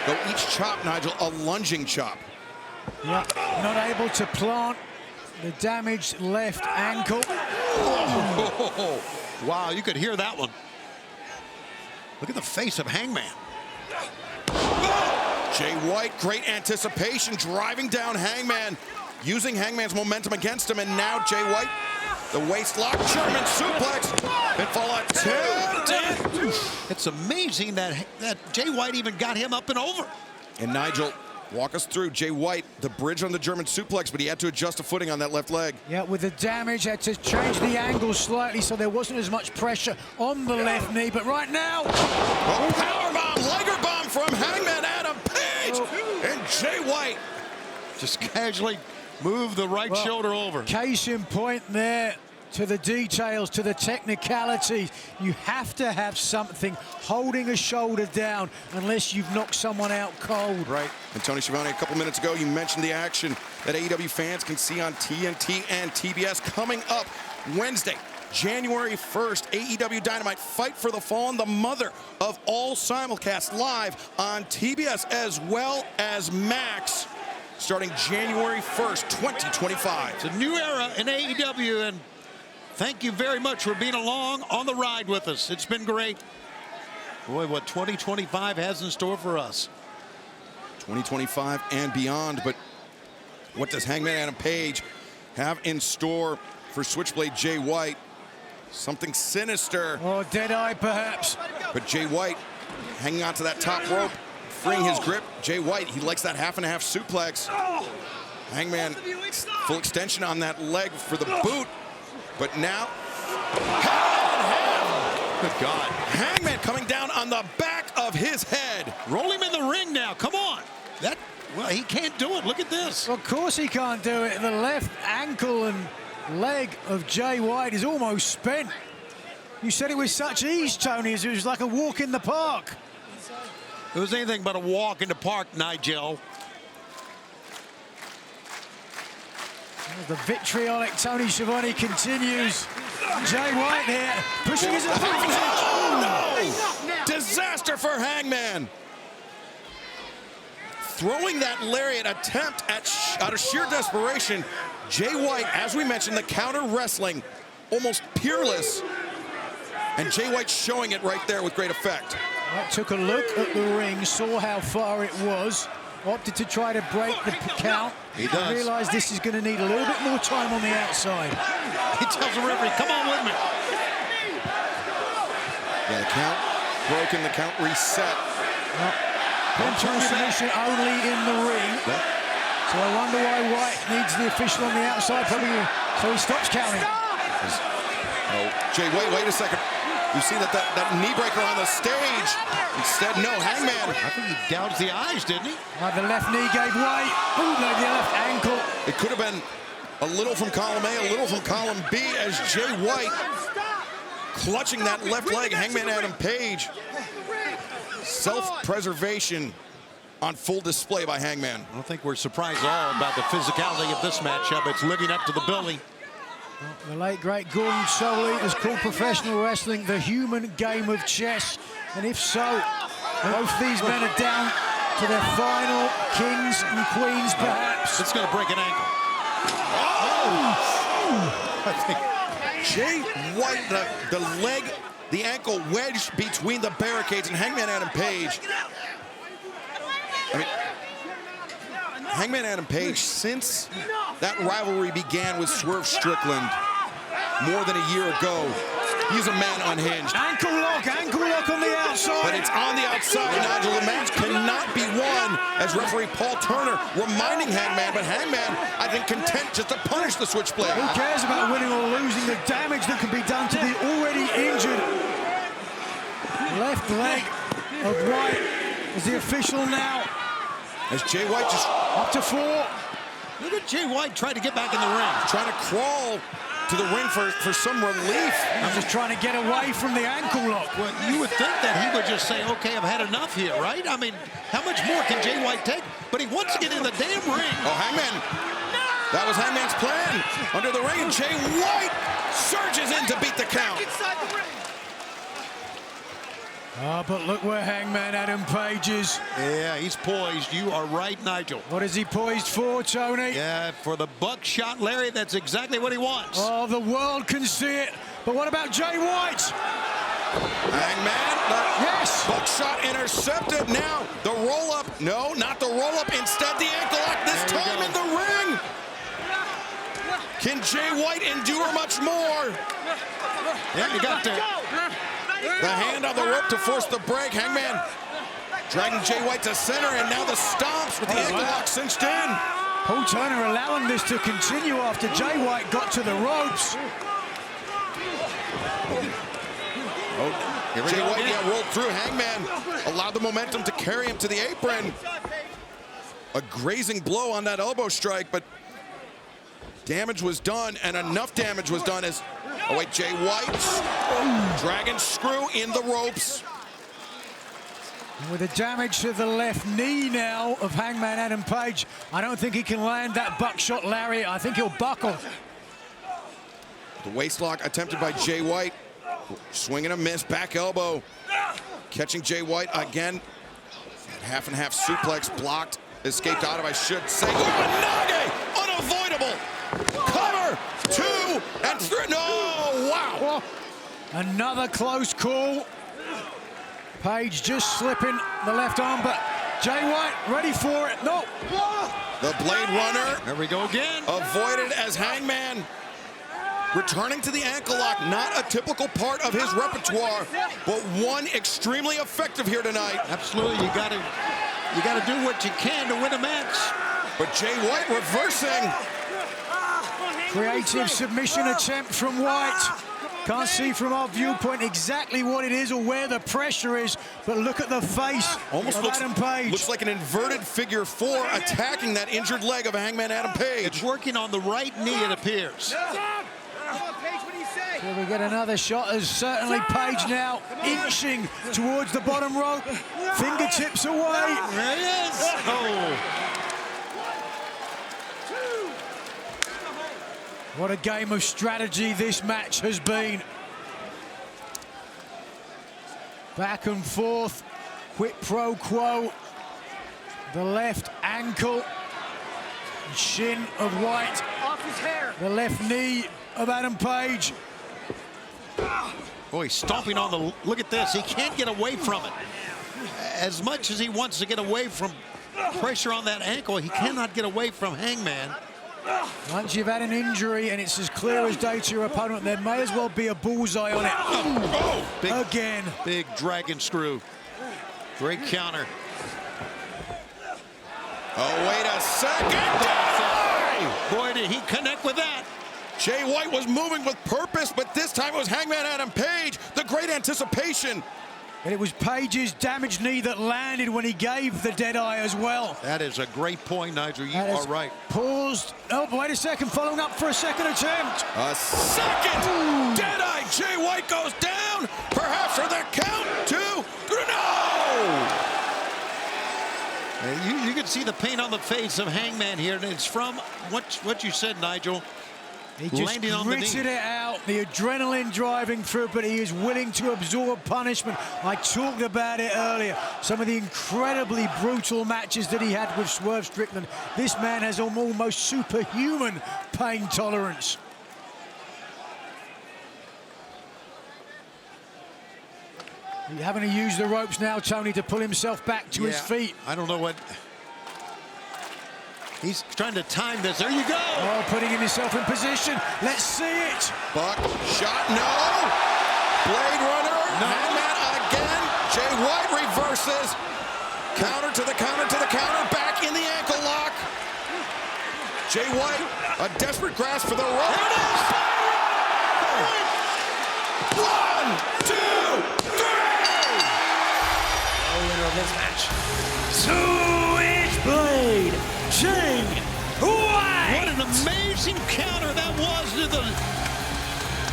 Though each chop, Nigel, a lunging chop. Yeah, not able to plant the damaged left ankle. Oh. Wow, you could hear that one. Look at the face of Hangman. Jay White, great anticipation, driving down Hangman, using Hangman's momentum against him, and now Jay White, the waist lock, German suplex, pinfall attempt. It's amazing that Jay White even got him up and over. And Nigel, walk us through Jay White, the bridge on the German suplex, but he had to adjust a footing on that left leg. Yeah, with the damage, had to change the angle slightly so there wasn't as much pressure on the left knee, but right now... A powerbomb, Liger bomb from Hangman Adam Page, and Jay White Just casually move the right shoulder over. Case in point there to the details, to the technicalities. You have to have something holding a shoulder down unless you've knocked someone out cold. Right. And Tony Schiavone, a couple minutes ago, you mentioned the action that AEW fans can see on TNT and TBS coming up Wednesday, January 1st, AEW Dynamite Fight for the Fallen, the mother of all simulcasts, live on TBS as well as Max, starting January 1st, 2025. It's a new era in AEW, and thank you very much for being along on the ride with us. It's been great. Boy, what 2025 has in store for us. 2025 and beyond, but what does Hangman Adam Page have in store for Switchblade Jay White? Something sinister. Or Deadeye, perhaps. But Jay White hanging onto that top rope, freeing his grip. Jay White, he likes that half and half suplex. Hangman, full extension on that leg for the boot. But now, good God. Hangman coming down on the back of his head. Roll him in the ring now, come on. Well, he can't do it, look at this. Of course he can't do it. The left ankle and leg of Jay White is almost spent. You said it with such ease, Tony, as it was like a walk in the park. It was anything but a walk in the park, Nigel. The vitriolic Tony Schiavone continues. Jay White here, pushing his opponent. Oh, no! Disaster for Hangman. Throwing that lariat attempt out of sheer desperation. Jay White, as we mentioned, the counter wrestling, almost peerless. And Jay White showing it right there with great effect. White took a look at the ring, saw how far it was, opted to try to break the count. He does. Realized this is going to need a little bit more time on the outside. He tells the referee, come on with me. Yeah, the count broken, the count reset. Control submission only in the ring. So I wonder why White needs the official on the outside. Probably so he stops counting. Oh, Jay, wait a second. You see that knee breaker on the stage. Instead, no, Hangman. I think he gouged the eyes, didn't he? The left knee gave way. Ooh, no, the left ankle. It could have been a little from column A, a little from column B as Jay White clutching that left leg. Hangman Adam Page. Self-preservation on full display by Hangman. I don't think we're surprised at all about the physicality of this matchup. It's living up to the billing. The late, great Gordon Soley has called professional wrestling the human game of chess. And if so, both these men are down to their final kings and queens, perhaps. It's going to break an ankle. I think Jay White, the leg, the ankle wedged between the barricades, and Hangman Adam Page. I mean, Hangman Adam Page, since that rivalry began with Swerve Strickland more than a year ago, he's a man unhinged. Ankle lock on the outside. But it's on the outside, Nigel. The match cannot be won, as referee Paul Turner reminding Hangman, but Hangman, I think, content just to punish the Switchblade. Who cares about winning or losing? The damage that can be done to the already injured left leg of White is the official now. As Jay White just up to 4. Look at Jay White trying to get back in the ring. Trying to crawl to the ring for some relief. I'm just trying to get away from the ankle lock. Well, you would think that he would just say, okay, I've had enough here, right? I mean, how much more can Jay White take? But he wants to get in the damn ring. Oh, Hangman. That was Hangman's plan. Under the ring, and Jay White surges in to beat the count. But look where Hangman Adam Page is. Yeah, he's poised. You are right, Nigel. What is he poised for, Tony? Yeah, for the buckshot, Larry. That's exactly what he wants. Oh, the world can see it. But what about Jay White? Hangman. Yes. Buckshot intercepted. Now the roll-up. No, not the roll-up. Instead, the ankle lock. This time in the ring. Can Jay White endure much more? Yeah, you got to. The hand on the rope to force the break. Hangman dragging Jay White to center, and now the stomps with the ankle lock cinched in. Paul Turner allowing this to continue after Jay White got to the ropes. Jay White rolled through. Hangman allowed the momentum to carry him to the apron. a grazing blow on that elbow strike, but damage was done, and enough damage was done as, oh wait, Jay White, dragon screw in the ropes. With the damage to the left knee now of Hangman Adam Page, I don't think he can land that buckshot lariat. I think he'll buckle. The waistlock attempted by Jay White. Swing and a miss, back elbow. Catching Jay White again. That half and half suplex blocked. Escaped out of, I should say. Nage! Unavoidable! Cover! 2 and 3. No! Wow! Another close call. Page just slipping the left arm, but Jay White ready for it. No. The Blade Runner. There we go again. Avoided as Hangman returning to the ankle lock. Not a typical part of his repertoire, but one extremely effective here tonight. Absolutely, you gotta do what you can to win a match. But Jay White reversing. Creative submission attempt from White. Can't see from our viewpoint exactly what it is or where the pressure is, but look at the face Almost of looks, Adam Page. Looks like an inverted figure 4 attacking that injured leg of Hangman Adam Page. It's working on the right knee, it appears. So we get another shot as certainly Page now inching towards the bottom rope. Fingertips away. There he is. Oh. What a game of strategy this match has been. Back and forth, quid pro quo. The left ankle, shin of White. Off his hair. The left knee of Adam Page. Boy, stomping on the, look at this, he can't get away from it. As much as he wants to get away from pressure on that ankle, he cannot get away from Hangman. Once you've had an injury and it's as clear as day to your opponent, there may as well be a bullseye on it. Big, again. Big dragon screw. Great counter. Oh, wait a second. Boy, did he connect with that. Jay White was moving with purpose, but this time it was Hangman Adam Page. The great anticipation. And it was Page's damaged knee that landed when he gave the deadeye as well. That is a great point, Nigel. You are right. Paused. Oh, wait a second. Following up for a second attempt. A second. Deadeye. Jay White goes down. Perhaps for the count. 2. No! You can see the pain on the face of Hangman here, and it's from what you said, Nigel. He just gritted it out, the adrenaline driving through, but he is willing to absorb punishment. I talked about it earlier, some of the incredibly brutal matches that he had with Swerve Strickland. This man has almost superhuman pain tolerance. He's having to use the ropes now, Tony, to pull himself back to his feet. I don't know what... He's trying to time this. There you go. Oh, putting himself in position. Let's see it. Buck shot. No. Blade Runner. No. Hangman again. Jay White reverses. Counter to the counter to the counter. Back in the ankle lock. Jay White, a desperate grasp for the rope. There it is. 1, 2, 3. The winner of this match, Switchblade. Jay White! What an amazing counter that was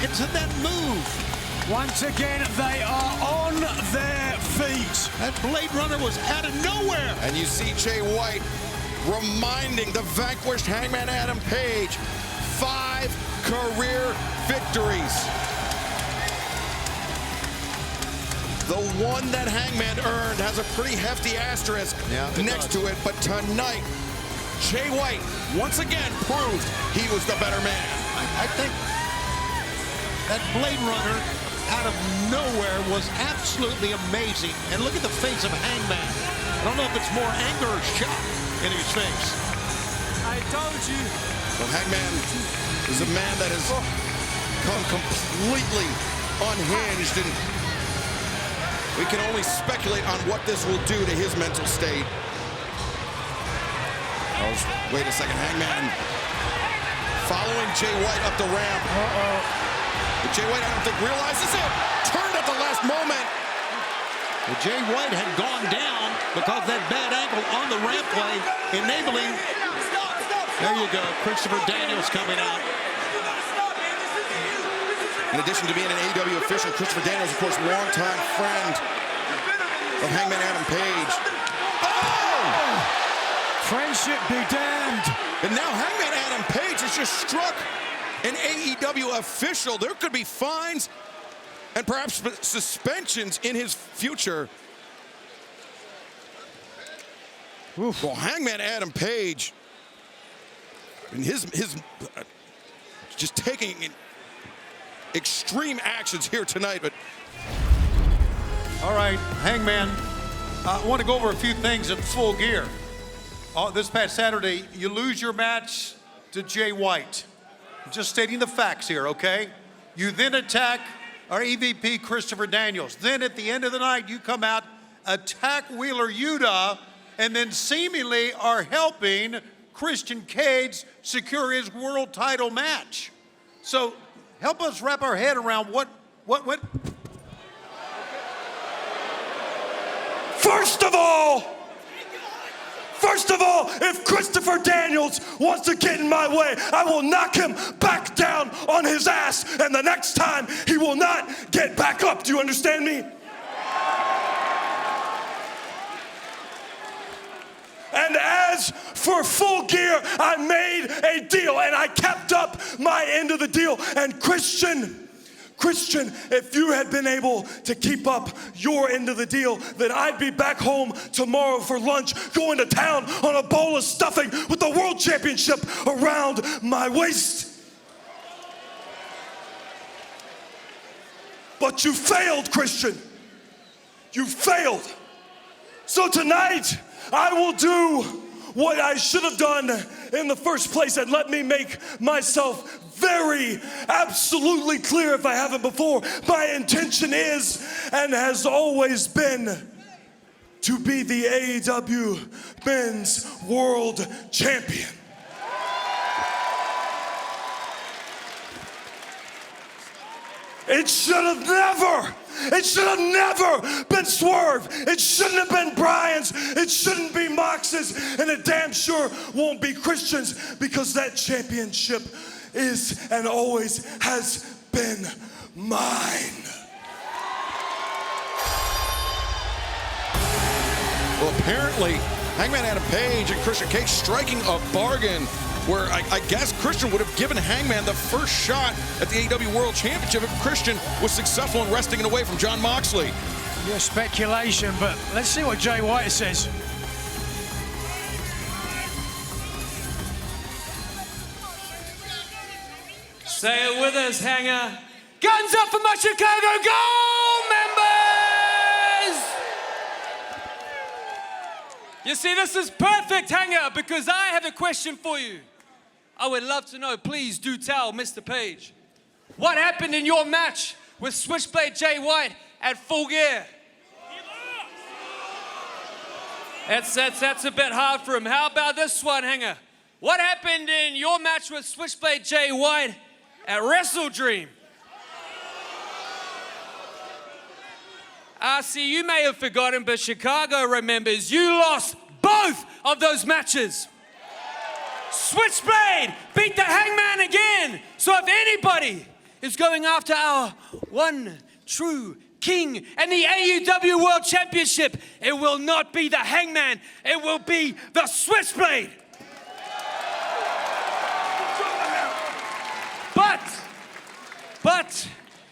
into that move. Once again, they are on their feet. That Blade Runner was out of nowhere. And you see Jay White reminding the vanquished Hangman Adam Page 5 career victories. The one that Hangman earned has a pretty hefty asterisk next to it, but tonight, Jay White once again proved he was the better man. I think that Blade Runner out of nowhere was absolutely amazing. And look at the face of Hangman. I don't know if it's more anger or shock in his face. I told you. Well, Hangman is a man that has come completely unhinged, and we can only speculate on what this will do to his mental state. Oh, wait a second, Hangman following Jay White up the ramp. But Jay White, I don't think, realizes it. Turned at the last moment. Well, Jay White had gone down because that bad ankle on the ramp play. enabling. There you go, Christopher Daniels coming out. In addition to being an AEW official, Christopher Daniels, of course, longtime friend of Hangman Adam Page. Oh! Friendship be damned. And now Hangman Adam Page has just struck an AEW official. There could be fines and perhaps suspensions in his future. Oof. Well, Hangman Adam Page, and his just taking extreme actions here tonight. But all right, Hangman, I want to go over a few things in Full Gear. This past Saturday, you lose your match to Jay White. I'm just stating the facts here, okay? You then attack our EVP, Christopher Daniels. Then at the end of the night, you come out, attack Wheeler Yuta, and then seemingly are helping Christian Cage secure his world title match. So help us wrap our head around what? First of all, if Christopher Daniels wants to get in my way, I will knock him back down on his ass, and the next time he will not get back up. Do you understand me? And as for Full Gear, I made a deal and I kept up my end of the deal. And Christian, if you had been able to keep up your end of the deal, then I'd be back home tomorrow for lunch, going to town on a bowl of stuffing with the World Championship around my waist. But you failed, Christian. You failed. So tonight, I will do what I should have done in the first place, and let me make myself very absolutely clear if I haven't before. My intention is and has always been to be the AEW Men's World Champion. It should have never been Swerve. It shouldn't have been Bryan's. It shouldn't be Mox's. And it damn sure won't be Christian's, because that championship is and always has been mine. Well, apparently, Hangman Adam Page and Christian Cage striking a bargain where I guess Christian would have given Hangman the first shot at the AEW World Championship if Christian was successful in wresting it away from Jon Moxley. Yeah, speculation, but let's see what Jay White says. Say it with us, Hanger. Guns up for my Chicago Gold members! You see, this is perfect, Hanger, because I have a question for you. I would love to know, please do tell Mr. Page, what happened in your match with Switchblade Jay White at Full Gear? That's a bit hard for him. How about this one, Hanger? What happened in your match with Switchblade Jay White at Wrestle Dream? See, you may have forgotten, but Chicago remembers you lost both of those matches. Switchblade beat the Hangman again. So if anybody is going after our one true king and the AEW World Championship, it will not be the Hangman, it will be the Switchblade. But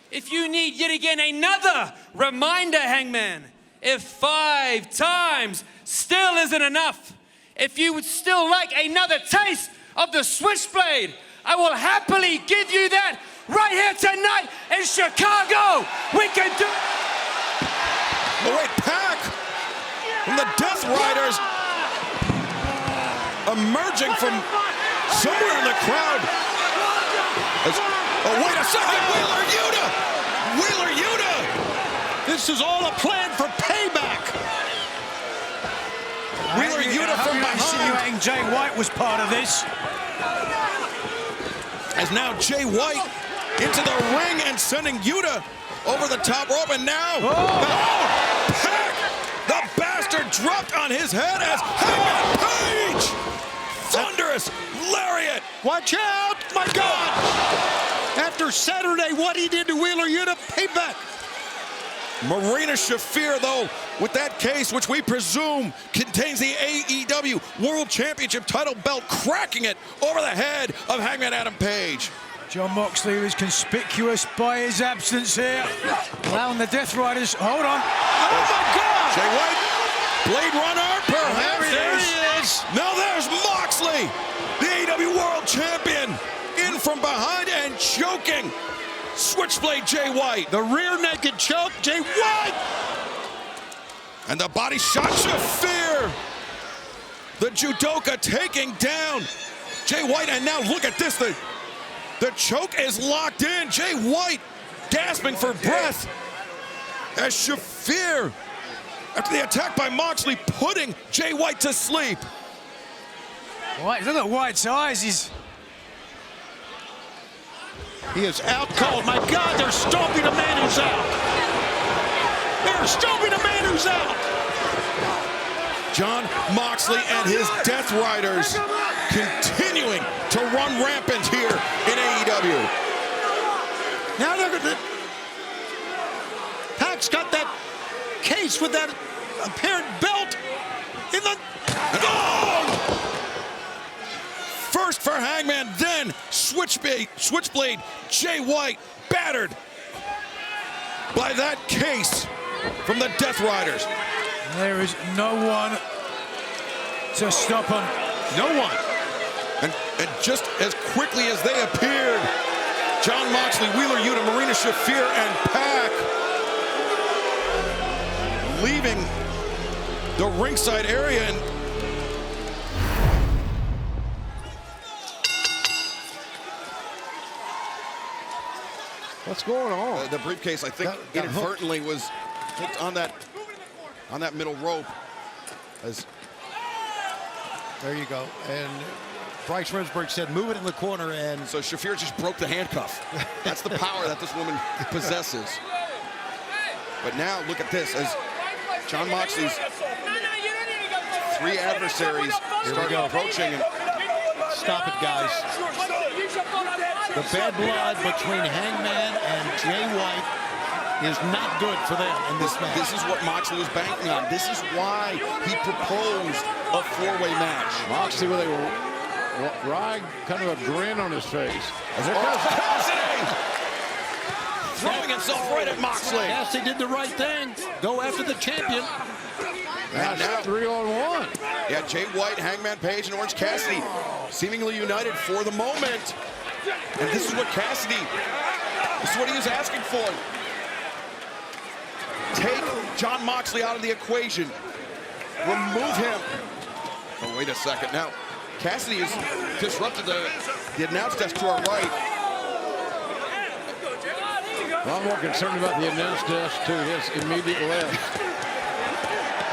if you need yet again another reminder, Hangman, if 5 times still isn't enough, if you would still like another taste of the Switchblade, I will happily give you that right here tonight in Chicago. We can do. Oh wait, Pac from the Death Riders emerging from somewhere in the crowd. Oh wait a second, Wheeler Yuta! This is all a plan for payback. Wheeler Yuta from behind. Insinuating Jay White was part of this. As now Jay White into the ring and sending Yuta over the top rope, and now Pac, the bastard dropped on his head as Hangman Page! Thunderous lariat! Watch out! My God! After Saturday, what he did to Wheeler Yuta, payback. Marina Shafir, though, with that case, which we presume contains the AEW World Championship title belt, cracking it over the head of Hangman Adam Page. John Moxley was conspicuous by his absence here. Allowing the Death Riders, hold on. Oh my God! Jay White, Blade Runner, perhaps. There he is. Now there's Moxley, the AEW World Champion, in from behind and choking. Switchblade Jay White. The rear naked choke, Jay White. And the body shot, Shafir. The judoka taking down Jay White. And now look at this. The choke is locked in. Jay White gasping for breath as Shafir, after the attack by Moxley, putting Jay White to sleep. White, look at White's eyes. He is out cold. My God, they're stomping a man who's out. They're stomping a man who's out. John Moxley and his Death Riders continuing to run rampant here in AEW. Now they're going to... Pac's got that case with that apparent belt in the... Oh! First for Hangman, then Switchblade Jay White, battered by that case from the Death Riders. There is no one to stop him. No one. And just as quickly as they appeared, John Moxley, Wheeler Yuta, Marina Shafir, and Pac leaving the ringside area. And what's going on? The briefcase, I think, inadvertently was hooked on that middle rope. As there you go. And Bryce Remsburg said, move it in the corner. And so Shafir just broke the handcuff. That's the power that this woman possesses. But now look at this, as John Moxley's three adversaries start approaching. And stop it, guys. The bad blood between Hangman and Jay White is not good for them in this match. This is what Moxley was banking on. This is why he proposed a four-way match. Moxley with a wry, kind of a grin on his face. As it goes, Cassidy throwing himself right at Moxley. Cassidy did the right thing. Go after the champion. And now 3-on-1. Yeah, Jay White, Hangman Page, and Orange Cassidy seemingly united for the moment. And this is what Cassidy, this is what he is asking for. Take John Moxley out of the equation. Remove him. Oh, wait a second. Now, Cassidy has disrupted the announce desk to our right. Well, I'm more concerned about the announce desk to his immediate left.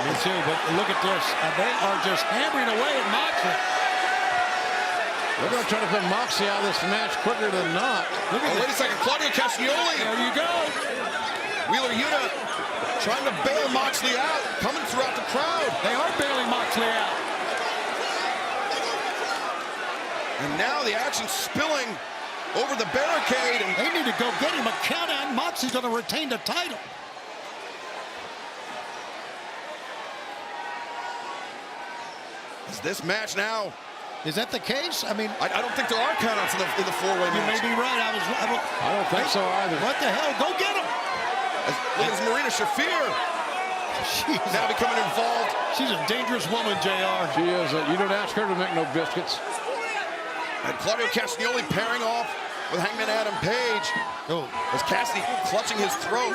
Me too, but look at this. They are just hammering away at Moxley. They're going to try to put Moxley out of this match quicker than not. Look at wait a second. Claudio Castagnoli. There you go. Wheeler Yuta trying to bail Moxley out, coming throughout the crowd. They are bailing Moxley out. And now the action spilling over the barricade. And they need to go get him a count out. Moxley's going to retain the title. Is this match now? Is that the case? I mean, I don't think there are countouts in the four-way match. You may be right. I don't think so either. What the hell? Go get him! Look at Marina Shafir. She's now becoming involved. She's a dangerous woman, JR. She is. You don't ask her to make no biscuits. And Claudio Castagnoli pairing off with Hangman Adam Page. Oh, as Cassidy clutching his throat.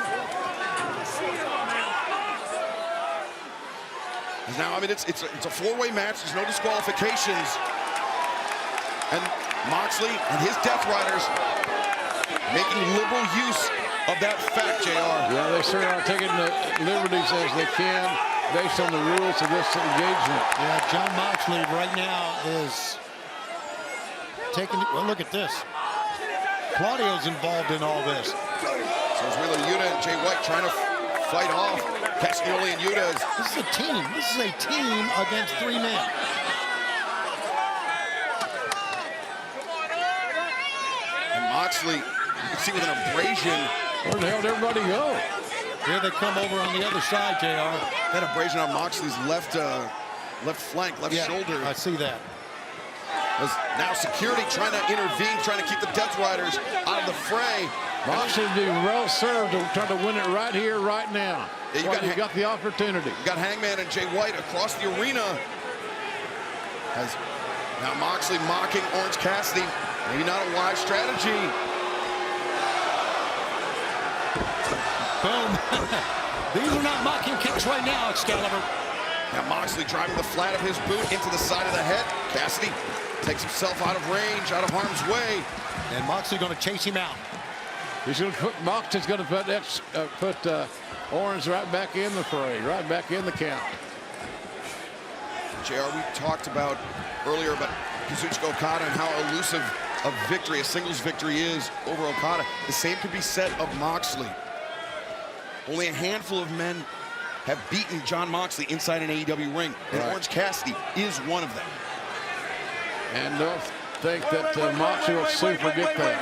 Now, I mean, it's a four-way match. There's no disqualifications. And Moxley and his Death Riders making liberal use of that fact, JR. Yeah, they certainly are taking the liberties as they can based on the rules of this engagement. Yeah, John Moxley right now is taking, well, look at this. Claudio's involved in all this. So it's Wheeler Yuta and Jay White trying to fight off Castagnoli and Yuta. This is a team. This is a team against 3 men. And Moxley, you can see with an abrasion. Where the hell did everybody go? Here they come over on the other side, JR. That abrasion on Moxley's left flank, left shoulder. I see that. As now security trying to intervene, trying to keep the Death Riders out of the fray. Moxley do well served to try to win it right here, right now. Yeah, you got the opportunity. You got Hangman and Jay White across the arena. As now Moxley mocking Orange Cassidy. Maybe not a wise strategy. Boom. These are not mocking kicks right now, Excalibur. Now Moxley driving the flat of his boot into the side of the head. Cassidy takes himself out of range, out of harm's way. And Moxley going to chase him out. He's going to put Moxley's going to put Orange right back in the fray, right back in the count. JR, we talked about earlier about Kazuchika Okada and how elusive a victory, a singles victory is over Okada. The same could be said of Moxley. Only a handful of men have beaten Jon Moxley inside an AEW ring, and Orange Cassidy is one of them. And don't think that Moxley will soon forget that.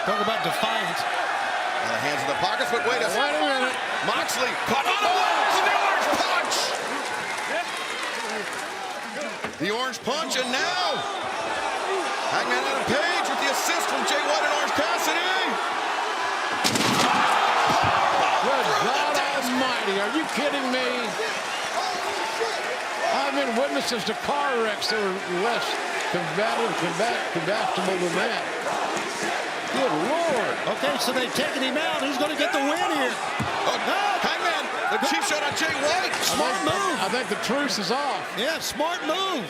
Talk about defiance. And the hands in the pockets, but wait a minute. Moxley caught on the wall to the orange punch. The orange punch, and now Hangman Adam Page with the assist from Jay White and Orange Cassidy. Good God Almighty, are you kidding me? I've been witnesses to car wrecks that were less combustible than that. Good Lord. Okay, so they've taken him out. Who's going to get the win here? Hangman, the cheap shot on Jay White. Smart move. I think the truce is off. Yeah, smart move.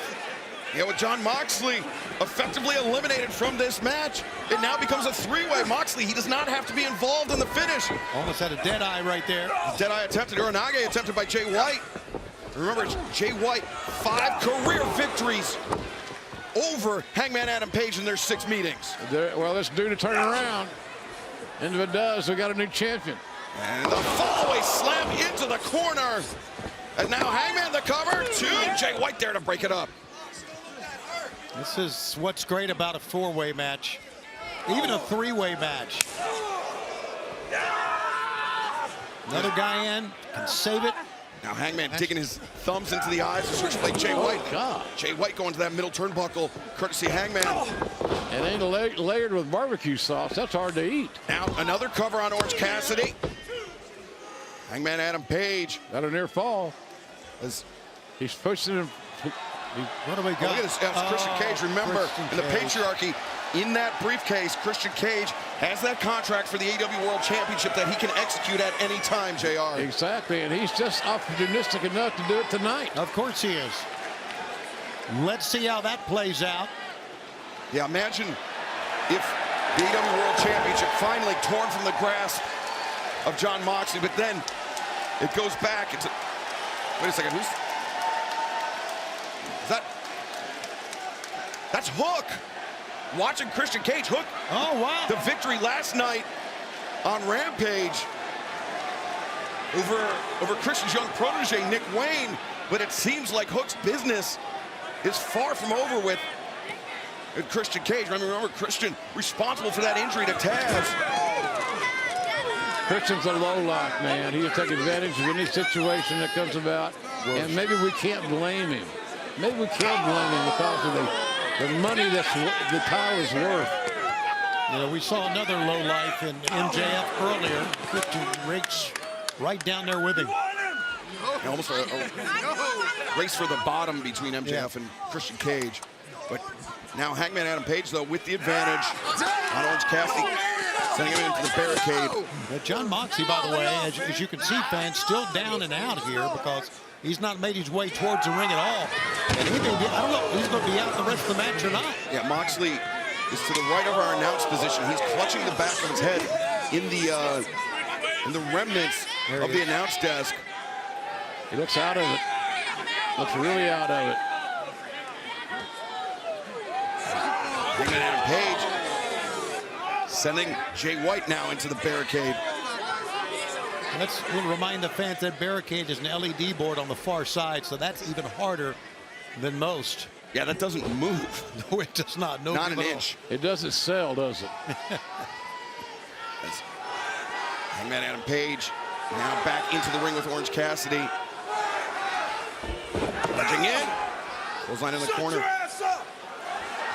Yeah, with Jon Moxley effectively eliminated from this match, it now becomes a three-way. Moxley, he does not have to be involved in the finish. Almost had a dead eye right there. Dead eye attempted, Uranage attempted by Jay White. Remember, it's Jay White, 5 career victories over Hangman Adam Page in their 6 meetings. Well, let's do to turn around. And if it does, we got a new champion. And the fallaway slam into the corner. And now Hangman the cover to Jay White there to break it up. This is what's great about a 4-way match. Even a 3-way match. Another guy in, can save it. Now Hangman digging his thumbs into the eyes of Switchblade Jay White. God. Jay White going to that middle turnbuckle, courtesy Hangman. It ain't layered with barbecue sauce. That's hard to eat. Now another cover on Orange Cassidy. Hangman Adam Page. Got a near fall. As he's pushing him. What do we got? Look at this. That's Christian Cage. Remember, Christian in the Cage. patriarchy, in that briefcase, Christian Cage has that contract for the AEW World Championship that he can execute at any time, JR. Exactly, and he's just opportunistic enough to do it tonight. Of course he is. Let's see how that plays out. Yeah, imagine if the AEW World Championship finally torn from the grasp of Jon Moxley, but then it goes back. Wait a second, who's... That's Hook. Watching Christian Cage. Hook. Oh, wow. The victory last night on Rampage over Christian's young protege, Nick Wayne. But it seems like Hook's business is far from over with Christian Cage. Remember, Christian responsible for that injury to Taz. Christian's a lowlife, man. He'll take advantage of any situation that comes about. And maybe we can't blame him. Maybe we can't blame him because of the money that the title is worth. You know, we saw another low life in MJF earlier. Christian rakes right down there with him. Almost a race for the bottom between MJF and Christian Cage. But now Hangman Adam Page, though, with the advantage on Orange Cassidy, sending him into the barricade. Now, Jon Moxley, by the way, as you can see, fans, still down and out here because he's not made his way towards the ring at all. And he may be, I don't know if he's going to be out the rest of the match or not. Yeah, Moxley is to the right of our announce position. He's clutching the back of his head in the remnants of the announce desk. He looks out of it. Looks really out of it. Hangman Adam Page Sending Jay White now into the barricade. We'll remind the fans that barricade is an LED board on the far side, so that's even harder than most. Yeah, that doesn't move. No, it does not. No, not an inch. It doesn't sell, does it? Hangman Adam Page now back into the ring with Orange Cassidy. Lunging in. Clothesline in the corner.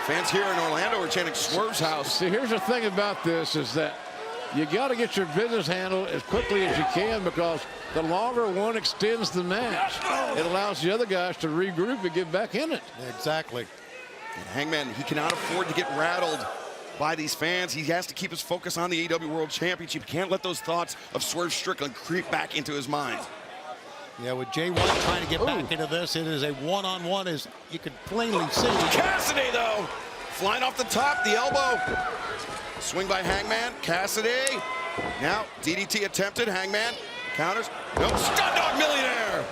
Fans here in Orlando are chanting Swerve's house. See, here's the thing about this is that you got to get your business handled as quickly as you can, because the longer one extends the match, it allows the other guys to regroup and get back in it. Exactly. And Hangman, he cannot afford to get rattled by these fans. He has to keep his focus on the AEW World Championship. He can't let those thoughts of Swerve Strickland creep back into his mind. Yeah, with Jay White trying to get back into this, it is a one-on-one, as you can plainly see. Cassidy, though, flying off the top, the elbow. Swing by Hangman, Cassidy. Now, DDT attempted, Hangman counters. No, Stun Dog Millionaire.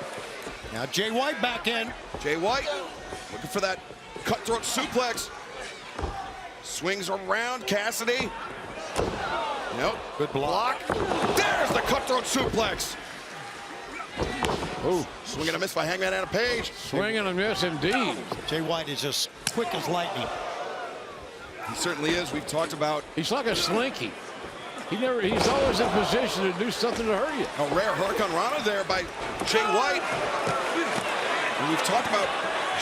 Now Jay White back in. Jay White looking for that cutthroat suplex. Swings around, Cassidy. Nope. Good block. There's the cutthroat suplex. Oh, swing and a miss by Hangman Adam Page. Swing and a miss indeed. Jay White is just quick as lightning. He certainly is. We've talked about. He's like a slinky. He's always in position to do something to hurt you. A rare Hurricane Rana there by Jay White. And we've talked about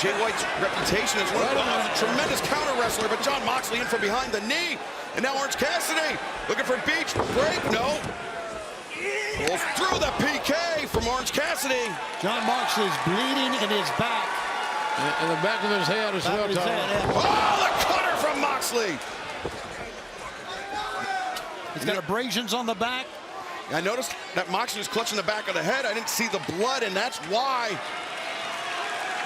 Jay White's reputation as one of a tremendous counter wrestler, but John Moxley in from behind the knee. And now Orange Cassidy looking for beach break. No. Pulls through the PK from Orange Cassidy. John Moxley's bleeding in his back. In the back of his head as well, Tom. Oh, the cutter from Moxley. He's got abrasions on the back. I noticed that Moxley was clutching the back of the head. I didn't see the blood, and that's why.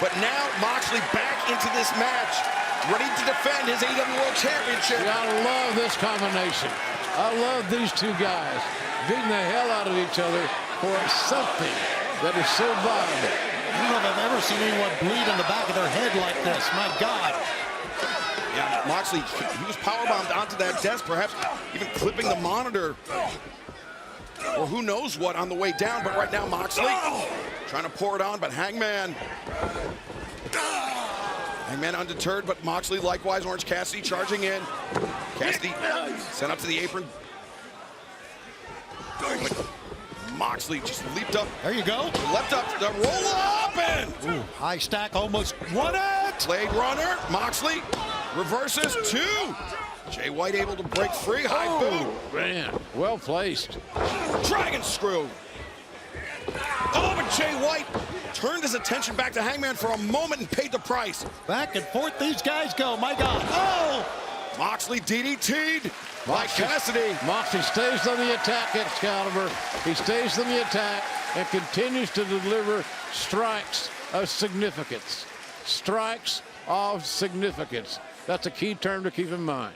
But now Moxley back into this match, ready to defend his AEW World Championship. I love this combination. I love these two guys beating the hell out of each other for something that is so viable. I don't know if I've ever seen anyone bleed in the back of their head like this. My God. Yeah, Moxley, he was powerbombed onto that desk, perhaps even clipping the monitor. Or who knows what on the way down, but right now Moxley trying to pour it on, but Hangman undeterred, but Moxley likewise. Orange Cassidy charging in. Cassidy sent up to the apron. But Moxley just leaped up. There you go. Leapt up, the roll up, and ooh, high stack, almost won it. Blade Runner, Moxley reverses two. Jay White able to break free. High boot. Man, well placed. Dragon screw. Oh, but Jay White turned his attention back to Hangman for a moment and paid the price. Back and forth these guys go. My God. Oh! Moxley DDT'd by Cassidy. Moxley stays on the attack, Excalibur. He stays on the attack and continues to deliver strikes of significance. Strikes of significance. That's a key term to keep in mind.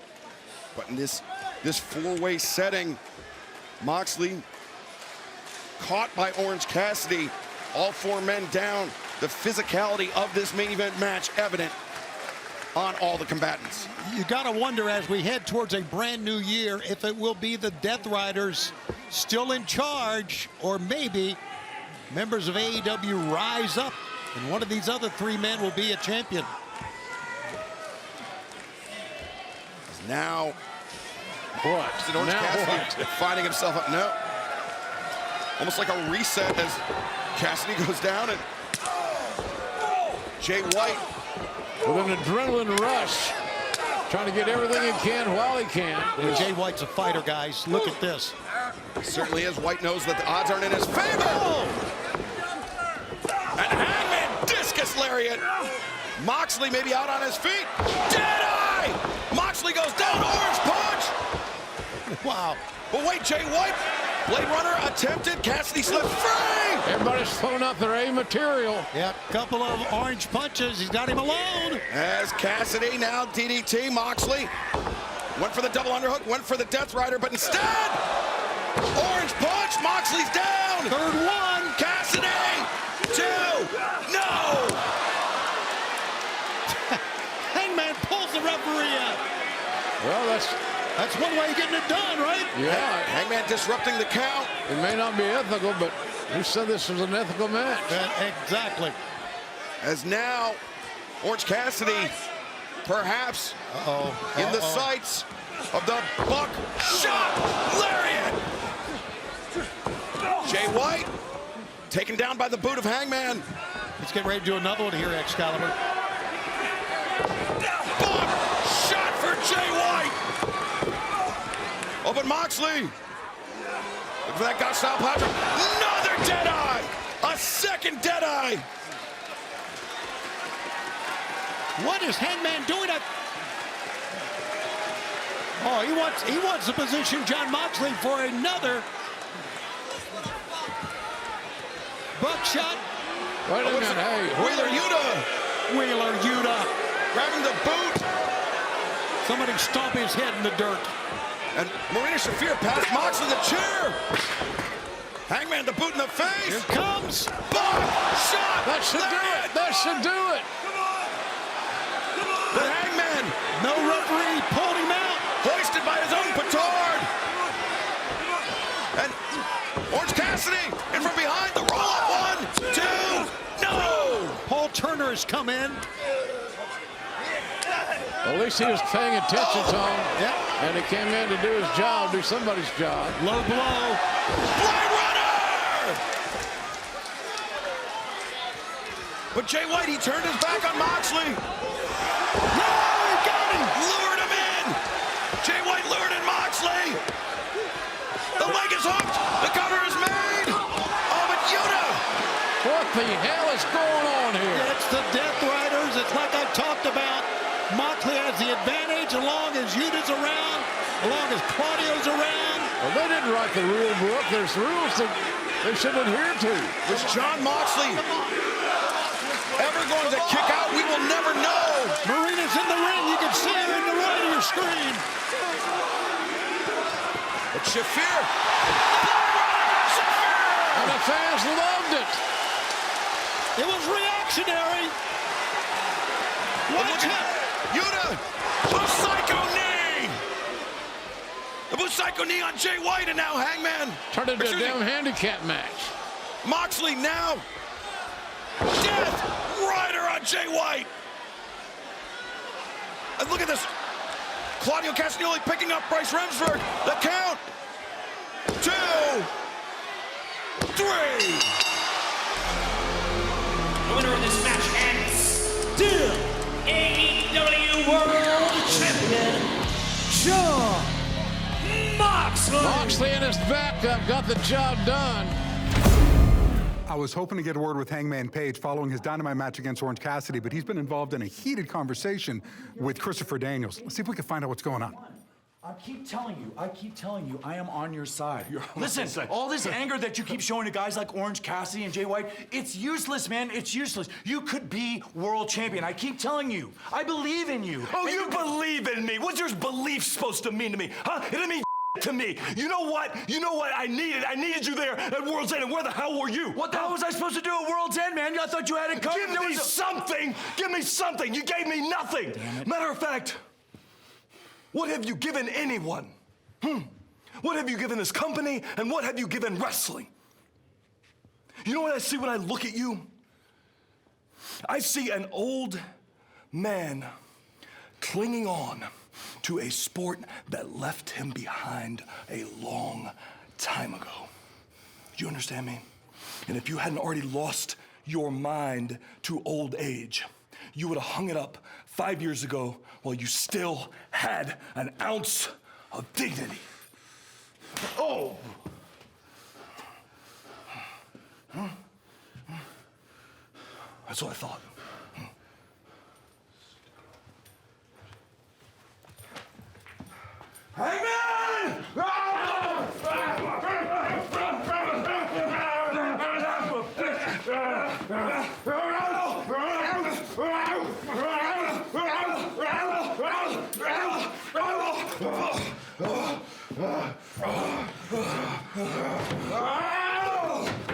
But in this four-way setting, Moxley caught by Orange Cassidy. All four men down. The physicality of this main event match evident on all the combatants. You gotta wonder, as we head towards a brand new year, if it will be the Death Riders still in charge, or maybe members of AEW rise up and one of these other three men will be a champion. Now, what? Is it Orange Cassidy finding himself up? No. Almost like a reset as Cassidy goes down, and Jay White with an adrenaline rush, trying to get everything he can while he can. Well, Jay White's a fighter, guys. Look at this. He certainly is. White knows that the odds aren't in his favor. And Hangman discus lariat. Moxley maybe out on his feet. Deadeye! Moxley goes down, orange punch. Wow. But wait, Jay White, Blade Runner attempted. Cassidy slipped free. Everybody's throwing out their A material. Yep, couple of orange punches. He's got him alone. As Cassidy now DDT. Moxley went for the double underhook, went for the Death Rider, but instead, orange punch. Moxley's down. Third one. Cassidy. Two. No. Hangman pulls the referee out. Well, That's one way of getting it done, right? Yeah. Hangman disrupting the count. It may not be ethical, but who said this was an ethical match? Exactly. As now, Orange Cassidy, perhaps in the sights of the buckshot lariat. Jay White taken down by the boot of Hangman. Let's get ready to do another one here, Excalibur. Buckshot for Jay White. Oh, but Moxley. Look for that God style Patrick. Another dead eye. A second dead eye. What is Hangman doing? Oh, he wants to position John Moxley for another buckshot. Wait a minute, hey. Wheeler Yuta. Wheeler Yuta. Grabbing the boot. Somebody stomp his head in the dirt. And Marina Shafir passed Moxley the chair. Hangman the boot in the face. Here comes. Buckshot. That should do it. That should do it. But Hangman. No referee pulled him out. Hoisted by his own petard. And Orange Cassidy in from behind. The roll up. 1, 2. No. Paul Turner has come in. At least he was paying attention to him. Yep. And he came in to do his job, do somebody's job. Low blow. Blade Runner! But Jay White, he turned his back on Moxley. No, he got him. Lured him in. Jay White lured in Moxley. The leg is hooked. The cover is made. Oh, but Yuta. What the hell is going on here? It's the Death Riders. It's like I talked about. Moxley has the advantage as long as Yuta's around, as long as Claudio's around. Well, they didn't write the rule book. There's rules that they should adhere to. Is John Moxley ever going to kick out? We will never know. Marina's in the ring. You can see her in the right of your screen. But Shafir. And the fans loved it. It was reactionary. Watch it. Yuta, Busaiku knee! The Busaiku knee on Jay White, and now Hangman. Turned into a damn handicap match. Moxley now. Death Rider on Jay White. And look at this. Claudio Castagnoli picking up Bryce Remsburg. The count. 2, 3. The winner of this match and still AEW World Champion, John Moxley. Moxley and his backup got the job done. I was hoping to get a word with Hangman Page following his Dynamite match against Orange Cassidy, but he's been involved in a heated conversation with Christopher Daniels. Let's see if we can find out what's going on. I keep telling you, I am on your side. Listen, all this anger that you keep showing to guys like Orange Cassidy and Jay White, it's useless, man. It's useless. You could be world champion. I keep telling you. I believe in you. Oh, you believe in me? What's your belief supposed to mean to me? Huh? It didn't mean to me. You know what? I needed you there at World's End, and where the hell were you? What the hell was I supposed to do at World's End, man? I thought you had it covered. Give me something. Give me something. You gave me nothing. Damn it. Matter of fact, what have you given anyone? What have you given this company, and what have you given wrestling? You know what I see when I look at you? I see an old man clinging on to a sport that left him behind a long time ago. Do you understand me? And if you hadn't already lost your mind to old age, you would have hung it up 5 years ago while you still had an ounce of dignity. Oh! That's what I thought. Hangman!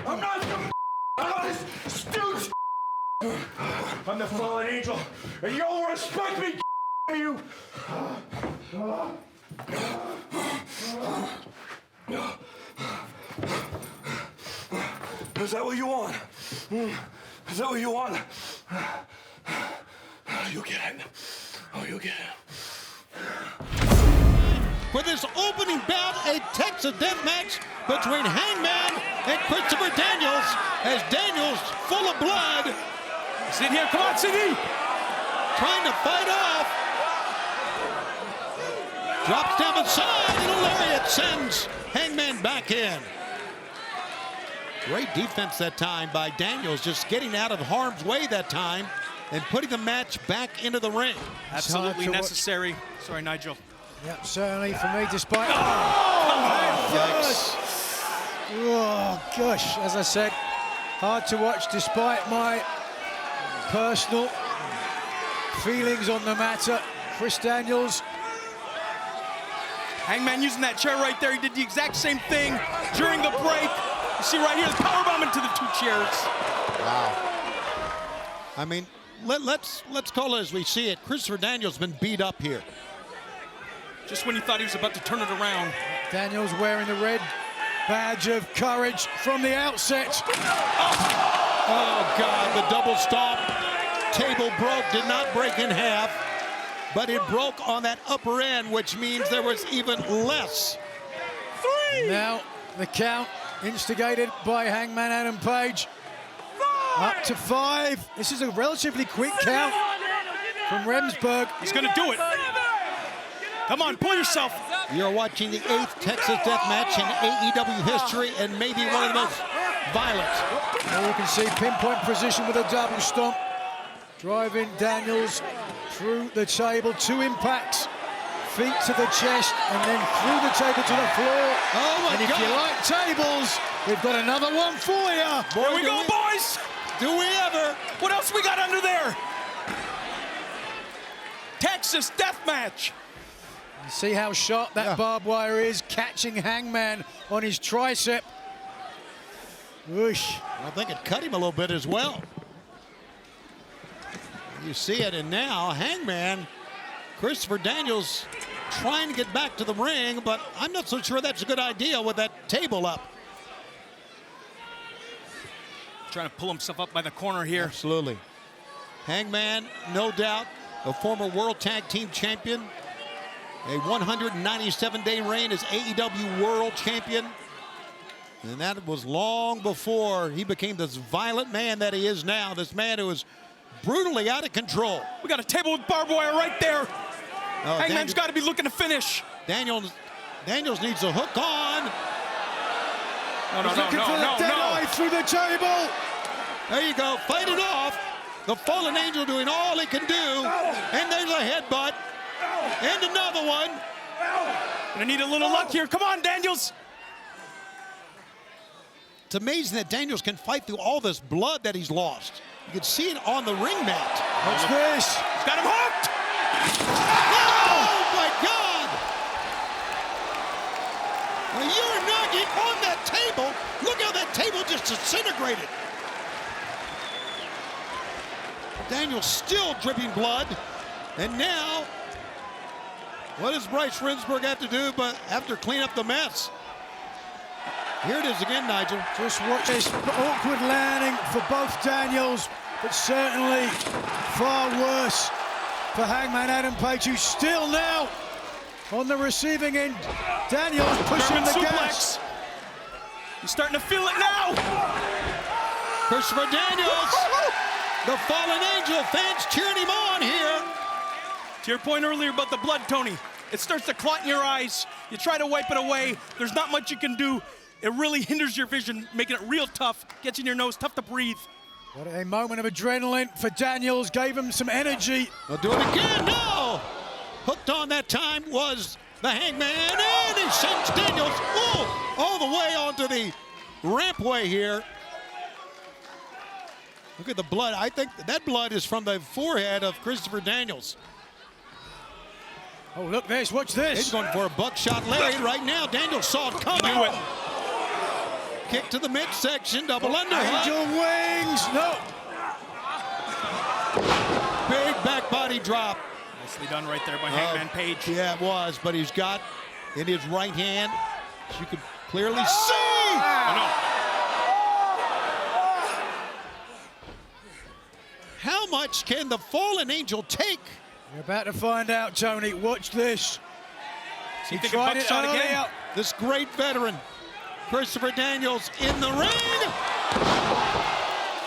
I'm not this stooge. I'm the fallen angel, and you'll respect me, you. Is that what you want? Is that what you want? You get it. Oh, you get it. For this opening bout, a Texas death match between Hangman and Christopher Daniels, as Daniels, full of blood. Sit here, come on, CD. Trying to fight off. Drops down the side, and a lariat sends Hangman back in. Great defense that time by Daniels, just getting out of harm's way that time and putting the match back into the ring. Absolutely necessary. Sorry, Nigel. Yep, certainly for me, despite... Yikes. Oh, gosh, as I said, hard to watch despite my personal feelings on the matter. Chris Daniels. Hangman using that chair right there. He did the exact same thing during the break. You see right here, the powerbomb into the two chairs. Wow. I mean, let's call it as we see it. Christopher Daniels been beat up here. Just when you thought he was about to turn it around. Daniels wearing the red badge of courage from the outset. Oh, God, the double stomp. Table broke, did not break in half, but it broke on that upper end, which means there was even less. Now, the count instigated by Hangman Adam Page. Up to 5. This is a relatively quick count from Remsburg. He's going to do it. Come on, pull yourself. You're watching the 8th Texas Death Match in AEW history, and maybe one of the most violent. There you can see pinpoint precision with a double stomp. Driving Daniels through the table. 2 impacts. Feet to the chest, and then through the table to the floor. Oh, my God. And if you like tables, we've got another one for you. Here we go, boys. Do we ever? What else we got under there? Texas Death Match. See how sharp that barbed wire is, catching Hangman on his tricep. Whoosh. I think it cut him a little bit as well. You see it, and now Hangman, Christopher Daniels, trying to get back to the ring, but I'm not so sure that's a good idea with that table up. Trying to pull himself up by the corner here. Absolutely. Hangman, no doubt, a former World Tag Team Champion. A 197-day reign as AEW World Champion. And that was long before he became this violent man that he is now. This man who is brutally out of control. We got a table with barbed wire right there. Oh, Hangman's got to be looking to finish. Daniels needs a hook on. No. Through the table. There you go. Fight it off. The Fallen Angel doing all he can do. And there's a headbutt. And another one. Gonna need a little luck here. Come on, Daniels. It's amazing that Daniels can fight through all this blood that he's lost. You can see it on the ring mat. What's this? He's got him hooked. Oh, my God. Well, you're knocking on that table. Look how that table just disintegrated. Daniels still dripping blood. And now, what does Bryce Remsburg have to do but have to clean up the mess? Here it is again, Nigel. Just watch this awkward landing for both Daniels, but certainly far worse for Hangman Adam Page, who's still now on the receiving end. Daniels pushing the gas. He's starting to feel it now. Christopher Daniels, the Fallen Angel, fans cheering him on here. To your point earlier about the blood, Tony, it starts to clot in your eyes. You try to wipe it away. There's not much you can do. It really hinders your vision, making it real tough. Gets in your nose, tough to breathe. What a moment of adrenaline for Daniels. Gave him some energy. They'll do it again. No! Hooked on that time was the Hangman, and he sends Daniels all the way onto the rampway here. Look at the blood. I think that blood is from the forehead of Christopher Daniels. Oh, look this. Watch this. He's going for a buckshot lariat right now. Daniels saw it coming. Do it. Kick to the midsection, double underhook. Angel wings. No. Big back body drop. Nicely done right there by Hangman Page. Yeah, it was, but he's got in his right hand, as you can clearly see. How much can the fallen angel take? You're about to find out, Tony. Watch this. He tried it earlier. This great veteran, Christopher Daniels, in the ring.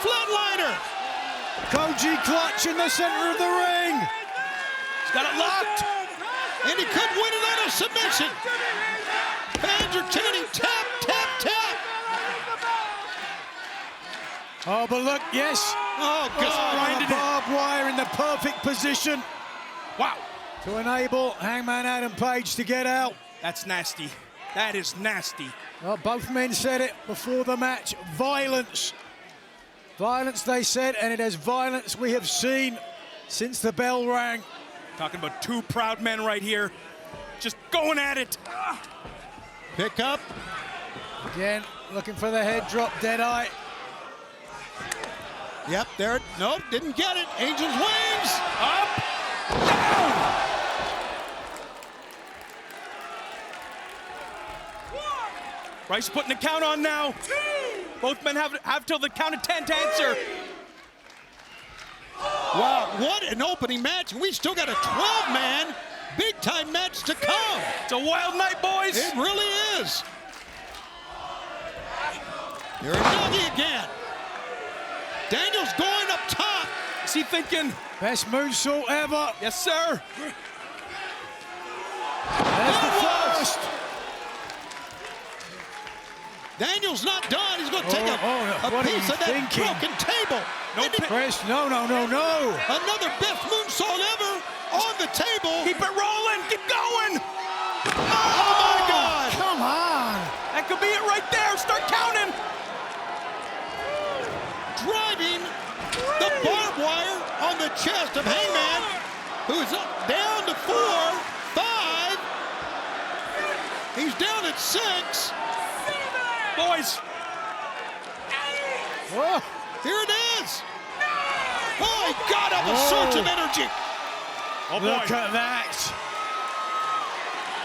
Flatliner. Koji clutch in the center of the ring. He's got it locked. And he could win it on a submission. Fans are chanting tap, tap, tap. Oh, but look, yes. Oh, God. The barbed wire in the perfect position. Wow. To enable Hangman Adam Page to get out. That's nasty. That is nasty. Well, both men said it before the match. Violence. Violence, they said, and it is violence we have seen since the bell rang. Talking about two proud men right here. Just going at it. Pick up. Again, looking for the head drop, Deadeye. Yep, there. Nope, didn't get it. Angel's wings. Up. Down. Bryce putting the count on now. Both men have till the count of 10 to answer. Wow, what an opening match. We still got a 12-man big-time match to come. It's a wild night, boys. It really is. Here a doggy again. Daniels going up top. Is he thinking? Best moonsault ever. Yes, sir. There's the first. Daniels not done. He's going to take a what piece of that thinking? broken table. Chris, no. Another best moonsault ever on the table. Keep it rolling. Keep going. Oh, my God. Come on. That could be it right there. Start counting. Driving the barbed wire on the chest of Hangman, who's down to 4, 5. He's down at 6. Boys. Oh, here it is. Oh, he got up a surge of energy. Oh, boy. Look at that.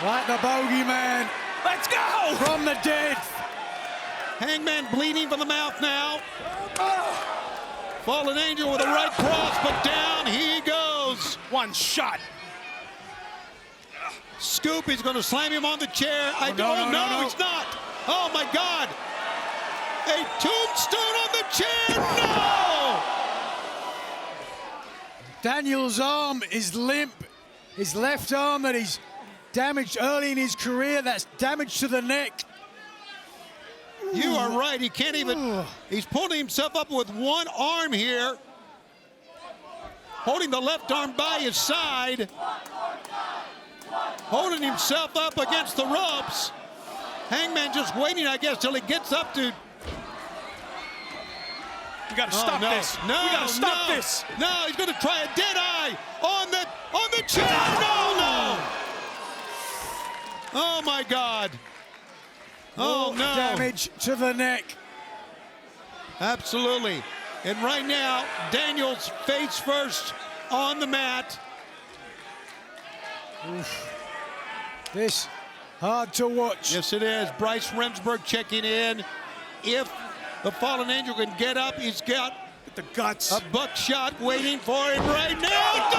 Like the bogeyman. Let's go. From the dead. Hangman bleeding from the mouth now. Fallen Angel with a right cross, but down he goes. One shot. Scoop, he's going to slam him on the chair. No. He's not. Oh, my God. A tombstone on the chair. No! Daniels' arm is limp. His left arm that he's damaged early in his career, that's damage to the neck. You are right. He can't even. He's pulling himself up with one arm here. Holding the left arm by his side. Holding himself up against the ropes. Hangman just waiting, I guess, till he gets up to. We got to stop this. We got to stop this. No, he's going to try a dead eye on the chair. No. Oh, my God. Oh, no. Damage to the neck. Absolutely. And right now, Daniels face first on the mat. Oof. This hard to watch. Yes, it is. Bryce Remsburg checking in. If the Fallen Angel can get up, he's got the guts. A buckshot waiting for him right now. Go!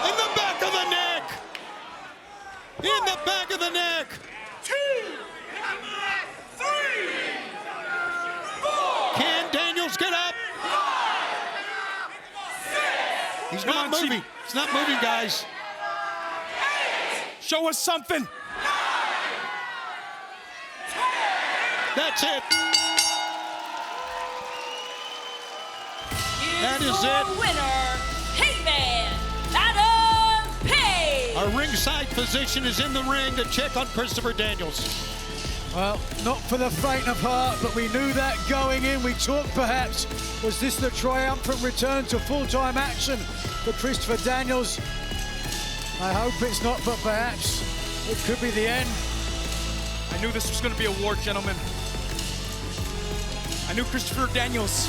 In the back of the neck. In the back of the neck. 2, 3, 4. Can Daniels get up? 5, 6. He's not moving. He's not moving, guys. Show us something. That's it. That is it. Winner, Hangman Adam Page. Our ringside physician is in the ring to check on Christopher Daniels. Well, not for the faint of heart, but we knew that going in. We talked perhaps, was this the triumphant return to full-time action for Christopher Daniels? I hope it's not, but perhaps it could be the end. I knew this was going to be a war, gentlemen. I knew Christopher Daniels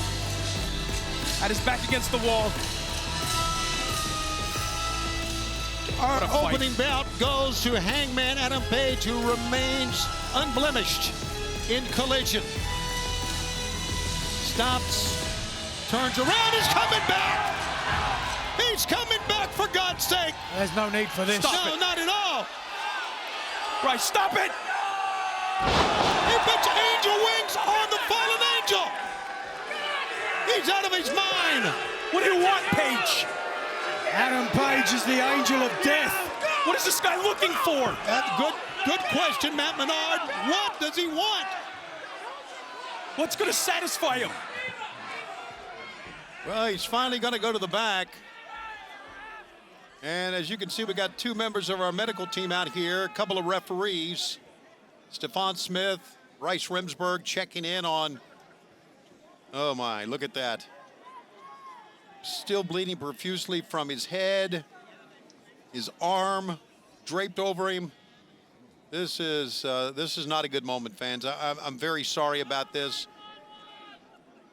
had his back against the wall. Our What a fight. opening bout goes to Hangman Adam Page, who remains unblemished in Collision. Stops, turns around, he's coming back! He's coming back, for God's sake! There's no need for this. No, not at all! Right, stop it! He puts angel wings on the fallen angel! He's out of his mind! What do you want, Page? Adam Page is the angel of death. What is this guy looking for? Good question, Matt Menard. What does he want? What's going to satisfy him? Well, he's finally going to go to the back. And as you can see, we got 2 members of our medical team out here, a couple of referees. Stephon Smith, Bryce Remsburg checking in on, oh my, look at that. Still bleeding profusely from his head, his arm draped over him. This is not a good moment, fans. I'm very sorry about this.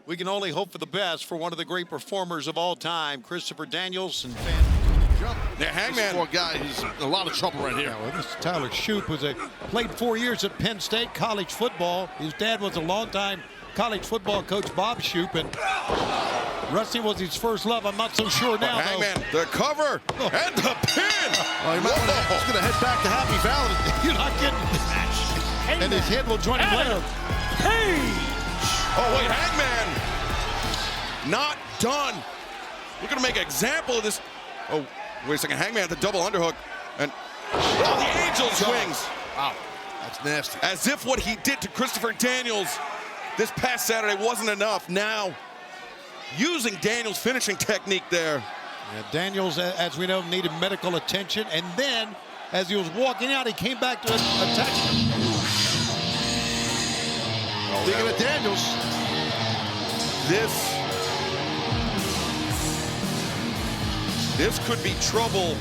We can only hope for the best for one of the great performers of all time, Christopher Daniels. And Yeah, Hangman. Poor guy, he's in a lot of trouble right here. Yeah, well, this is Tyler Shoup, played 4 years at Penn State college football. His dad was a longtime college football coach, Bob Shoup, and wrestling was his first love. I'm not so sure now, though. Hangman, the cover and the pin. Well, he's going to head back to Happy Valley. You're not kidding. And his head will join him later. Page! Oh, wait, Hangman! Not done. We're going to make an example of this. Oh, wait a second. Hangman at the double underhook. And the Angel's wings. Wow, that's nasty. As if what he did to Christopher Daniels this past Saturday wasn't enough. Now, using Daniels' finishing technique there. Yeah, Daniels, as we know, needed medical attention. And then, as he was walking out, he came back to attack him. Speaking of Daniels, this could be trouble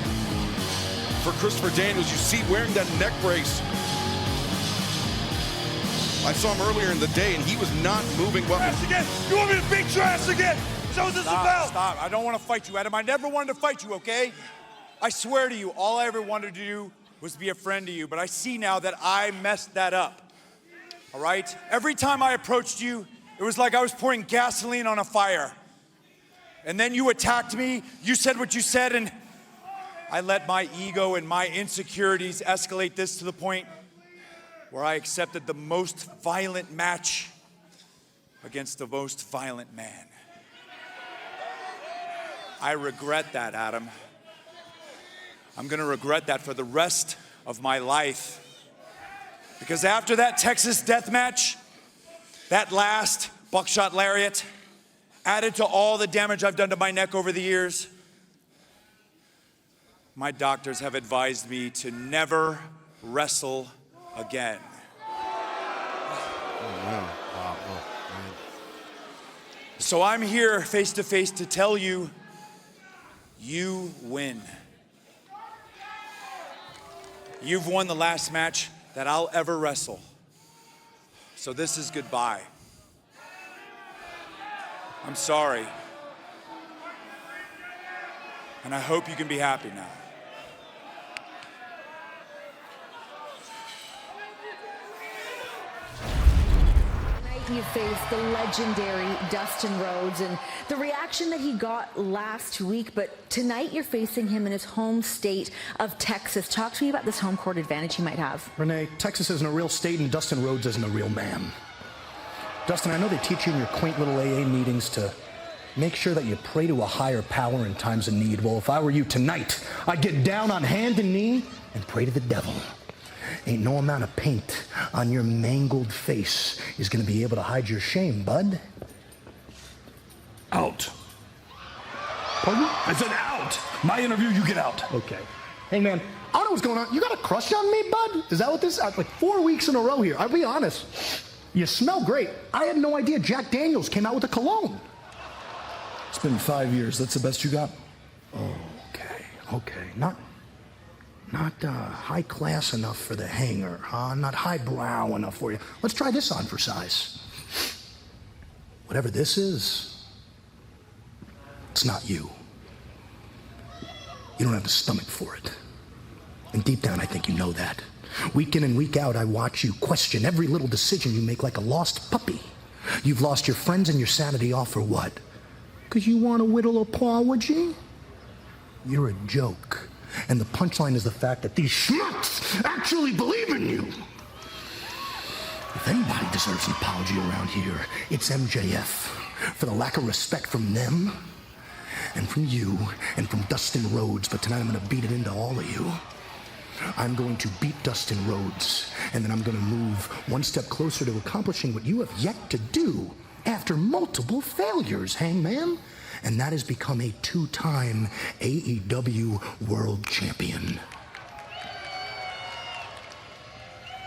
for Christopher Daniels. You see wearing that neck brace. I saw him earlier in the day, and he was not moving well. Again. You want me to beat your ass again? Is that what this is about? Stop. I don't want to fight you, Adam. I never wanted to fight you, okay? I swear to you, all I ever wanted to do was be a friend to you, but I see now that I messed that up. All right? Every time I approached you, it was like I was pouring gasoline on a fire. And then you attacked me, you said what you said, and I let my ego and my insecurities escalate this to the point where I accepted the most violent match against the most violent man. I regret that, Adam. I'm gonna regret that for the rest of my life. Because after that Texas death match, that last buckshot lariat, added to all the damage I've done to my neck over the years, my doctors have advised me to never wrestle again. So I'm here face to face to tell you, you win. You've won the last match that I'll ever wrestle. So this is goodbye. I'm sorry. And I hope you can be happy now. You faced the legendary Dustin Rhodes and the reaction that he got last week, but tonight you're facing him in his home state of Texas. Talk to me about this home court advantage he might have. Renee, Texas isn't a real state and Dustin Rhodes isn't a real man. Dustin, I know they teach you in your quaint little AA meetings to make sure that you pray to a higher power in times of need. Well, if I were you tonight, I'd get down on hand and knee and pray to the devil. Ain't no amount of paint on your mangled face is gonna be able to hide your shame, bud. Out. Pardon? I said out. My interview, you get out. Okay. Hey, man, I don't know what's going on. You got a crush on me, bud? Is that what this is? Like 4 weeks in a row here. I'll be honest. You smell great. I had no idea Jack Daniels came out with a cologne. It's been 5 years. That's the best you got? Okay. Not high class enough for the hanger, huh? Not highbrow enough for you. Let's try this on for size. Whatever this is, it's not you. You don't have the stomach for it. And deep down, I think you know that. Week in and week out, I watch you question every little decision you make like a lost puppy. You've lost your friends and your sanity all for what? Because you want a little apology? You're a joke. And the punchline is the fact that these schmucks actually believe in you. If anybody deserves an apology around here, it's MJF. For the lack of respect from them, and from you, and from Dustin Rhodes. But tonight I'm going to beat it into all of you. I'm going to beat Dustin Rhodes, and then I'm going to move one step closer to accomplishing what you have yet to do after multiple failures, Hangman. And that is become a 2-time AEW World Champion.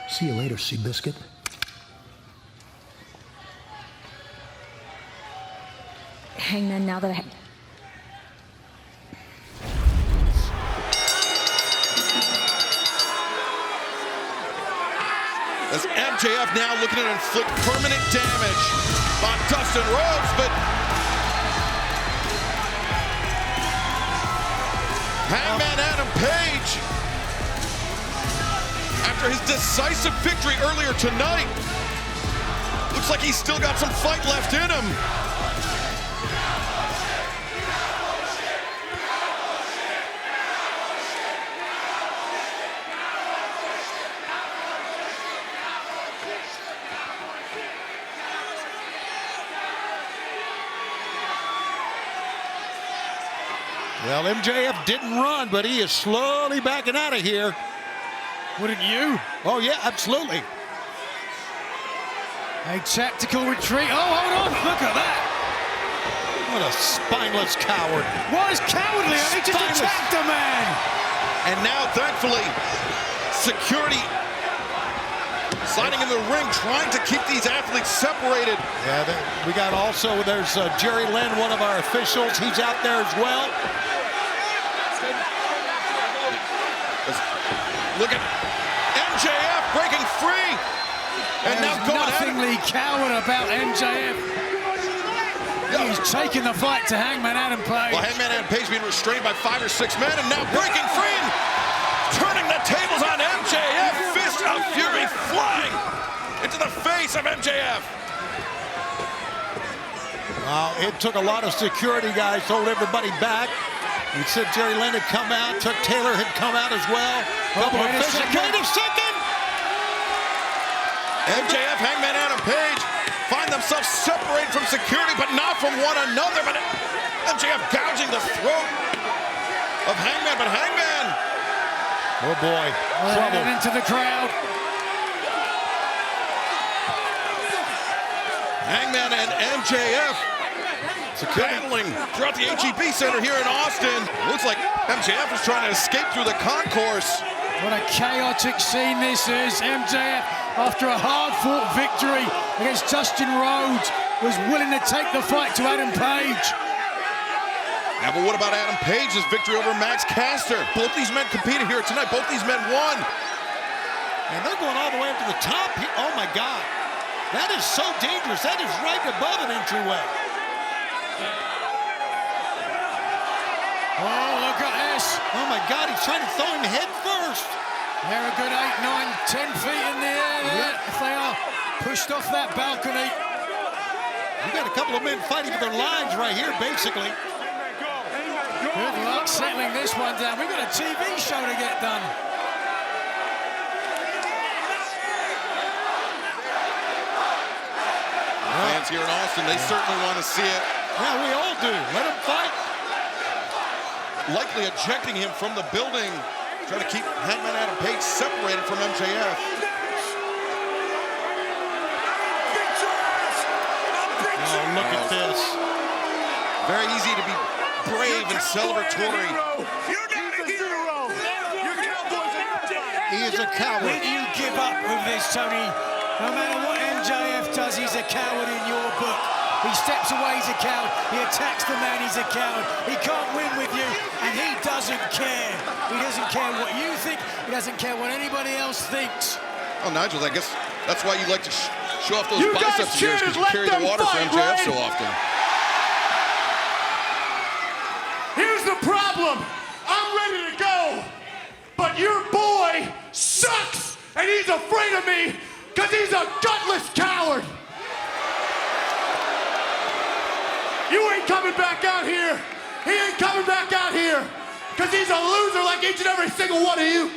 See you later, Seabiscuit. Hangman, now that As MJF now looking to inflict permanent damage on Dustin Rhodes, but Hangman Adam Page, after his decisive victory earlier tonight, looks like he's still got some fight left in him. Well, MJF didn't run, but he is slowly backing out of here. Wouldn't you? Oh, yeah, absolutely. A tactical retreat. Oh, hold on. Look at that. What a spineless coward. What is cowardly? He just attacked the man. And now, thankfully, security sliding in the ring, trying to keep these athletes separated. Yeah, we got also, there's Jerry Lynn, one of our officials. He's out there as well. Look at MJF breaking free. And now going nothingly coward about MJF. He's taking the fight to Hangman Adam Page. Well, Hangman Adam Page being restrained by 5 or 6 men and now breaking free and turning the tables on MJF. Fist of fury flying into the face of MJF. Wow, it took a lot of security guys to hold everybody back. We said Jerry Lynn had come out, Chuck Taylor had come out as well. Wait a second. MJF, Hangman Adam Page find themselves separated from security, but not from one another. But MJF gouging the throat of Hangman, but Hangman. Oh boy, trouble. Into the crowd. Hangman and MJF battling throughout the HEB Center here in Austin. Looks like MJF is trying to escape through the concourse. What a chaotic scene this is. MJF, after a hard-fought victory against Dustin Rhodes, was willing to take the fight to Adam Page. Yeah, but what about Adam Page's victory over Max Caster? Both these men competed here tonight. Both these men won. And they're going all the way up to the top. Oh, my God. That is so dangerous. That is right above an entryway. Oh, look at this. Oh, my God. He's trying to throw him head first. They're a good 8, 9, 10 feet in the air there. If they are pushed off that balcony. We got a couple of men fighting for their lives right here, basically. Good luck settling this one down. We've got a TV show to get done. Fans here in Austin, they certainly want to see it. Yeah, we all do. Let them fight. Likely ejecting him from the building, trying to keep Hangman Adam Page separated from MJF. Oh, look at this. Very easy to be brave and celebratory. He is a coward. When you give up with this, Tony, no matter what MJF does, he's a coward in your book. He steps away, he's a coward. He attacks the man, he's a coward. He can't win with you, and he doesn't care. He doesn't care what you think. He doesn't care what anybody else thinks. Oh, Nigel, I guess that's why you like to show off those biceps of yours, because you carry the water for MJF so often. Here's the problem. I'm ready to go, but you're sucks, and he's afraid of me because he's a gutless coward. You ain't coming back out here. He ain't coming back out here because he's a loser like each and every single one of you.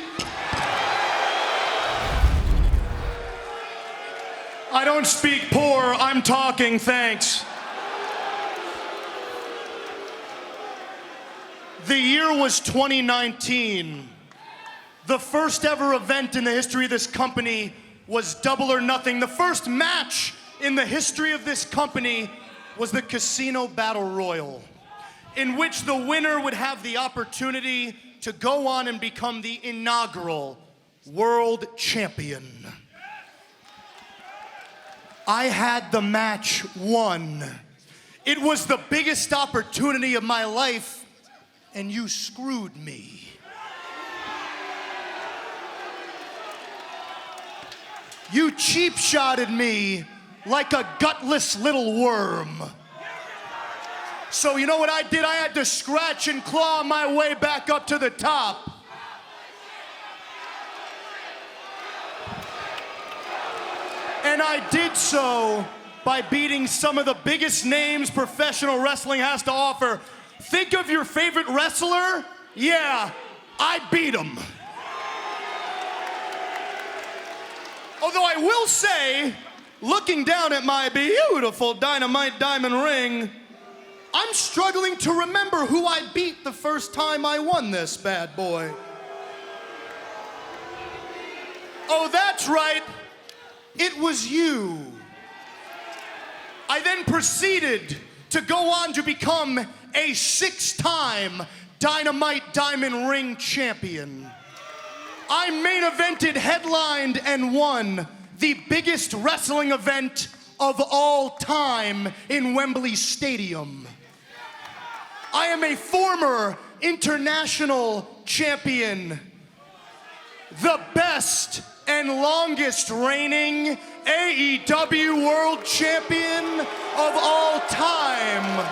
I don't speak poor, I'm talking, thanks. The year was 2019. The first ever event in the history of this company was Double or Nothing. The first match in the history of this company was the Casino Battle Royal, in which the winner would have the opportunity to go on and become the inaugural World Champion. I had the match won. It was the biggest opportunity of my life, and you screwed me. You cheap-shotted me like a gutless little worm. So you know what I did? I had to scratch and claw my way back up to the top. And I did so by beating some of the biggest names professional wrestling has to offer. Think of your favorite wrestler? Yeah, I beat him. Although I will say, looking down at my beautiful dynamite diamond ring, I'm struggling to remember who I beat the first time I won this bad boy. Oh, that's right. It was you. I then proceeded to go on to become a 6-time Dynamite Diamond Ring champion. I main evented, headlined, and won the biggest wrestling event of all time in Wembley Stadium. I am a former international champion, the best and longest reigning AEW World Champion of all time.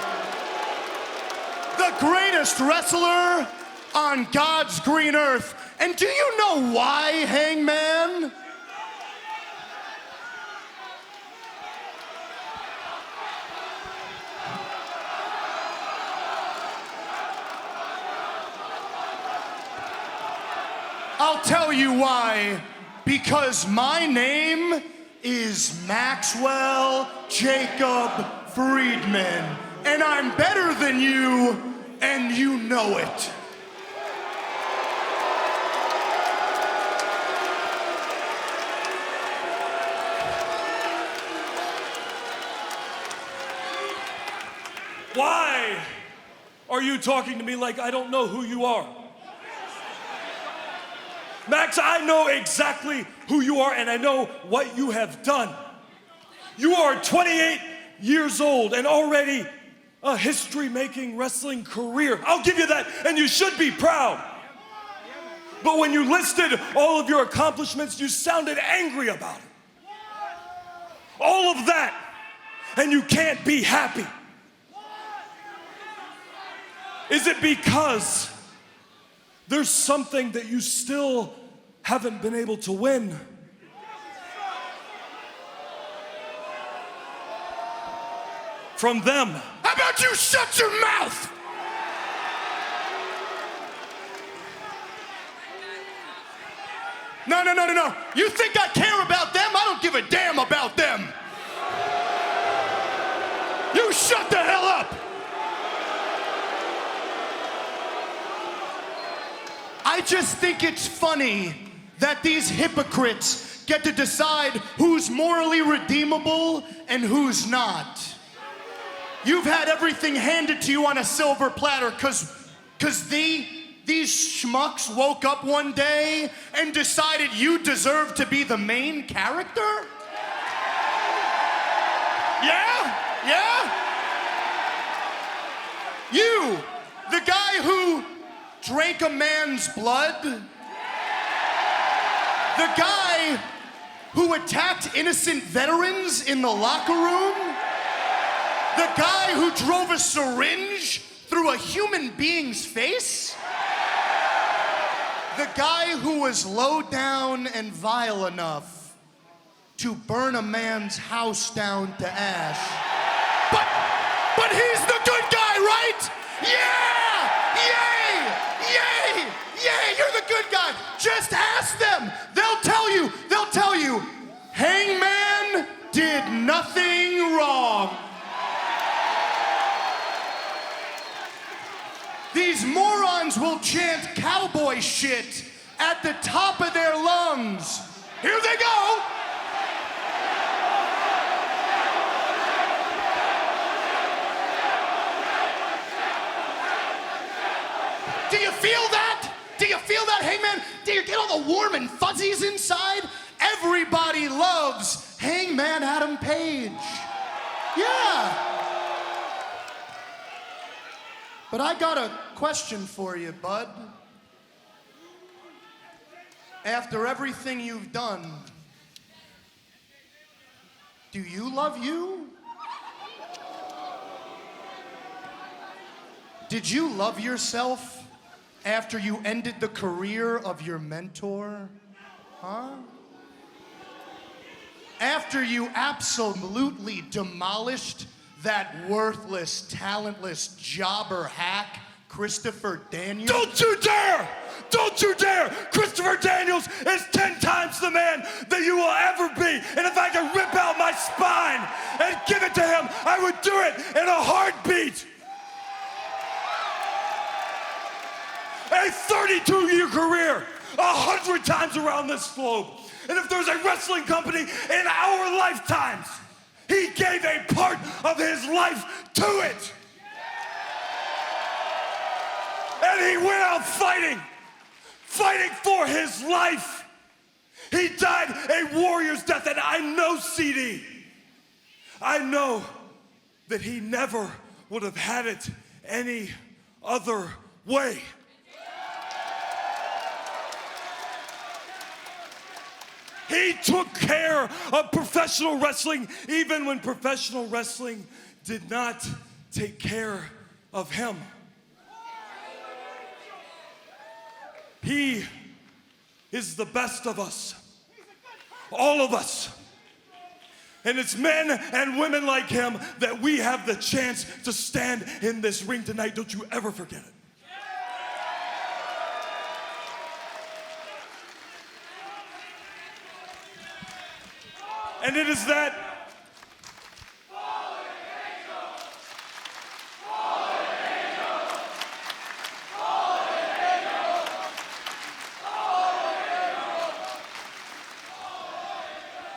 The greatest wrestler on God's green earth. And do you know why, Hangman? I'll tell you why. Because my name is Maxwell Jacob Friedman, and I'm better than you, and you know it. Why are you talking to me like I don't know who you are? Max, I know exactly who you are, and I know what you have done. You are 28 years old and already a history-making wrestling career. I'll give you that, and you should be proud. But when you listed all of your accomplishments, you sounded angry about it. All of that, and you can't be happy. Is it because there's something that you still haven't been able to win? From them. How about you shut your mouth? No. You think I care about them? I don't give a damn about them. You shut the hell up. I just think it's funny that these hypocrites get to decide who's morally redeemable and who's not. You've had everything handed to you on a silver platter because these schmucks woke up one day and decided you deserve to be the main character? Yeah? You, the guy who drank a man's blood? The guy who attacked innocent veterans in the locker room? The guy who drove a syringe through a human being's face? The guy who was low down and vile enough to burn a man's house down to ash. But he's the good guy, right? Yeah! Yay! Yay! Yay! You're the good guy. Just ask them. They'll tell you. Hangman did nothing wrong. These morons will chant cowboy shit at the top of their lungs. Here they go. Do you feel that? Do you feel that, Hangman? Do you get all the warm and fuzzies inside? Everybody loves Hangman Adam Page. Yeah. But I got a question for you, bud. After everything you've done, do you love you? Did you love yourself after you ended the career of your mentor? Huh? After you absolutely demolished that worthless, talentless jobber hack, Christopher Daniels? Don't you dare! Don't you dare! Christopher Daniels is 10 times the man that you will ever be. And if I could rip out my spine and give it to him, I would do it in a heartbeat. A 32-year career, 100 times around this globe. And if there's a wrestling company in our lifetimes, he gave a part of his life to it. And he went out fighting for his life. He died a warrior's death, and I know, CD, I know that he never would have had it any other way. He took care of professional wrestling even when professional wrestling did not take care of him. He is the best of us, all of us. And it's men and women like him that we have the chance to stand in this ring tonight. Don't you ever forget it. And it is that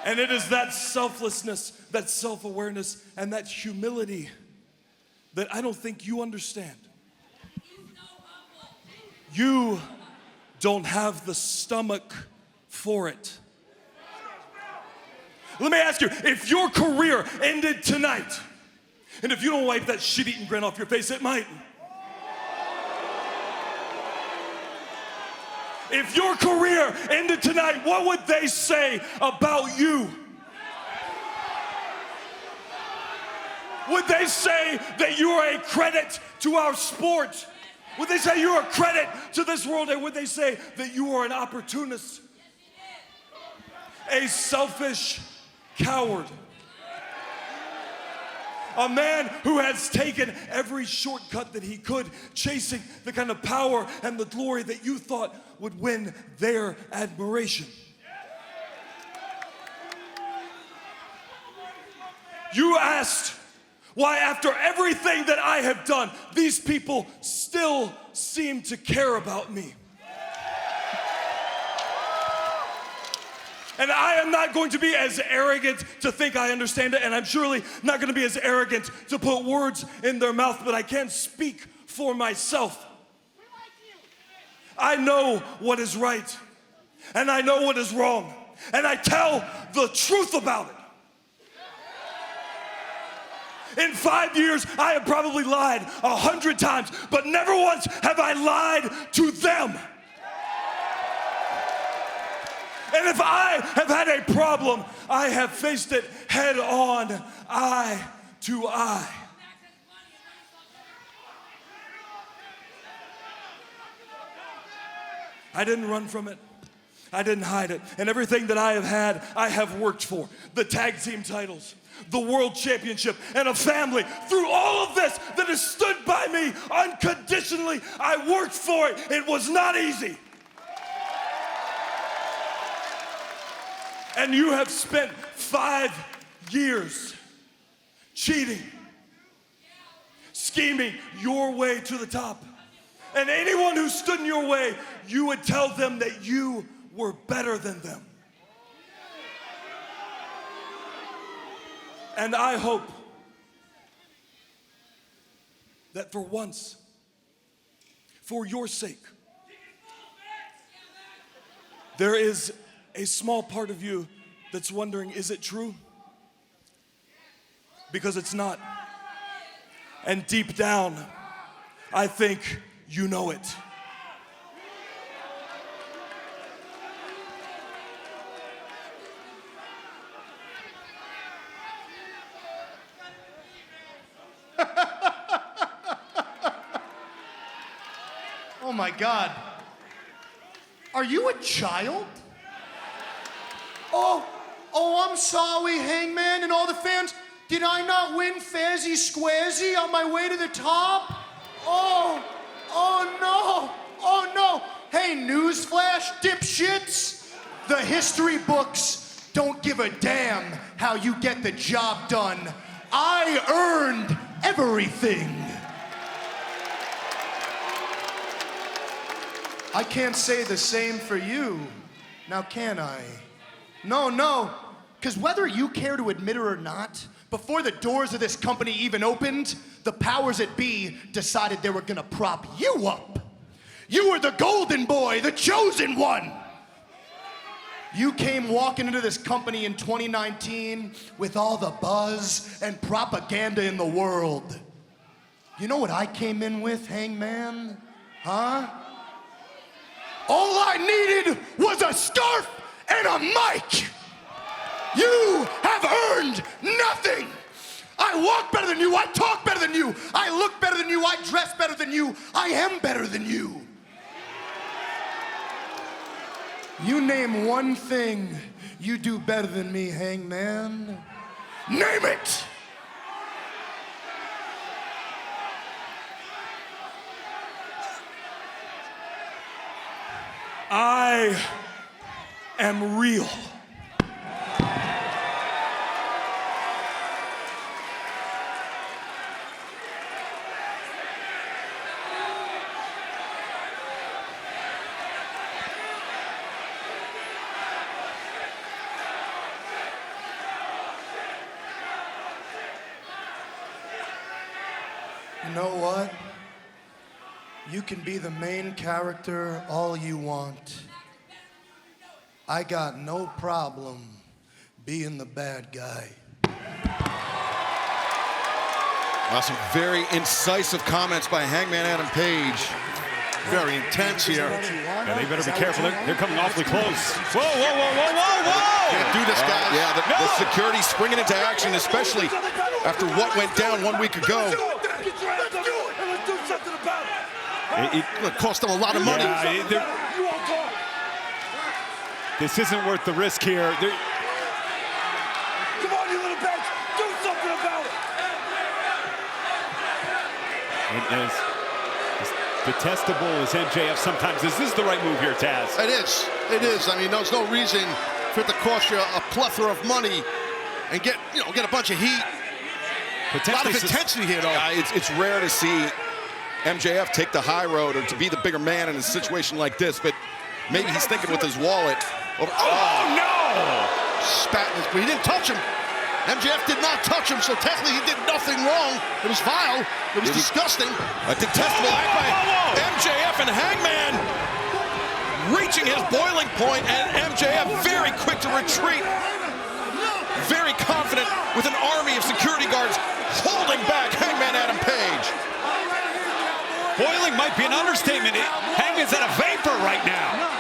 and it is that selflessness, that self-awareness, and that humility that I don't think you understand. You don't have the stomach for it. Let me ask you, if your career ended tonight, and if you don't wipe that shit-eating grin off your face, it might. If your career ended tonight, what would they say about you? Would they say that you are a credit to our sport? Would they say you're a credit to this world? And would they say that you are an opportunist? A selfish coward. A man who has taken every shortcut that he could, chasing the kind of power and the glory that you thought would win their admiration. You asked why, after everything that I have done, these people still seem to care about me. And I am not going to be as arrogant to think I understand it, and I'm surely not going to be as arrogant to put words in their mouth, but I can speak for myself. I know what is right, and I know what is wrong, and I tell the truth about it. In 5 years, I have probably lied 100 times, but never once have I lied to them. And if I have had a problem, I have faced it head on, eye to eye. I didn't run from it. I didn't hide it. And everything that I have had, I have worked for. The tag team titles, the world championship, and a family. Through all of this that has stood by me unconditionally, I worked for it. It was not easy. And you have spent 5 years cheating, scheming your way to the top. And anyone who stood in your way, you would tell them that you were better than them. And I hope that for once, for your sake, there is a small part of you that's wondering, is it true? Because it's not. And deep down, I think you know it. Oh my God. Are you a child? Oh, I'm sorry, Hangman and all the fans. Did I not win Fazzy Squarzy on my way to the top? Oh no. Hey, newsflash, dipshits. The history books don't give a damn how you get the job done. I earned everything. I can't say the same for you, now can I? No, because whether you care to admit it or not, before the doors of this company even opened, the powers that be decided they were gonna prop you up. You were the golden boy, the chosen one. You came walking into this company in 2019 with all the buzz and propaganda in the world. You know what I came in with, Hangman? Huh? All I needed was a scarf and a mic. You have earned nothing. I walk better than you, I talk better than you, I look better than you, I dress better than you, I am better than you. You name one thing you do better than me, Hangman. Name it! I am real. You know what? You can be the main character all you want. I got no problem being the bad guy. Some very incisive comments by Hangman Adam Page. Very intense here. Yeah, they better be careful. They're coming awfully close. Whoa! Can't do this, guys. Yeah, the security's springing into action, especially after what went down 1 week ago. It cost them a lot of money. This isn't worth the risk here. Come on, you little bitch! Do something about it! And as detestable as MJF sometimes is, this is the right move here, Taz. It is. I mean, there's no reason for it to cost you a plethora of money and get a bunch of heat. A lot of intensity here, though. It's rare to see MJF take the high road or to be the bigger man in a situation like this, but maybe he's thinking with his wallet. Oh no! Spat in his, but he didn't touch him. MJF did not touch him, so technically he did nothing wrong. It was vile. It was disgusting. A detestable act by MJF and Hangman reaching his boiling point, and MJF very quick to retreat. Very confident with an army of security guards holding back Hangman Adam Page. Boiling might be an understatement. Hangman's at a vapor right now.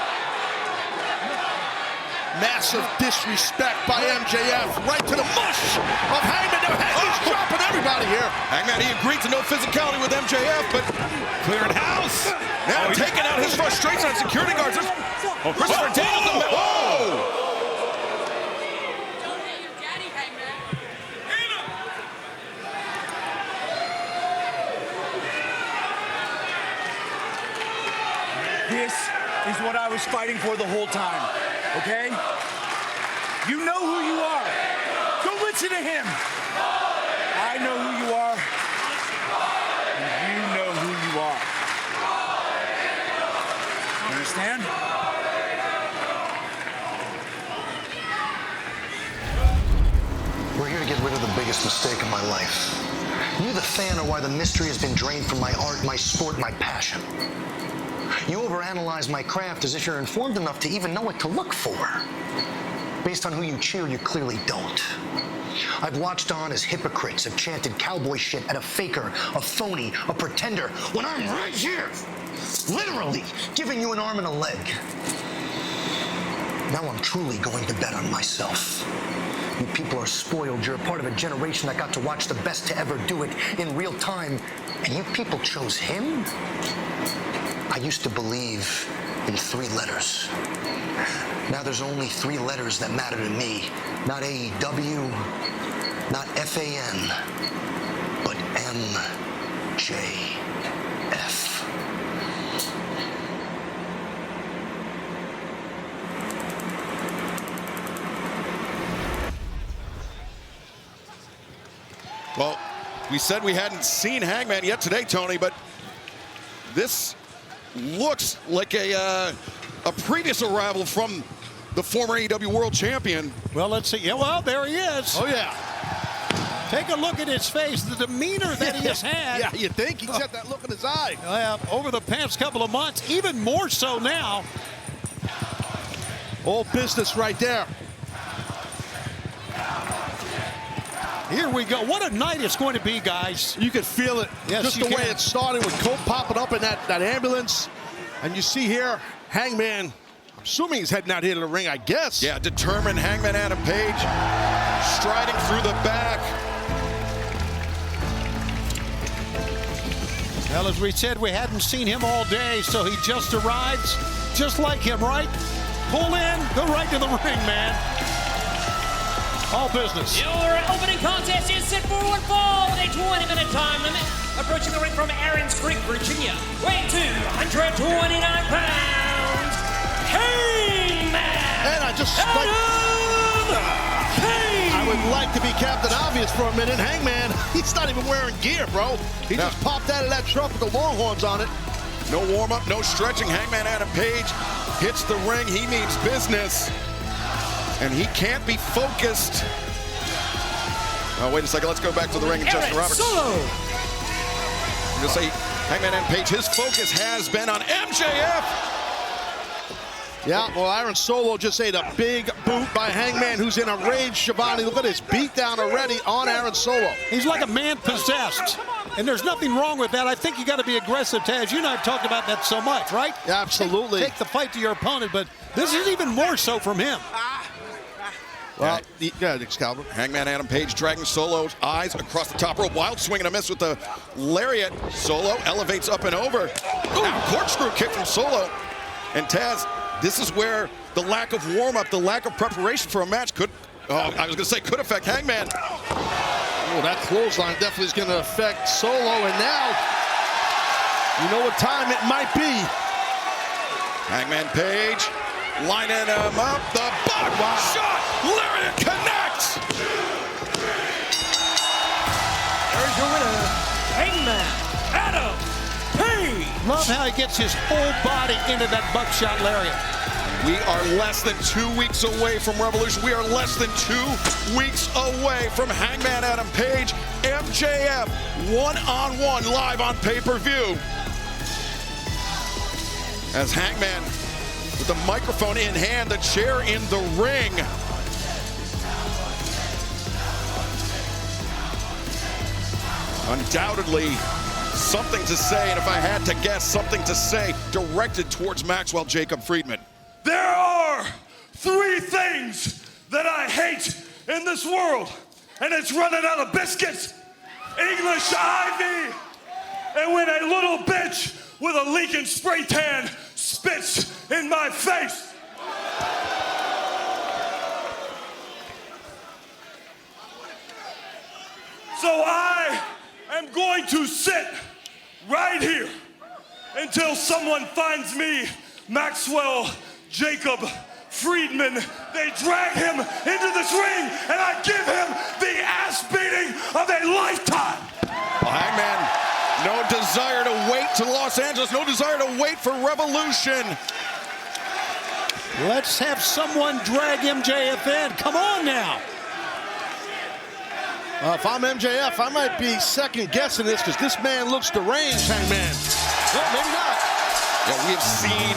Massive disrespect by MJF right to the mush of Hangman. He's dropping everybody here. Hangman, he agreed to no physicality with MJF, but clearing house. Now taking out his frustration on security guards. Christopher Daniels. Oh! This is what I was fighting for the whole time, okay? You know who you are. Don't listen to him. I know who you are, and you know who you are. Understand? We're here to get rid of the biggest mistake of my life. You, the fan, are why the mystery has been drained from my art, my sport, my passion. You overanalyze my craft as if you're informed enough to even know what to look for. Based on who you cheer, you clearly don't. I've watched on as hypocrites have chanted cowboy shit at a faker, a phony, a pretender, when I'm right here, literally giving you an arm and a leg. Now I'm truly going to bet on myself. You people are spoiled. You're a part of a generation that got to watch the best to ever do it in real time, and you people chose him? I used to believe in 3 letters. Now there's only 3 letters that matter to me. Not AEW, not FAN, but MJF. Well, we said we hadn't seen Hangman yet today, Tony, but this looks like a previous arrival from the former AEW World Champion. Well, let's see. Yeah, well, there he is. Oh, yeah. Take a look at his face, the demeanor that he has had. Yeah, you think? He's got that look in his eye. Over the past couple of months, even more so now. All business right there. Here we go. What a night it's going to be, guys. You can feel it. Yes, just you the way can. it started with Colt popping up in that ambulance. And you see here, Hangman, I'm assuming he's heading out here to the ring, I guess. Yeah, determined Hangman Adam Page striding through the back. Well, as we said, we hadn't seen him all day, so he just arrives, just like him, right? Pull in, go right to the ring, man. All business. Your opening contest is set for one fall with a 20-minute time limit. Approaching the ring from Aaron's Creek, Virginia, weighing 229 pounds, Hangman And I just Adam Page. I would like to be Captain Obvious for a minute. Hangman, he's not even wearing gear, bro. He just popped out of that truck with the Longhorns on it. No warm-up, no stretching. Hangman Adam Page hits the ring. He means business. And he can't be focused. Oh, wait a second. Let's go back to the ring and Justin Roberts. Solo. I'm going to say, Hangman Adam Page, his focus has been on MJF. Yeah, well, Aaron Solo just ate a big boot by Hangman, who's in a rage. Shivani, look at his beat down already on Aaron Solo. He's like a man possessed, and there's nothing wrong with that. I think you got to be aggressive, Taz. You and I have talked about that so much, right? Yeah, absolutely. Take the fight to your opponent, but this is even more so from him. Well, yeah, Excalibur. Hangman Adam Page dragging Solo's eyes across the top rope. Wild swing and a miss with the lariat. Solo elevates up and over. Now corkscrew kick from Solo. And Taz, this is where the lack of warm-up, the lack of preparation for a match could, I was going to say, could affect Hangman. Oh, that clothesline definitely is going to affect Solo. And now, you know what time it might be. Hangman Page lining him up. The buck shot. Lariat connects. There's your winner, Hangman Adam Page. Love how he gets his whole body into that buckshot lariat. We are less than 2 weeks away from Revolution. We are less than 2 weeks away from Hangman Adam Page, MJF, one-on-one live on pay-per-view. As Hangman, with the microphone in hand, the chair in the ring. Undoubtedly, something to say, and if I had to guess, something to say directed towards Maxwell Jacob Friedman. There are 3 things that I hate in this world, and it's running out of biscuits, English ivy, and when a little bitch with a leaking spray tan spits in my face. So I am going to sit right here until someone finds me, Maxwell Jacob Friedman. They drag him into this ring, and I give him the ass beating of a lifetime. Well, Hangman, no desire to wait to Los Angeles, no desire to wait for Revolution. Let's have someone drag MJF in. Come on now. If I'm MJF, I might be second guessing this because this man looks deranged, Hangman. Well, maybe not. Yeah, we have seen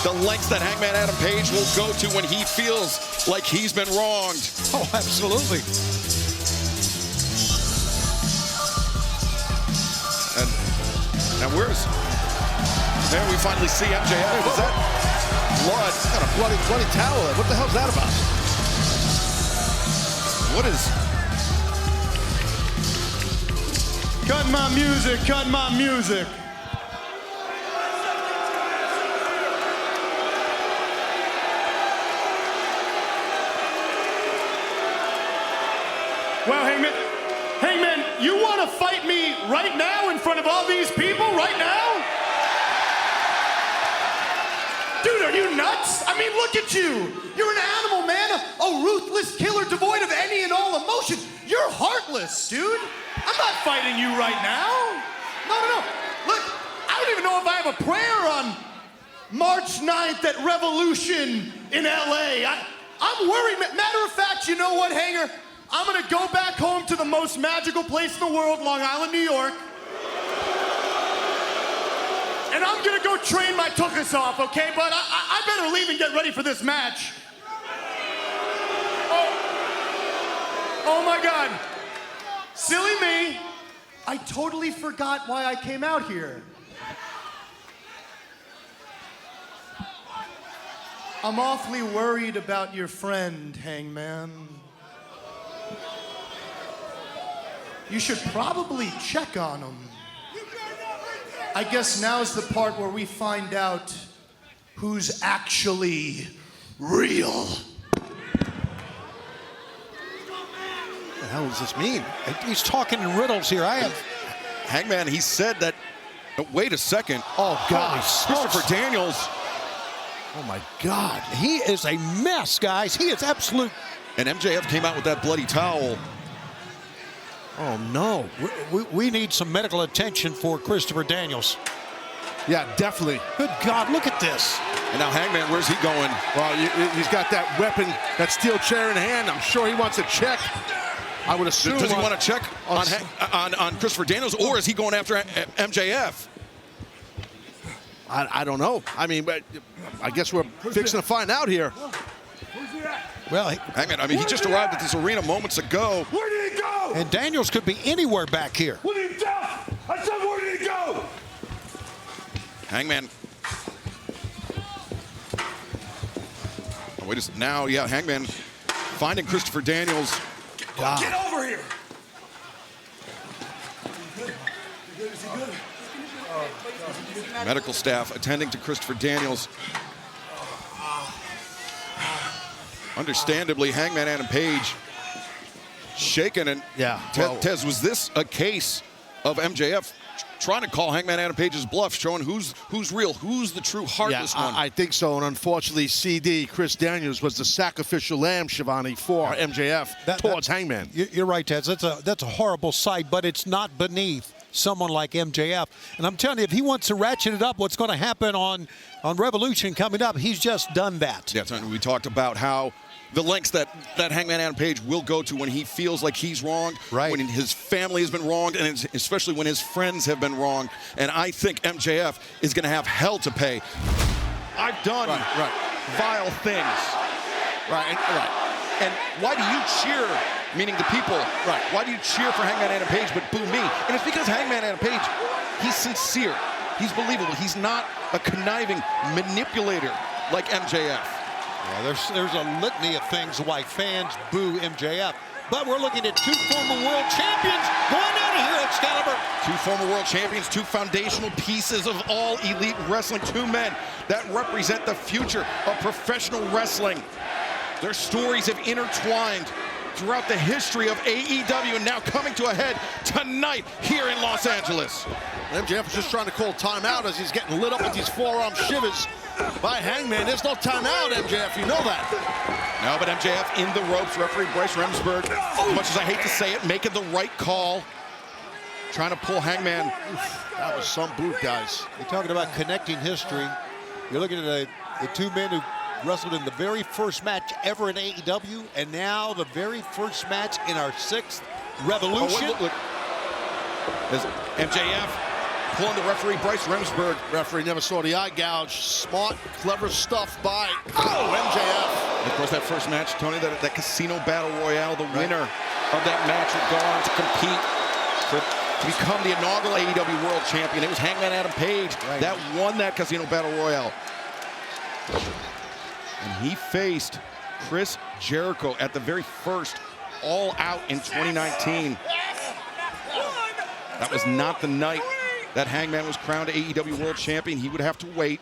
the lengths that Hangman Adam Page will go to when he feels like he's been wronged. Oh, absolutely. And where's... There we finally see MJF. Is that blood? Got a bloody towel. What the hell's that about? What is... Cut my music, cut my music. Well, Hangman, you want to fight me right now in front of all these people, right now? Dude, are you nuts? I mean, look at you. You're an animal, man. A ruthless killer devoid of any and all emotion. You're heartless, dude. I'm not fighting you right now. No. Look, I don't even know if I have a prayer on March 9th at Revolution in LA. I'm worried. Matter of fact, you know what, Hanger? I'm gonna go back home to the most magical place in the world, Long Island, New York. And I'm gonna go train my tuchus off, okay? But I better leave and get ready for this match. Oh my God. Silly me. I totally forgot why I came out here. I'm awfully worried about your friend, Hangman. You should probably check on him. I guess now's the part where we find out who's actually real. What the hell does this mean? He's talking in riddles here. Hangman, he said that... Wait a second. Oh, God. Christopher Daniels. Oh, my God. He is a mess, guys. He is absolute... And MJF came out with that bloody towel. Oh, no. We need some medical attention for Christopher Daniels. Yeah, definitely. Good God, look at this. And now Hangman, where's he going? Well, he's got that weapon, that steel chair in hand. I'm sure he wants to check. I would assume. Does he want to check on Christopher Daniels, or is he going after MJF? I don't know. I mean, but I guess we're fixing to find out here. Well, Hangman, I mean, he just arrived at this arena moments ago. Where did he go? And Daniels could be anywhere back here. What did he do? I said, where did he go? Hangman. Oh, wait a second. Now, yeah, Hangman finding Christopher Daniels. God. Get over here. Medical staff attending to Christopher Daniels. Understandably, Hangman Adam Page shaken. And yeah, Tez, was this a case of MJF trying to call Hangman Adam Page's bluff, showing who's real, who's the true heartless one? I think so. And unfortunately, Chris Daniels was the sacrificial lamb, Shivani, for MJF towards Hangman. You're right, Tez. That's a horrible sight, but it's not beneath someone like MJF. And I'm telling you, if he wants to ratchet it up, what's going to happen on Revolution coming up, he's just done that. Yeah, we talked about how the lengths that Hangman Adam Page will go to when he feels like he's wronged, when his family has been wronged, and especially when his friends have been wronged. And I think MJF is going to have hell to pay. I've done vile things. And why do you cheer, meaning the people, why do you cheer for Hangman Adam Page but boo me? And it's because Hangman Adam Page, he's sincere. He's believable. He's not a conniving manipulator like MJF. Yeah, there's a litany of things why fans boo MJF. But we're looking at 2 former world champions going out of here, Excalibur. 2 former world champions, 2 foundational pieces of all elite wrestling, 2 men that represent the future of professional wrestling. Their stories have intertwined throughout the history of AEW, and now coming to a head tonight here in Los Angeles. MJF is just trying to call timeout as he's getting lit up with these forearm shivers by Hangman. There's no timeout, MJF, you know that. No, but MJF in the ropes. Referee Bryce Remsburg, as much as I hate to say it, making the right call. Trying to pull Hangman. That was some boot, guys. You're talking about connecting history. You're looking at the 2 men who wrestled in the very first match ever in AEW, and now the very first match in our 6th Revolution. Look. There's MJF pulling the referee Bryce Remsburg. Referee never saw the eye gouge. Smart, clever stuff by MJF. And of course, that first match, Tony, that Casino Battle Royale, the winner of that match would go on to compete to become the inaugural AEW World Champion. It was Hangman Adam Page that won that Casino Battle Royale. And he faced Chris Jericho at the very first All Out in 2019. That was not the night that Hangman was crowned AEW World Champion. He would have to wait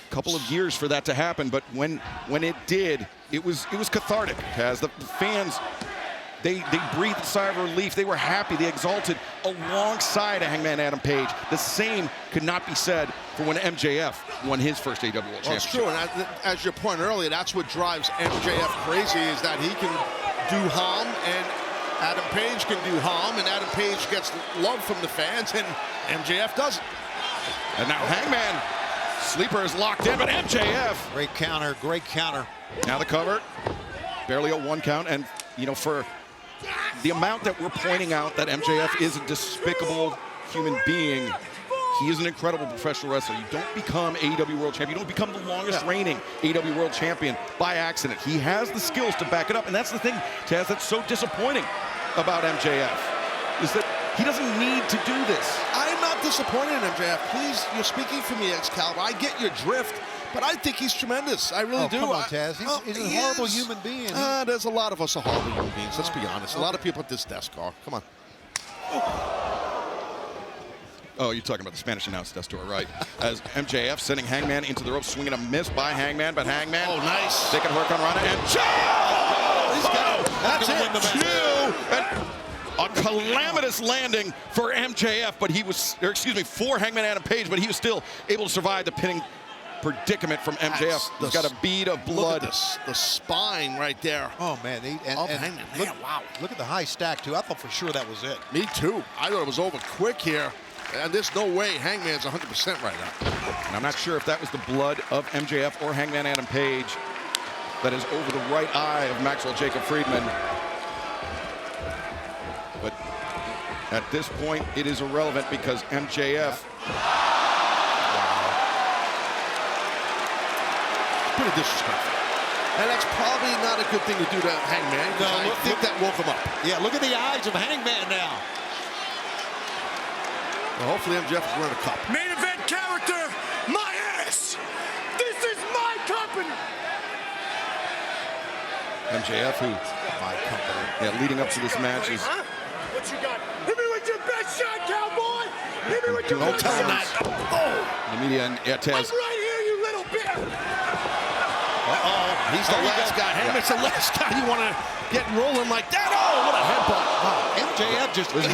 a couple of years for that to happen, but when it did, it was cathartic. As the fans, they breathed a sigh of relief. They were happy. They exalted alongside Hangman Adam Page. The same could not be said for when MJF won his first AEW World Championship. Well, it's true, and as you pointed earlier, that's what drives MJF crazy, is that he can do harm, and Adam Page can do harm, and Adam Page gets love from the fans, and MJF doesn't. And now Hangman, sleeper is locked in, but MJF. Great counter, great counter. Now the cover, barely a 1 count, and you know, for the amount that we're pointing out that MJF is a despicable human being, he is an incredible professional wrestler. You don't become AEW World Champion. You don't become the longest reigning AEW World Champion by accident. He has the skills to back it up, and that's the thing, Taz, that's so disappointing about MJF, is that he doesn't need to do this. I'm not disappointed in MJF. Please, you're speaking for me, Excalibur. I get your drift, but I think he's tremendous. I really do. Come on, Taz. He's a horrible human being. There's a lot of us are horrible human beings. Let's be honest. A lot of people at this desk are. Come on. Oh, you're talking about the Spanish announce desk door, right? As MJF sending Hangman into the ropes, swinging a miss by Hangman, but Hangman. Oh, nice. Taking a hurricane run, and that's it. And a calamitous landing for MJF, but he was, or excuse me, for Hangman Adam Page, but he was still able to survive the pinning predicament from MJF. He's got a bead of blood. Look at the spine right there. Oh, man. Hangman. Wow. Look at the high stack, too. I thought for sure that was it. Me, too. I thought it was over quick here. And there's no way Hangman's 100% right now. And I'm not sure if that was the blood of MJF or Hangman Adam Page that is over the right eye of Maxwell Jacob Friedman. But at this point, it is irrelevant because MJF. Pretty disrespectful. And that's probably not a good thing to do to Hangman. No, I think that woke him up. Yeah, look at the eyes of Hangman now. Well, hopefully MJF is wearing a cup. Main event character, my ass. This is my company. MJF, who, my company, leading up to this match is. What you got? Hit me with your best shot, cowboy. Hit me with your Don't best tell him shot. that. Oh. The media and Taz. I'm right here, you little bitch. He's the last guy. Hangman's the last guy you want to get rolling like that. Oh, what a headbutt. Wow. MJF just... Is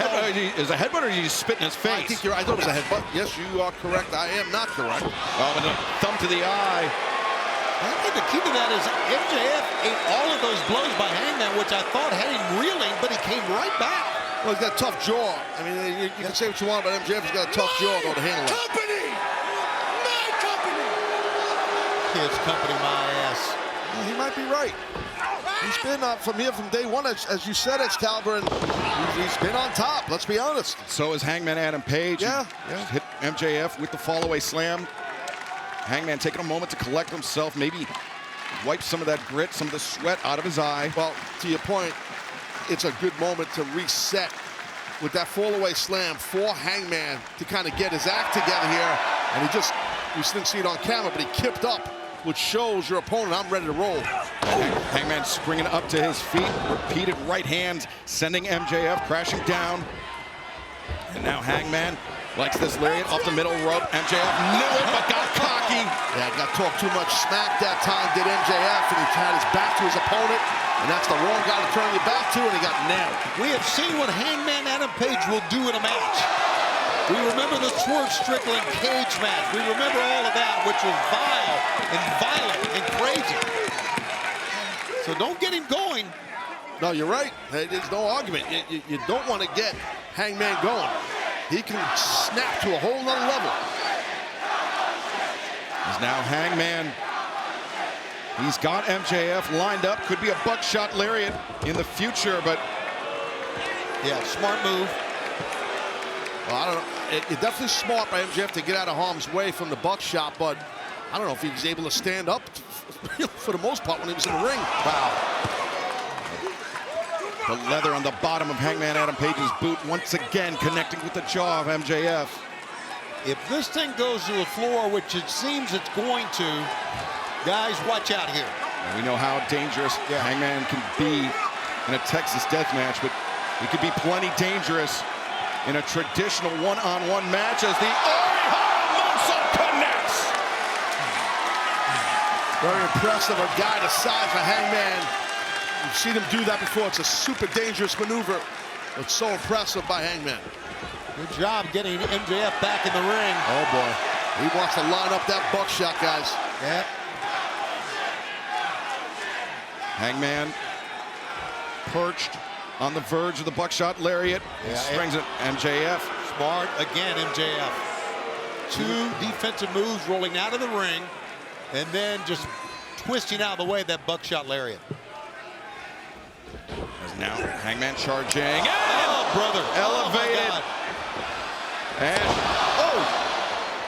a headbutt or did you spit in his face? I think I thought it was a headbutt. Yes, you are correct. I am not correct. Oh, but a thumb to the eye. I think the key to that is MJF ate all of those blows by Hangman, which I thought had him reeling, but he came right back. Well, he's got a tough jaw. I mean, you can say what you want, but MJF's got a tough jaw though to handle it. Company! My company! His company, my ass. Well, he might be right. He's been from day one, as you said, Excalibur, and he's been on top. Let's be honest. So is Hangman Adam Page. Yeah. Hit MJF with the fall-away slam. Hangman taking a moment to collect himself, maybe wipe some of that grit, some of the sweat out of his eye. Well, to your point, it's a good moment to reset with that fall-away slam for Hangman to kind of get his act together here. And we didn't see it on camera, but he kipped up, which shows your opponent, I'm ready to roll. Hangman springing up to his feet, repeated right hands, sending MJF crashing down. And now Hangman likes this lariat off the middle rope. MJF knew it, but got cocky. Yeah, got talked too much smack that time, did MJF, and he had his back to his opponent, and that's the wrong guy to turn your back to, and he got nailed. We have seen what Hangman Adam Page will do in a match. We remember the Swerve Strickland cage match. We remember all of that, which was vile and violent and crazy. So don't get him going. No, you're right. There's no argument. You don't want to get Hangman going. He can snap to a whole nother level. Is now Hangman. He's got MJF lined up. Could be a buckshot lariat in the future, but yeah, smart move. Well, I don't know. It's definitely smart by MJF to get out of harm's way from the buckshot, but I don't know if he was able to stand up for the most part when he was in the ring. Wow. The leather on the bottom of Hangman Adam Page's boot once again connecting with the jaw of MJF. If this thing goes to the floor, which it seems it's going to, guys, watch out here. And we know how dangerous Hangman can be in a Texas death match, but he could be plenty dangerous in a traditional one-on-one match as the moonsault connects. Very impressive, a guy the size of Hangman. You've seen him do that before. It's a super dangerous maneuver. It's so impressive by Hangman. Good job getting MJF back in the ring. Oh, boy. He wants to line up that buckshot, guys. Yeah. Hangman perched on the verge of the buckshot lariat. He springs it. MJF. Smart again, MJF. Two defensive moves rolling out of the ring and then just twisting out of the way of that buckshot lariat. As now Hangman charging. Oh, brother. Elevated. Oh,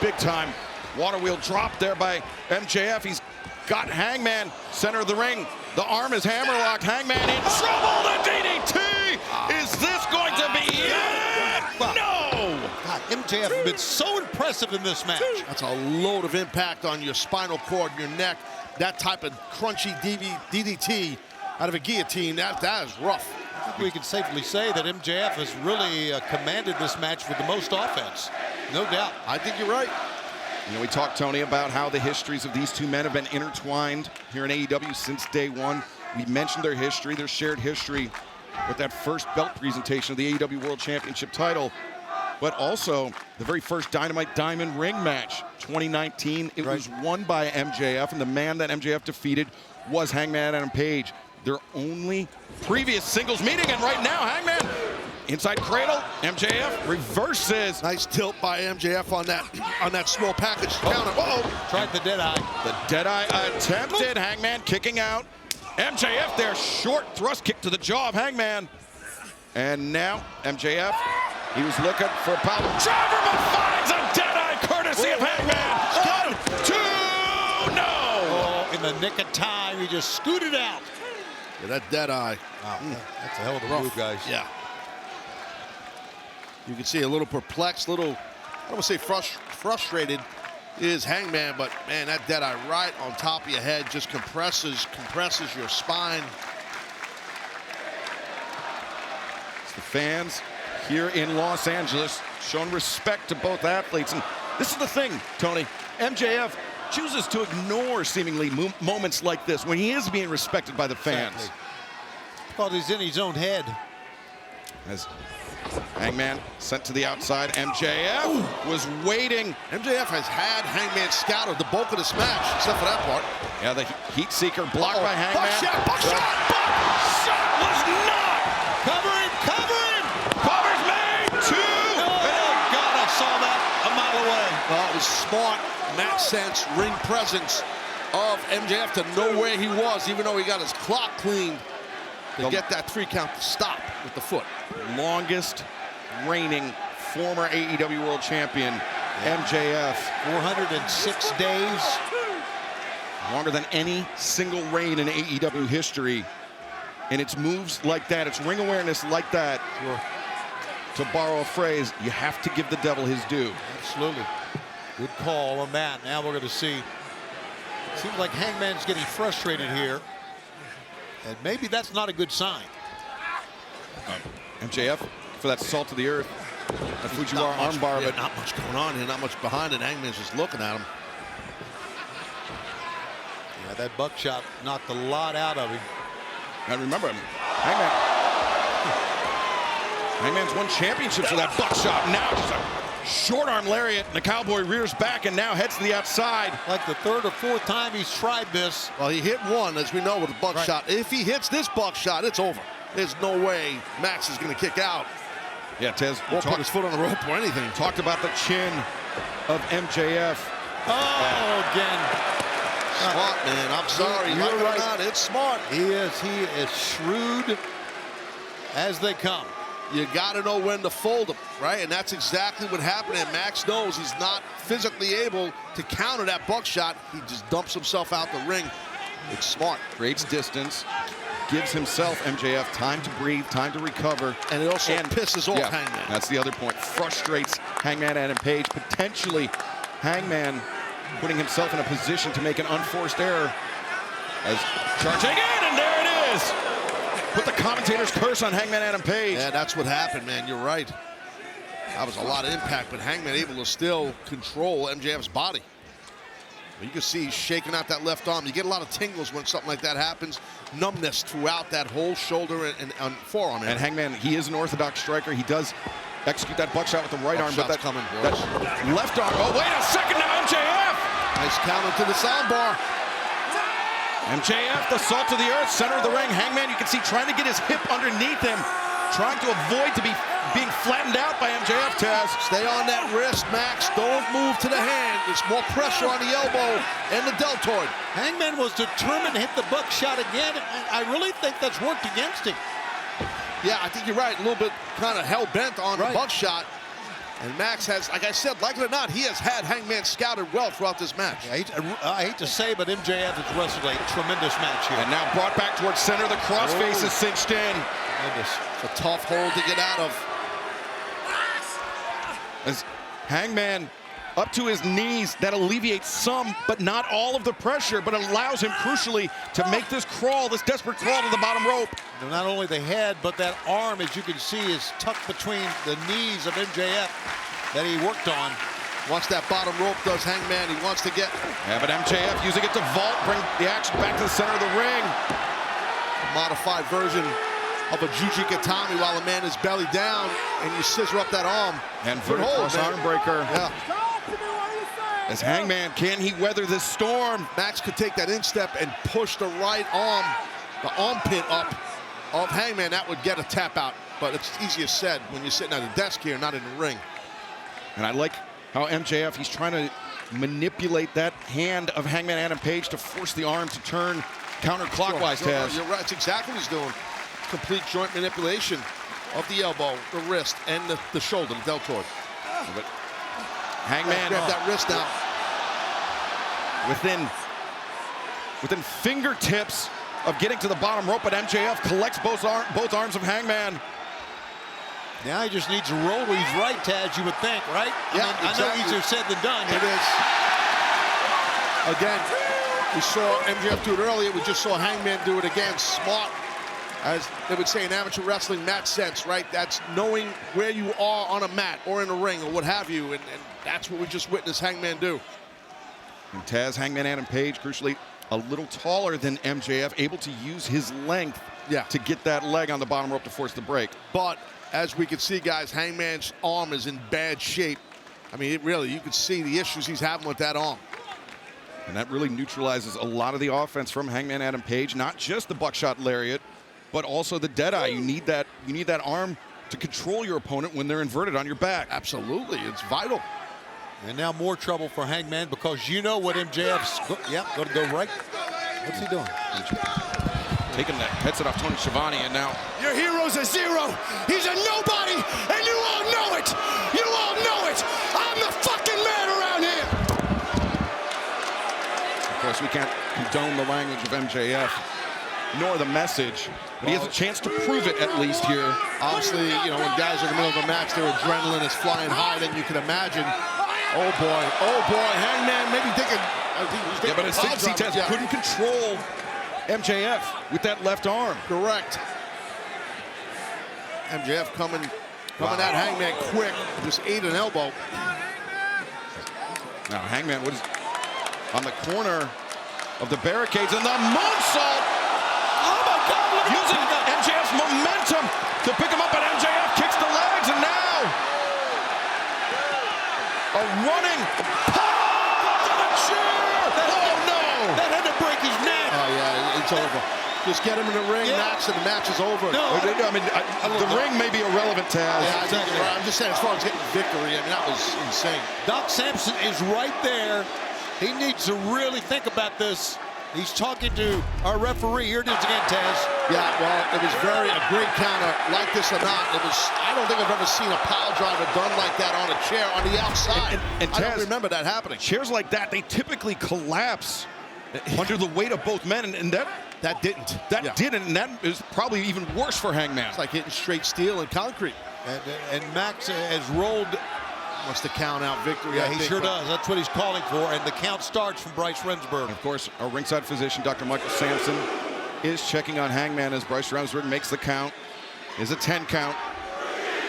and big time water wheel drop there by MJF. He's got Hangman center of the ring. The arm is hammerlocked. Hangman in trouble. The DDT. Is this going to be it? No. God, MJF has been so impressive in this match. That's a load of impact on your spinal cord, your neck. That type of crunchy DDT out of a guillotine, that is rough. I think we can safely say that MJF has really commanded this match with the most offense. No doubt. I think you're right. You know, we talked, Tony, about how the histories of these two men have been intertwined here in AEW since day one. We mentioned their history, their shared history with that first belt presentation of the AEW World Championship title, but also the very first Dynamite Diamond ring match, 2019. It was won by MJF, and the man that MJF defeated was Hangman Adam Page. Their only previous singles meeting, and right now, Hangman inside cradle, MJF reverses. Nice tilt by MJF on that small package counter. Tried the dead eye. The dead eye attempted. Hangman kicking out. MJF there, short thrust kick to the jaw of Hangman. And now MJF, he was looking for a power driver, but finds a dead eye courtesy of Hangman. 1, 2, no. Oh, in the nick of time, he just scooted out. Yeah, that dead eye. Wow, that's a hell of a move, guys. Yeah. You can see a little perplexed, I don't want to say frustrated is Hangman, but man, that dead eye right on top of your head just compresses your spine. It's the fans here in Los Angeles showing respect to both athletes. And this is the thing, Tony. MJF chooses to ignore seemingly moments like this when he is being respected by the fans. Exactly. Thought he's in his own head. As Hangman sent to the outside, MJF was waiting. MJF has had Hangman scouted the bulk of this match, except for that part. Yeah, the heat seeker blocked by Hangman. Buckshot! Buckshot was not! Cover him! Cover's made! 2! Oh, God, I saw that a mile away. Well, it was smart, match sense, ring presence of MJF to know where he was, even though he got his clock cleaned, to get that 3 count to stop with the foot. Longest reigning former AEW World Champion, MJF. 406 days. Longer than any single reign in AEW history. And it's moves like that, it's ring awareness like that. To borrow a phrase, you have to give the devil his due. Absolutely. Good call on that. Now we're going to see. Seems like Hangman's getting frustrated here. And maybe that's not a good sign. MJF for that salt to the earth. That Fujiwara armbar, but not much going on here, not much behind it. Hangman's just looking at him. Yeah, that buckshot knocked a lot out of him. And remember, Hangman's won championships with that buckshot. Now just a short arm lariat, and the cowboy rears back and now heads to the outside. Like the third or fourth time he's tried this. Well, he hit one, as we know, with a buckshot. Right. If he hits this buckshot, it's over. There's no way Max is going to kick out. Yeah, Tez won't put his foot on the rope or anything. Talked about the chin of MJF. Oh, again. Smart, man. I'm sorry. You're like right. It or not, it's smart. He is shrewd as they come. You got to know when to fold him, right? And that's exactly what happened. And Max knows he's not physically able to counter that buckshot. He just dumps himself out the ring. It's smart. Creates distance. Gives himself, MJF, time to breathe, time to recover. And it also pisses off Hangman. That's the other point. Frustrates Hangman Adam Page. Potentially Hangman putting himself in a position to make an unforced error. As charging in, and there it is. Put the commentator's curse on Hangman Adam Page. Yeah, that's what happened, man. You're right. That was a lot of impact, but Hangman able to still control MJF's body. You can see he's shaking out that left arm. You get a lot of tingles when something like that happens. Numbness throughout that whole shoulder and forearm. And Hangman, he is an orthodox striker. He does execute that buckshot with the right arm, but that left arm. Oh, wait a second now, MJF! Nice counter to the soundbar. MJF, the salt to the earth, center of the ring. Hangman, you can see trying to get his hip underneath him, trying to avoid being flattened out by MJF, Taz. Stay on that wrist, Max. Don't move to the hand. There's more pressure on the elbow and the deltoid. Hangman was determined to hit the buckshot again. I really think that's worked against him. Yeah, I think you're right. A little bit kind of hell-bent on the buckshot. And Max has, like I said, like it or not, he has had Hangman scouted well throughout this match. Yeah, I hate to say, but MJF has wrestled a tremendous match here. And now brought back towards center. The crossface is cinched in. Tremendous. It's a tough hold to get out of. As Hangman up to his knees, that alleviates some, but not all of the pressure, but allows him crucially to make this crawl, this desperate crawl to the bottom rope. And not only the head, but that arm, as you can see, is tucked between the knees of MJF that he worked on. Once that bottom rope does Hangman, he wants to get. Yeah, but MJF using it to vault, bring the action back to the center of the ring. A modified version of a Jujigatami while a man is belly down, and you scissor up that arm. And vertical arm breaker. Yeah. As Hangman, can he weather this storm? Max could take that instep and push the right arm, the armpit up of Hangman. That would get a tap out, but it's easier said when you're sitting at a desk here, not in the ring. And I like how MJF, he's trying to manipulate that hand of Hangman Adam Page to force the arm to turn counterclockwise, Taz. You're right, that's exactly what he's doing. Complete joint manipulation of the elbow, the wrist, and the shoulder, the deltoid. But Hangman grab that wrist now. Within fingertips of getting to the bottom rope, but MJF collects both arms of Hangman. Now he just needs to roll where he's right, Taz, you would think, right? Yeah, I know easier said than done. It is. Again, we saw MJF do it earlier. We just saw Hangman do it again. Smart, as they would say in amateur wrestling, mat sense, right? That's knowing where you are on a mat or in a ring or what have you, and that's what we just witnessed Hangman do. And Taz, Hangman Adam Page, crucially, a little taller than MJF, able to use his length to get that leg on the bottom rope to force the break. But as we can see, guys, Hangman's arm is in bad shape. I mean, you can see the issues he's having with that arm. And that really neutralizes a lot of the offense from Hangman Adam Page, not just the buckshot lariat, but also the deadeye. You need that arm to control your opponent when they're inverted on your back. Absolutely, it's vital. And now more trouble for Hangman, because you know what MJF's, going to go right. What's he doing? Taking the headset off Tony Schiavone, and now your hero's a zero. He's a nobody, and you all know it. You all know it. I'm the fucking man around here. Of course, we can't condone the language of MJF, nor the message, but he has a chance to prove it at least here. Obviously, when guys are in the middle of a match, their adrenaline is flying high than you can imagine. Oh boy, Hangman maybe thinking. Yeah, but as CTS couldn't control MJF with that left arm. Correct. MJF coming at Hangman quick, just ate an elbow. Now Hangman was on the corner of the barricades and the moonsault. Oh my God! Using MJF's momentum to pick him up, and MJF kicks the legs, and now a running pop to the chair. Oh no! That had to break his neck. Oh yeah, it's over. Just get him in the ring, Max, and the match is over. No, I mean, the ring may be irrelevant, Taz. Yeah, exactly. I'm just saying, as far as getting victory, I mean, that was insane. Doc Sampson is right there. He needs to really think about this. He's talking to our referee. Here it is again, Taz. Yeah, well, it was a great counter, like this or not. It was, I don't think I've ever seen a pile driver done like that on a chair on the outside. And I Taz, don't remember that happening. Chairs like that, they typically collapse under the weight of both men, and that didn't. That didn't, and that is probably even worse for Hangman. It's like hitting straight steel and concrete. And Max has rolled. Wants to count out victory. Yeah, he sure does. That's what he's calling for, and the count starts from Bryce Remsburg. Of course, our ringside physician, Dr. Michael Sampson, is checking on Hangman as Bryce Remsburg makes the count. Is a 10 count.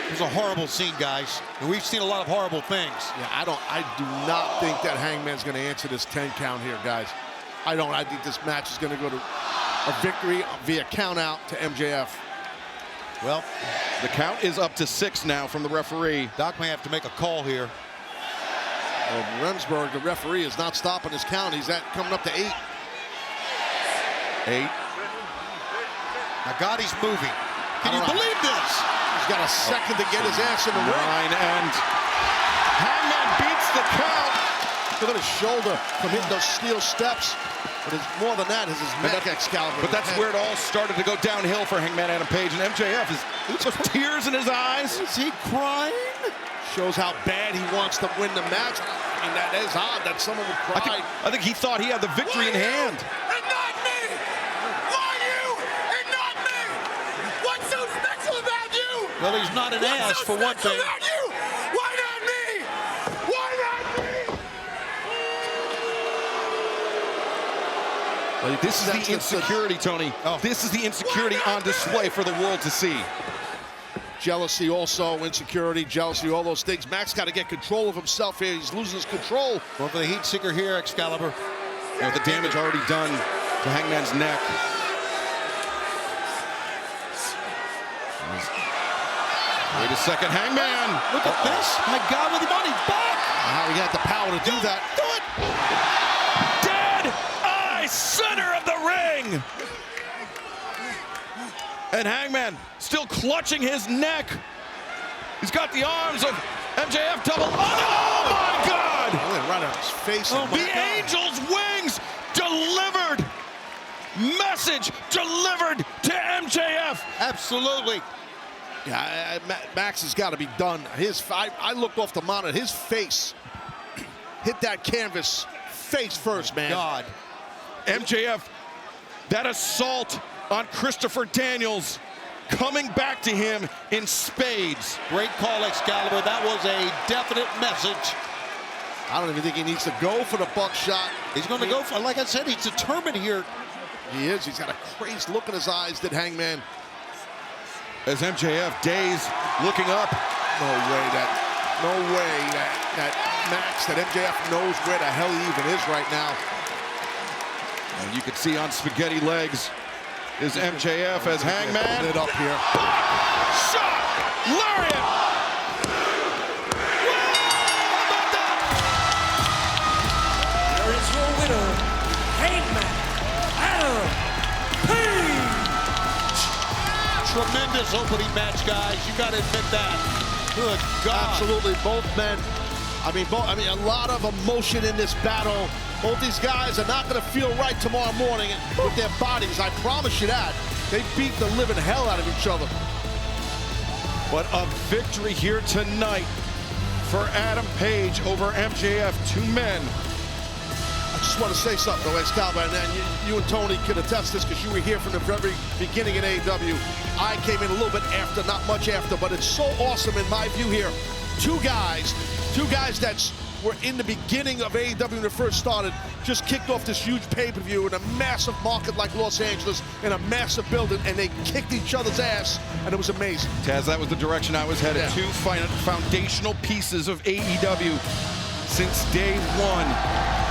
It was a horrible scene, guys, and we've seen a lot of horrible things. Yeah, I do not think that Hangman's going to answer this 10 count here, guys. I don't. I think this match is going to go to a victory via count out to MJF. Well, the count is up to 6 now from the referee. Doc may have to make a call here. Well, Remsburg, the referee, is not stopping his count. He's coming up to 8. 8. Now, God, he's moving. Can you believe this? He's got a second to get his ass in the ring. 9, and Hangman beats the count. Look at his shoulder from hitting those steel steps. But it's more than that, is his neck Excalibur. But that's where it all started to go downhill for Hangman Adam Page, and MJF is with tears in his eyes. Is he crying? Shows how bad he wants to win the match. I mean, that is odd that someone would cry. I think he thought he had the victory in hand. And not me! Why you and not me? What's so special about you? Well, he's not an ass, for one thing. About you? Why not me? Why not me? This is the insecurity, Tony. This is the insecurity on display for the world to see. Jealousy also, insecurity, jealousy, all those things. Max got to get control of himself here. He's losing his control. Going for the heat seeker here, Excalibur. With the damage already done to Hangman's neck. Wait a second, Hangman. Look at this. My God, with him on his back. He got the power to do that. Do it. Dead eye center of the ring. And Hangman still clutching his neck. He's got the arms of MJF double. Oh my God! Right on his face. The Angel's wings delivered. Message delivered to MJF. Absolutely. Yeah, Max has got to be done. I looked off the monitor. His face hit that canvas face first, man. God. MJF, that assault on Christopher Daniels coming back to him in spades. Great call, Excalibur. That was a definite message. I don't even think he needs to go for the buckshot. He's going to go for, like I said, he's determined here. He is. He's got a crazed look in his eyes, did Hangman. As MJF dazed, looking up. No way that Max, that MJF knows where the hell he even is right now. And you can see on spaghetti legs is MJF as Hangman. It up here. Shot! Lariat! Here is your winner, Hangman Adam Page. Tremendous opening match, guys. You got to admit that. Good God. Absolutely, both men. I mean, a lot of emotion in this battle. Both these guys are not going to feel right tomorrow morning with their bodies. I promise you that. They beat the living hell out of each other. But a victory here tonight for Adam Page over MJF. 2 men. I just want to say something, though, Excalibur, and you and Tony can attest this because you were here from the very beginning in AEW. I came in a little bit after, not much after, but it's so awesome in my view here. Two guys that's were in the beginning of AEW when it first started, just kicked off this huge pay-per-view in a massive market like Los Angeles, in a massive building, and they kicked each other's ass, and it was amazing. Taz, that was the direction I was headed. Yeah. Two foundational pieces of AEW since day one.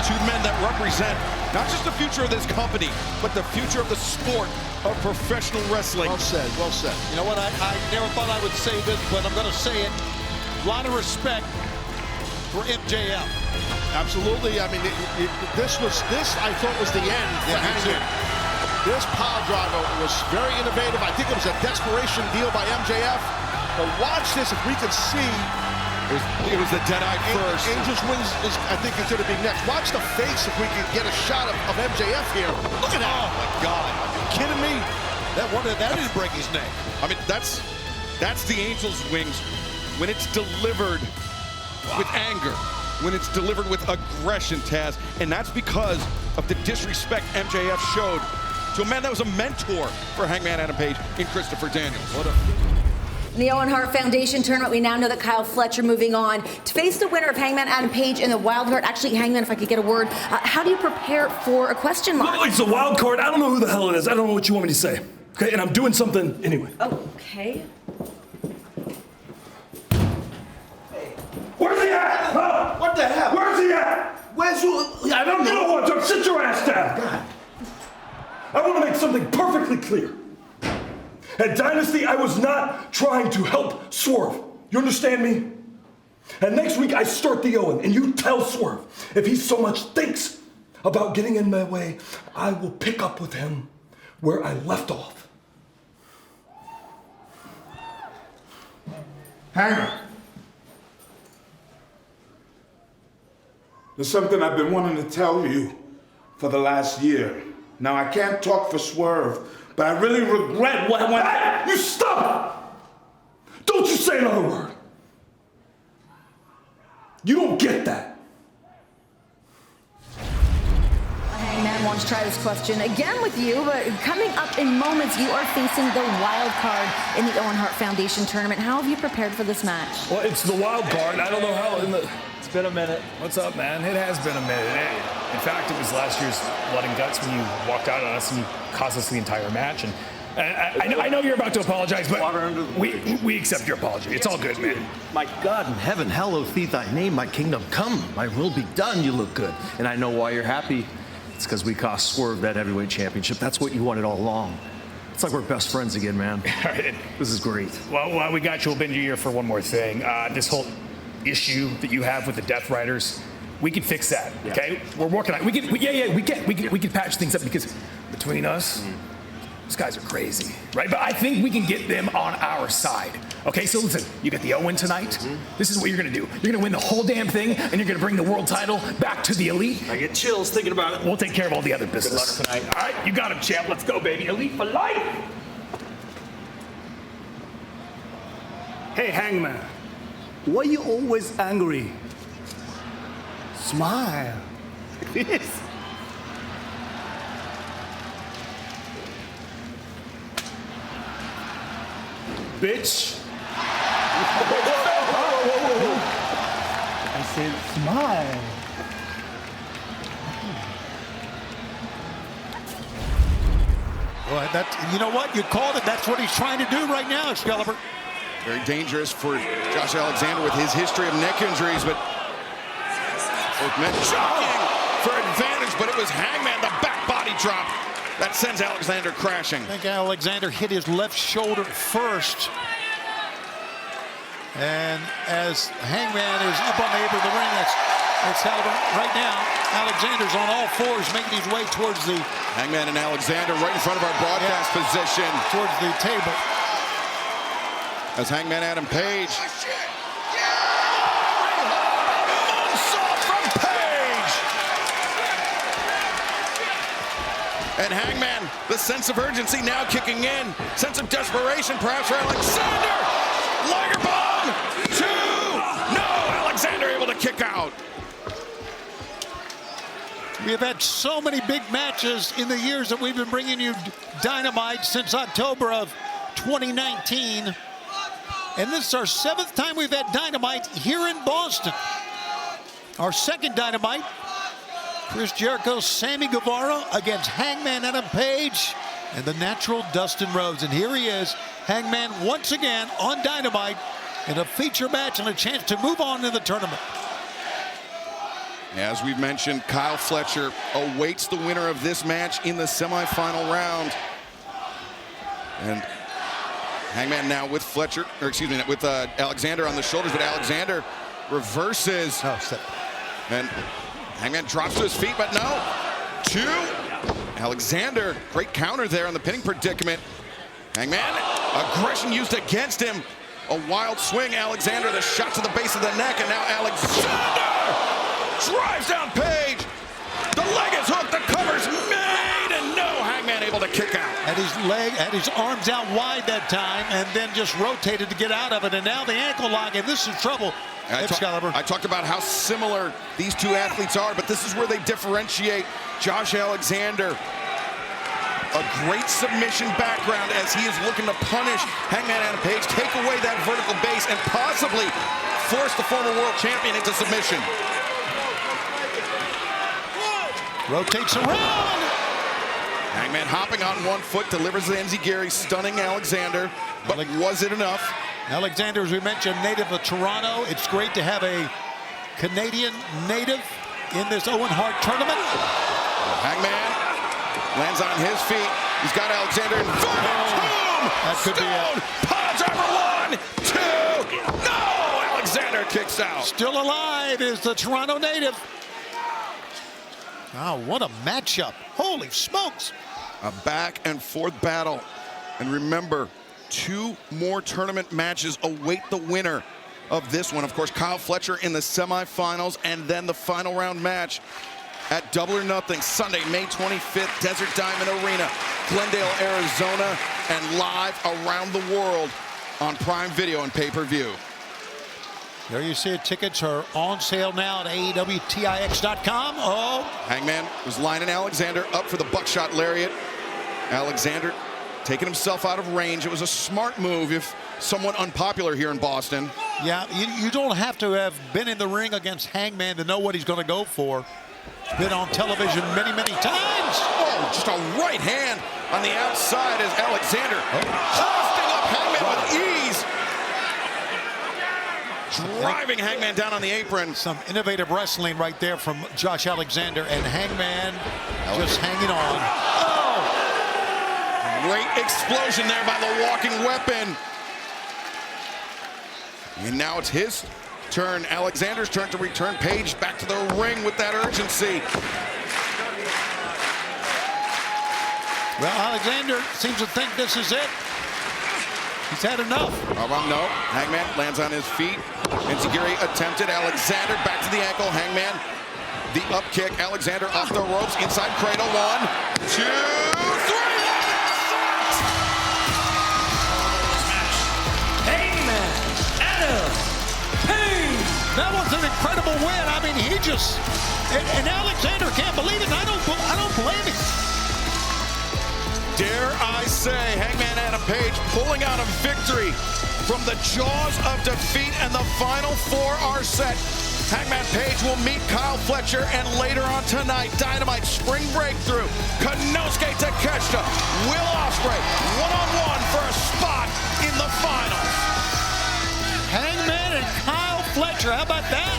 Two men that represent not just the future of this company, but the future of the sport of professional wrestling. Well said, well said. You know what, I never thought I would say this, but I'm going to say it. A lot of respect for MJF. Absolutely. I mean, this I thought was the end for Hangman. This pile driver was very innovative. I think it was a desperation deal by MJF. But watch this, if we can see. It was the Deadeye first. Angel's wins is, I think, is going to be next. Watch the face if we can get a shot of MJF here. Look at that. Oh, my God. Are you kidding me? That didn't break his neck. I mean, that's the Angel's wings when it's delivered with anger, when it's delivered with aggression, Taz. And that's because of the disrespect MJF showed to a man that was a mentor for Hangman Adam Page in Christopher Daniels. In the Owen Hart Foundation tournament, we now know that Kyle Fletcher moving on to face the winner of Hangman Adam Page in the wild card. Actually, Hangman, if I could get a word, how do you prepare for a question mark? Well, it's a wild card. I don't know who the hell it is. I don't know what you want me to say. Okay, and I'm doing something anyway. Okay. Where's he at? Huh? What the hell? Where's he at? Where's who? I don't know. You know what, Doug? Sit your ass down. God. I want to make something perfectly clear. At Dynasty, I was not trying to help Swerve. You understand me? And next week, I start the Owen, and you tell Swerve, if he so much thinks about getting in my way, I will pick up with him where I left off. Hangman. There's something I've been wanting to tell you for the last year. Now, I can't talk for Swerve, but I really regret what went. Hey, you stop! Don't you say another word. You don't get that. Hangman wants to try this question again with you, but coming up in moments, you are facing the wild card in the Owen Hart Foundation tournament. How have you prepared for this match? Well, it's the wild card. I don't know how in the... It's been a minute. What's up, man? It has been a minute. In fact, it was last year's Blood and Guts when you walked out on us and you cost us the entire match. And I know you're about to apologize, but we accept your apology. It's all good, man. My God in heaven, hallowed be thy name, my kingdom come. My will be done. You look good. And I know why you're happy. It's because we cost Swerve that heavyweight championship. That's what you wanted all along. It's like we're best friends again, man. This is great. Well, while we got you, we'll bend your ear for one more thing. This whole issue that you have with the Death Riders, we can fix that, okay? We're working on it. We can patch things up because between us, these guys are crazy, right? But I think we can get them on our side. Okay, so listen, you get the Owen tonight. This is what you're gonna do. You're gonna win the whole damn thing, and you're gonna bring the world title back to the Elite. I get chills thinking about it. We'll take care of all the other business. Good luck tonight. All right, you got him, champ. Let's go, baby. Elite for life. Hey, Hangman. Why you always angry? Smile. Yes. Bitch. I said smile. Well, you know what? You called it. That's what he's trying to do right now, Excalibur. Very dangerous for Josh Alexander with his history of neck injuries, but both men jockeying for advantage, but it was Hangman, the back body drop that sends Alexander crashing. I think Alexander hit his left shoulder first. And as Hangman is up on the apron of the ring, that's Excalibur. Right now, Alexander's on all fours making his way towards the... Hangman and Alexander right in front of our broadcast position. Towards the table. As Hangman Adam Page. Moonsault from Page! And Hangman, the sense of urgency now kicking in. Sense of desperation perhaps for Alexander. Liger bomb! 2! No! Alexander able to kick out. We have had so many big matches in the years that we've been bringing you Dynamite since October of 2019. And this is our 7th time we've had Dynamite here in Boston. Our second Dynamite. Chris Jericho, Sammy Guevara against Hangman Adam Page and the natural Dustin Rhodes. And here he is, Hangman once again on Dynamite in a feature match and a chance to move on in the tournament. As we've mentioned, Kyle Fletcher awaits the winner of this match in the semifinal round. And Hangman now with Fletcher, or excuse me, with Alexander on the shoulders, but Alexander reverses. And Hangman drops to his feet, but no. 2. Alexander, great counter there on the pinning predicament. Hangman, aggression used against him. A wild swing, Alexander, the shot to the base of the neck, and now Alexander drives down Page. The leg is hooked, the cover's made, and no, Hangman able to kick out. Had his arms out wide that time, and then just rotated to get out of it, and now the ankle lock, and this is trouble. I talked about how similar these two athletes are, but this is where they differentiate. Josh Alexander, a great submission background as he is looking to punish Hangman Adam Page, take away that vertical base, and possibly force the former world champion into submission. Rotates around. Hangman hopping on one foot, delivers the enziguri, stunning Alexander, but was it enough? Alexander, as we mentioned, native of Toronto. It's great to have a Canadian native in this Owen Hart tournament. Hangman lands on his feet. He's got Alexander in That could be it. Pile driver 1, 2. No! Alexander kicks out. Still alive is the Toronto native. Oh, what a matchup. Holy smokes. A back and forth battle. And remember, 2 more tournament matches await the winner of this one. Of course, Kyle Fletcher in the semifinals, and then the final round match at Double or Nothing, Sunday, May 25th, Desert Diamond Arena, Glendale, Arizona, and live around the world on Prime Video and pay-per-view. There you see it. Tickets are on sale now at AEWTIX.com. Oh. Hangman was lining Alexander up for the buckshot lariat. Alexander taking himself out of range. It was a smart move if someone unpopular here in Boston. Yeah, you don't have to have been in the ring against Hangman to know what he's going to go for. Been on television many, many times. Oh, just a right hand on the outside as Alexander lifting up Hangman with ease. Driving Hangman down on the apron. Some innovative wrestling right there from Josh Alexander, and Hangman just hanging on. Oh! Great explosion there by the walking weapon. And now it's his turn, Alexander's turn to return Page back to the ring with that urgency. Well, Alexander seems to think this is it. He's had enough. No, Hangman lands on his feet. Enziguri attempted. Alexander back to the ankle. Hangman, the up kick. Alexander off the ropes, inside cradle. 1, 2, 3. Hangman Adam Page. That was an incredible win. I mean, he just and Alexander can't believe it. I don't blame him. Dare I say, Hangman Adam Page pulling out a victory from the jaws of defeat, and the final 4 are set. Hangman Page will meet Kyle Fletcher, and later on tonight, Dynamite Spring Breakthrough, Konosuke Takeshita, Will Ospreay, one-on-one for a spot in the finals. Hangman and Kyle Fletcher, how about that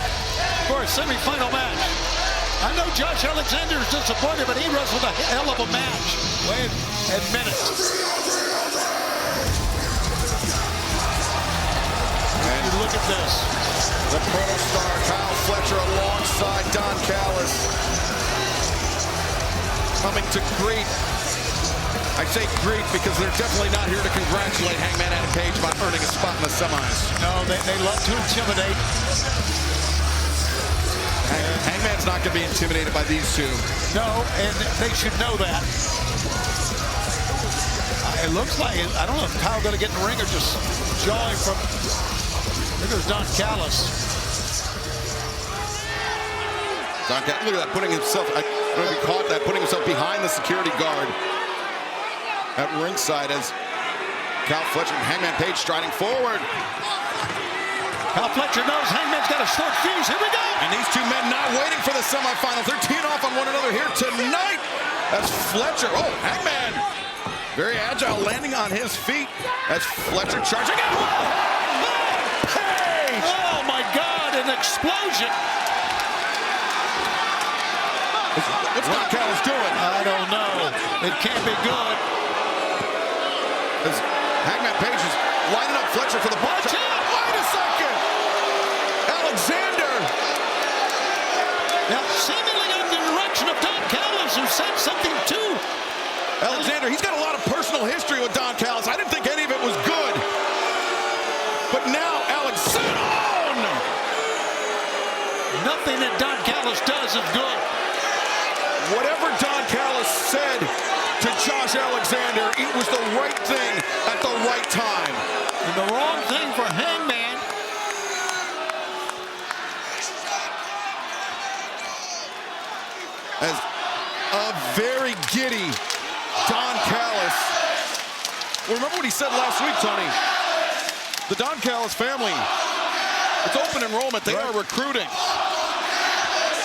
for a semifinal match? I know Josh Alexander is disappointed, but he wrestled a hell of a match. Wait a minute. And look at this. The Protostar Kyle Fletcher alongside Don Callis coming to greet. I say greet because they're definitely not here to congratulate Hangman Adam Page about earning a spot in the semis. No, they love to intimidate. Hangman's not going to be intimidated by these two. No, and they should know that. It looks like, I don't know if Kyle's going to get in the ring or just jawing from, there goes Don Callis. Look at that, putting himself, I don't know if you caught that, putting himself behind the security guard at ringside as Kyle Fletcher and Hangman Page striding forward. Kyle Fletcher knows Hangman's got a short fuse. Here we go. And these two men not waiting for the semifinals. They're teeing off on one another here tonight. As Fletcher, Hangman, very agile, landing on his feet as Fletcher charging out. Page! Oh my God, an explosion. What's Don Callis doing? I don't know. It can't be good. As Hangman Page is lining up Fletcher for the ball. Wait a second! Alexander! Now, seemingly in the direction of Don Callis, who said something too. Alexander, he's got a lot of personal history with Don Callis. I didn't think any of it was good. But now, Alexander! Oh, no! Nothing that Don Callis does is good. Whatever Don Callis said to Josh Alexander, it was the right thing at the right time. And the wrong thing for Hangman. As a very giddy Don Callis. Remember what he said last week, Tony? The Don Callis family, it's open enrollment. They are recruiting.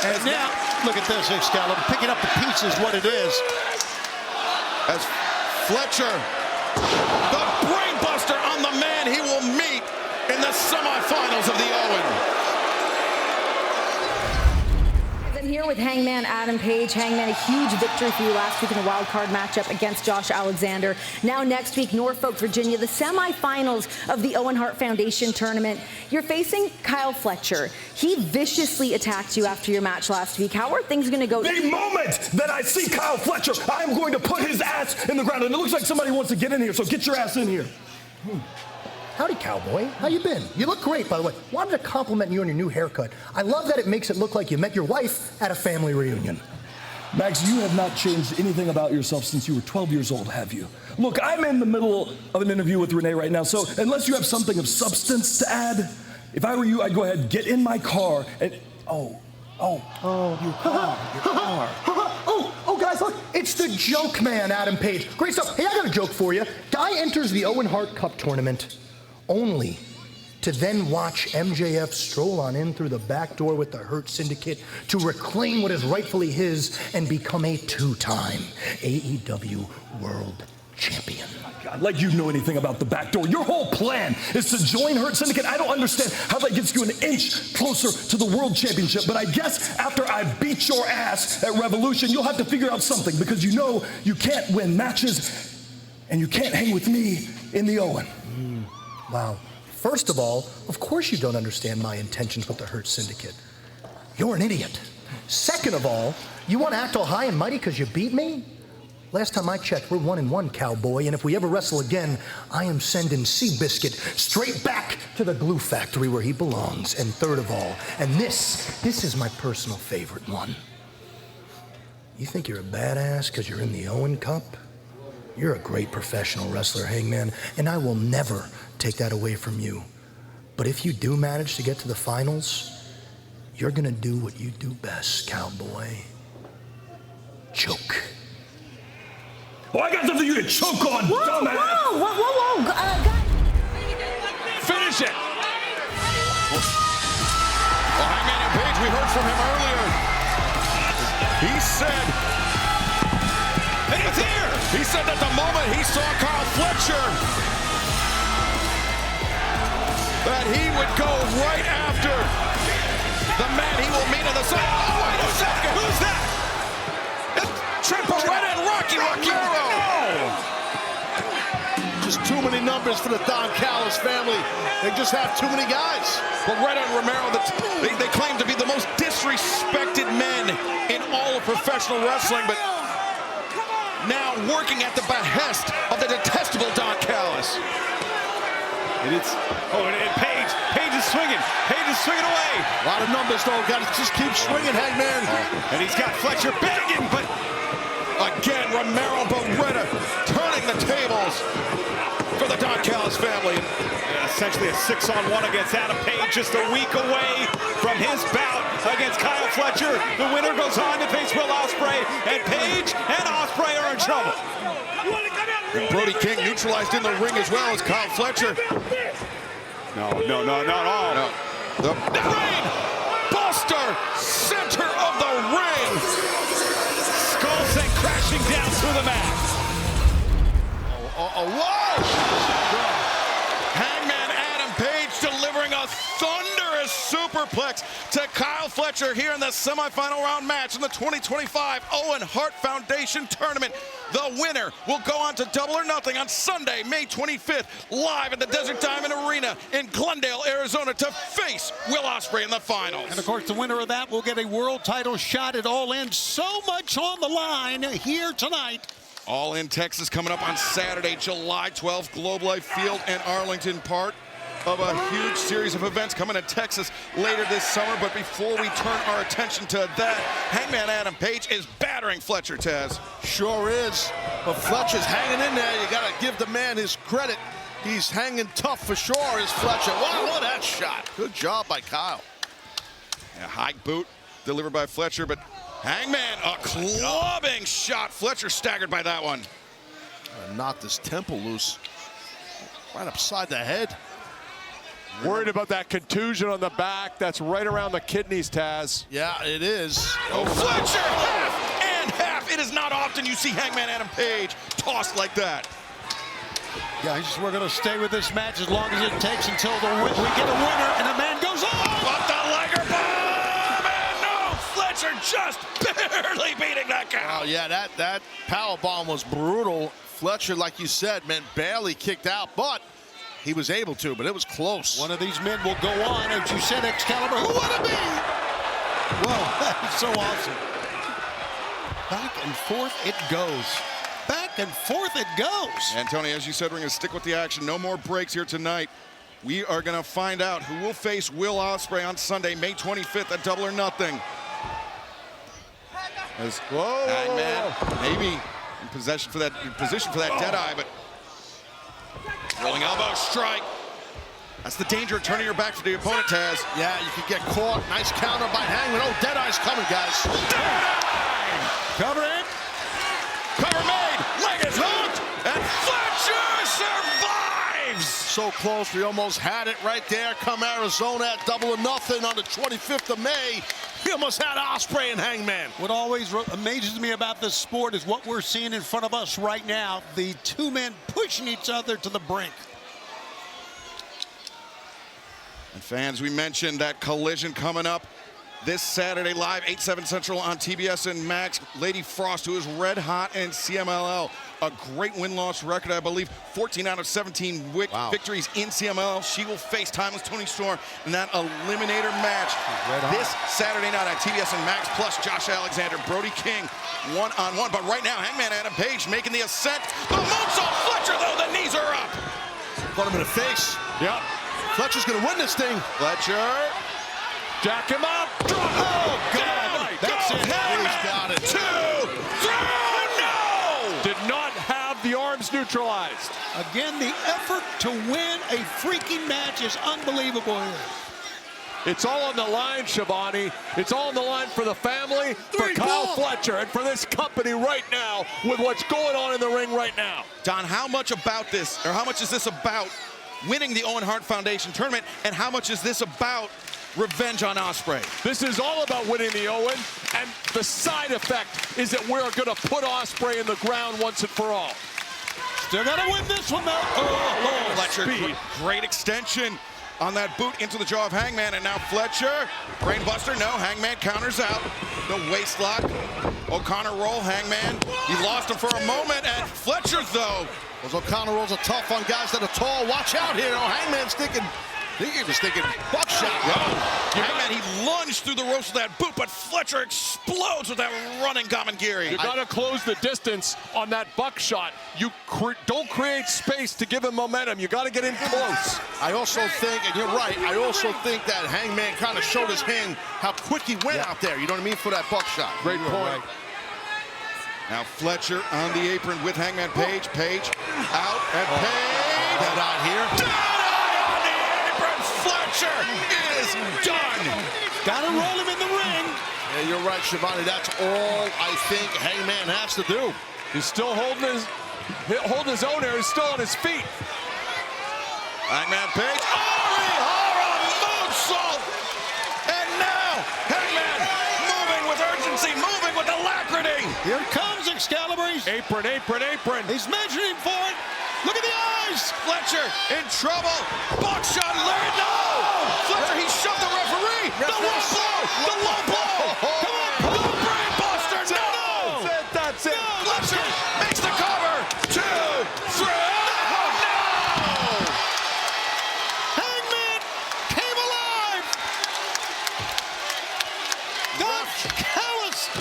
And now, look at this, Excalibur. Picking up the pieces, what it is. As Fletcher, the brainbuster on the man he will meet in the semifinals of the Owen. And here with Hangman Adam Page. Hangman, a huge victory for you last week in the wild card matchup against Josh Alexander. Now next week, Norfolk, Virginia, the semifinals of the Owen Hart Foundation tournament. You're facing Kyle Fletcher. He viciously attacked you after your match last week. How are things going to go? The moment that I see Kyle Fletcher, I'm going to put his ass in the ground. And it looks like somebody wants to get in here, so get your ass in here. Howdy, cowboy. How you been? You look great, by the way. Wanted to compliment you on your new haircut. I love that it makes it look like you met your wife at a family reunion. Max, you have not changed anything about yourself since you were 12 years old, have you? Look, I'm in the middle of an interview with Renee right now, so unless you have something of substance to add, if I were you, I'd go ahead, get in my car, and your car. Oh, guys, look, it's the joke man, Adam Page. Great stuff. Hey, I got a joke for you. Guy enters the Owen Hart Cup tournament only to then watch MJF stroll on in through the back door with the Hurt Syndicate to reclaim what is rightfully his and become a two-time AEW World Champion. God, like you know anything about the back door. Your whole plan is to join Hurt Syndicate. I don't understand how that gets you an inch closer to the World Championship, but I guess after I beat your ass at Revolution, you'll have to figure out something, because you know you can't win matches and you can't hang with me in the Owen. Wow. First of all, of course you don't understand my intentions with the Hurt Syndicate. You're an idiot. Second of all, you want to act all high and mighty because you beat me? Last time I checked, we're 1-1, cowboy, and if we ever wrestle again, I am sending Seabiscuit straight back to the glue factory where he belongs. And third of all, and this is my personal favorite one. You think you're a badass because you're in the Owen Cup? You're a great professional wrestler, Hangman, and I will never take that away from you. But if you do manage to get to the finals, you're gonna do what you do best, cowboy. Choke. Oh, I got something you can choke on, dumbass! Whoa, guys. Finish it! Well, Hangman and Page, we heard from him earlier. He said, and it's here! He said that the moment he saw Kyle Fletcher, that he would go right after the man he will meet on the side. Oh, wait a second! Who's that? It's Trent Beretta and Rocky Romero! Just too many numbers for the Don Callis family. They just have too many guys. Beretta and Romero, they claim to be the most disrespected men in all of professional wrestling, but now working at the behest of the detestable Don Callis. And Page is swinging. Page is swinging away. A lot of numbers, though. Got to just keep swinging, Hangman. And he's got Fletcher begging, but again, Romero Beretta turning the tables for the Don Callis family. Essentially a 6-on-1 against Adam Page, just a week away from his bout against Kyle Fletcher. The winner goes on to face Will Ospreay, and Page and Ospreay are in trouble. And Brody King neutralized in the ring as well as Kyle Fletcher. No. The brain buster, center of the ring. Skull sent crashing down through the mat. Whoa! Hangman Adam Page delivering a thunderous superplex to Kyle Fletcher here in the semifinal round match in the 2025 Owen Hart Foundation Tournament. The winner will go on to Double or Nothing on Sunday, May 25th, live at the Desert Diamond Arena in Glendale, Arizona, to face Will Ospreay in the finals. And of course, the winner of that will get a world title shot at All In. So much on the line here tonight. All In Texas coming up on Saturday, July 12th, Globe Life Field in Arlington, part of a huge series of events coming to Texas later this summer. But before we turn our attention to that, Hangman Adam Page is battering Fletcher, Taz. Sure is, but Fletcher's hanging in there. You gotta give the man his credit. He's hanging tough for sure, is Fletcher. Wow, look at that shot. Good job by Kyle. A high boot delivered by Fletcher, but Hangman, a clubbing shot. Fletcher staggered by that one. Knocked his temple loose. Right upside the head. Worried about that contusion on the back. That's right around the kidneys, Taz. Yeah, it is. Oh, Fletcher, half and half. It is not often you see Hangman Adam Page tossed like that. Yeah, we're going to stay with this match as long as it takes until we get a winner and the man goes on. But the Liger bomb, and no, Fletcher just barely beating that guy. Oh, yeah, that power bomb was brutal. Fletcher, like you said, man, barely kicked out, but he was able to, but it was close. One of these men will go on, as you said, Excalibur. Who would it be? Well, that's so awesome. Back and forth it goes. Back and forth it goes. And Tony, as you said, we're going to stick with the action. No more breaks here tonight. We are going to find out who will face Will Ospreay on Sunday, May 25th at Double or Nothing. As Hangman maybe in position for that Deadeye, but rolling elbow strike. That's the danger of turning your back for the opponent, Taz. Yeah, you could get caught. Nice counter by Hangman. Oh, Deadeye's coming, guys. Cover it. Cover made. Leg is hooked. And Fletcher survives. So close. We almost had it right there. Come Arizona at Double or Nothing on the 25th of May. We almost had Ospreay and Hangman. What always amazes me about this sport is what we're seeing in front of us right now. The two men pushing each other to the brink. And fans, we mentioned that collision coming up this Saturday live, 8/7 Central on TBS and Max. Lady Frost, who is red hot in CMLL. A great win-loss record, I believe. 14 out of 17 victories in CMLL. She will face Timeless Tony Storm in that eliminator match this Saturday night on TBS and Max, plus Josh Alexander, Brody King, one-on-one. But right now, Hangman Adam Page making the ascent. The moonsault Fletcher, though, the knees are up. Got him in the face. Yep. Fletcher's gonna win this thing. Fletcher. Jack him up. Drop. Oh, God. That's it. He's got it. 2, 3, no! Did not have the arms neutralized. Again, the effort to win a freaking match is unbelievable here. It's all on the line, Shivani. It's all on the line for the family, for Kyle Fletcher, and for this company right now with what's going on in the ring right now. Don, how much about this, or how much is this about winning the Owen Hart Foundation tournament, and how much is this about revenge on Ospreay? This is all about winning the Owen, and the side effect is that we're going to put Ospreay in the ground once and for all. Still got to win this one, though. Oh, Fletcher, great extension on that boot into the jaw of Hangman, and now Fletcher, brainbuster, no, Hangman counters out. The waist lock, O'Connor roll, Hangman, he lost him for a moment, and Fletcher, though. Those O'Connor rolls are tough on guys that are tall. Watch out here. Oh, Hangman's thinking, I think he was thinking buckshot. Hangman, he lunged through the ropes with that boot, but Fletcher explodes with that running Gamangiri. You got to close the distance on that buckshot. You don't create space to give him momentum. You got to get in close. I also think, and you're right, I also think that Hangman kind of showed his hand how quick he went out there. You know what I mean, for that buckshot. Great point. Now Fletcher on the apron with Hangman Page. Page out, and Page. That out here. On the apron. Fletcher is done. Got to roll him in the ring. Yeah, you're right, Shivani. That's all I think Hangman has to do. He's still holding his own here. He's still on his feet. Hangman Page. Oh, Here comes Excalibur. Apron, apron, apron. He's measuring for it. Look at the eyes. Fletcher in trouble. Box shot, Larry. No! Fletcher, he shoved the referee. The low blow. The low blow. Come on, the brain buster. No! That's it. Fletcher makes the cover. 2, 3. Hangman came alive. Don Callis.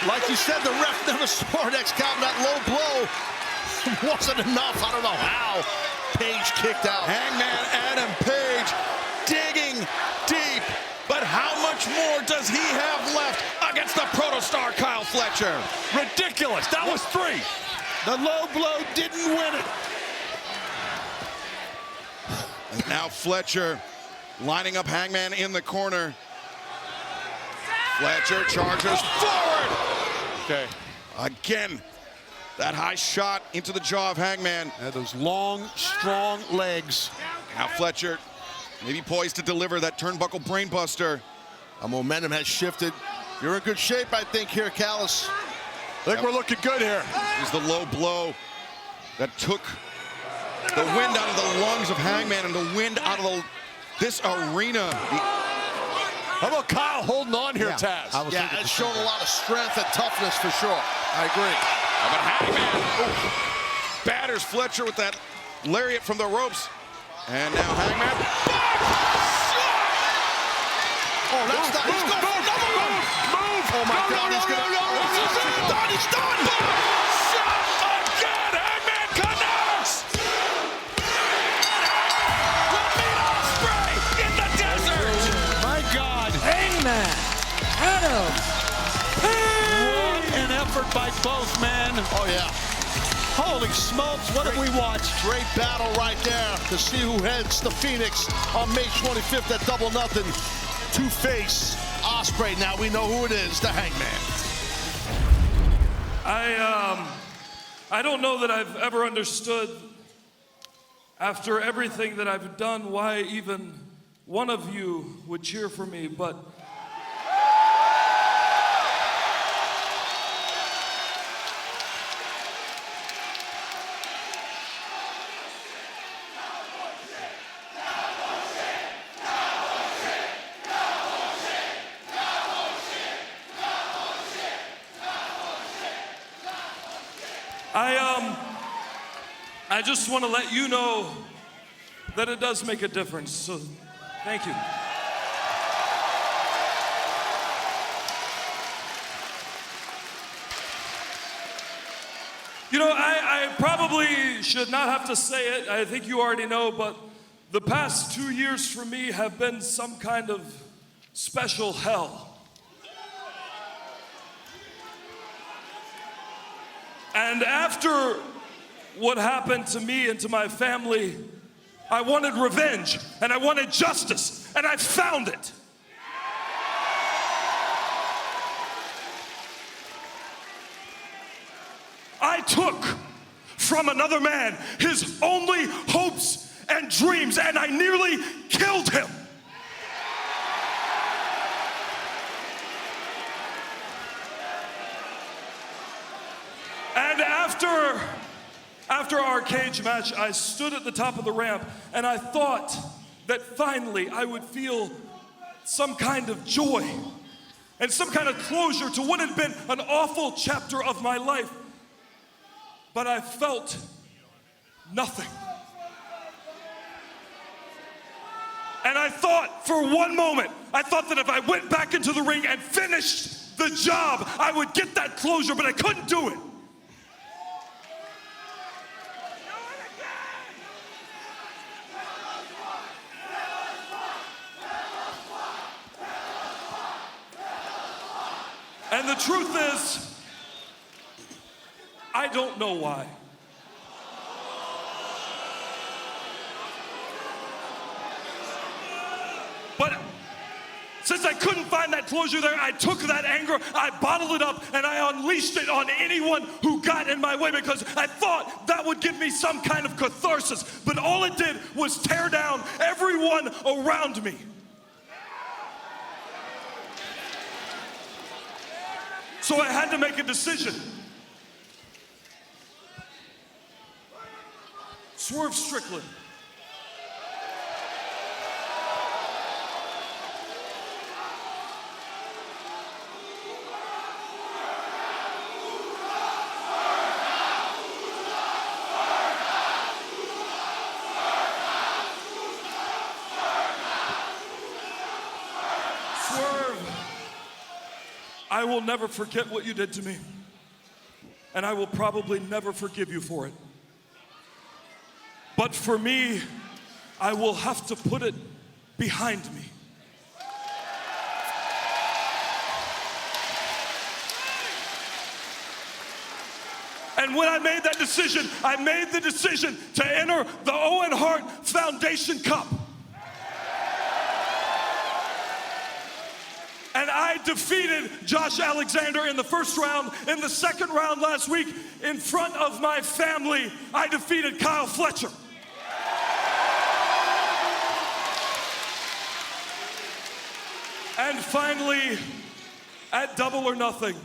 Like you said, the ref never scored Excalibur. That low blow wasn't enough. I don't know how. Page kicked out. Hangman Adam Page digging deep. But how much more does he have left against the protostar Kyle Fletcher? Ridiculous. That was 3. The low blow didn't win it. And now Fletcher lining up Hangman in the corner. Fletcher charges forward. Okay. Again, that high shot into the jaw of Hangman. And those long, strong legs. Now Fletcher maybe poised to deliver that turnbuckle brainbuster. Our momentum has shifted. You're in good shape, I think, here, Callis. I think we're looking good here. Is the low blow that took the wind out of the lungs of Hangman and the wind out of this arena. How about Kyle holding on here, Taz? Yeah, it's shown a lot of strength and toughness for sure. I agree. But Hangman batters Fletcher with that lariat from the ropes. And now Hangman. Oh, that's not. He's going for another one. Move. Oh, my God. He's going to. He's done. He's done. Shot again. Hangman connects. We'll meet Ospreay in the desert. My God. Hangman Adam Page. What an effort by both men. Oh, yeah. Holy smokes, what have we watched? Great battle right there to see who heads the Phoenix on May 25th at Double Nothing to face Ospreay. Now we know who it is, the Hangman. I don't know that I've ever understood, after everything that I've done, why even one of you would cheer for me, but I just want to let you know that it does make a difference, so thank you. You know, I probably should not have to say it. I think you already know, but the past 2 years for me have been some kind of special hell. And after what happened to me and to my family, I wanted revenge and I wanted justice, and I found it. I took from another man his only hopes and dreams, and I nearly killed him. And after our cage match, I stood at the top of the ramp and I thought that finally I would feel some kind of joy and some kind of closure to what had been an awful chapter of my life. But I felt nothing. And I thought for one moment, I thought that if I went back into the ring and finished the job, I would get that closure, but I couldn't do it. And the truth is, I don't know why. But since I couldn't find that closure there, I took that anger, I bottled it up, and I unleashed it on anyone who got in my way because I thought that would give me some kind of catharsis. But all it did was tear down everyone around me. So I had to make a decision. Swerve Strickland. I will never forget what you did to me, and I will probably never forgive you for it. But for me, I will have to put it behind me. And when I made that decision, I made the decision to enter the Owen Hart Foundation Cup. And I defeated Josh Alexander in the first round. In the second round last week, in front of my family, I defeated Kyle Fletcher. And finally, at Double or Nothing,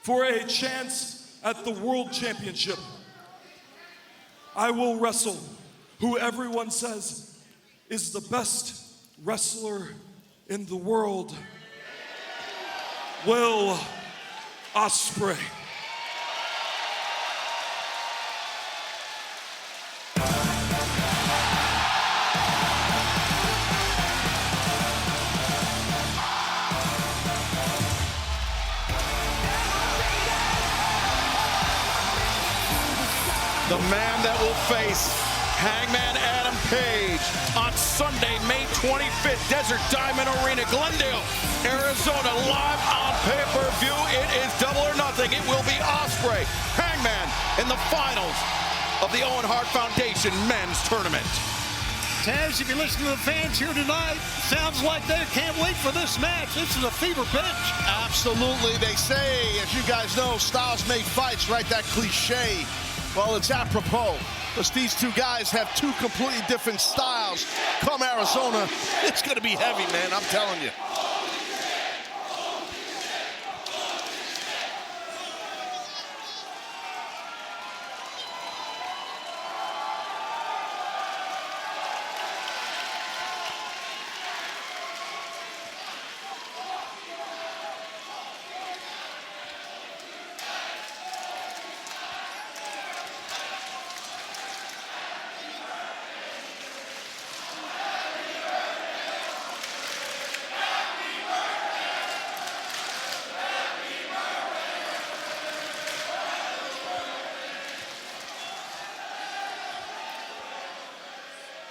for a chance at the World Championship, I will wrestle who everyone says is the best wrestler in the world, Will Ospreay. The man that will face Hangman Adam Page on Sunday, May 25th, Desert Diamond Arena, Glendale, Arizona, live on pay-per-view. It is Double or Nothing. It will be Ospreay, Hangman in the finals of the Owen Hart Foundation Men's Tournament. Taz, if you listen to the fans here tonight, sounds like they can't wait for this match. This is a fever pitch. Absolutely. They say, as you guys know, styles make fights, right? That cliche. Well, it's apropos, because these two guys have two completely different styles. Come Arizona, it's going to be heavy, man, I'm telling you.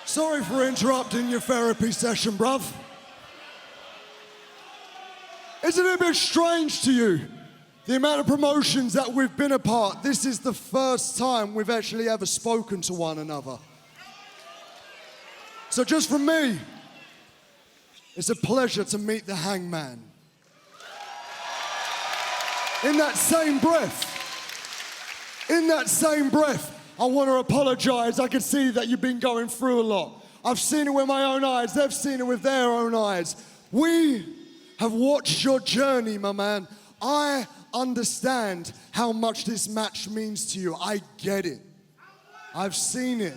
Sorry for interrupting your therapy session, bruv. Isn't it a bit strange to you, the amount of promotions that we've been apart? This is the first time we've actually ever spoken to one another. So just from me, it's a pleasure to meet the Hangman. In that same breath, I want to apologize. I can see that you've been going through a lot. I've seen it with my own eyes. They've seen it with their own eyes. We have watched your journey, my man. I understand how much this match means to you. I get it. I've seen it.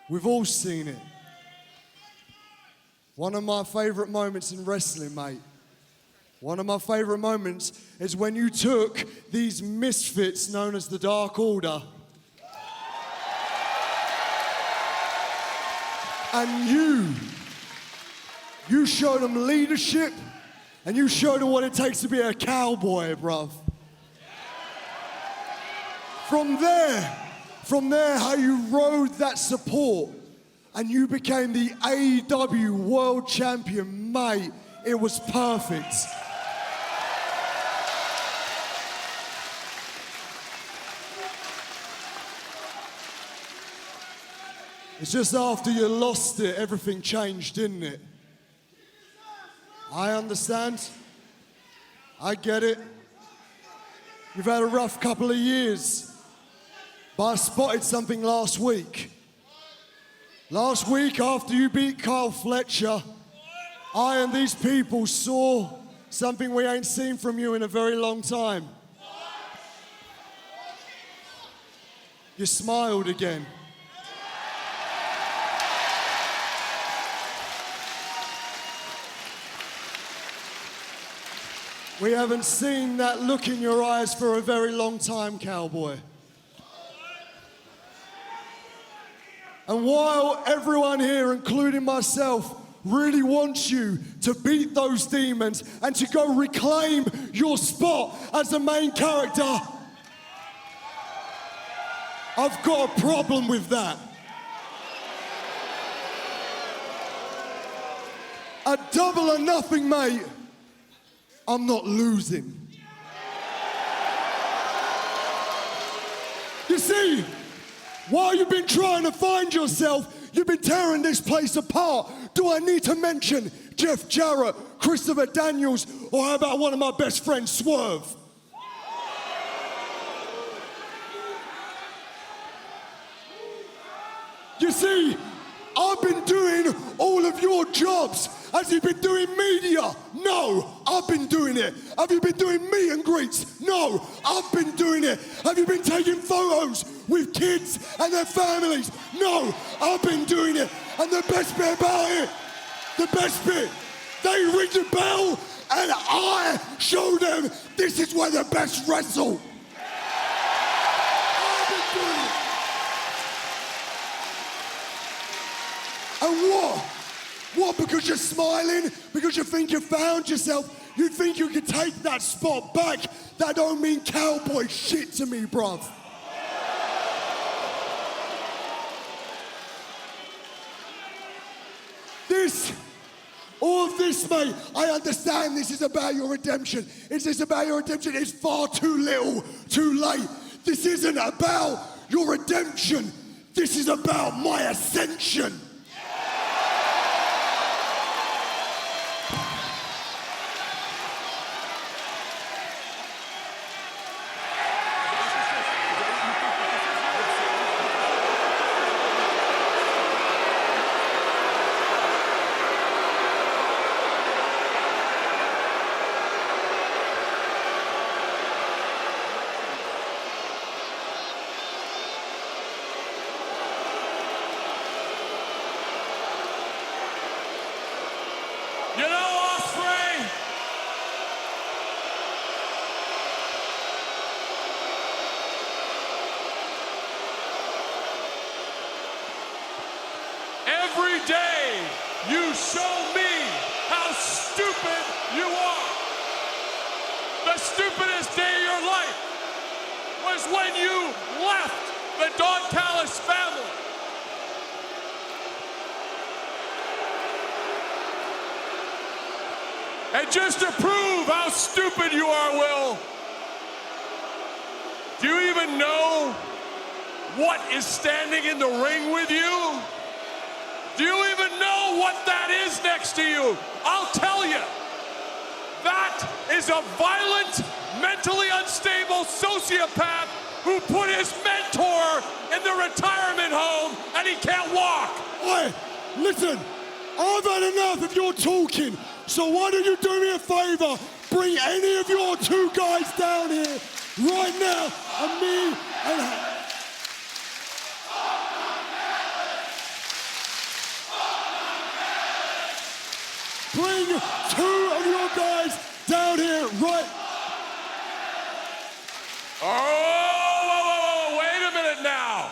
We've all seen it. One of my favorite moments in wrestling, mate. One of my favorite moments is when you took these misfits known as the Dark Order and you showed them leadership and you showed them what it takes to be a cowboy, bruv. From there, how you rode that support and you became the AEW World Champion, mate. It was perfect. It's just after you lost it, everything changed, didn't it? I understand. I get it. You've had a rough couple of years. But I spotted something last week. Last week, after you beat Kyle Fletcher, I and these people saw something we ain't seen from you in a very long time. You smiled again. We haven't seen that look in your eyes for a very long time, cowboy. And while everyone here, including myself, really wants you to beat those demons and to go reclaim your spot as the main character, I've got a problem with that. A double or nothing, mate. I'm not losing. You see, while you've been trying to find yourself, you've been tearing this place apart. Do I need to mention Jeff Jarrett, Christopher Daniels, or how about one of my best friends, Swerve? You see, I've been doing all of your jobs. Has he been doing media? No, I've been doing it. Have you been doing meet and greets? No, I've been doing it. Have you been taking photos with kids and their families? No, I've been doing it. And the best bit about it, the best bit, they ring the bell and I show them this is where the best wrestle. I've been doing it. And what? What, because you're smiling? Because you think you found yourself? You think you can take that spot back? That don't mean cowboy shit to me, bruv. All of this, mate, I understand this is about your redemption. Is this about your redemption? It's far too little, too late. This isn't about your redemption. This is about my ascension. You know, Ospreay, every day you show me how stupid you are. The stupidest day of your life was when you left the Don Callis family. And just to prove how stupid you are, Will, do you even know what is standing in the ring with you? Do you even know what that is next to you? I'll tell you. That is a violent, mentally unstable sociopath who put his mentor in the retirement home and he can't walk. Hey, listen, I've had enough of your talking. So why don't you do me a favor? Bring any of your two guys down here right now, and me and... Bring two of your guys down here right... Oh, wait a minute now.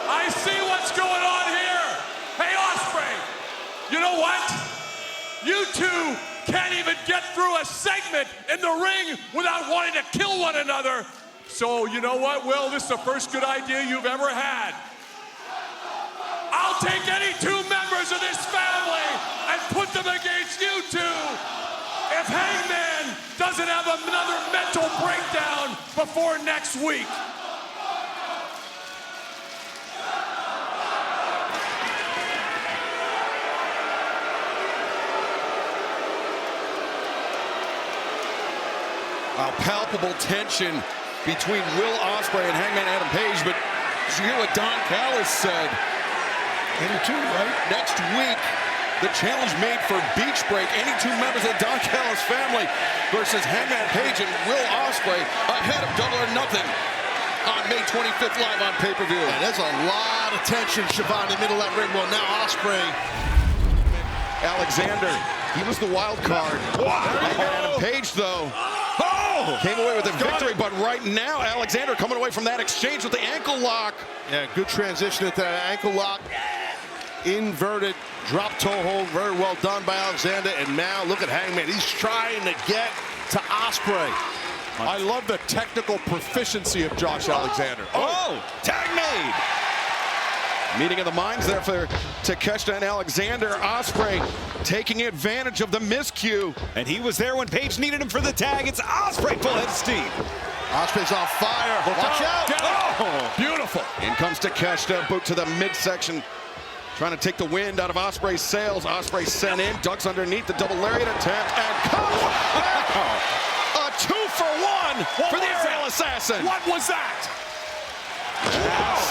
I see what's going on here. Hey, Ospreay, you know what? You two can't even get through a segment in the ring without wanting to kill one another. So you know what, Will? This is the first good idea you've ever had. I'll take any two members of this family and put them against you two. If Hangman doesn't have another mental breakdown before next week. Palpable tension between Will Ospreay and Hangman Adam Page, but did you hear what Don Callis said? 82, right? Next week, The challenge made for Beach Break. Any two members of the Don Callis family versus Hangman Page and Will Ospreay ahead of Double or Nothing on May 25th live on pay-per-view. Yeah, there's a lot of tension, Siobhan, in the middle of that ring. Well, now Ospreay. Alexander, he was the wild card. Hangman Adam Page, though, came away with a victory, but right now, Alexander coming away from that exchange with the ankle lock. Yeah, good transition into that ankle lock. Inverted drop toe hold, very well done by Alexander. And now look at Hangman. He's trying to get to Ospreay. I love the technical proficiency of Josh Alexander. Oh, tag made. Meeting of the minds there for Takeshita and Alexander. Ospreay taking advantage of the miscue. And he was there when Page needed him for the tag. It's Ospreay full head of steam. Ospreay's on fire. Watch out. Oh, beautiful. In comes Takeshita, boot to the midsection. Trying to take the wind out of Ospreay's sails. Ospreay sent in, ducks underneath the double lariat attempt, and comes a 2-for-1 for the aerial assassin. What was that?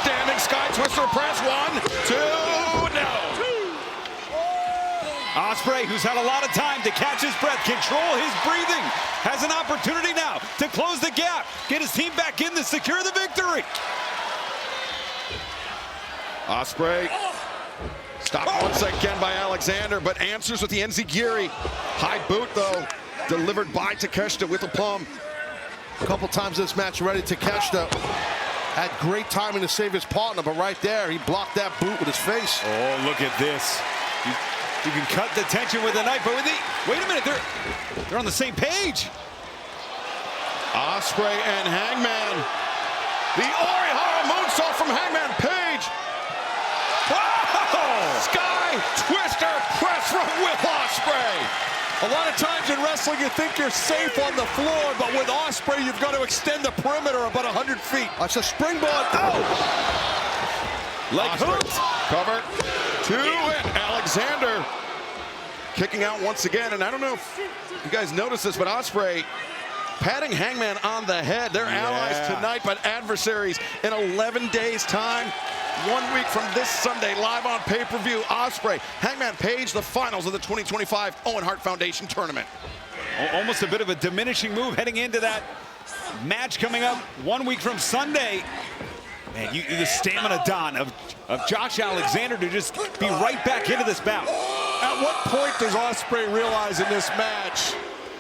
Standing sky twister press. 1, 2, no. Ospreay, who's had a lot of time to catch his breath, control his breathing, has an opportunity now to close the gap, get his team back in to secure the victory. Ospreay stopped once again by Alexander, but answers with the enziguri. High boot, though, delivered by Takeshita with a palm. A couple times this match already, Takeshita had great timing to save his partner, but right there, he blocked that boot with his face. Oh, look at this. You can cut the tension with a knife, but with the, wait a minute, they're on the same page. Ospreay and Hangman. The Orihara moonsault from Hangman Page. Wow! Sky twister press from Will Ospreay. A lot of times in wrestling, you think you're safe on the floor, but with Ospreay, you've got to extend the perimeter about 100 feet. That's a springboard. Oh! Like hooks. Cover. 2, and Alexander kicking out once again. And I don't know if you guys noticed this, but Ospreay patting Hangman on the head. They're allies tonight, but adversaries in 11 days' time. 1 week from this Sunday, live on pay-per-view. Ospreay, Hangman Page, the finals of the 2025 Owen Hart Foundation tournament. Almost a bit of a diminishing move heading into that match coming up 1 week from Sunday. Man, the stamina, Don, of Josh Alexander to just be right back into this bout. At what point does Ospreay realize in this match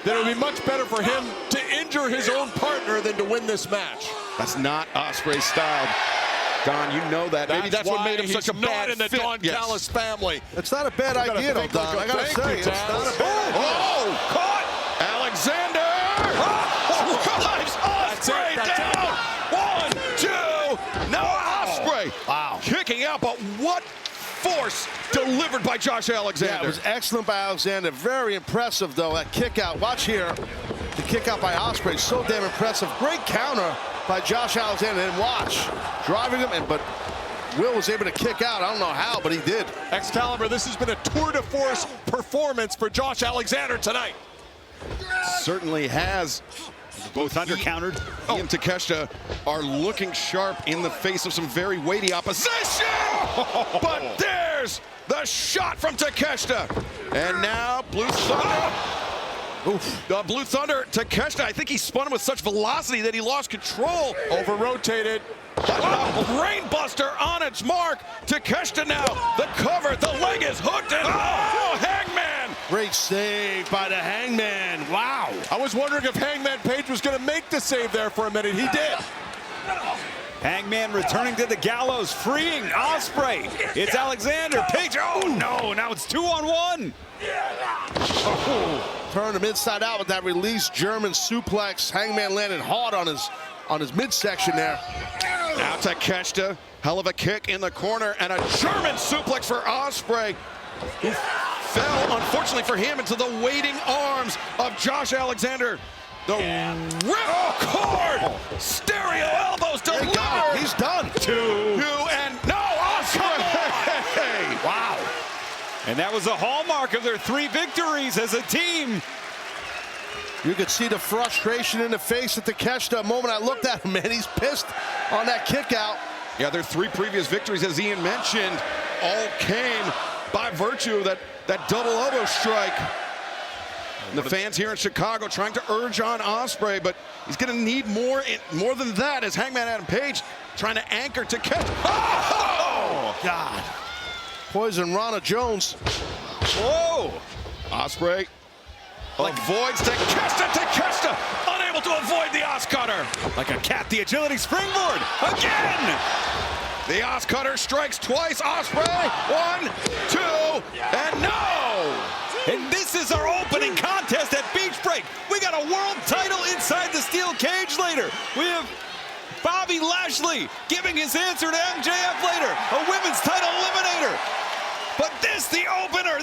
that it would be much better for him to injure his own partner than to win this match? That's not Ospreay's style. Don, you know that. Maybe that's what made him such a bad fit. Not in the Don Callis family. It's not a bad idea, though, Don. I gotta say, it's not a bad idea. Oh, caught! Alexander! Drives Ospreay down! 1, 2, no, Ospreay! Wow. Kicking out, but what force delivered by Josh Alexander. Yeah, it was excellent by Alexander. Very impressive, though, that kick out. Watch here. The kick out by Ospreay, so damn impressive. Great counter by Josh Alexander, and watch, driving him, but Will was able to kick out. I don't know how, but he did. Excalibur, this has been a tour de force performance for Josh Alexander tonight. Certainly has. Both under-countered. He and Takeshita are looking sharp in the face of some very weighty opposition. But there's the shot from Takeshita. And now Blue Thunder. Blue Thunder, Takeshita, I think he spun him with such velocity that he lost control. Over-rotated. Brainbuster on its mark. Takeshita now, the cover, the leg is hooked, and Hangman. Great save by the Hangman. Wow. I was wondering if Hangman Page was going to make the save there for a minute. He did. Hangman returning to the gallows, freeing Ospreay. It's Alexander. Page, oh no, now it's 2-on-1. Turned him inside out with that release German suplex. Hangman landed hard on his midsection there. Now Takeshita, hell of a kick in the corner, and a German suplex for Ospreay, who fell, unfortunately for him, into the waiting arms of Josh Alexander. The ripcord stereo elbows delivered. He's done. 2, and no, Ospreay. Wow. And that was a hallmark of their 3 victories as a team. You could see the frustration in the face of Takeshita. The moment I looked at him, man, he's pissed on that kick out. Yeah, their 3 previous victories, as Ian mentioned, all came by virtue that that double elbow strike. And the fans here in Chicago trying to urge on Ospreay, but he's going to need more than that as Hangman Adam Page trying to anchor Takeshita. Oh, God. Poison Rana Jones. Whoa! Ospreay avoids Takeshita, unable to avoid the Os Cutter. Like a cat, the agility springboard, again! The Os Cutter strikes twice, Ospreay, 1, 2, and no! And this is our opening contest at Beach Break. We got a world title inside the steel cage later. We have Bobby Lashley giving his answer to MJF later, a women's title eliminator. But this, the opener,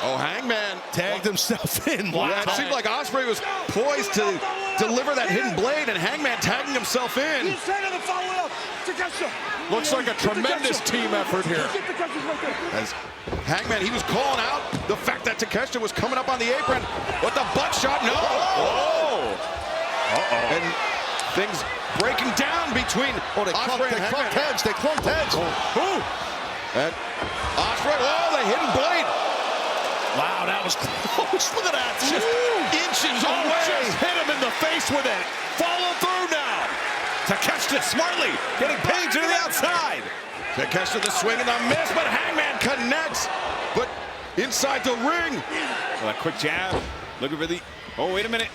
Oh, Hangman tagged himself in. Yeah, it seemed like Ospreay was poised to deliver that hidden blade, and Hangman tagging himself in. Looks like a tremendous team effort here. As Hangman, he was calling out the fact that Takeshita was coming up on the apron, but the butt shot, no! Oh! And things breaking down between Ospreay and Hangman. They clumped heads. And Ospreay, the hidden blade. Wow, that was close. Look at that. Just inches away. Just hit him in the face with it. Follow through now. Takeshita smartly getting Page to the outside. Takeshita the swing and the miss, but Hangman connects. But inside the ring. Well, a quick jab. Looking for the... Oh, wait a minute.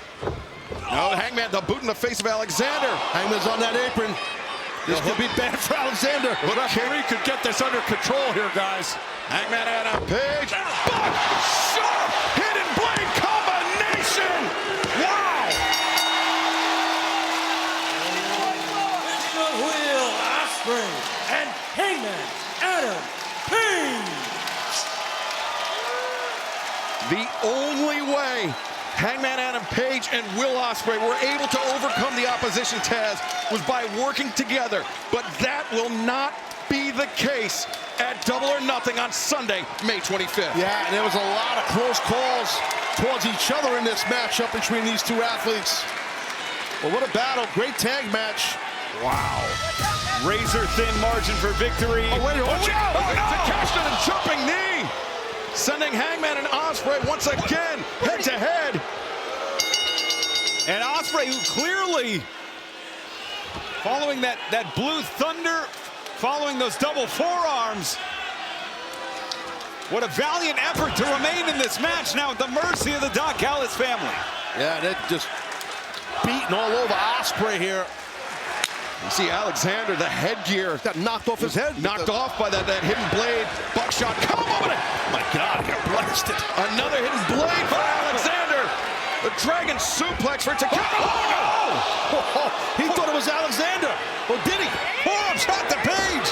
No, Hangman, the boot in the face of Alexander. Hangman's on that apron. This could be bad for Alexander. But Kerry could get this under control here, guys. Hangman Adam Page. Buck, sharp, hidden blade combination. Wow. Will Ospreay and Hangman Adam Page. The only way Hangman Adam Page and Will Ospreay were able to overcome the opposition, Taz, was by working together. But that will not be the case at Double or Nothing on Sunday, May 25th. Yeah, and there was a lot of close calls towards each other in this matchup between these two athletes. Well, what a battle. Great tag match. Wow. Razor thin margin for victory. Oh, wait, watch out! Takeshita and jumping knee. Sending Hangman and Ospreay once again head to head. And Ospreay, who clearly, following that blue thunder, following those double forearms, what a valiant effort to remain in this match now at the mercy of the Don Callis family. Yeah, they're just beating all over Ospreay here. You see Alexander, the headgear. Got knocked off his head. Knocked off by that hidden blade. Buckshot. Come on! Oh my God, got blasted. Another hidden blade for Alexander. The dragon suplex for Takeshita. Oh, he thought it was Alexander. Or did he? Forearm shot to Page.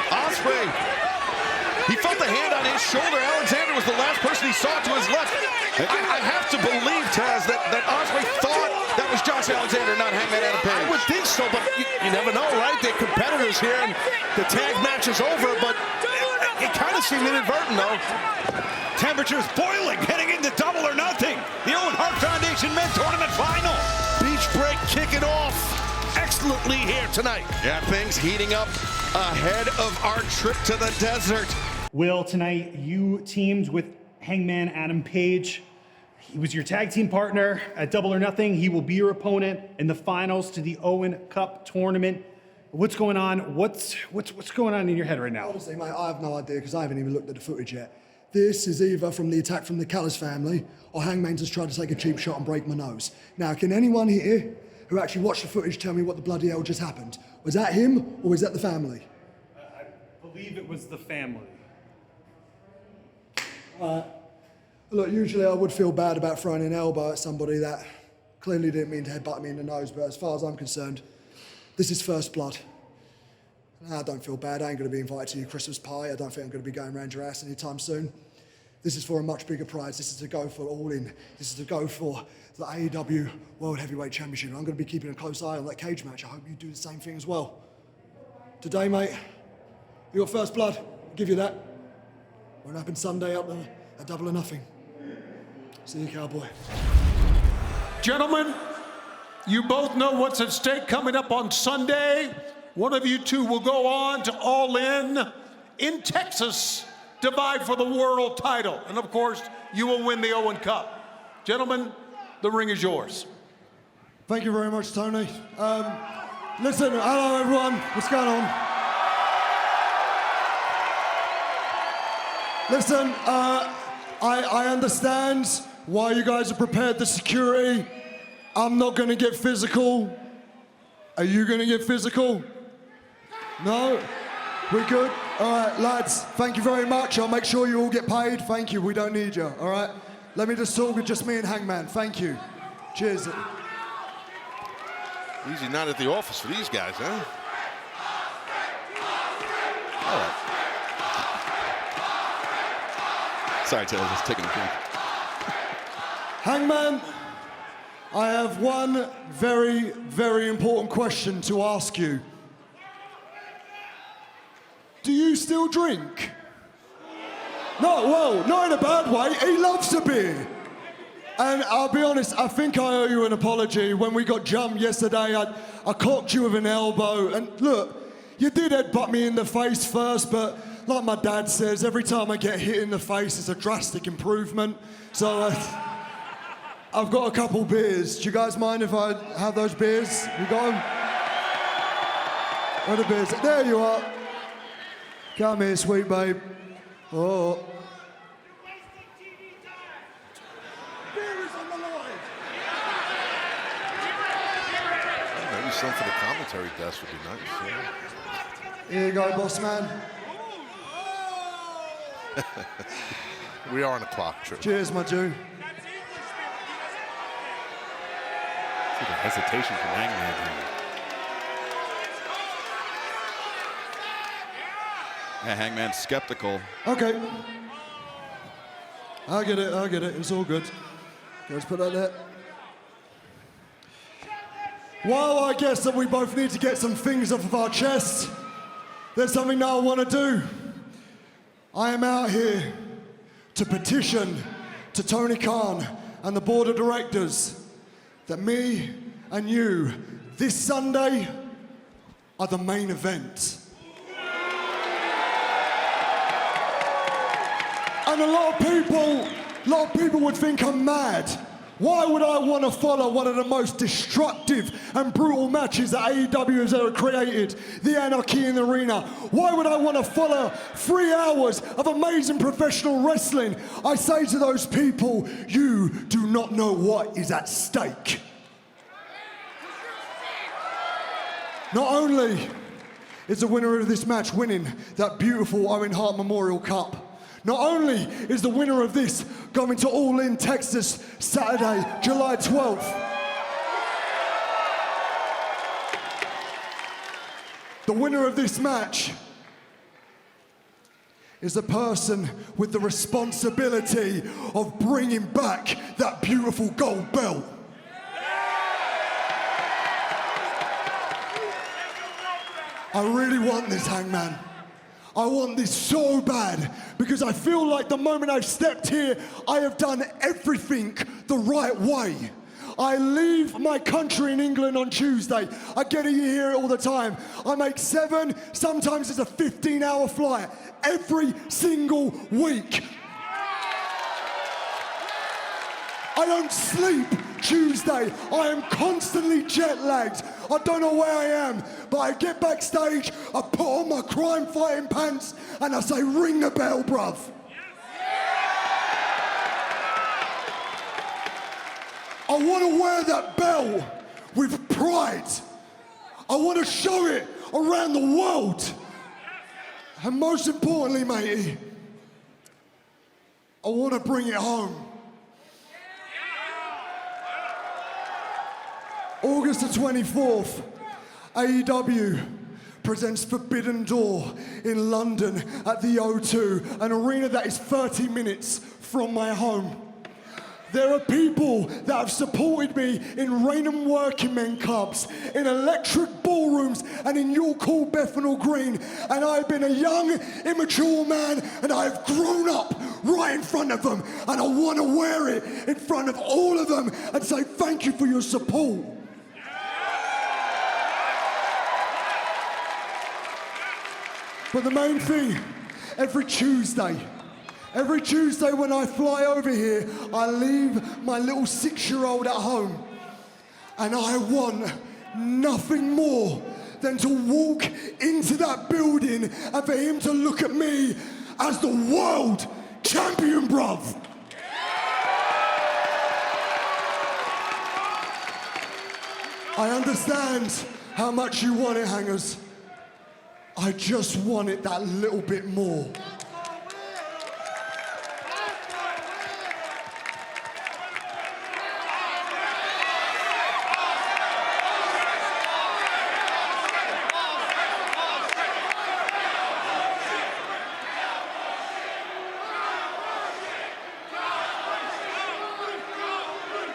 Ospreay. He felt the hand on his shoulder. Alexander was the last person he saw to his left. I have to believe, Taz, that Ospreay thought that was Josh Alexander, not Hangman Adam Page. I would think so, but you never know, right? They're competitors here, and the tag match is over, but it kind of seemed inadvertent, though. Temperatures boiling, heading into Double or Nothing. The Owen Hart Foundation Men's Tournament Final. Beach Break kicking off excellently here tonight. Yeah, things heating up ahead of our trip to the desert. Will, tonight you teamed with Hangman Adam Page. He was your tag team partner at Double or Nothing. He will be your opponent in the finals to the Owen Cup tournament. What's going on? What's going on in your head right now? Honestly, mate, I have no idea because I haven't even looked at the footage yet. This is either from the attack from the Callis family or Hangman just tried to take a cheap shot and break my nose. Now, can anyone here who actually watched the footage tell me what the bloody hell just happened? Was that him or was that the family? I believe it was the family. Look, usually I would feel bad about throwing an elbow at somebody that clearly didn't mean to headbutt me in the nose, but as far as I'm concerned, this is first blood. And I don't feel bad. I ain't going to be invited to your Christmas party. I don't think I'm going to be going around your ass anytime soon. This is for a much bigger prize. This is to go for All In. This is to go for the AEW World Heavyweight Championship. I'm going to be keeping a close eye on that cage match. I hope you do the same thing as well. Today, mate, you got first blood. I'll give you that. Won't happen Sunday up there at Double or Nothing. See you, cowboy. Gentlemen, you both know what's at stake coming up on Sunday. One of you two will go on to All In Texas to vie for the world title. And of course, you will win the Owen Cup. Gentlemen, the ring is yours. Thank you very much, Tony. Listen, hello everyone, what's going on? Listen, I understand why you guys have prepared the security. I'm not gonna get physical. Are you gonna get physical? No? We're good? All right, lads, thank you very much. I'll make sure you all get paid. Thank you, we don't need you, all right? Let me just talk with just me and Hangman, thank you. Cheers. Easy night at the office for these guys, huh? All right. Sorry, Taylor, just taking a drink. Hangman, I have one very, very important question to ask you. Do you still drink? No, well, not in a bad way. He loves a beer. And I'll be honest, I think I owe you an apology. When we got jumped yesterday, I clocked you with an elbow. And look, you did headbutt me in the face first, but like my dad says, every time I get hit in the face, it's a drastic improvement. So I've got a couple beers. Do you guys mind if I have those beers? You got them? Where are the beers? There you are. Come here, sweet babe. Oh. Maybe some for the commentary desk would be nice. Yeah. Here you go, boss man. We are on a clock trip. Cheers, my Jew. See the hesitation from Hangman here. Yeah, Hangman's skeptical. Okay. I get it, it's all good. Let's put that there. While I guess that we both need to get some things off of our chests, there's something that I want to do. I am out here to petition to Tony Khan and the board of directors that me and you, this Sunday, are the main event. And a lot of people would think I'm mad. Why would I want to follow one of the most destructive and brutal matches that AEW has ever created, the Anarchy in the Arena? Why would I want to follow 3 hours of amazing professional wrestling? I say to those people, you do not know what is at stake. Not only is the winner of this match winning that beautiful Owen Hart Memorial Cup, not only is the winner of this going to Allin, Texas, Saturday, July 12th. The winner of this match is the person with the responsibility of bringing back that beautiful gold belt. I really want this, Hangman. I want this so bad because I feel like the moment I've stepped here, I have done everything the right way. I leave my country in England on Tuesday. I get to hear it all the time. I make 7, sometimes it's a 15-hour flight every single week. I don't sleep Tuesday. I am constantly jet-lagged. I don't know where I am, but I get backstage, I put on my crime-fighting pants, and I say, ring the bell, bruv. I want to wear that bell with pride. I want to show it around the world. And most importantly, matey, I want to bring it home. August the 24th, AEW presents Forbidden Door in London at the O2, an arena that is 30 minutes from my home. There are people that have supported me in Raynham Working Men clubs, in electric ballrooms, and in York Hall, Bethnal Green. And I've been a young, immature man, and I have grown up right in front of them. And I want to wear it in front of all of them and say thank you for your support. But the main thing, every Tuesday. Every Tuesday when I fly over here, I leave my little 6-year-old at home. And I want nothing more than to walk into that building and for him to look at me as the world champion, bruv. I understand how much you want it, Hangers. I just want it that little bit more.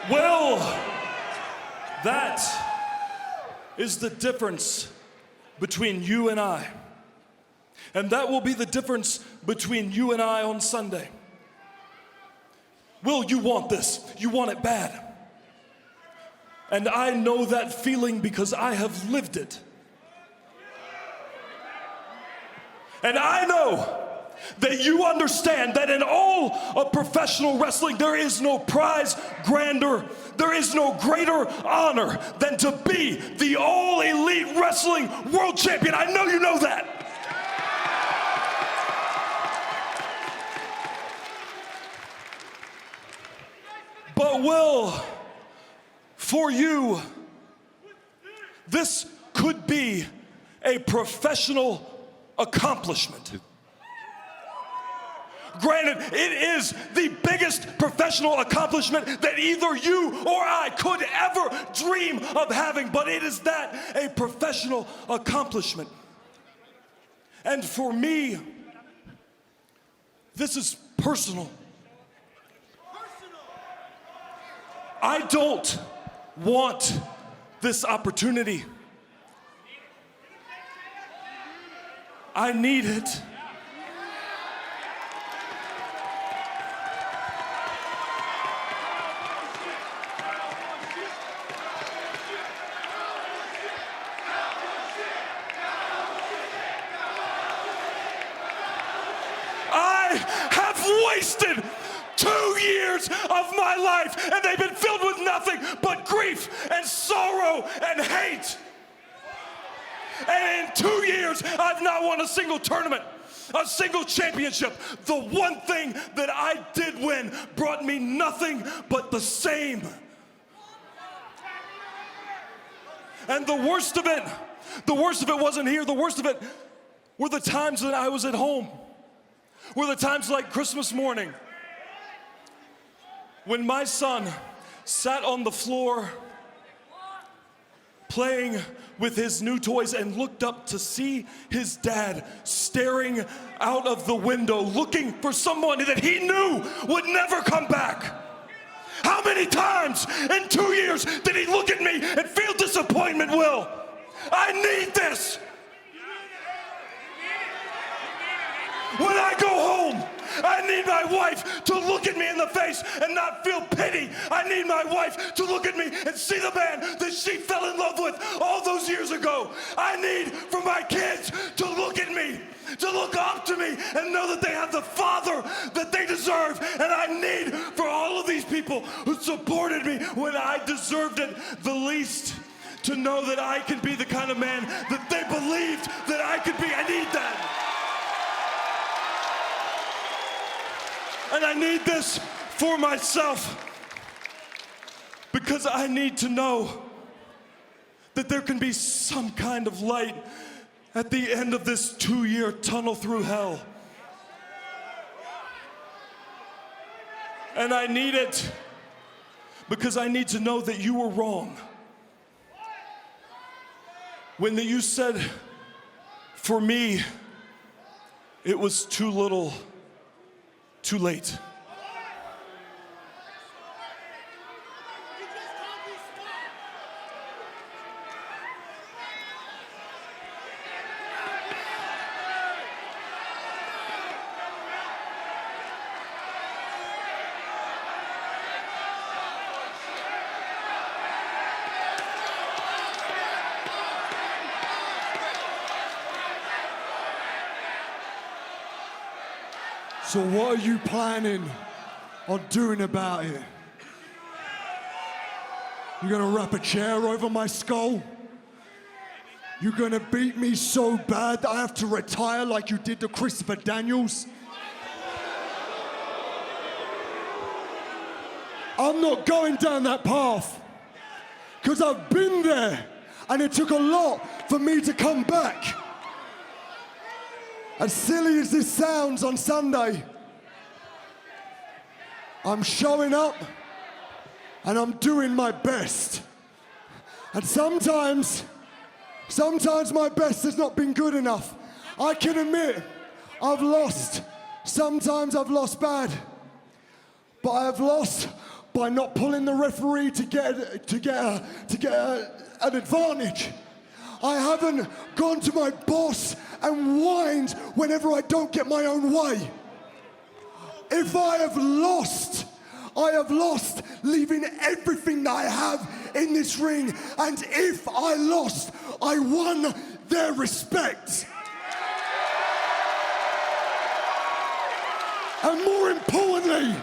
Well, that is the difference between you and I. And that will be the difference between you and I on Sunday. Will, you want this. You want it bad. And I know that feeling because I have lived it. And I know that you understand that in all of professional wrestling, there is no prize grander, there is no greater honor than to be the All Elite Wrestling World Champion. I know you know that. But Will, for you, this could be a professional accomplishment. Granted, it is the biggest professional accomplishment that either you or I could ever dream of having, but it is that, a professional accomplishment. And for me, this is personal. I don't want this opportunity. I need it. Wasted 2 years of my life, and they've been filled with nothing but grief and sorrow and hate. And in 2 years, I've not won a single tournament, a single championship. The one thing that I did win brought me nothing but the same. And the worst of it wasn't here. The worst of it were the times that I was at home. Were the times like Christmas morning when my son sat on the floor playing with his new toys and looked up to see his dad staring out of the window looking for someone that he knew would never come back. How many times in 2 years did he look at me and feel disappointment, Will? I need this. When I go home, I need my wife to look at me in the face and not feel pity. I need my wife to look at me and see the man that she fell in love with all those years ago. I need for my kids to look at me, to look up to me and know that they have the father that they deserve. And I need for all of these people who supported me when I deserved it the least to know that I can be the kind of man that they believed that I could be. I need that. And I need this for myself because I need to know that there can be some kind of light at the end of this 2-year tunnel through hell. And I need it because I need to know that you were wrong. When you said, for me, it was too little, too late. So what are you planning on doing about it? You gonna wrap a chair over my skull? You gonna beat me so bad that I have to retire like you did to Christopher Daniels? I'm not going down that path, because I've been there, and it took a lot for me to come back. As silly as this sounds on Sunday, I'm showing up, and I'm doing my best. And sometimes my best has not been good enough. I can admit I've lost. Sometimes I've lost bad. But I've lost by not pulling the referee to get an advantage. I haven't gone to my boss and whined whenever I don't get my own way. If I have lost leaving everything that I have in this ring. And if I lost, I won their respect. And more importantly,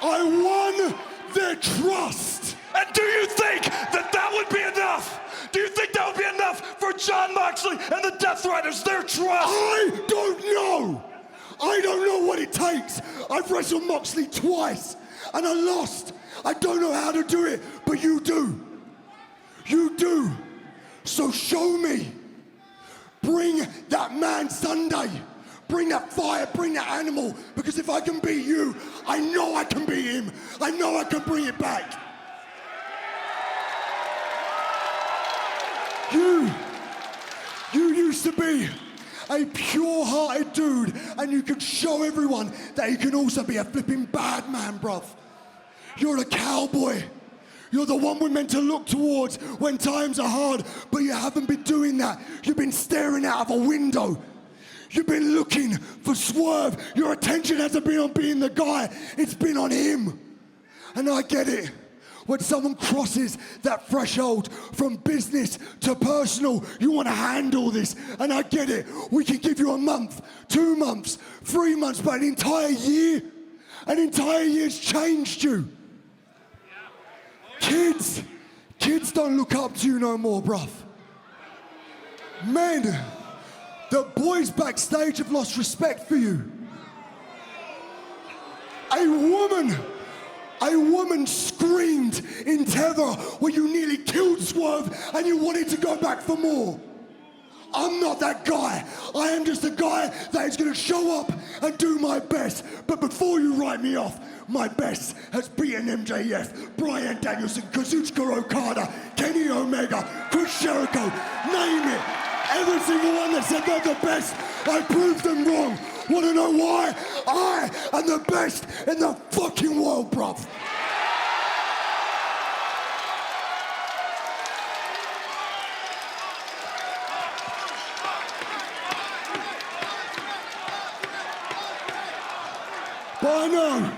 I won their trust. And do you think that that would be enough? Do you think that would be enough for Jon Moxley and the Death Riders, their trust? I don't know. I don't know what it takes. I've wrestled Moxley twice, and I lost. I don't know how to do it, but you do. You do. So show me. Bring that man Sunday. Bring that fire, bring that animal, because if I can beat you, I know I can beat him. I know I can bring it back. You used to be a pure-hearted dude, and you can show everyone that you can also be a flipping bad man, bruv. You're a cowboy. You're the one we're meant to look towards when times are hard, but you haven't been doing that. You've been staring out of a window. You've been looking for Swerve. Your attention hasn't been on being the guy. It's been on him. And I get it. When someone crosses that threshold from business to personal, you want to handle this. And I get it. We can give you a month, 2 months, 3 months, but an entire year's changed you. Kids don't look up to you no more, bruv. Men, the boys backstage have lost respect for you. A woman screamed in terror when you nearly killed Swerve and you wanted to go back for more. I'm not that guy. I am just a guy that is going to show up and do my best. But before you write me off, my best has beaten MJF, Bryan Danielson, Kazuchika Okada, Kenny Omega, Chris Jericho, name it. Every single one that said they're the best, I proved them wrong. Want to know why? I am the best in the fucking world, bruv. But I know.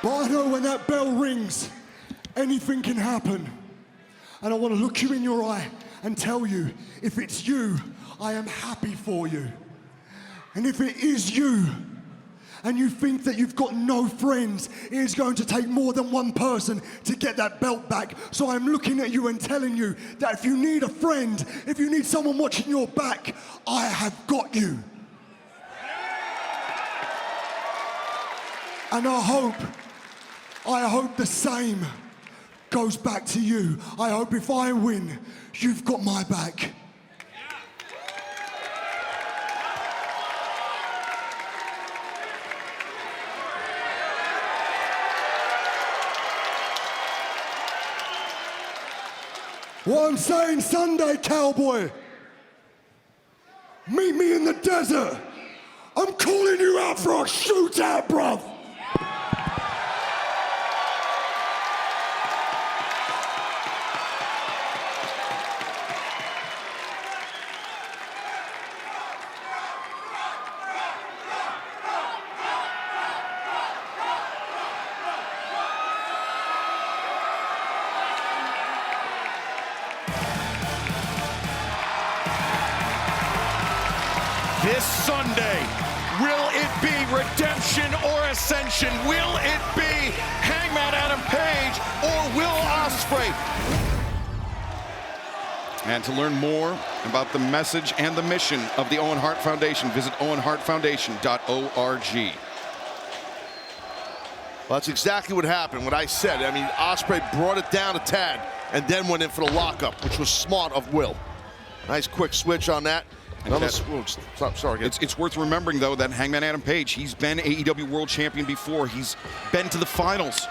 But I know when that bell rings, anything can happen. And I want to look you in your eye and tell you, if it's you, I am happy for you. And if it is you, and you think that you've got no friends, it is going to take more than one person to get that belt back. So I'm looking at you and telling you that if you need a friend, if you need someone watching your back, I have got you. And I hope the same goes back to you. I hope if I win, you've got my back. What I'm saying Sunday, cowboy, meet me in the desert. I'm calling you out for a shootout, bruv. this Sunday. Will it be redemption or ascension? Will it be Hangman Adam Page or Will Ospreay? And to learn more about the message and the mission of the Owen Hart Foundation, visit owenhartfoundation.org. Well, that's exactly what happened, what I said. I mean, Ospreay brought it down a tad and then went in for the lockup, which was smart of Will. Nice quick switch on that. It's worth remembering, though, that Hangman Adam Page, he's been AEW World Champion before. He's been to the finals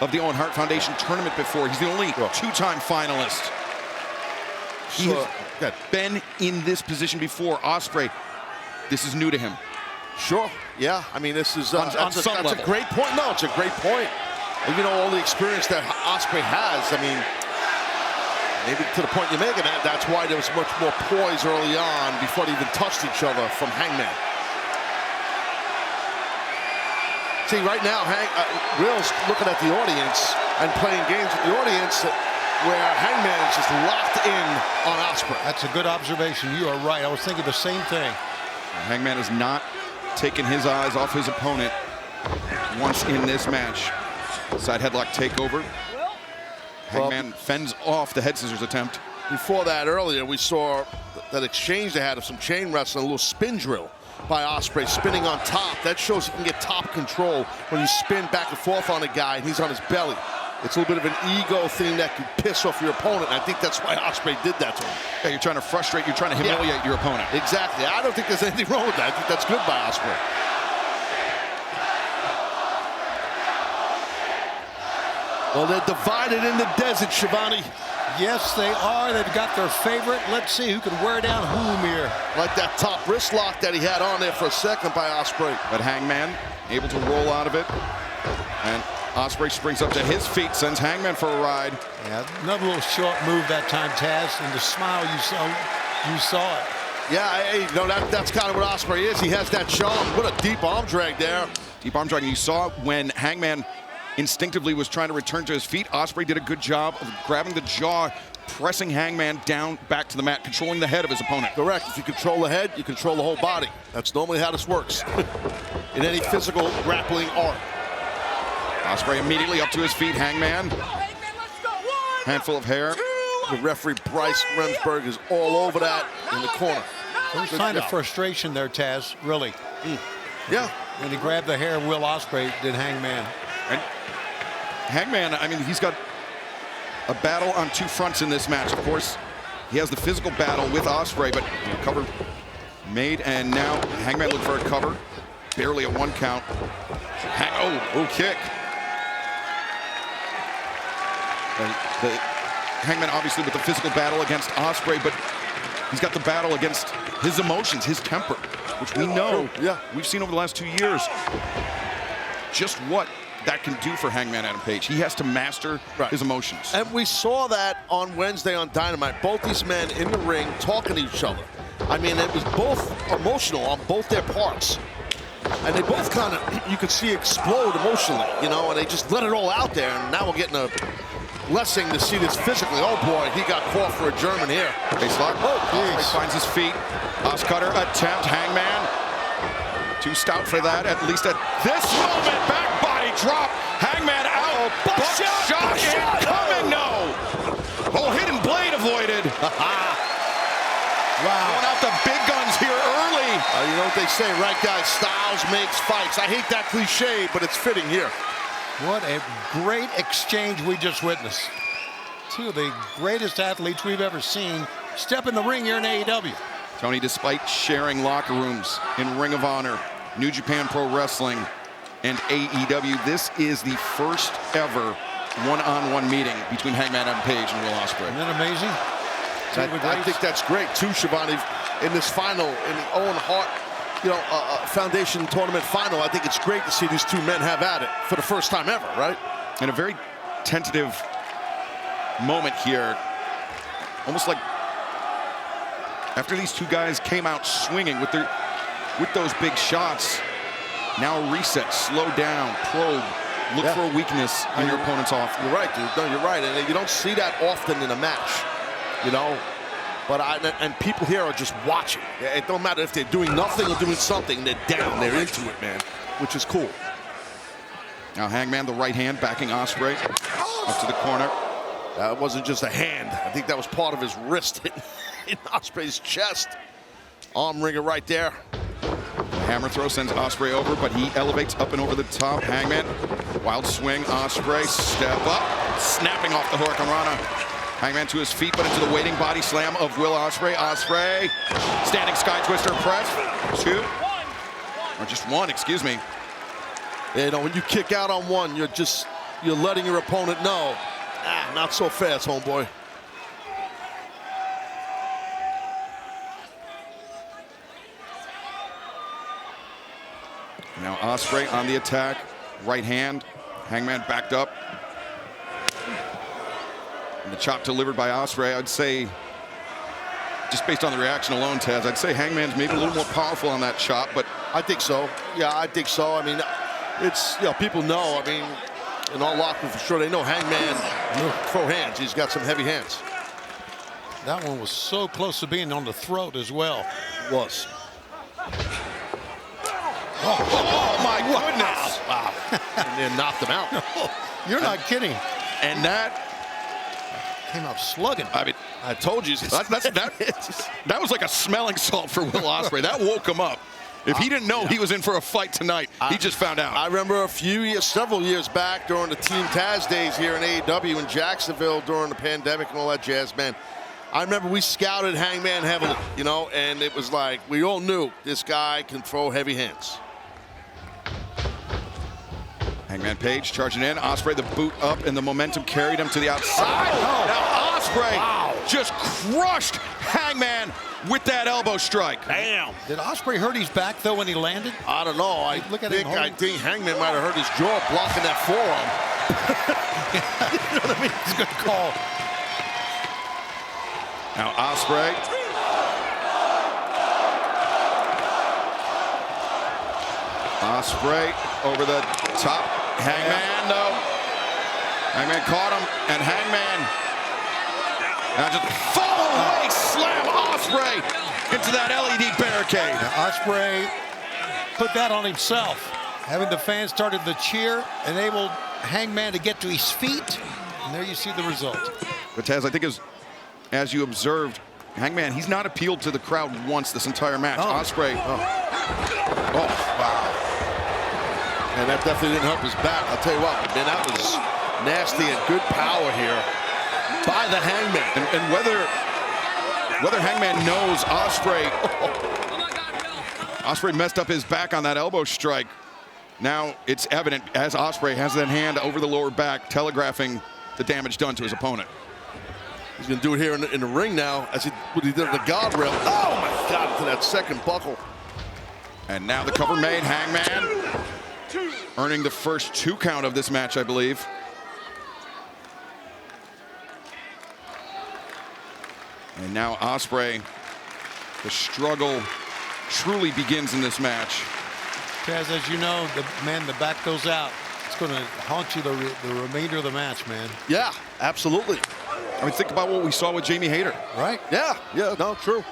of the Owen Hart Foundation tournament before. He's the only two-time finalist. He's been in this position before. Ospreay, this is new to him. Sure, yeah. I mean, this is on that's some level. a great point. No, it's a great point. And, you know, all the experience that Ospreay has, I mean, maybe to the point you're making, that's why there was much more poise early on before they even touched each other from Hangman. See, right now, Will's looking at the audience and playing games with the audience where Hangman is just locked in on Ospreay. That's a good observation. You are right. I was thinking the same thing. Hangman has not taken his eyes off his opponent once in this match. Side headlock takeover. Hangman fends off the head scissors attempt. Before that, earlier, we saw that exchange they had of some chain wrestling, a little spin drill by Ospreay, spinning on top. That shows he can get top control when you spin back and forth on a guy and he's on his belly. It's a little bit of an ego thing that can piss off your opponent. I think that's why Ospreay did that to him. Yeah, you're trying to frustrate, you're trying to humiliate your opponent. Exactly. I don't think there's anything wrong with that. I think that's good by Ospreay. Well, they're divided in the desert, Shivani. Yes, they are. They've got their favorite. Let's see who can wear down whom here. Like that top wrist lock that he had on there for a second by Ospreay. But Hangman able to roll out of it. And Ospreay springs up to his feet, sends Hangman for a ride. Yeah, another little short move that time, Taz, and the smile you saw it. Yeah, you know, that's kind of what Ospreay is. He has that charm. What a deep arm drag there. Deep arm drag. And you saw when Hangman instinctively was trying to return to his feet, Ospreay did a good job of grabbing the jaw, pressing Hangman down back to the mat, controlling the head of his opponent. Correct. If you control the head, you control the whole body. That's normally how this works in any physical grappling art. Ospreay immediately up to his feet. Hangman. Handful of hair. The referee, Bryce Remsburg, is all over that in the corner. There's a sign of frustration there, Taz, really. Yeah. When he grabbed the hair of Will Ospreay, did Hangman. And Hangman, I mean, he's got a battle on two fronts in this match. Of course, he has the physical battle with Ospreay, but cover made, and now Hangman looking for a cover. Barely a one count. Kick. Hangman obviously with the physical battle against Ospreay, but he's got the battle against his emotions, his temper, which we know, we've seen over the last 2 years just what that can do for Hangman Adam Page. He has to master his emotions. And we saw that on Wednesday on Dynamite. Both these men in the ring talking to each other. I mean, it was both emotional on both their parts. And they both kind of, you could see, explode emotionally, you know, and they just let it all out there. And now we're getting a blessing to see this physically. Oh boy, he got caught for a German here. Face lock. He finds his feet. Os cutter attempt. Hangman. Too stout for that, at least at this moment. Back body drop. Hangman out. Buckshot incoming. No. Oh, hidden blade avoided. Wow. Going out the big guns here early. You know what they say, right, guys? Styles makes fights. I hate that cliche, but it's fitting here. What a great exchange we just witnessed. Two of the greatest athletes we've ever seen step in the ring here in AEW. Tony, despite sharing locker rooms in Ring of Honor, New Japan Pro Wrestling, and AEW, this is the first ever one-on-one meeting between Hangman Adam Page and Will Ospreay. Isn't that amazing? I think that's great, too, Shivani. In this final, in the Owen Hart, Foundation tournament final, I think it's great to see these two men have at it for the first time ever, right? And a very tentative moment here. Almost like after these two guys came out swinging with those big shots, now a reset, slow down, probe, look for a weakness in your opponent's offense. You're right, dude. No, you're right. And you don't see that often in a match. You know, But and people here are just watching. It don't matter if they're doing nothing or doing something. They're down. They're into it, man, which is cool. Now Hangman, the right hand, backing Ospreay up to the corner. That wasn't just a hand. I think that was part of his wrist in Ospreay's chest. Arm wringer right there. Hammer throw sends Ospreay over, but he elevates up and over the top. Hangman, wild swing. Ospreay, step up, snapping off the Hurricanrana. Hangman to his feet, but into the waiting body slam of Will Ospreay. Ospreay, standing sky twister press. 2, or just 1, excuse me. You know, when you kick out on one, you're letting your opponent know, not so fast, homeboy. Now Ospreay on the attack, right hand. Hangman backed up. And the chop delivered by Ospreay. I'd say, just based on the reaction alone, Taz, I'd say Hangman's maybe a little more powerful on that chop, but I think so. Yeah, I think so. I mean, it's, you know, people know. I mean, in all locker for sure, they know Hangman throw hands. He's got some heavy hands. That one was so close to being on the throat as well. It was. Oh my goodness! Wow. And then knocked him out. You're not kidding. And that came out slugging. I mean, I told you that was like a smelling salt for Will Ospreay. That woke him up. If he didn't know he was in for a fight tonight, he just found out. I remember several years back during the Team Taz days here in AEW in Jacksonville during the pandemic and all that jazz, man. I remember we scouted Hangman heavily, you know, and it was like we all knew this guy can throw heavy hands. Hangman Page charging in. Ospreay the boot up, and the momentum carried him to the outside. Now Ospreay just crushed Hangman with that elbow strike. Damn. Did Ospreay hurt his back though when he landed? I don't know. I think Hangman might have hurt his jaw blocking that forearm. You know what I mean? It's a good call. Now Ospreay. Ospreay over the top. Hangman, though. Hangman caught him, and Hangman now just fall away slam Ospreay into that LED barricade. Now Ospreay put that on himself. Having the fans started the cheer, enabled Hangman to get to his feet, and there you see the result. But Taz, I think as you observed, Hangman, he's not appealed to the crowd once this entire match. Ospreay. Oh, wow. And that definitely didn't help his back. I'll tell you what, man, that was nasty and good power here by the Hangman. And whether Hangman knows Ospreay messed up his back on that elbow strike. Now it's evident as Ospreay has that hand over the lower back, telegraphing the damage done to his opponent. He's going to do it here in the ring now, as what he did at the guardrail. Oh my God, to that second buckle. And now the cover made. Hangman earning the first 2 count of this match, I believe. And now Ospreay, the struggle truly begins in this match. Taz, as you know, the back goes out. It's going to haunt you the remainder of the match, man. Yeah, absolutely. I mean, think about what we saw with Jamie Hayter. Right? Yeah, no, true.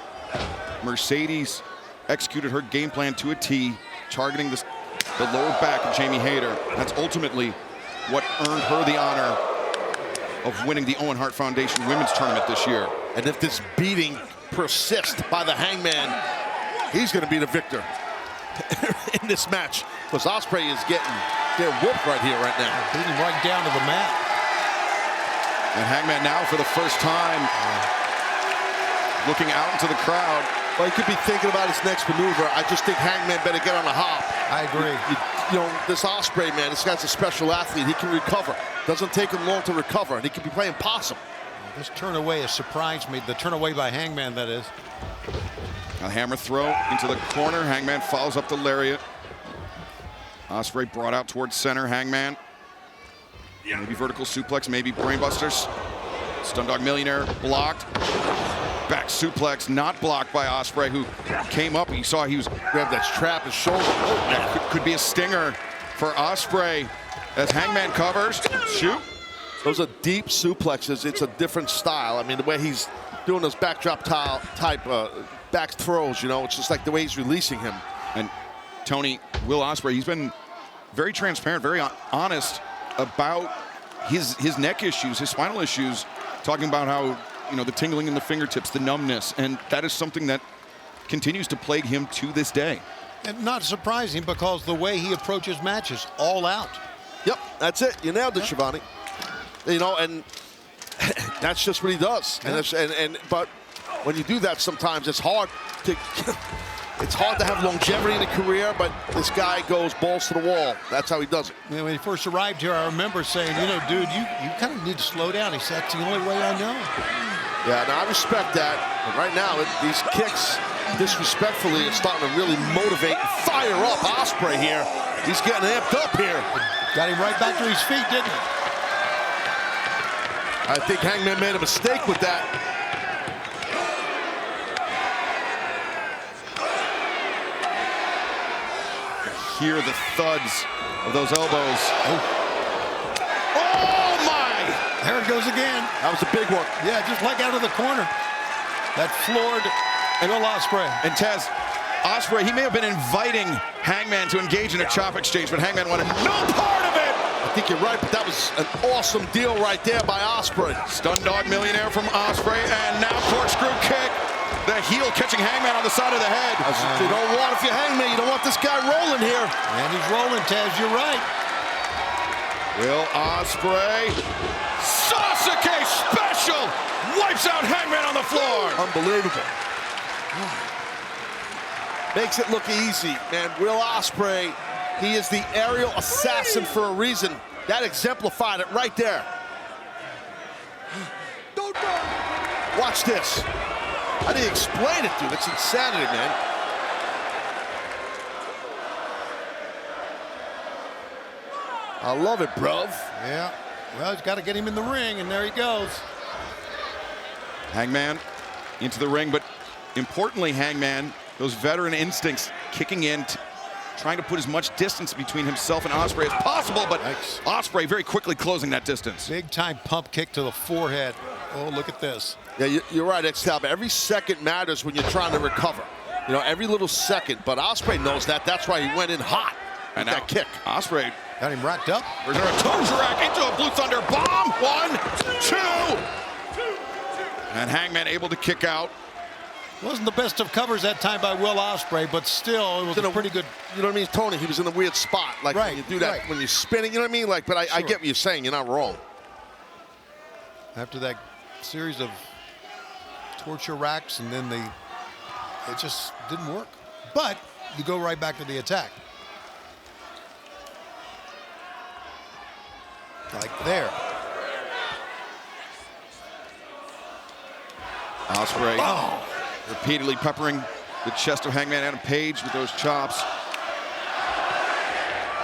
Mercedes executed her game plan to a T, targeting the lower back of Jamie Hayter. That's ultimately what earned her the honor of winning the Owen Hart Foundation Women's Tournament this year. And if this beating persists by the Hangman, he's going to be the victor in this match. Because Ospreay is getting whooped right here, right now. Beating right down to the mat. And Hangman now, for the first time, looking out into the crowd. Well, he could be thinking about his next maneuver. I just think Hangman better get on the hop. I agree. You know, this Ospreay, man, this guy's a special athlete. He can recover. Doesn't take him long to recover, and he could be playing possum. This turn away has surprised me. The turn away by Hangman, that is. A hammer throw into the corner. Hangman follows up the lariat. Ospreay brought out towards center. Hangman. Maybe vertical suplex, maybe brainbusters. Stundog Millionaire blocked. Back suplex, not blocked by Ospreay, who came up. You saw he was grabbed that strap, his shoulder. That could be a stinger for Ospreay as Hangman covers. Shoot. Those are deep suplexes. It's a different style. I mean, the way he's doing those backdrop type back throws, you know, it's just like the way he's releasing him. And Tony, Will Ospreay, he's been very transparent, very honest about his neck issues, his spinal issues, talking about how, you know, the tingling in the fingertips, the numbness, and that is something that continues to plague him to this day. And not surprising, because the way he approaches matches, all out. Yep, that's it. You nailed it, Shivani. You know, and that's just what he does. Yeah. But when you do that, sometimes it's hard to have longevity in a career. But this guy goes balls to the wall. That's how he does it. When he first arrived here, I remember saying, you know, dude, you kind of need to slow down. He said, that's the only way I know. Yeah, now I respect that. But right now, these kicks, disrespectfully, are starting to really motivate and fire up Ospreay here. He's getting amped up here. Got him right back to his feet, didn't he? I think Hangman made a mistake with that. Hear the thuds of those elbows. Oh my! There it goes again. That was a big one. Yeah, just like out of the corner. That floored Will Ospreay. And Taz, Ospreay, he may have been inviting Hangman to engage in a chop exchange, but Hangman wanted no part of it. I think you're right, but that was an awesome deal right there by Ospreay. Stun dog millionaire from Ospreay, and now corkscrew kick. The heel catching Hangman on the side of the head. You don't want, if you're Hangman, you don't want this guy rolling here. And he's rolling, Taz, you're right. Will Ospreay, Sasuke special, wipes out Hangman on the floor. Unbelievable. Makes it look easy, man. Will Ospreay, he is the aerial assassin for a reason. That exemplified it right there. Watch this. How do you explain it, dude? It's insanity, man. I love it, bruv. Yeah. Well, he's got to get him in the ring, and there he goes. Hangman into the ring, but importantly, Hangman, those veteran instincts kicking in, trying to put as much distance between himself and Ospreay as possible, but Ospreay very quickly closing that distance. Big time pump kick to the forehead. Oh, look at this. Yeah, you're right, Excalibur. Every second matters when you're trying to recover. You know, every little second, but Ospreay knows that. That's why he went in hot with and now that kick. Ospreay got him racked up. There's a Tozarak into a Blue Thunder bomb. 1, 2. And Hangman able to kick out. Wasn't the best of covers that time by Will Ospreay, but still, it was a pretty good. You know what I mean, Tony? He was in a weird spot. Like when you do that, when you're spinning, you know what I mean? Like, but I get what you're saying. You're not wrong. After that series of torture racks, and then it just didn't work. But you go right back to the attack. Like there. Ospreay repeatedly peppering the chest of Hangman Adam Page with those chops.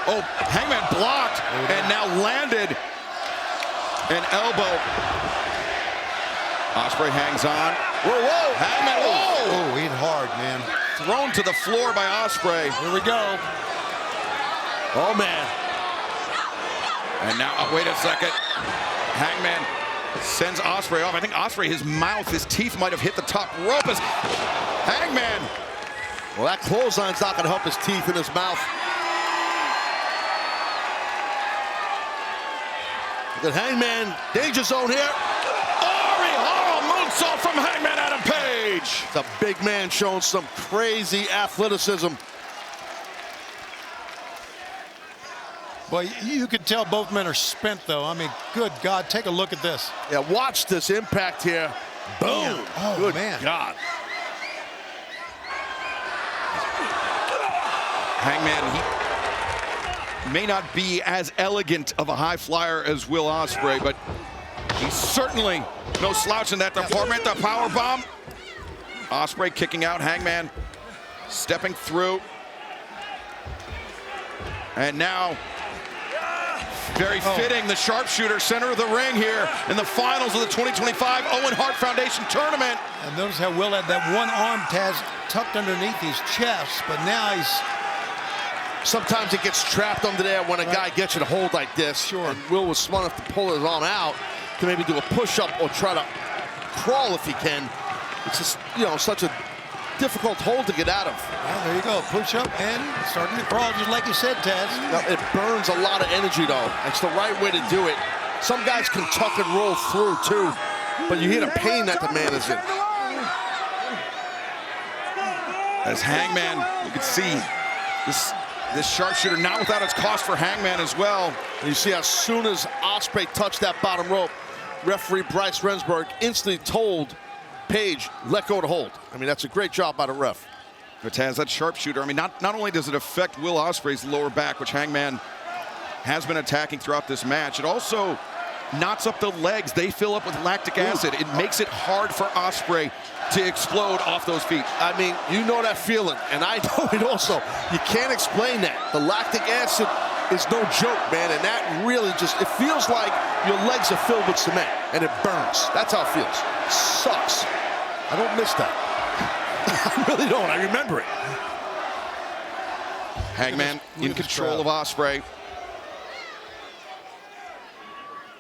Oh, Hangman blocked and now landed an elbow. Ospreay hangs on. Whoa, Hangman, Oh, hit hard, man. Thrown to the floor by Ospreay. Here we go. Oh, man. And now, wait a second. Hangman sends Ospreay off. I think Ospreay, his mouth, his teeth might have hit the top rope as Hangman. Well, that clothesline's not going to help his teeth in his mouth. Look at Hangman, danger zone here. Moonsault from Hangman Adam Page. It's a big man showing some crazy athleticism. Boy, you can tell both men are spent, though. I mean, good God, take a look at this. Yeah, watch this impact here. Boom. Oh, good man. God. Hangman, he may not be as elegant of a high flyer as Will Ospreay, but he's certainly no slouch in that department. The power bomb. Ospreay kicking out. Hangman stepping through. And now, very fitting, the sharpshooter, center of the ring here in the finals of the 2025 Owen Hart Foundation Tournament. And notice how Will had that one arm, Taz, tucked underneath his chest, but now he's sometimes it gets trapped under there when a guy gets you to hold like this. Sure. And Will was smart enough to pull his arm out to maybe do a push-up or try to crawl if he can. It's just, you know, such a difficult hold to get out of. Well, there you go. Push up and starting to crawl, just like you said, Taz. It burns a lot of energy, though. It's the right way to do it. Some guys can tuck and roll through, too. But you hear the pain that the man is in. As Hangman, you can see this sharpshooter not without its cost for Hangman as well. And you see as soon as Ospreay touched that bottom rope, referee Bryce Rensburg instantly told Page, let go of the hold. I mean, that's a great job by the ref. But Taz, that sharpshooter, I mean, not only does it affect Will Ospreay's lower back, which Hangman has been attacking throughout this match, it also knots up the legs. They fill up with lactic acid. It makes it hard for Ospreay to explode off those feet. I mean, you know that feeling, and I know it also. You can't explain that. The lactic acid is no joke, man, and that really just, it feels like your legs are filled with cement, and it burns. That's how it feels. Sucks. I don't miss that. I really don't. I remember it. Hangman in control of Ospreay.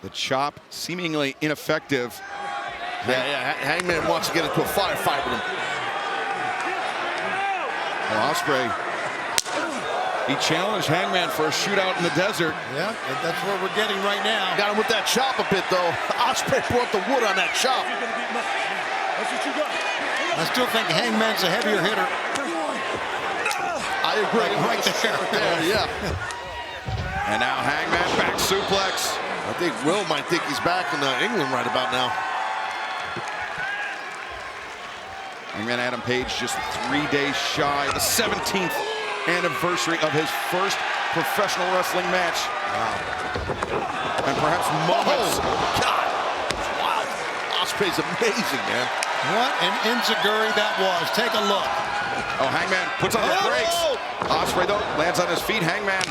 The chop seemingly ineffective. Yeah, Hangman wants to get into a firefight with him. Well, Ospreay, he challenged Hangman for a shootout in the desert. Yeah, that's what we're getting right now. Got him with that chop a bit, though. Ospreay brought the wood on that chop. I still think Hangman's a heavier hitter. I agree. Right there. Yeah. And now Hangman back suplex. I think Will might think he's back in England right about now. Hangman Adam Page just 3 days shy of the 17th anniversary of his first professional wrestling match. Wow. And perhaps moments. Oh, God. Wow. Ospreay's amazing, man. What an enziguri that was. Take a look. Oh, Hangman puts on the brakes. Ospreay, though, lands on his feet. Hangman.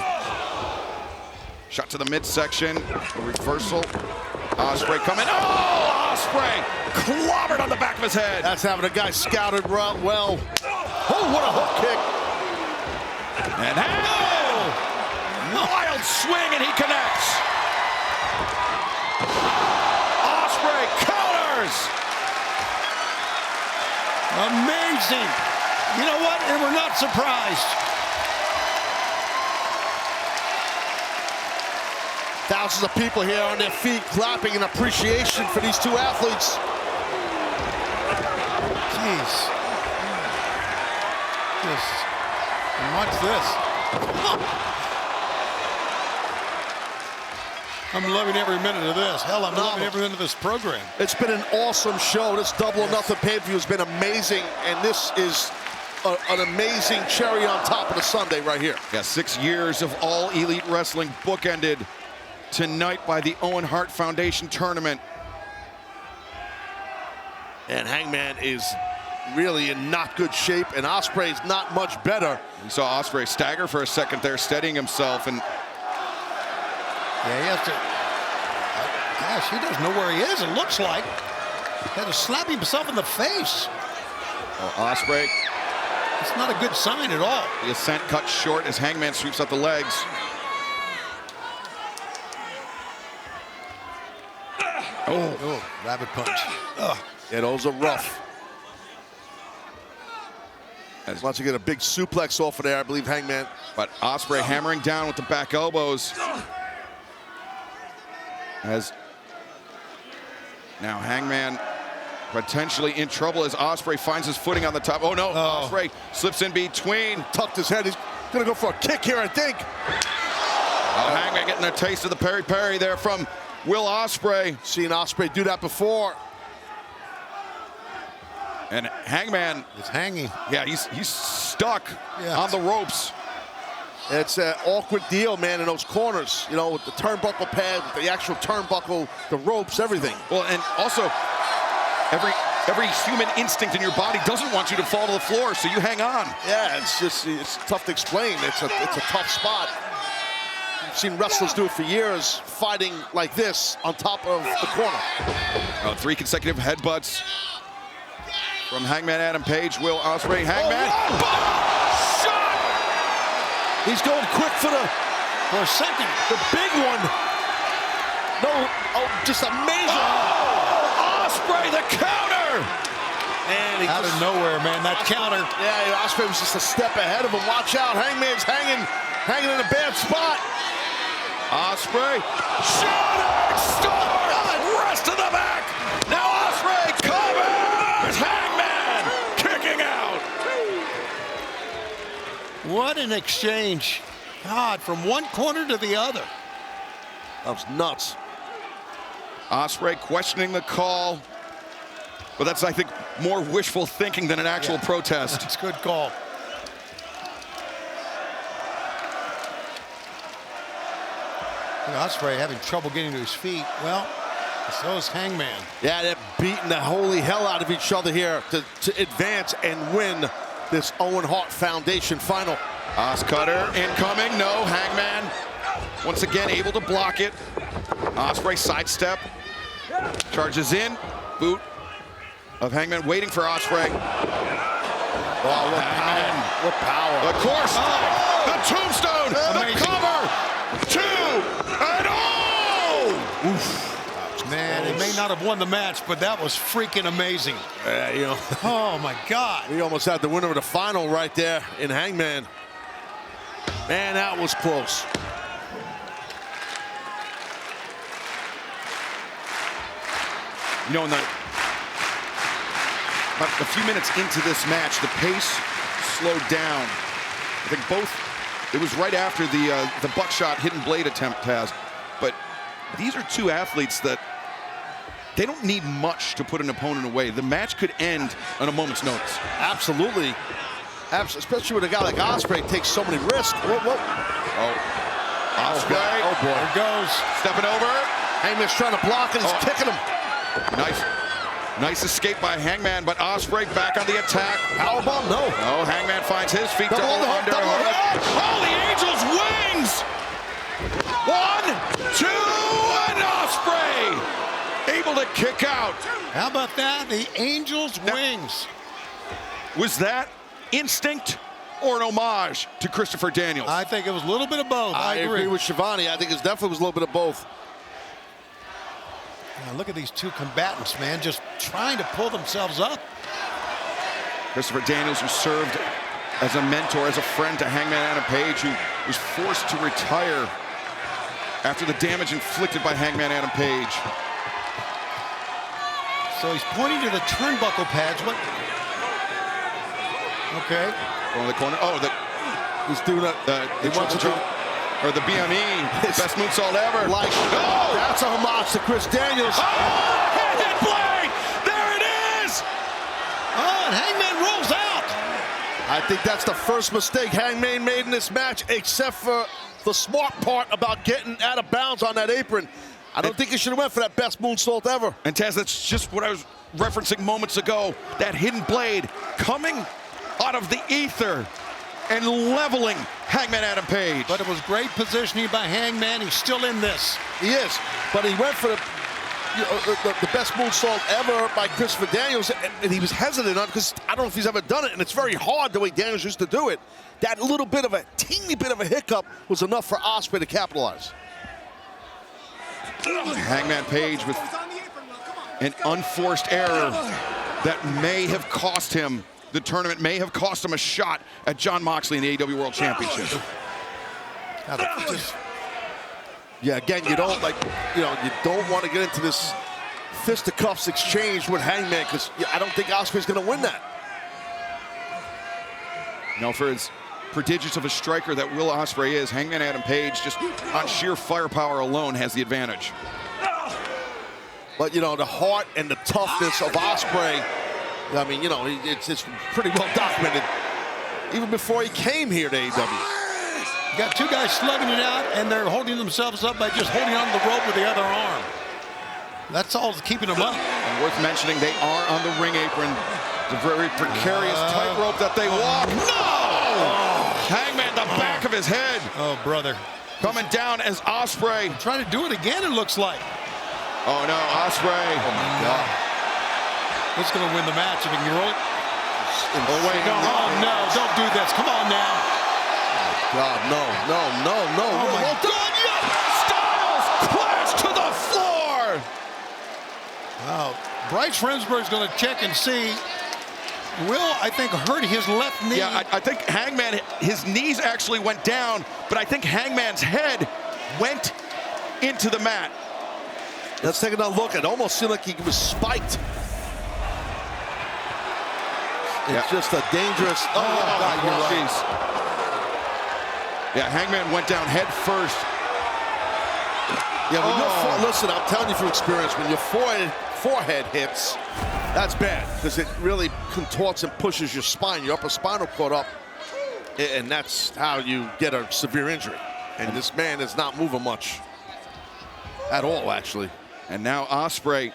Shot to the midsection. A reversal. Ospreay coming. Oh, Ospreay clobbered on the back of his head. That's having a guy scouted well. Oh, what a hook kick. And wild swing, and he connects. Ospreay counters. Amazing. You know what? And we're not surprised. Thousands of people here on their feet clapping in appreciation for these two athletes. Jeez. And watch this. I'm loving every minute of this. Hell, I'm loving every minute of this program. It's been an awesome show. This Double or Nothing pay-per-view has been amazing, and this is an amazing cherry on top of the Sunday right here. Yeah, 6 years of All Elite Wrestling bookended tonight by the Owen Hart Foundation tournament. And Hangman is really in not good shape, and Ospreay's not much better. We saw Ospreay stagger for a second there, steadying himself, and yeah, he has to. Gosh, he doesn't know where he is, it looks like. He had to slap himself in the face. well, Ospreay. It's not a good sign at all. The ascent cut short as Hangman sweeps up the legs. Oh, rabbit punch. Yeah, those are rough. Wants to get a big suplex off of there, I believe, Hangman. But Ospreay hammering down with the back elbows. As now Hangman potentially in trouble as Ospreay finds his footing on the top. Oh no, Ospreay slips in between. Tucked his head. He's gonna go for a kick here, I think. Oh, Hangman getting a taste of the peri-peri there from Will Ospreay. Seen Ospreay do that before. And Hangman is hanging. Yeah, he's stuck on the ropes. It's an awkward deal, man, in those corners. You know, with the turnbuckle pad, with the actual turnbuckle, the ropes, everything. Well, and also, every human instinct in your body doesn't want you to fall to the floor, so you hang on. Yeah, it's tough to explain. It's a tough spot. I've seen wrestlers do it for years, fighting like this on top of the corner. 3 consecutive headbutts from Hangman Adam Page. Will Ospreay, Hangman. He's going quick for a second. The big one. No, oh, just amazing. Oh, Ospreay, the counter. And out of nowhere, man, that counter. Yeah, Ospreay was just a step ahead of him. Watch out, Hangman's hanging in a bad spot. Ospreay, shooting star, rest to the back. Now Ospreay covers. Hangman kicking out. What an exchange. God, from one corner to the other. That was nuts. Ospreay questioning the call, but that's, I think, more wishful thinking than an actual protest. That's a good call. Ospreay having trouble getting to his feet. Well, so is Hangman. Yeah, they're beating the holy hell out of each other here to advance and win this Owen Hart Foundation final. Cutter incoming, no, Hangman once again able to block it. Ospreay sidestep, charges in, boot of Hangman waiting for Ospreay. Oh, what power. Of course, the tombstone, the cover, 2, and oh! Oof. Man, he may not have won the match, but that was freaking amazing. You know. Oh, my God. We almost had the winner of the final right there in Hangman. Man, that was close. You know, about a few minutes into this match, the pace slowed down. I think it was right after the buckshot hidden blade attempt, Taz. But these are two athletes that they don't need much to put an opponent away. The match could end on a moment's notice. Absolutely. Especially with a guy like Ospreay takes so many risks. Whoa. Oh, Ospreay. Oh, boy. There goes. Stepping over. Hangman's trying to block and he's kicking him. Nice escape by Hangman, but Ospreay back on the attack. Powerbomb, no. No, Hangman finds his feet Double under. Oh, the Angel's wings! 1, 2, and Ospreay able to kick out. How about that? The Angel's wings. Was that instinct or an homage to Christopher Daniels? I think it was a little bit of both. I agree with Shivani. I think it definitely was a little bit of both. Now look at these two combatants, man, just trying to pull themselves up. Christopher Daniels, who served as a mentor, as a friend to Hangman Adam Page, who was forced to retire after the damage inflicted by Hangman Adam Page. So he's pointing to the turnbuckle pads. What? Okay. Going to the corner. Oh, he's doing that. He wants to do. Or the BME, best moonsault ever. Like, that's a homage to Chris Daniels. Oh, hit blade! There it is! Oh, and Hangman rolls out. I think that's the first mistake Hangman made in this match, except for the smart part about getting out of bounds on that apron. I don't think he should have went for that best moonsault ever. And Taz, that's just what I was referencing moments ago. That hidden blade coming out of the ether and leveling Hangman Adam Page. But it was great positioning by Hangman. He's still in this. He is, but he went for the best moonsault ever by Christopher Daniels, and he was hesitant on because I don't know if he's ever done it, and it's very hard the way Daniels used to do it. That little bit of a teeny bit of a hiccup was enough for Ospreay to capitalize. Hangman Page with an unforced error that may have cost him the tournament, may have cost him a shot at Jon Moxley in the AEW World Championship. Yeah, again, you don't want to get into this fisticuffs exchange with Hangman because I don't think Ospreay's going to win that. No, for as prodigious of a striker that Will Ospreay is, Hangman Adam Page, just on sheer firepower alone, has the advantage. But, the heart and the toughness of Ospreay, I mean, it's pretty well documented even before he came here to AEW. You got two guys slugging it out, and they're holding themselves up by just holding on to the rope with the other arm. That's all that's keeping them up. And worth mentioning, they are on the ring apron. It's a very precarious tightrope that they walk. No! Hangman, the back of his head. Oh, brother. Coming down as Ospreay. Trying to do it again, it looks like. Oh, no, Ospreay. Oh, my God. Who's going to win the match if he can roll it? Oh, wait, no. Oh, no, don't do this. Come on now. God, no. Oh, my Well done, yeah. Styles clash to the floor. Wow. Bryce Remsburg's going to check and see. Will, I think, hurt his left knee. Yeah, I think Hangman, his knees actually went down, but I think Hangman's head went into the mat. Let's take another look. It almost seemed like he was spiked. It's just a dangerous. Oh, God, you're right. Yeah, Hangman went down head first. Yeah, when listen, I'm telling you from experience, when your forehead hits, that's bad because it really contorts and pushes your spine, your upper spinal cord up, and that's how you get a severe injury. And this man is not moving much at all, actually. And now Ospreay,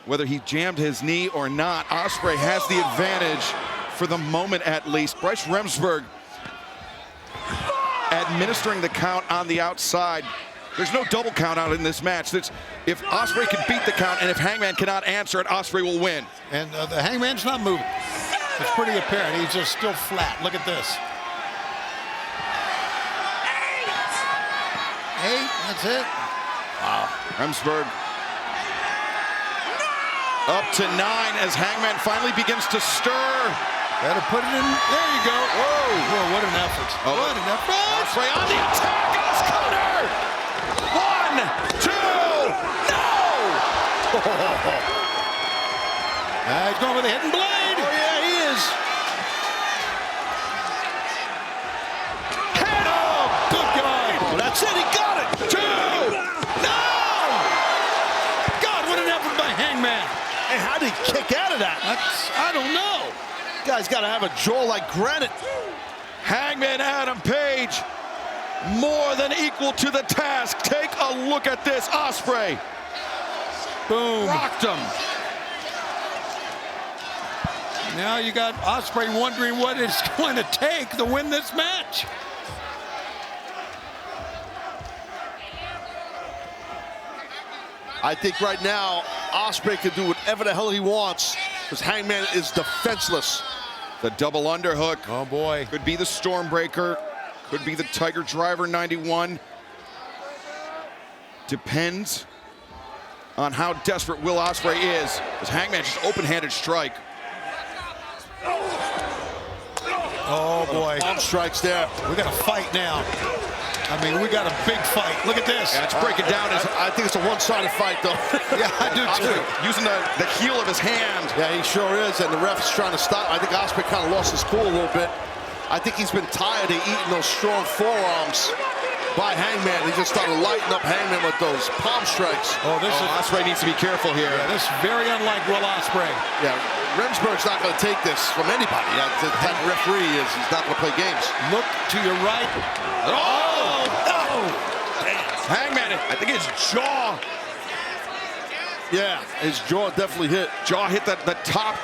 whether he jammed his knee or not, Ospreay has the advantage for the moment at least. Bryce Remsburg administering the count on the outside. There's no double count out in this match. If Ospreay can beat the count and if Hangman cannot answer it, Ospreay will win. And the Hangman's not moving. It's pretty apparent. He's just still flat. Look at this. 8, that's it. Wow. Remsburg up to 9 as Hangman finally begins to stir. Better put it in. There you go. Whoa, what an effort. What an effort. Ospreay on the attack. Ghost cutter. 1, 2, no! He's going with the hidden blade. Oh, yeah, he is. Head up! Good God. Oh, that's it. He got it. 2, no! God, what an effort by Hangman. And how did he kick out of that? I don't know. Guy's got to have a jaw like granite. Hangman Adam Page, more than equal to the task. Take a look at this. Ospreay. Boom. Rocked him. Now you got Ospreay wondering what it's going to take to win this match. I think right now, Ospreay can do whatever the hell he wants because Hangman is defenseless. The double underhook. Oh, boy. Could be the Stormbreaker. Could be the Tiger Driver 91. Depends on how desperate Will Ospreay is. As Hangman just open-handed strike. Oh, boy. Palm strikes there. We got a fight now. I mean, we got a big fight. Look at this. Yeah, it's breaking down. I think it's a one-sided fight, though. Yeah, I do, too. Using the heel of his hand. Yeah, he sure is, and the ref is trying to stop. I think Ospreay kind of lost his cool a little bit. I think he's been tired of eating those strong forearms by Hangman. He just started lighting up Hangman with those palm strikes. Ospreay needs to be careful here. Yeah, this is very unlike Will Ospreay. Yeah, Remsburg's not going to take this from anybody. That's the type of referee he is. He's not going to play games. Look to your right. Oh, no! Hangman, I think his jaw. Yeah, his jaw definitely hit. Jaw hit the top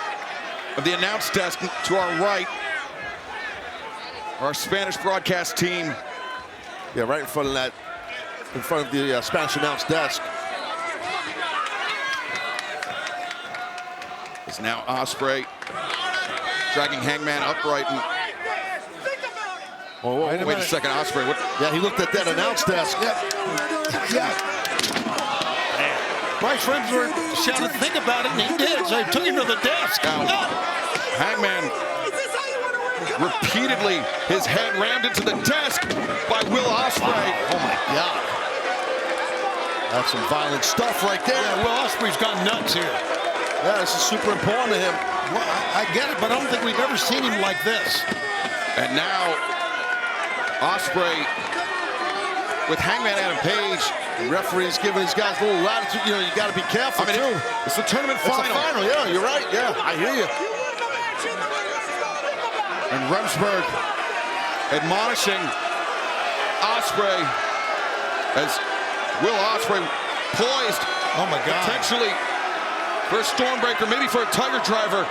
of the announce desk to our right. Our Spanish broadcast team. Yeah, right in front of that, in front of the Spanish announce desk. It's now Ospreay dragging Hangman upright. And wait a second, Ospreay. Yeah, he looked at that announce desk. Yeah. Bryce Remsburg shouted, think about it, and he did. So he took him to the desk. Hangman repeatedly, his head rammed into the desk by Will Ospreay. Oh my God. That's some violent stuff right there. Yeah, Will Ospreay's gone nuts here. Yeah, this is super important to him. Well, I get it, but I don't think we've ever seen him like this. And now, Ospreay with Hangman Adam Page. The referee's giving these guys a little latitude. You know, you got to be careful, too. It's the tournament final. It's the final, yeah, you're right. Yeah, I hear you. And Remsburg admonishing Ospreay as Will Ospreay poised. Oh, my God. Potentially for a Stormbreaker, maybe for a Tiger Driver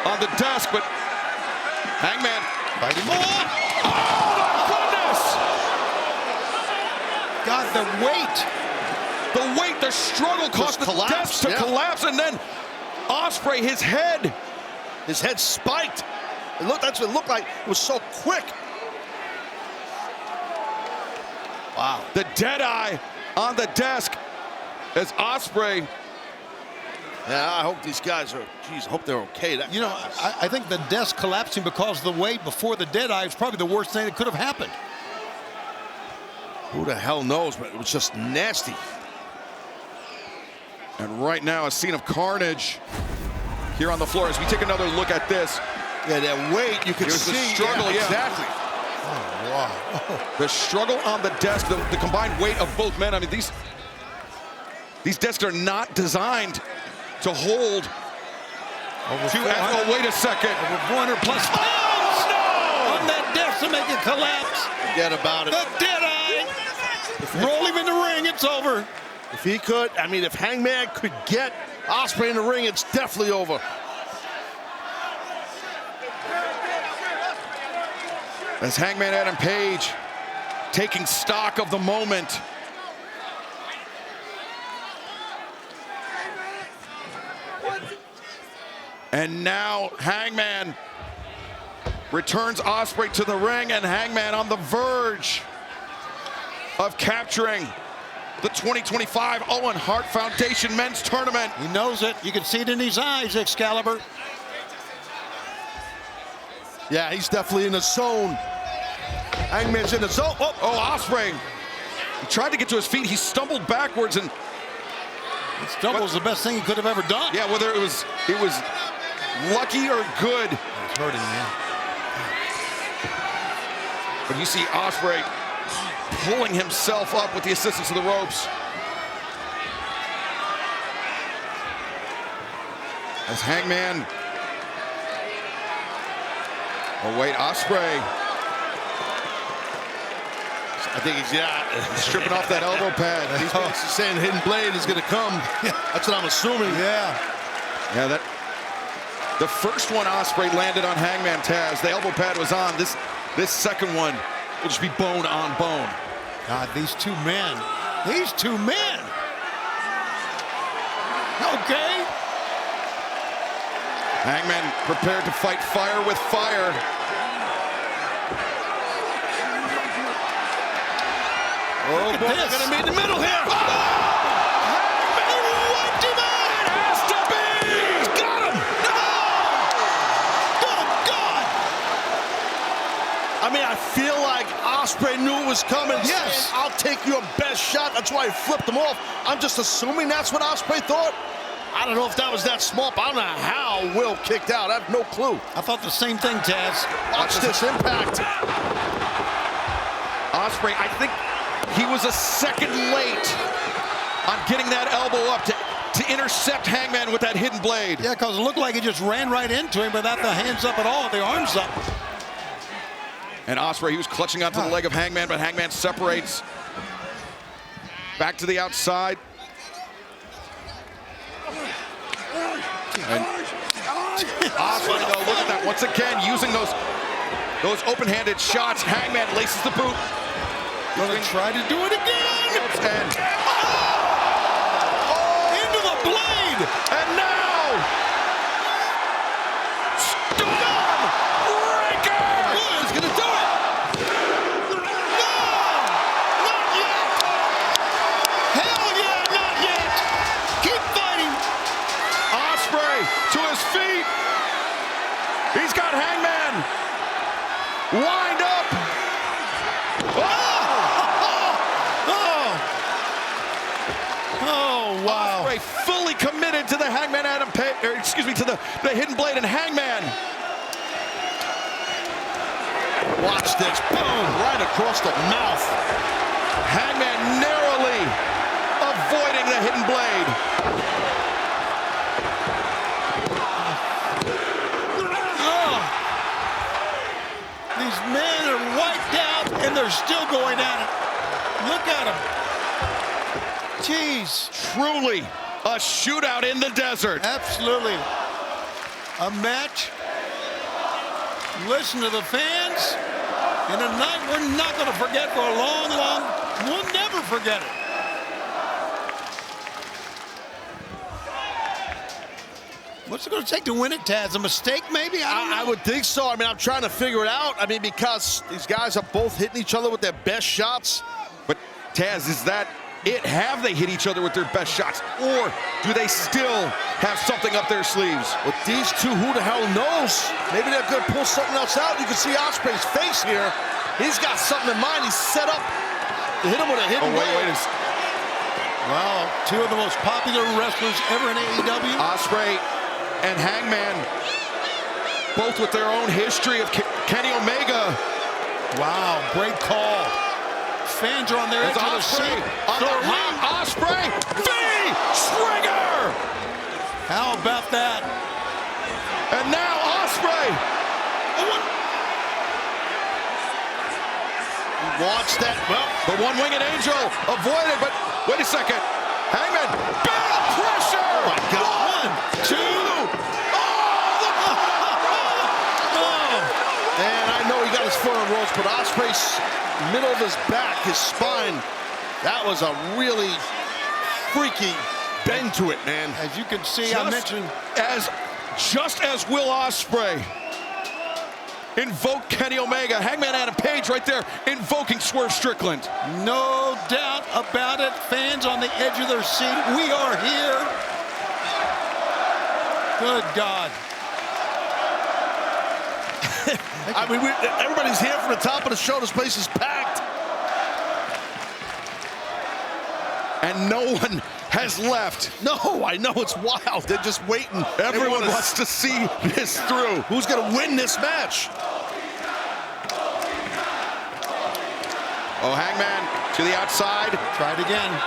on the desk, but Hangman fighting. Oh, goodness! God, the weight, the struggle caused the desk to collapse, and then Ospreay, his head spiked. That's what it looked like. It was so quick. Wow. The dead eye on the desk as Ospreay. Yeah, I hope these guys are, geez, I hope they're okay. You know, I think the desk collapsing because of the weight before the dead eye is probably the worst thing that could have happened. Who the hell knows, but it was just nasty. And right now, a scene of carnage here on the floor as we take another look at this. Yeah, that weight, you can Here's see. the struggle, yeah. Exactly. Oh, wow. The struggle on the desk, the combined weight of both men. I mean, these desks are not designed to hold oh, wait a second. Over 400 plus pounds on that desk to make it collapse. Forget about it. The dead eye. Roll him in the ring, it's over. If he could, I mean, if Hangman could get Ospreay in the ring, it's definitely over. As Hangman Adam Page taking stock of the moment. And now Hangman returns Ospreay to the ring, and Hangman on the verge of capturing the 2025 Owen Hart Foundation Men's Tournament. He knows it. You can see it in his eyes, Excalibur. Yeah, he's definitely in the zone. Hangman's in the zone. Oh, Ospreay. He tried to get to his feet. He stumbled backwards, and stumble was the best thing he could have ever done. Yeah, whether it was lucky or good. It's hurting, man. But you see Ospreay pulling himself up with the assistance of the ropes. As Hangman. Oh wait, Ospreay. I think he's stripping off that elbow pad. He's saying the hidden blade is going to come. That's what I'm assuming. Yeah. Yeah, that. The first one Ospreay landed on Hangman Taz. The elbow pad was on. This second one will just be bone on bone. God, these two men. These two men. Okay. Hangman prepared to fight fire with fire. Oh, boy, they're going to meet in the middle here. Oh! Hangman wiped him out. It has to be. He's got him. No! Good God. I mean, I feel like Ospreay knew it was coming. Yes. Saying, I'll take your best shot. That's why he flipped him off. I'm just assuming that's what Ospreay thought. I don't know if that was that smart, but I don't know how Will kicked out. I have no clue. I thought the same thing, Taz. Watch this impact. Ospreay, I think he was a second late on getting that elbow up to intercept Hangman with that hidden blade. Yeah, because it looked like he just ran right into him without the hands up at all, the arms up. And Ospreay, he was clutching onto the leg of Hangman, but Hangman separates. Back to the outside. And Ospreay, though, look at that. Once again, using those open-handed shots. Hangman laces the boot. Gonna try to do it again. And into the blade. And now, Stormbreaker. He's gonna do it. No, not yet. Hell yeah, not yet. Keep fighting. Ospreay to his feet. He's got Hangman lined up. Oh, wow. Ospreay fully committed to the Hangman Adam Page, or excuse me, to the hidden blade, and Hangman. Watch this. Boom. Right across the mouth. Hangman narrowly avoiding the hidden blade. These men are wiped out, and they're still going at it. Look at them. Jeez. Truly a shootout in the desert. Absolutely. A match. Listen to the fans. And a night we're not going to forget for a long, we'll never forget it. What's it going to take to win it, Taz? A mistake, maybe? I would think so. I mean, I'm trying to figure it out. I mean, because these guys are both hitting each other with their best shots. But Taz, is that it? Have they hit each other with their best shots? Or do they still have something up their sleeves? With these two, who the hell knows? Maybe they're going to pull something else out. You can see Ospreay's face here. He's got something in mind. He's set up to hit him with a hidden blade. Well, two of the most popular wrestlers ever in AEW. Ospreay and Hangman, both with their own history of Kenny Omega. Wow, great call. Fans are on their edge of their seat. On the ring, Ospreay, V-Trigger! How about that? And now Ospreay. He wants that. Well, the one-winged angel avoided, but wait a second. Hangman, big pressure! Oh my God. 1, 2. And I know he got his foot on ropes, but Ospreay's middle of his back, his spine, that was a really freaky bend to it, man. As you can see, I mentioned... Just as Will Ospreay invoked Kenny Omega, Hangman Adam Page right there invoking Swerve Strickland. No doubt about it. Fans on the edge of their seat. We are here. Good God. I mean, everybody's here from the top of the show. This place is packed. And no one has left. No, I know, it's wild. They're just waiting. Everyone wants to see this through. Who's going to win this match? Oh, Hangman to the outside. Try it again.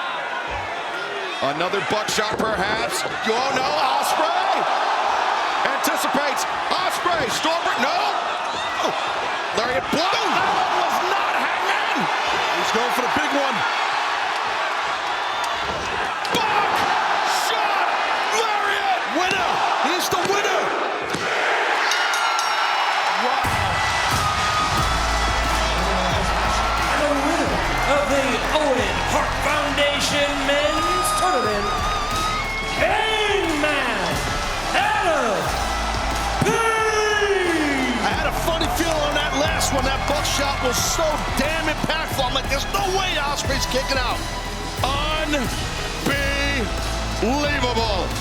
Another buckshot, perhaps. Oh, no, Ospreay! Anticipates. Ospreay, Stormbreaker, no! Oh, Lariat blow! That was not Hangman! He's going for the big one. Buckshot! Lariat! Winner! He's the winner! Of the Owen Hart Foundation Men's Tournament, Hangman Adam Page! I had a funny feeling on that last one. That buckshot was so damn impactful. I'm like, there's no way Ospreay's kicking out. Unbelievable.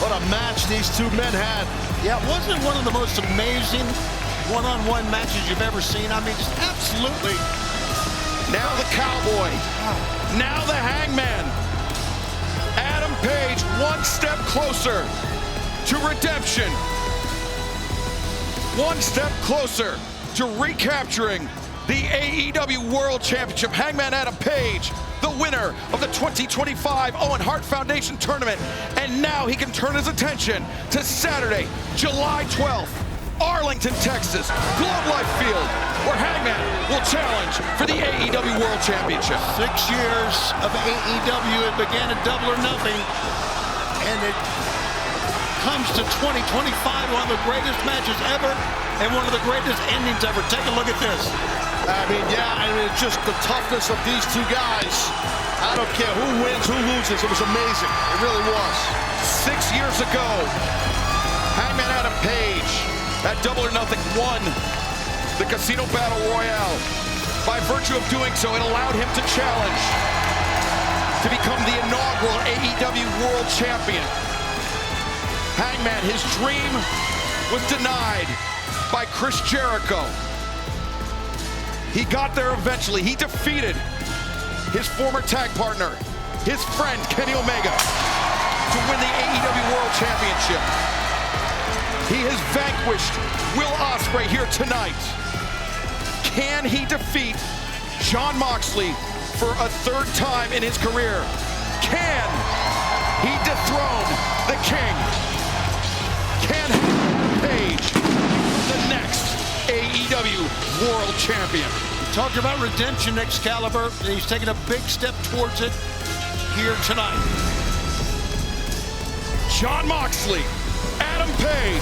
What a match these two men had. Yeah, wasn't it one of the most amazing one-on-one matches you've ever seen? I mean, just absolutely. Now the Cowboy. Now the Hangman. Adam Page one step closer to redemption. One step closer to recapturing the AEW World Championship. Hangman Adam Page, the winner of the 2025 Owen Hart Foundation Tournament. And now he can turn his attention to Saturday, July 12th. Arlington, Texas, Globe Life Field, where Hangman will challenge for the AEW World Championship. 6 years of AEW. It began at Double or Nothing, and it comes to 2025, one of the greatest matches ever, and one of the greatest endings ever. Take a look at this. I mean, yeah, I mean, it's just the toughness of these two guys. I don't care who wins, who loses. It was amazing. It really was. 6 years ago, Hangman Adam Page at Double or Nothing won the Casino Battle Royale. By virtue of doing so, it allowed him to challenge to become the inaugural AEW World Champion. Hangman, his dream was denied by Chris Jericho. He got there eventually. He defeated his former tag partner, his friend Kenny Omega, to win the AEW World Championship. He has vanquished Will Ospreay here tonight. Can he defeat Jon Moxley for a third time in his career? Can he dethrone the King? Can Hangman Page the next AEW World Champion? We talked about redemption, Excalibur, and he's taking a big step towards it here tonight. Jon Moxley, Adam Page,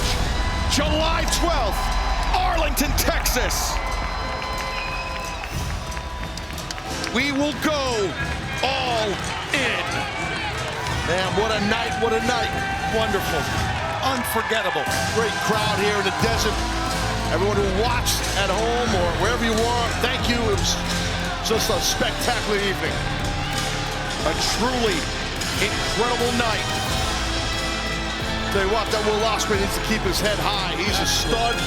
July 12th, Arlington, Texas. We will go all in. Man, what a night, what a night. Wonderful. Unforgettable. Great crowd here in the desert. Everyone who watched at home or wherever you are, thank you. It was just a spectacular evening. A truly incredible night. Tell you what, that Will Ospreay needs to keep his head high. He's a stud.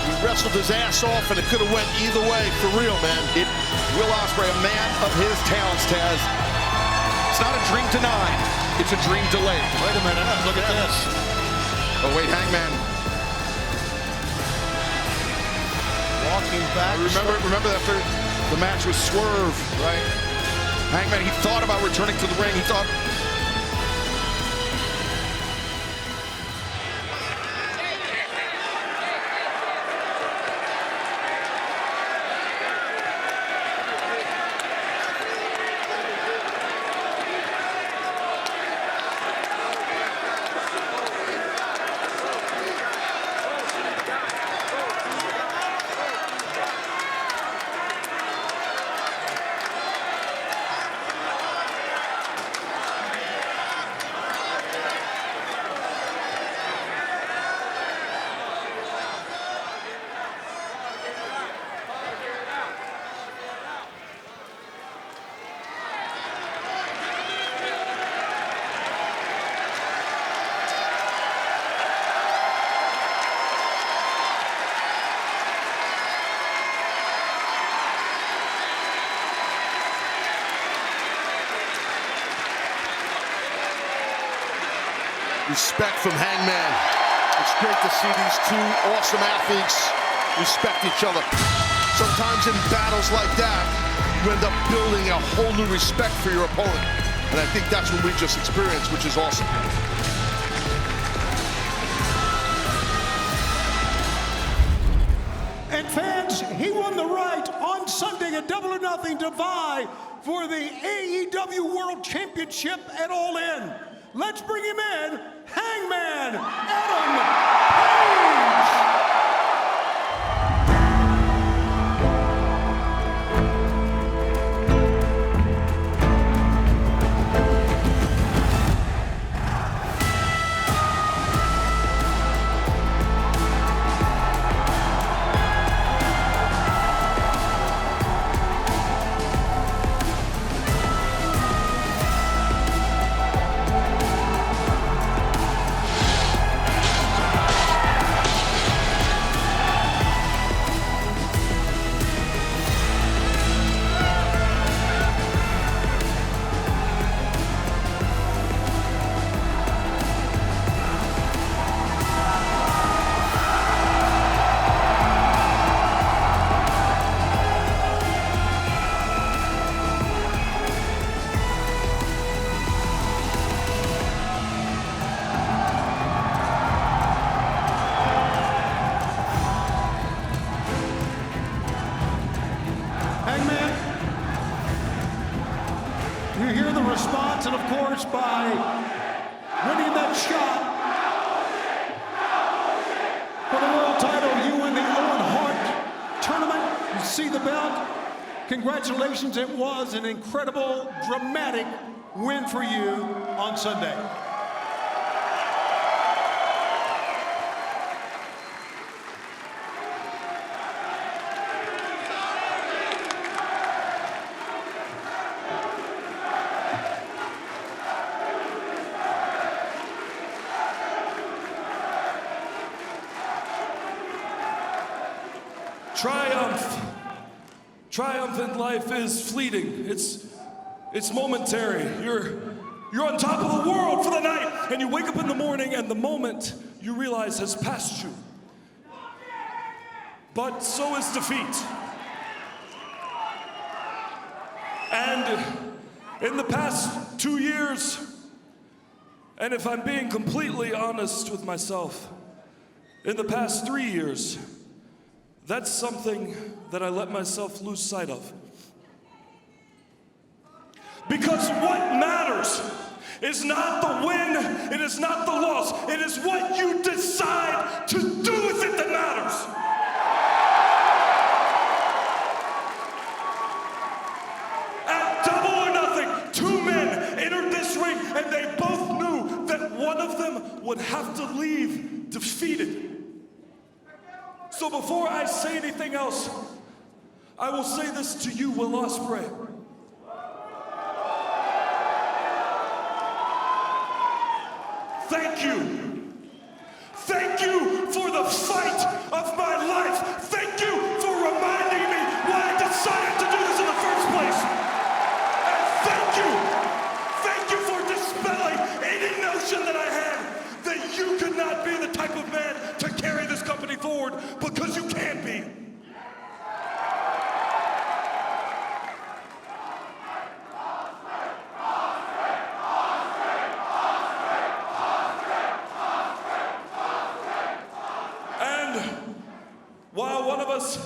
He wrestled his ass off, and it could have went either way, for real, man. Will Ospreay, a man of his talents, Taz. It's not a dream denied, it's a dream delayed. Wait a minute, look at this. Oh, wait, Hangman. Walking back. Remember that the match was Swerve, right? Hangman, he thought about returning to the ring. He thought... Respect from Hangman. It's great to see these two awesome athletes respect each other. Sometimes in battles like that, you end up building a whole new respect for your opponent. And I think that's what we just experienced, which is awesome. And fans, he won the right on Sunday at Double or Nothing to vie for the AEW World Championship at All In. Let's bring him in, Hangman Adam Page! You hear the response, and of course, by winning that shot for the world title, you win the Owen Hart tournament. You see the belt. Congratulations, it was an incredible, dramatic win for you on Sunday. Triumph in life is fleeting. It's momentary. You're on top of the world for the night, and you wake up in the morning, and the moment you realize has passed you. But so is defeat. And in the past 2 years, and if I'm being completely honest with myself, in the past 3 years, that's something that I let myself lose sight of. Because what matters is not the win, it is not the loss, it is what you decide to do with it that matters. At Double or Nothing, 2 men entered this ring, and they both knew that one of them would have to leave defeated. So before I say anything else, I will say this to you, Will Ospreay. thank you. Thank you for the fight of my life. Thank you for reminding me why I decided to do this in the first place. And thank you for dispelling any notion that I had that you could not be the type of man to carry this company forward, because you can be. While one of us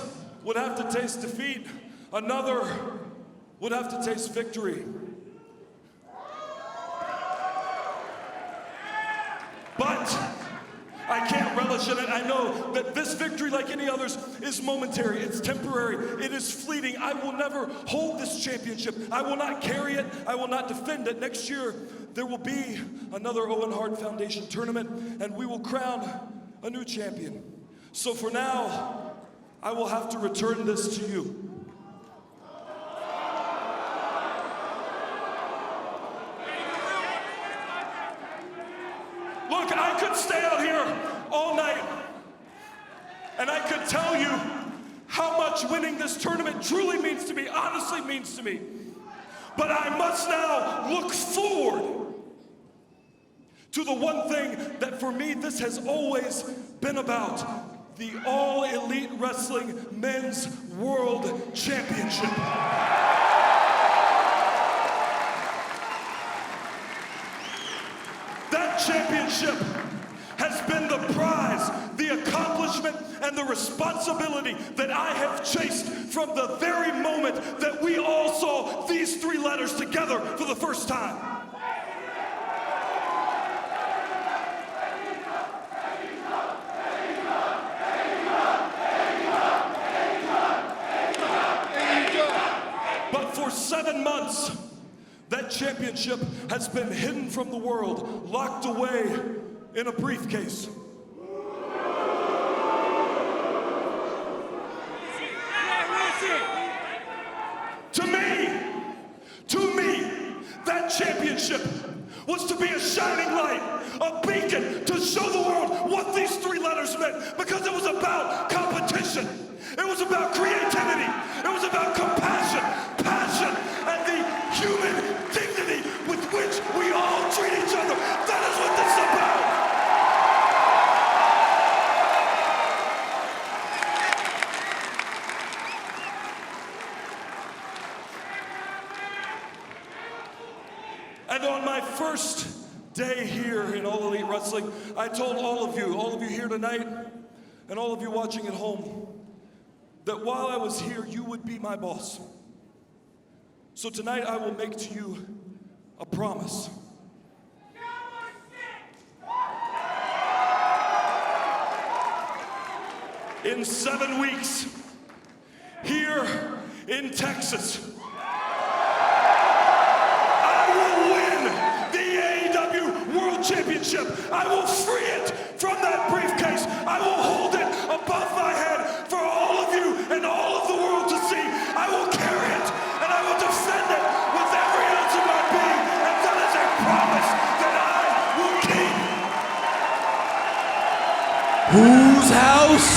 would have to taste defeat, another would have to taste victory. But I can't relish in it. I know that this victory, like any others, is momentary. It's temporary. It is fleeting. I will never hold this championship. I will not carry it. I will not defend it. Next year, there will be another Owen Hart Foundation tournament, and we will crown a new champion. So for now, I will have to return this to you. Look, I could stay out here all night, and I could tell you how much winning this tournament truly means to me, honestly means to me. But I must now look forward to the one thing that for me this has always been about. The All Elite Wrestling Men's World Championship. That championship has been the prize, the accomplishment, and the responsibility that I have chased from the very moment that we all saw these three letters together for the first time. But for 7 months, that championship has been hidden from the world, locked away in a briefcase. To me, that championship was to be a shining light, a beacon to show the world what these three letters meant, because it was about competition. It was about creativity. It was about compassion, passion, and the human dignity with which we all treat each other. That is what this is about. And on my first day here in All Elite Wrestling, I told all of you here tonight, and all of you watching at home, that while I was here, you would be my boss. So tonight I will make to you a promise. In 7 weeks, here in Texas, I will win the AEW World Championship. I will free it from that briefcase. I will hold it above my head for all of you and all of the world to see. I will carry it, and I will defend it with every ounce of my being, and that is a promise that I will keep. Whose house?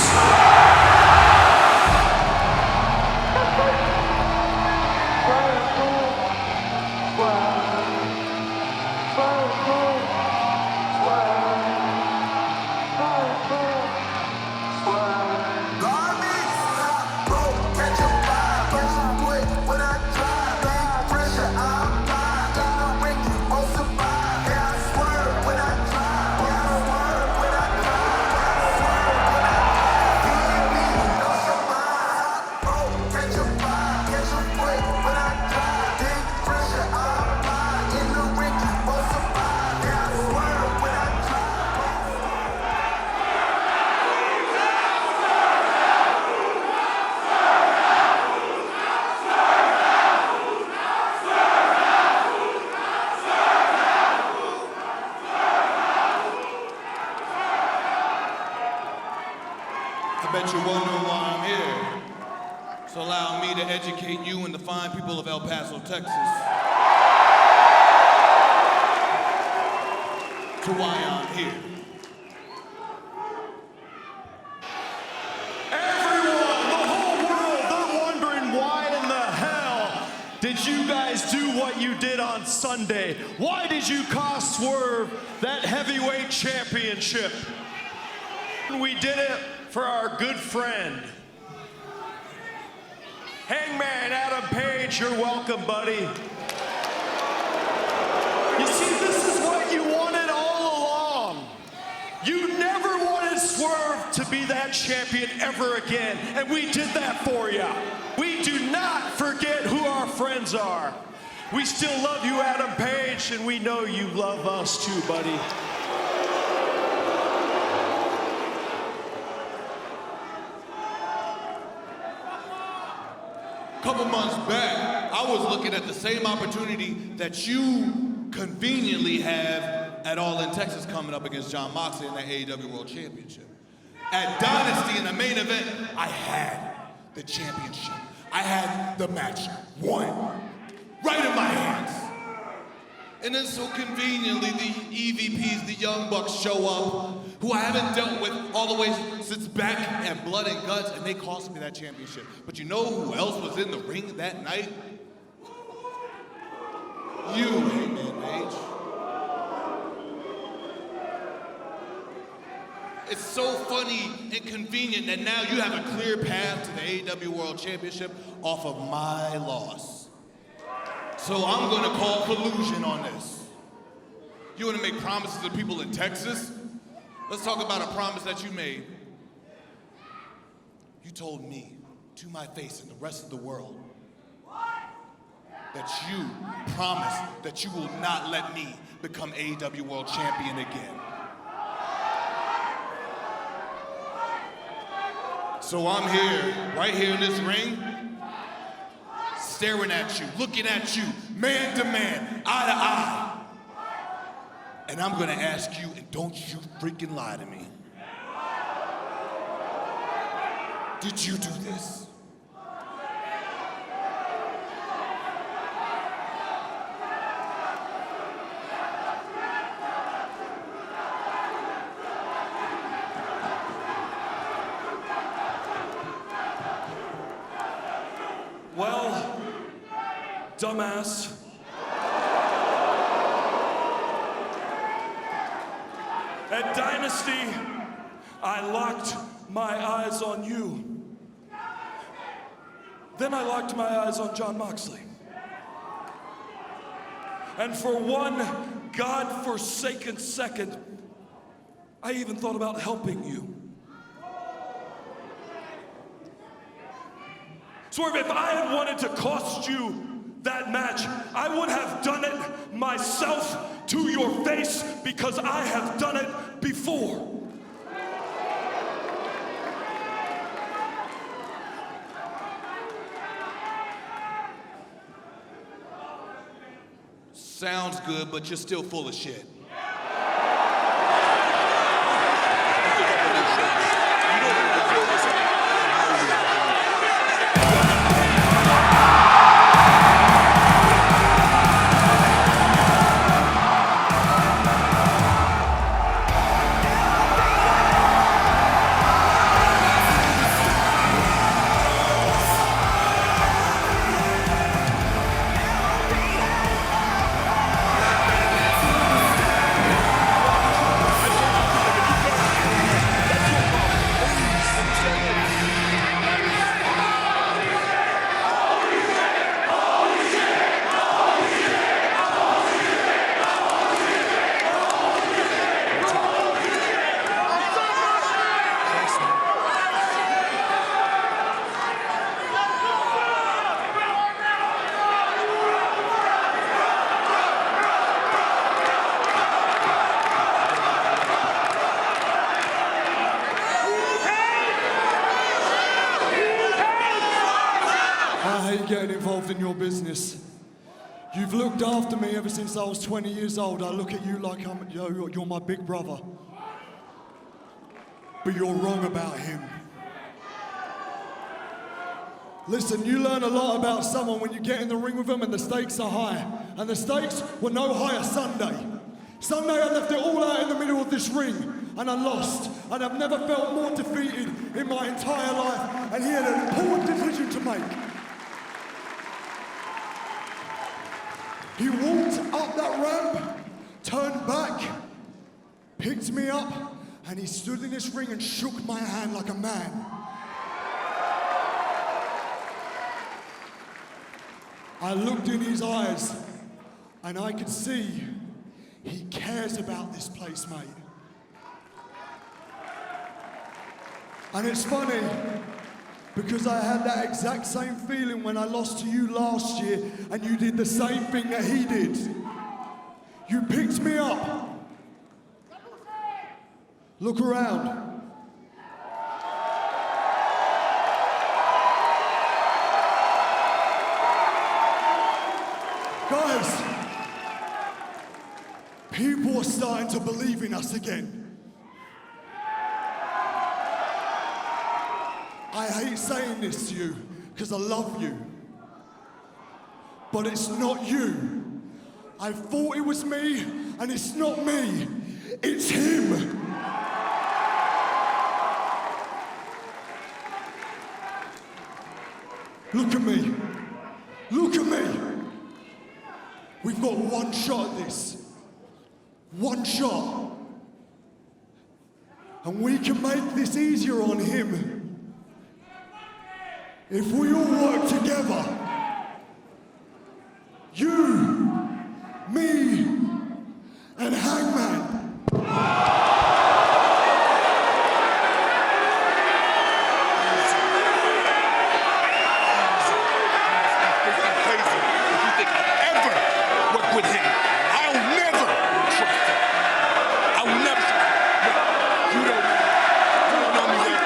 I bet you're wondering why I'm here. So allow me to educate you and the fine people of El Paso, Texas. to why I'm here. Everyone, the whole world, they're wondering why in the hell did you guys do what you did on Sunday? Why did you cost Swerve that heavyweight championship? We did it for our good friend, Hangman Adam Page. You're welcome, buddy. You see, this is what you wanted all along. You never wanted Swerve to be that champion ever again, and we did that for you. We do not forget who our friends are. We still love you, Adam Page, and we know you love us too, buddy. A couple months back, I was looking at the same opportunity that you conveniently have at Allin, Texas, coming up against John Moxley in the AEW World Championship. At Dynasty, in the main event, I had the championship. I had the match won, right in my hands. And then so conveniently, the EVPs, the Young Bucks, show up, who I haven't dealt with all the way since back at Blood and Guts, and they cost me that championship. But you know who else was in the ring that night? You, Hangman Page. It's so funny and convenient that now you have a clear path to the AEW World Championship off of my loss. So I'm gonna call collusion on this. You wanna make promises to people in Texas? Let's talk about a promise that you made. You told me, to my face and the rest of the world, that you promise that you will not let me become AEW World Champion again. So I'm here, right here in this ring, staring at you, looking at you, man to man, eye to eye. And I'm gonna ask you, and don't you freaking lie to me. Did you do this? Well, dumbass. At Dynasty, I locked my eyes on you. Then I locked my eyes on John Moxley. And for one God-forsaken second, I even thought about helping you. Swerve, if I had wanted to cost you that match, I would have done it myself to your face because I have done it before. Sounds good, but you're still full of shit. Getting involved in your business. You've looked after me ever since I was 20 years old. I look at you like you're my big brother. But you're wrong about him. Listen, you learn a lot about someone when you get in the ring with them and the stakes are high. And the stakes were no higher Sunday. Sunday I left it all out in the middle of this ring, and I lost. And I've never felt more defeated in my entire life, and he had an important decision to make. He walked up that ramp, turned back, picked me up, and he stood in this ring and shook my hand like a man. I looked in his eyes, and I could see he cares about this place, mate. And it's funny, because I had that exact same feeling when I lost to you last year, and you did the same thing that he did. You picked me up. Look around. Guys, people are starting to believe in us again. I hate saying this to you because I love you, but it's not you. I thought it was me, and it's not me, it's him. Look at me, look at me. We've got one shot at this. One shot. And we can make this easier on him if we all work together. You, me, and Hangman. With him, I'll never trust him. I will never. You don't know me yet.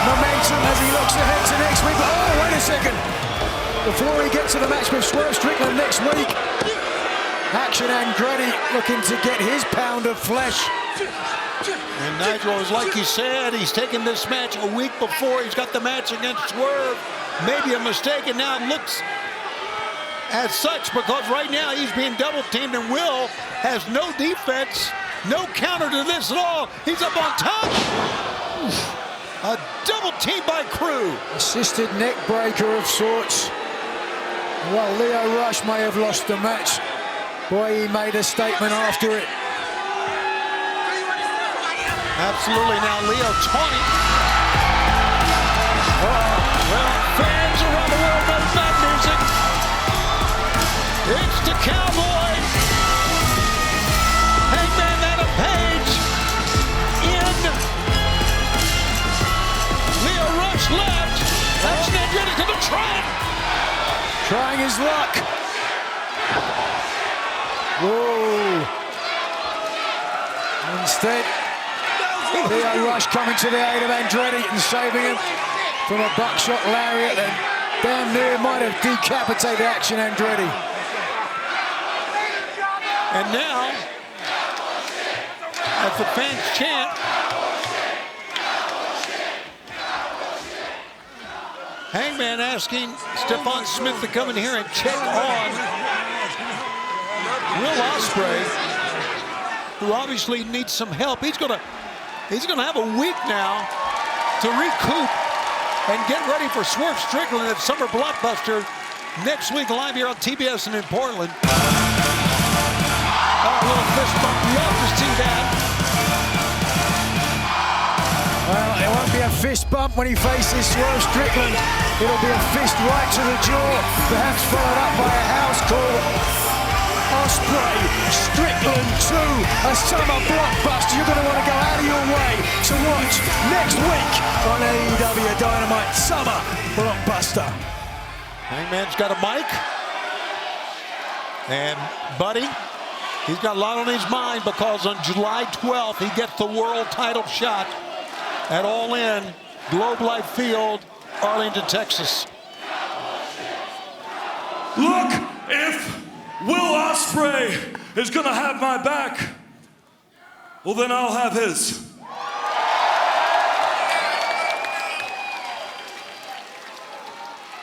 Momentum as he looks ahead to next week. Oh, wait a second. Before we get to the match with Swerve Strickland next week, Action Andretti looking to get his pound of flesh. And Nigel, is like you said, he's taken this match a week before. He's got the match against Swerve. Maybe a mistake, and now it looks as such, because right now he's being double teamed, and Will has no defense, no counter to this at all. He's up on top. A double team by Crew. Assisted neck breaker of sorts. Well, Leo Rush may have lost the match. Boy, he made a statement after it. Absolutely. Now Leo taunting. Well, fans around the world know that music. It's the Cowboy. Hangman Adam Page in. Leo Rush left. Action Andretti to the trap. Trying his luck. Whoa. Instead, Leo Rush coming to the aid of Andretti and saving him from a buckshot lariat that damn near might have decapitated Action Andretti. And now, as the fans chant, Hangman asking Stephon Smith to come in here and check on Will Ospreay, who obviously needs some help. He's gonna have a week now to recoup and get ready for Swerve Strickland at Summer Blockbuster next week, live here on TBS and in Portland. A little fist bump, love to see that. Well, it won't be a fist bump when he faces Swerve Strickland. It'll be a fist right to the jaw, perhaps followed up by a house call. Ospreay Strickland 2, a summer blockbuster you're going to want to go out of your way to watch next week on AEW Dynamite Summer Blockbuster. Hangman's got a mic. And Buddy, he's got a lot on his mind because on July 12th, he gets the world title shot at Allin, Globe Life Field, Arlington, Texas. Look, if Will Ospreay is going to have my back, well, then I'll have his.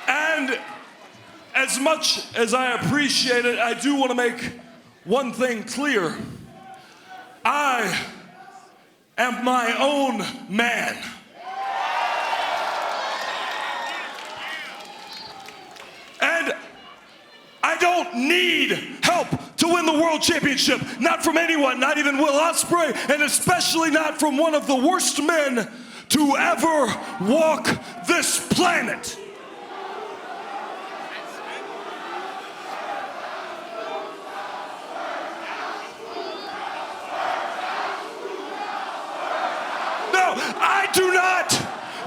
And as much as I appreciate it, I do want to make one thing clear. I am my own man. And I don't need help to win the World Championship. Not from anyone, not even Will Ospreay, and especially not from one of the worst men to ever walk this planet. No, I do not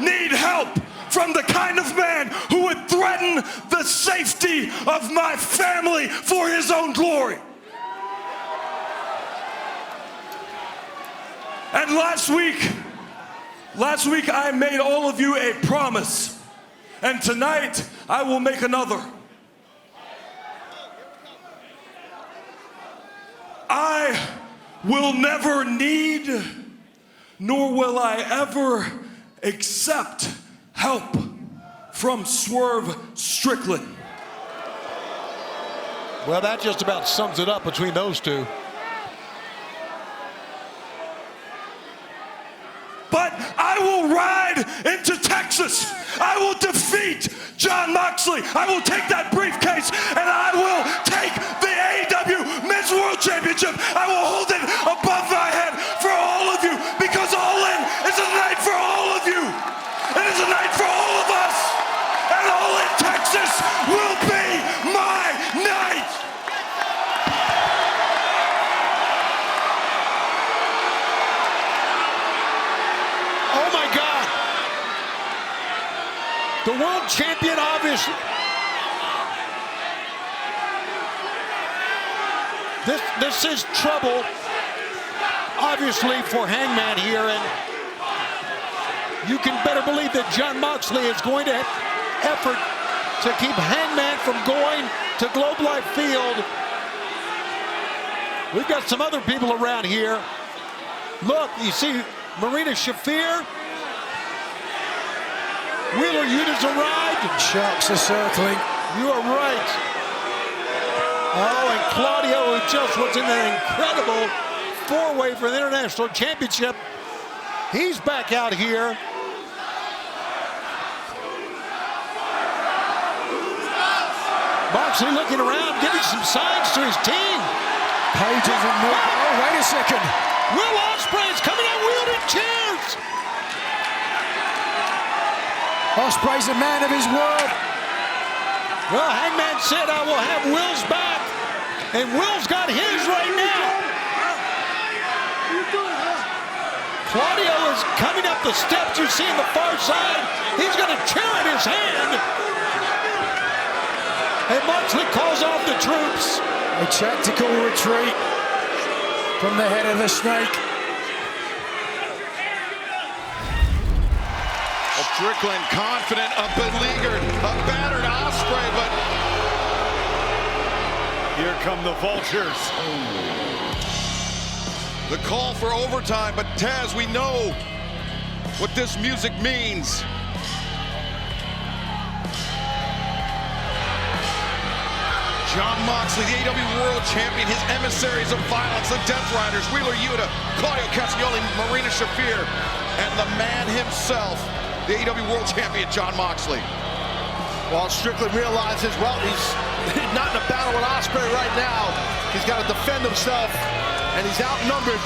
need help from the kind of man who would threaten the safety of my family for his own glory. And last week I made all of you a promise, and tonight I will make another. I will never need, nor will I ever accept help from Swerve Strickland. Well, that just about sums it up between those two. But I will ride into Texas. I will defeat Jon Moxley. I will take that briefcase and I will take the AEW Men's World Championship. I will hold it above my head for all of you, because Allin is a night for all of you. It is a night for all of us. And Allin, Texas will be my night. Oh my God. The world champion, obviously. This is trouble, obviously, for Hangman here, and you can better believe that Jon Moxley is going to effort to keep Hangman from going to Globe Life Field. We've got some other people around here. Look, you see Marina Shafir. Wheeler Yuta's arrived. Sharks are circling. You are right. Oh, and Claudio, who just was in an incredible four-way for the International Championship. He's back out here. Moxley looking around, giving some signs to his team. Page isn't moving. Oh, wait a second. Will Ospreay is coming out wielding chairs. Ospreay's a man of his word. Well, Hangman said, I will have Will's back. And Will's got his right now. Claudio is coming up the steps you see on the far side. He's got a chair in his hand. And Moxley calls off the troops. A tactical retreat from the head of the snake. Strickland confident, a beleaguered, a battered Ospreay, but here come the vultures. The call for overtime, but Taz, we know what this music means. Jon Moxley, the AEW World Champion, his emissaries of violence, the Death Riders, Wheeler Yuta, Claudio Castagnoli, Marina Shafir, and the man himself, the AEW World Champion, Jon Moxley. Well, Strickland realizes, well, he's not in a battle with Ospreay right now. He's got to defend himself, and he's outnumbered,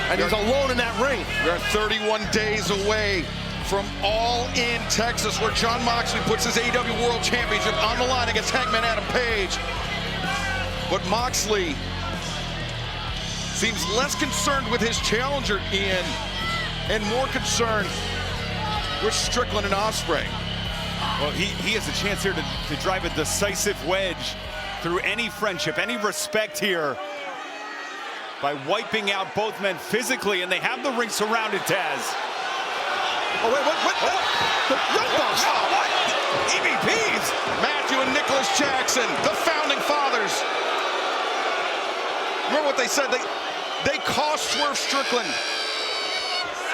and he's alone in that ring. We're 31 days away from All In Texas, where Jon Moxley puts his AEW World Championship on the line against Hangman Adam Page. But Moxley seems less concerned with his challenger, Ian, and more concerned with Strickland and Ospreay. Well, he has a chance here to drive a decisive wedge through any friendship, any respect here, by wiping out both men physically, and they have the ring surrounded, Taz. Oh, wait, what? The Young Bucks. Oh, what? EVPs. Matthew and Nicholas Jackson, the founding fathers. Remember what they said? They cost Swerve Strickland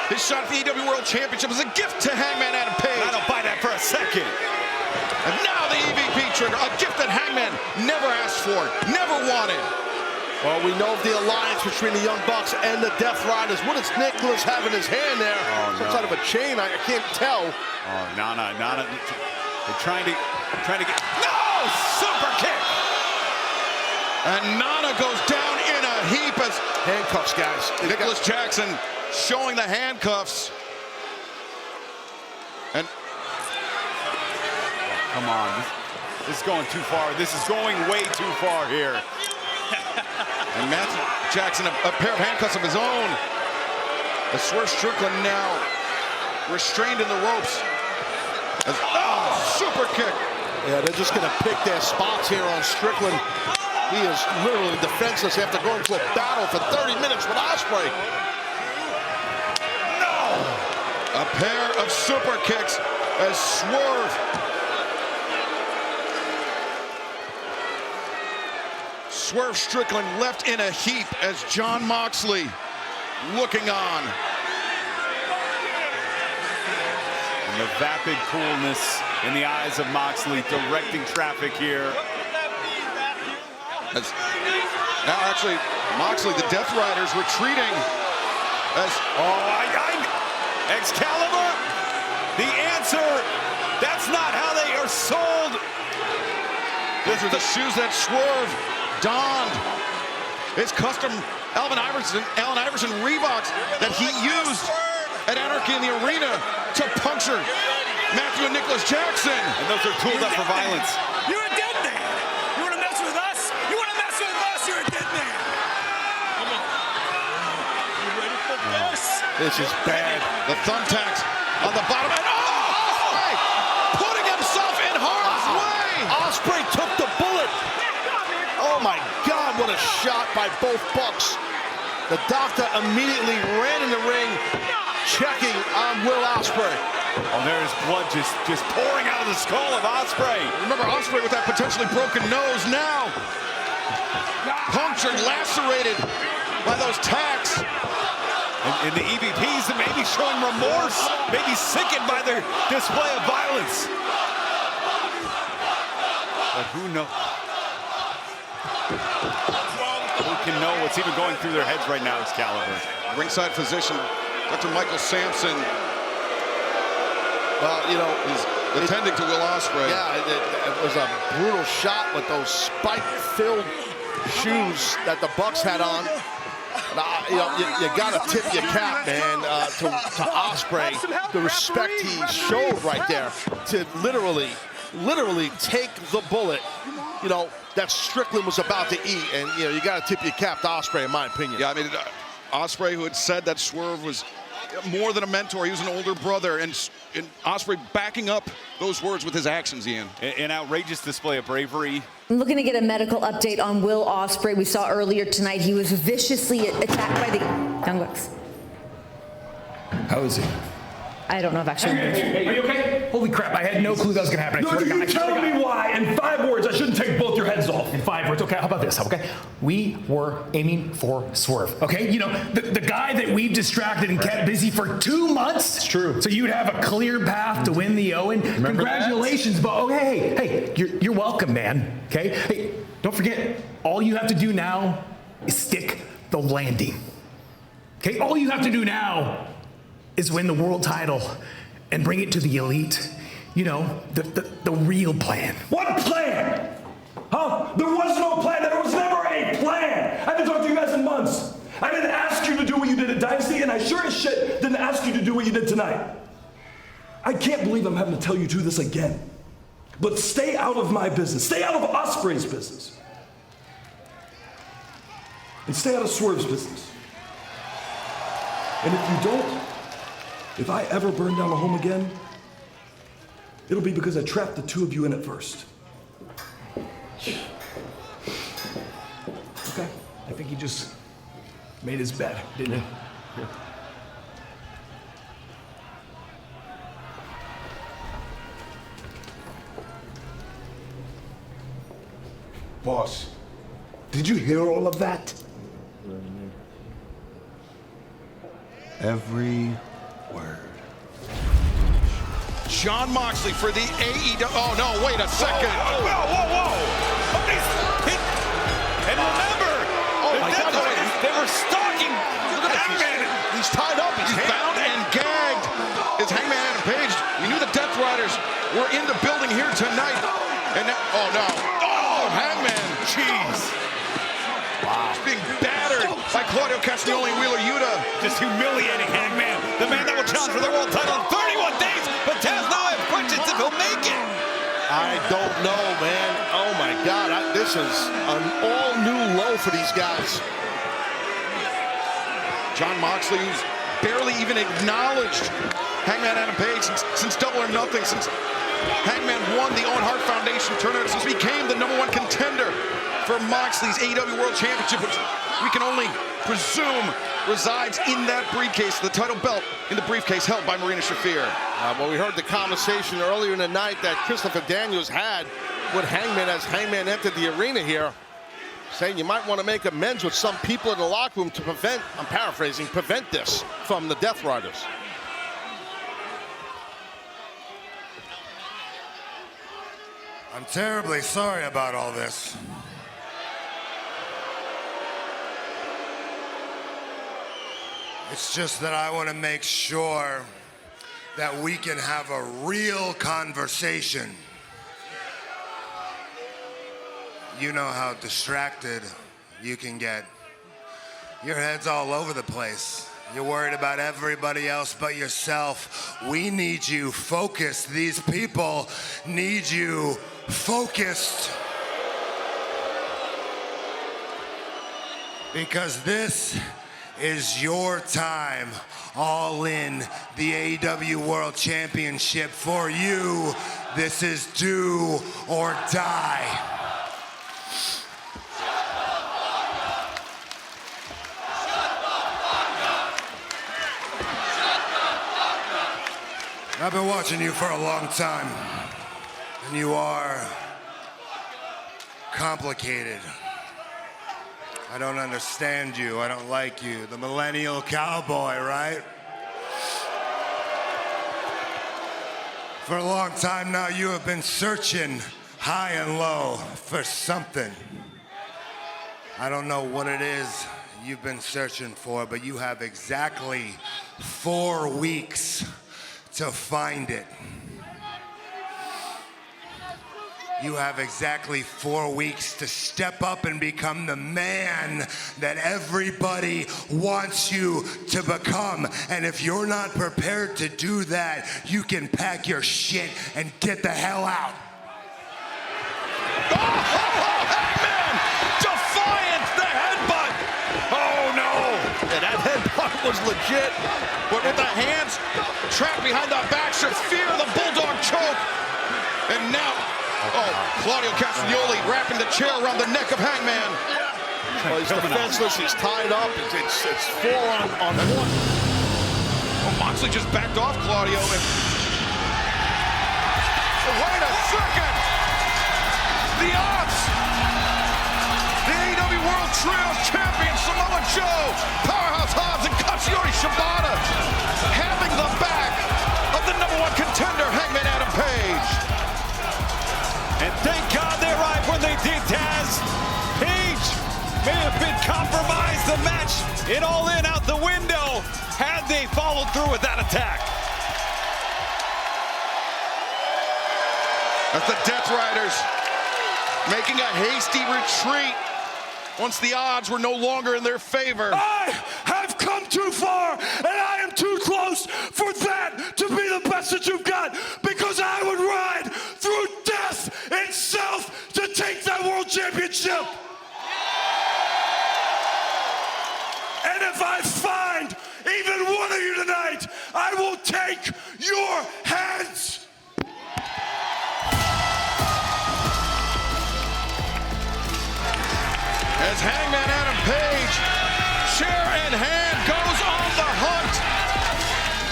his shot at the AEW World Championship as a gift to Hangman Adam Page. I don't buy that for a second. And now the EVP trigger, a gift that Hangman never asked for, never wanted. Well, we know of the alliance between the Young Bucks and the Death Riders. What does Nicholas have in his hand there? Some sort of a chain, I can't tell. Oh, Nana. They're trying to get, no! Super kick! And Nana goes down in a heap as handcuffs, guys. Nicholas Jackson showing the handcuffs. And come on, this is going too far. This is going way too far here. And Matthew Jackson, a pair of handcuffs of his own. As Swerve Strickland now restrained in the ropes. Super kick. Yeah, they're just gonna pick their spots here on Strickland. He is literally defenseless after going to a battle for 30 minutes with Ospreay. A pair of super kicks as Swerve Strickland left in a heap as Jon Moxley looking on. And the vapid coolness in the eyes of Moxley directing traffic here. As now actually Moxley, the Death Riders retreating as Excalibur, the answer, that's not how they are sold. Those are the shoes that Swerve donned. His custom Allen Iverson Reeboks that he used at Anarchy in the Arena to puncture Matthew and Nicholas Jackson. And those are tooled up for violence. You're a dead man. You want to mess with us? You want to mess with us? You're a dead man. Come on. You ready for this? This is bad. The thumbtacks on the bottom end. Ospreay putting himself in harm's way. Ospreay took the bullet. Oh my God, what a shot by both Bucks. The doctor immediately ran in the ring, checking on Will Ospreay. Oh, there's blood just pouring out of the skull of Ospreay. Remember Ospreay with that potentially broken nose now. Punctured, lacerated by those tacks. And the EVPs may be showing remorse, maybe sickened by their display of violence. But who knows? Who can know what's even going through their heads right now, Excalibur? Ringside physician, Dr. Michael Sampson. Well, you know, he's attending to Will Ospreay. Yeah, it was a brutal shot with those spike-filled shoes that the Bucks had on. You know, you got to tip your cap, man, to Ospreay. The respect he showed right there to literally take the bullet, you know, that Strickland was about to eat. And, you know, you got to tip your cap to Ospreay, in my opinion. Yeah, I mean, Ospreay, who had said that Swerve was more than a mentor, he was an older brother, and Ospreay backing up those words with his actions, Ian. An outrageous display of bravery. I'm looking to get a medical update on Will Ospreay. We saw earlier tonight he was viciously attacked by the Young Bucks. How is he? I don't know if actually. Hey, are you okay? Holy crap, I had no clue that was gonna happen. No, you tell me why in 5 words I shouldn't take both your heads off. In 5 words, okay, how about this, okay? We were aiming for Swerve, okay? You know, the guy that we've distracted and kept busy for 2 months. It's true. So you'd have a clear path to win the Owen. Congratulations, but hey, you're welcome, man, okay? Hey, don't forget, all you have to do now is stick the landing, okay? All you have to do now is win the world title and bring it to the elite. You know, the real plan. What plan? Huh? There was no plan. There was never a plan. I haven't talked to you guys in months. I didn't ask you to do what you did at Dynasty, and I sure as shit didn't ask you to do what you did tonight. I can't believe I'm having to tell you to do this again. But stay out of my business. Stay out of Ospreay's business. and stay out of Swerve's business. And if you don't, if I ever burn down a home again, it'll be because I trapped the two of you in it first. Okay. I think he just made his bed, didn't he? Yeah. Boss, did you hear all of that? Every word. Jon Moxley for the AEW. Oh no, wait a second. Whoa, whoa, whoa. And remember, they were stalking Hangman. He's tied up. He's bound and gagged. It's Hangman Adam Page. You knew the Death Riders were in the building here tonight. And now, oh no. Oh, Hangman. Jeez. Wow. He's being battered by Claudio Castagnoli and Wheeler Yuta. Just humiliating Hangman, the man that will challenge for the world title in 31 days. But Taz now has questions if he'll make it. I don't know, man. Oh my God, this is an all-new low for these guys. Jon Moxley, who's barely even acknowledged Hangman Adam Page since Double or Nothing, since Hangman won the Owen Hart Foundation tournament, since he became the #1 contender for Moxley's AEW World Championship, which we can only presume resides in that briefcase, the title belt in the briefcase held by Marina Shafir. Well, we heard the conversation earlier in the night that Christopher Daniels had with Hangman as Hangman entered the arena here, saying you might want to make amends with some people in the locker room to prevent, I'm paraphrasing, prevent this from the Death Riders. I'm terribly sorry about all this. It's just that I want to make sure that we can have a real conversation. You know how distracted you can get. Your head's all over the place. You're worried about everybody else but yourself. We need you focused. These people need you focused. Because this is your time. All in the AEW World Championship. For you, this is do or die. I've been watching you for a long time, and you are complicated. I don't understand you. I don't like you. The millennial cowboy, right? For a long time now, you have been searching high and low for something. I don't know what it is you've been searching for, but you have exactly 4 weeks to find it. You have exactly 4 weeks to step up and become the man that everybody wants you to become. And if you're not prepared to do that, you can pack your shit and get the hell out. Hangman! Defiant, the headbutt! Oh no! And that headbutt was legit. But with the hands trapped behind the back, Shafir, the Bulldog choke. And now, oh, Claudio Castagnoli wrapping the chair around the neck of Hangman. Well, he's defenseless, he's tied up, it's 4 on 1. Oh, Moxley just backed off Claudio. And... Oh, wait a second! The odds! The AEW World Trio Champion Samoa Joe, Powerhouse Hobbs, and Katsuyori Shibata having the back of the #1 contender, Hangman Adam Page. And thank God they arrived when they did, Taz. Page may have been compromised. The match, it all in out the window, had they followed through with that attack. As the Death Riders making a hasty retreat once the odds were no longer in their favor. I have come too far, and I am too close for that to be the best that you've got, because I would ride through death itself to take that world championship. I find even one of you tonight, I will take your heads. As Hangman Adam Page, chair in hand, goes on the hunt.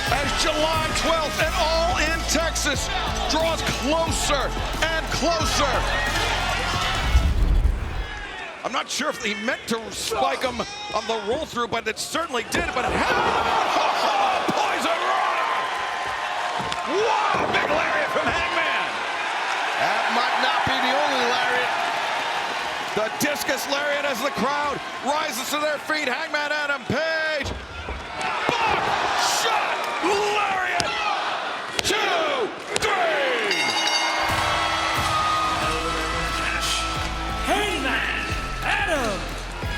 As July 12th and All in Texas draws closer and closer. I'm not sure if he meant to spike him on the roll through, but it certainly did. But poison rock! Wow, big lariat from Hangman. That might not be the only lariat. The discus lariat as the crowd rises to their feet. Hangman Adam Page. Shot! Lariat! 2, 3! Hangman Adam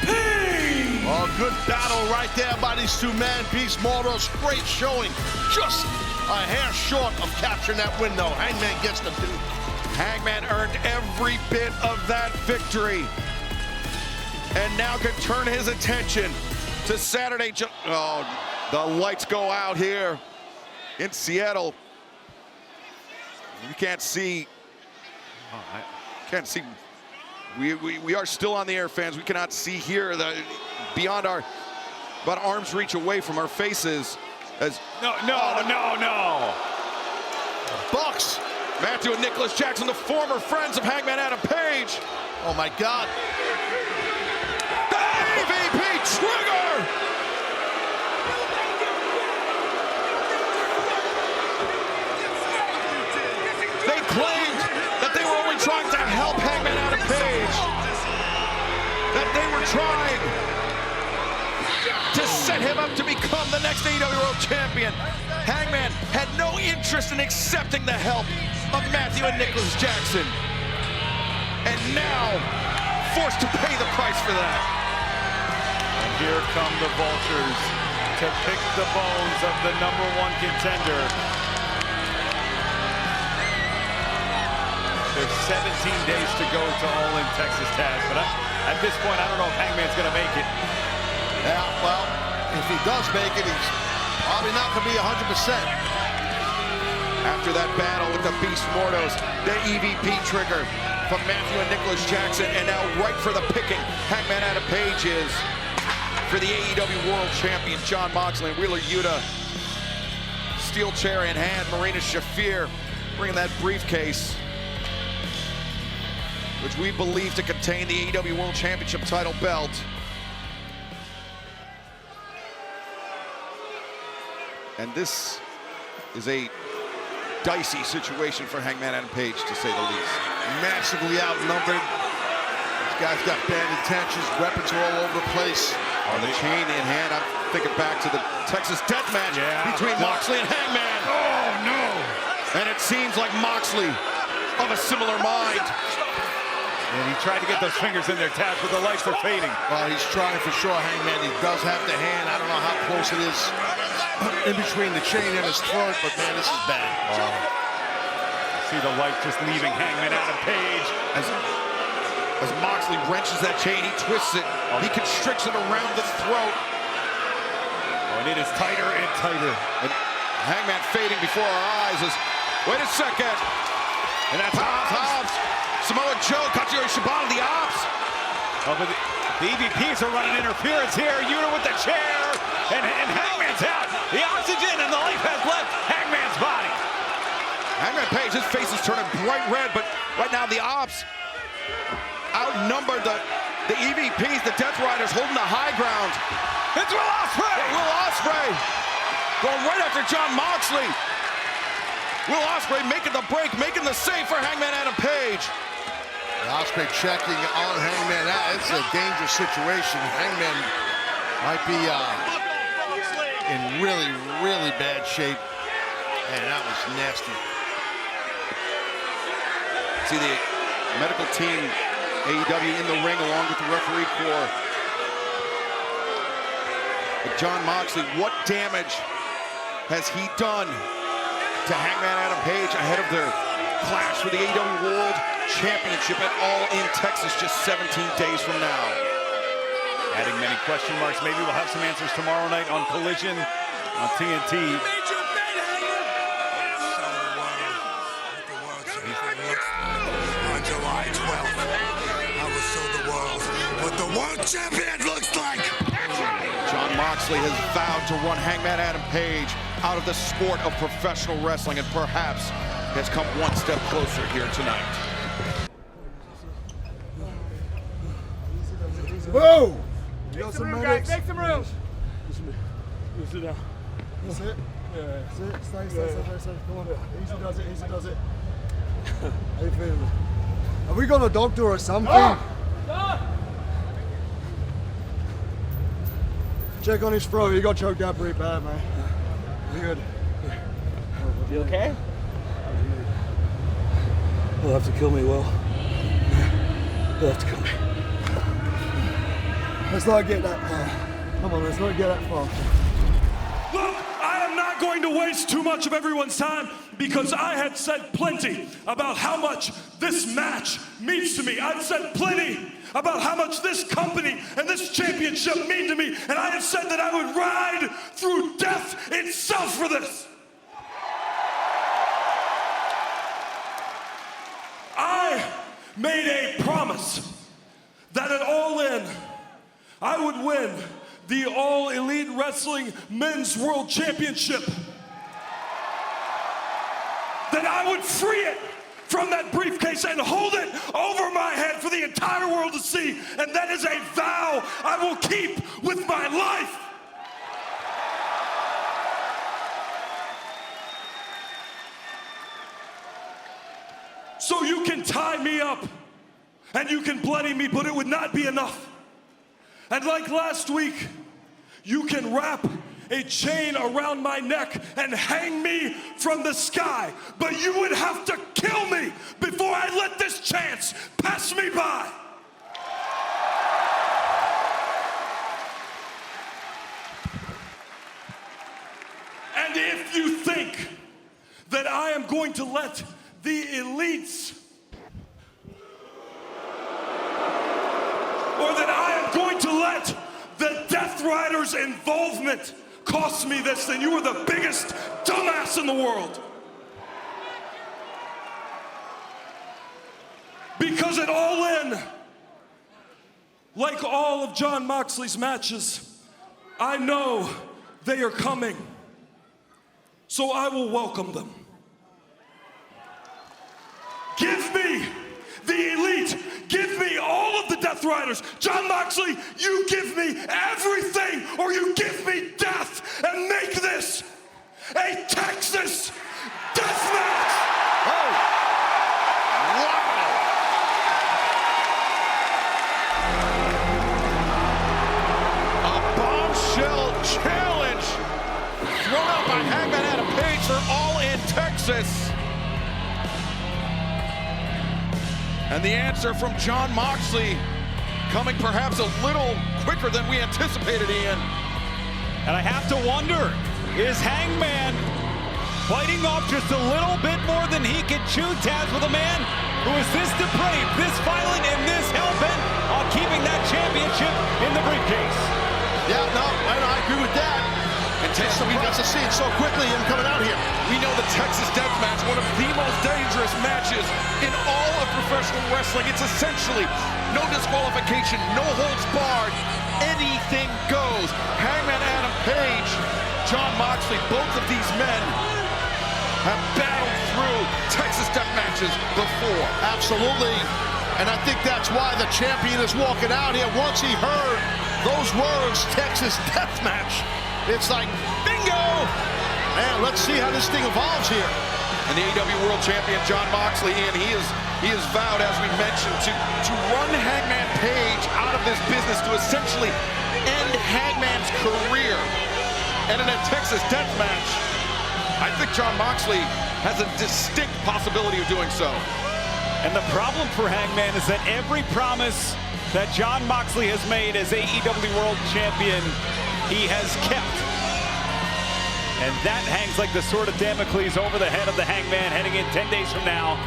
Page! Oh, good battle right there by these two men. Beast Mortals, great showing. Just a hair short of capturing that window. Hangman gets the dude. Hangman earned every bit of that victory and now can turn his attention to Saturday. Oh, the lights go out here in Seattle. You can't see. Can't see. We are still on the air, fans. We cannot see here beyond our about arm's reach away from our faces. As no. Bucks. Matthew and Nicholas Jackson, the former friends of Hangman Adam Page. Oh my God. The EVP trigger! They claimed that they were only trying to help Hangman Adam Page. That they were trying to set him up to become the next AEW World Champion. Hangman had no interest in accepting the help of Matthew and Nicholas Jackson. And now, forced to pay the price for that. And here come the Vultures to pick the bones of the #1 contender. There's 17 days to go to All in Texas, Taz, but at this point, I don't know if Hangman's gonna make it. Yeah, well, if he does make it, he's probably not gonna be 100%. After that battle with the Beast Mortos, the EVP trigger from Matthew and Nicholas Jackson, and now right for the picking, Hangman Adam Page is for the AEW World Champion, Jon Moxley, and Wheeler Yuta. Steel chair in hand, Marina Shafir bringing that briefcase, which we believe to contain the AEW World Championship title belt. And this is a dicey situation for Hangman Adam Page, to say the least. Massively outnumbered. This guy's got bad intentions, weapons are all over the place. On the chain in hand, I'm thinking back to the Texas death match between Moxley and Hangman. Oh, no! And it seems like Moxley of a similar mind. And he tried to get those fingers in there, Taz, but the lights are fading. Well, he's trying for sure, Hangman. He does have the hand. I don't know how close it is in between the chain and his throat, but man, this is bad. See the light just leaving Hangman Adam Page. As Moxley wrenches that chain, he twists it. He constricts it around the throat. And it is tighter and tighter. And Hangman fading before our eyes as, wait a second. And that's Hobbs. Samoa Joe, Katsuyori Shibata, the Ops. Oh, but the EVPs are running interference here. Yuta with the chair. And Hangman's out. The oxygen and the life has left Hangman's body. Hangman Page, his face is turning bright red, but right now the Ops outnumbered the EVPs, the Death Riders holding the high ground. It's Will Ospreay! Will Ospreay going right after Jon Moxley. Will Ospreay making the break, making the save for Hangman Adam Page. Ospreay checking on Hangman. It's a dangerous situation. Hangman might be in really, really bad shape. And that was nasty. See the medical team, AEW in the ring along with the referee corps. But Jon Moxley, what damage has he done to Hangman Adam Page ahead of their clash for the AEW World Championship at All in Texas just 17 days from now? adding many question marks. Maybe we'll have some answers tomorrow night on Collision on TNT. On July 12th, I will show the world what the world champion looks like. Jon Moxley has vowed to run Hangman Adam Page out of the sport of professional wrestling, and perhaps has come one step closer here tonight. Whoa! Make some room, guys. Make some room. Sit down. That's it. Yeah. Sit. Stay. Come on. Easy does it. How you feeling? Have we got a doctor or something? Check on his throat. He got choked out pretty bad, man. You good? You okay? They'll have to kill me, Will. They'll have to kill me. Let's not get that far. Come on, let's not get that far. Look, I am not going to waste too much of everyone's time because I had said plenty about how much this match means to me. I've said plenty about how much this company and this championship mean to me, and I have said that I would ride through death itself for this. I made a promise that at All In, I would win the All Elite Wrestling Men's World Championship. That I would free it from that briefcase and hold it over my head for the entire world to see. And that is a vow I will keep with my life. So you can tie me up and you can bloody me, but it would not be enough. And like last week, you can wrap a chain around my neck and hang me from the sky, but you would have to kill me before I let this chance pass me by. And if you think that I am going to let the elites or that I am going to let the Death Riders' involvement cost me this, then you are the biggest dumbass in the world. Because at All In, like all of Jon Moxley's matches, I know they are coming, so I will welcome them. Give me the elite. Give me all of the Death Riders. Jon Moxley, you give me everything or you give me death, and make this a Texas death match. Oh. Wow. A bombshell challenge thrown out by Hangman Adam Page for All In Texas. And the answer from Jon Moxley coming perhaps a little quicker than we anticipated, Ian. And I have to wonder, is Hangman biting off just a little bit more than he can chew, Taz, with a man who is this depraved, this violent, and this hell-bent on keeping that championship in the briefcase? Yeah, no, and I agree with that. And we got to see it so quickly, him coming out here. We know the Texas Death Match, one of the most dangerous matches in all of professional wrestling. It's essentially no disqualification, no holds barred, anything goes. Hangman Adam Page, Jon Moxley, both of these men have battled through Texas Death Matches before. Absolutely. And I think that's why the champion is walking out here. Once he heard those words, Texas Death Match, it's like, bingo! Man, let's see how this thing evolves here. And the AEW World Champion, Jon Moxley, and he is vowed, as we mentioned, to run Hangman Page out of this business, to essentially end Hangman's career. And in a Texas Death Match, I think Jon Moxley has a distinct possibility of doing so. And the problem for Hangman is that every promise that Jon Moxley has made as AEW World Champion, he has kept. And that hangs like the sword of Damocles over the head of the Hangman heading in 10 days from now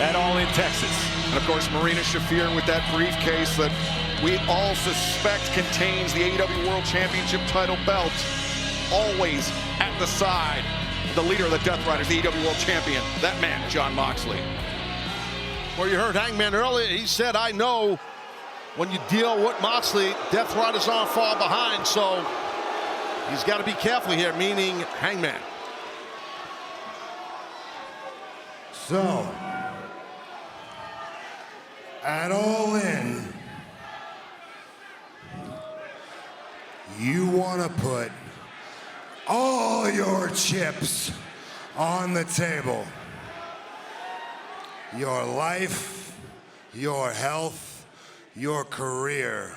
at All In Texas. And of course, Marina Shafir with that briefcase that we all suspect contains the AEW World Championship title belt. Always at the side of the leader of the Death Riders, the AEW World Champion, that man, Jon Moxley. Well, you heard Hangman earlier. He said, I know when you deal with Moxley, Death Riders aren't far behind, so he's got to be careful here, meaning Hangman. So, at All In, you want to put all your chips on the table. Your life, your health, your career,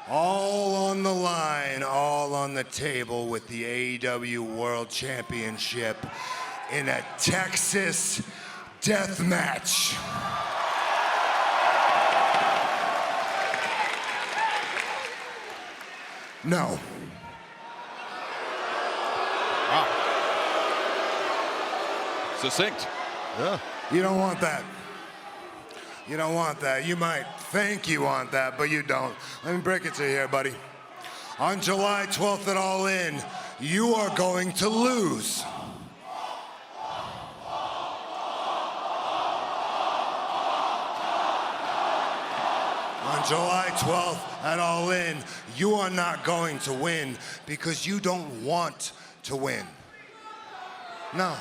all on the line, all on the table with the AEW World Championship in a Texas death match. No. Wow. Succinct. Yeah. You don't want that. You don't want that. You might think you want that, but you don't. Let me break it to you here, buddy. On July 12th at All In, you are going to lose. On July 12th at All In, you are not going to win because you don't want to win. No.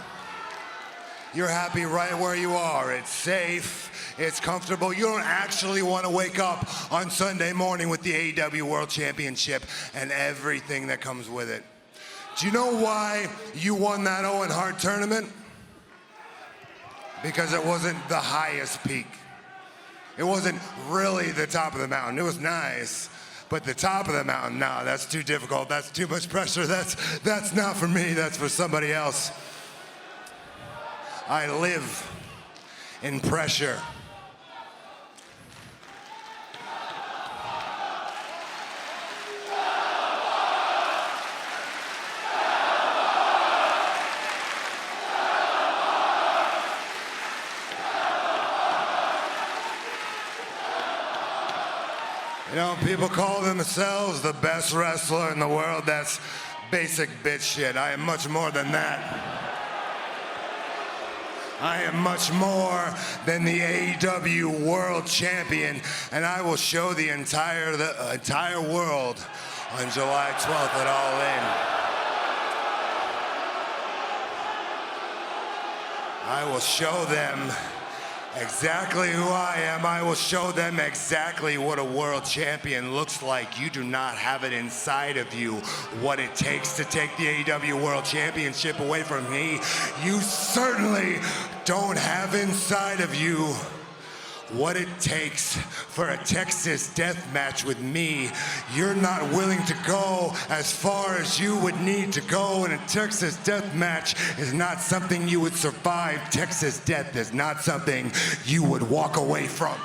You're happy right where you are. It's safe, it's comfortable. You don't actually want to wake up on Sunday morning with the AEW World Championship and everything that comes with it. Do you know why you won that Owen Hart tournament? Because it wasn't the highest peak. It wasn't really the top of the mountain. It was nice, but the top of the mountain, no, that's too difficult. That's too much pressure. That's not for me. That's for somebody else. I live in pressure. You know, people call themselves the best wrestler in the world. That's basic bitch shit. I am much more than that. I am much more than the AEW World Champion, and I will show the entire world on July 12th at All In. I will show them exactly who I am. I will show them exactly what a world champion looks like. You do not have it inside of you what it takes to take the AEW World Championship away from me. You certainly don't have inside of you what it takes for a Texas death match with me. You're not willing to go as far as you would need to go, and a Texas death match is not something you would survive. Texas death is not something you would walk away from.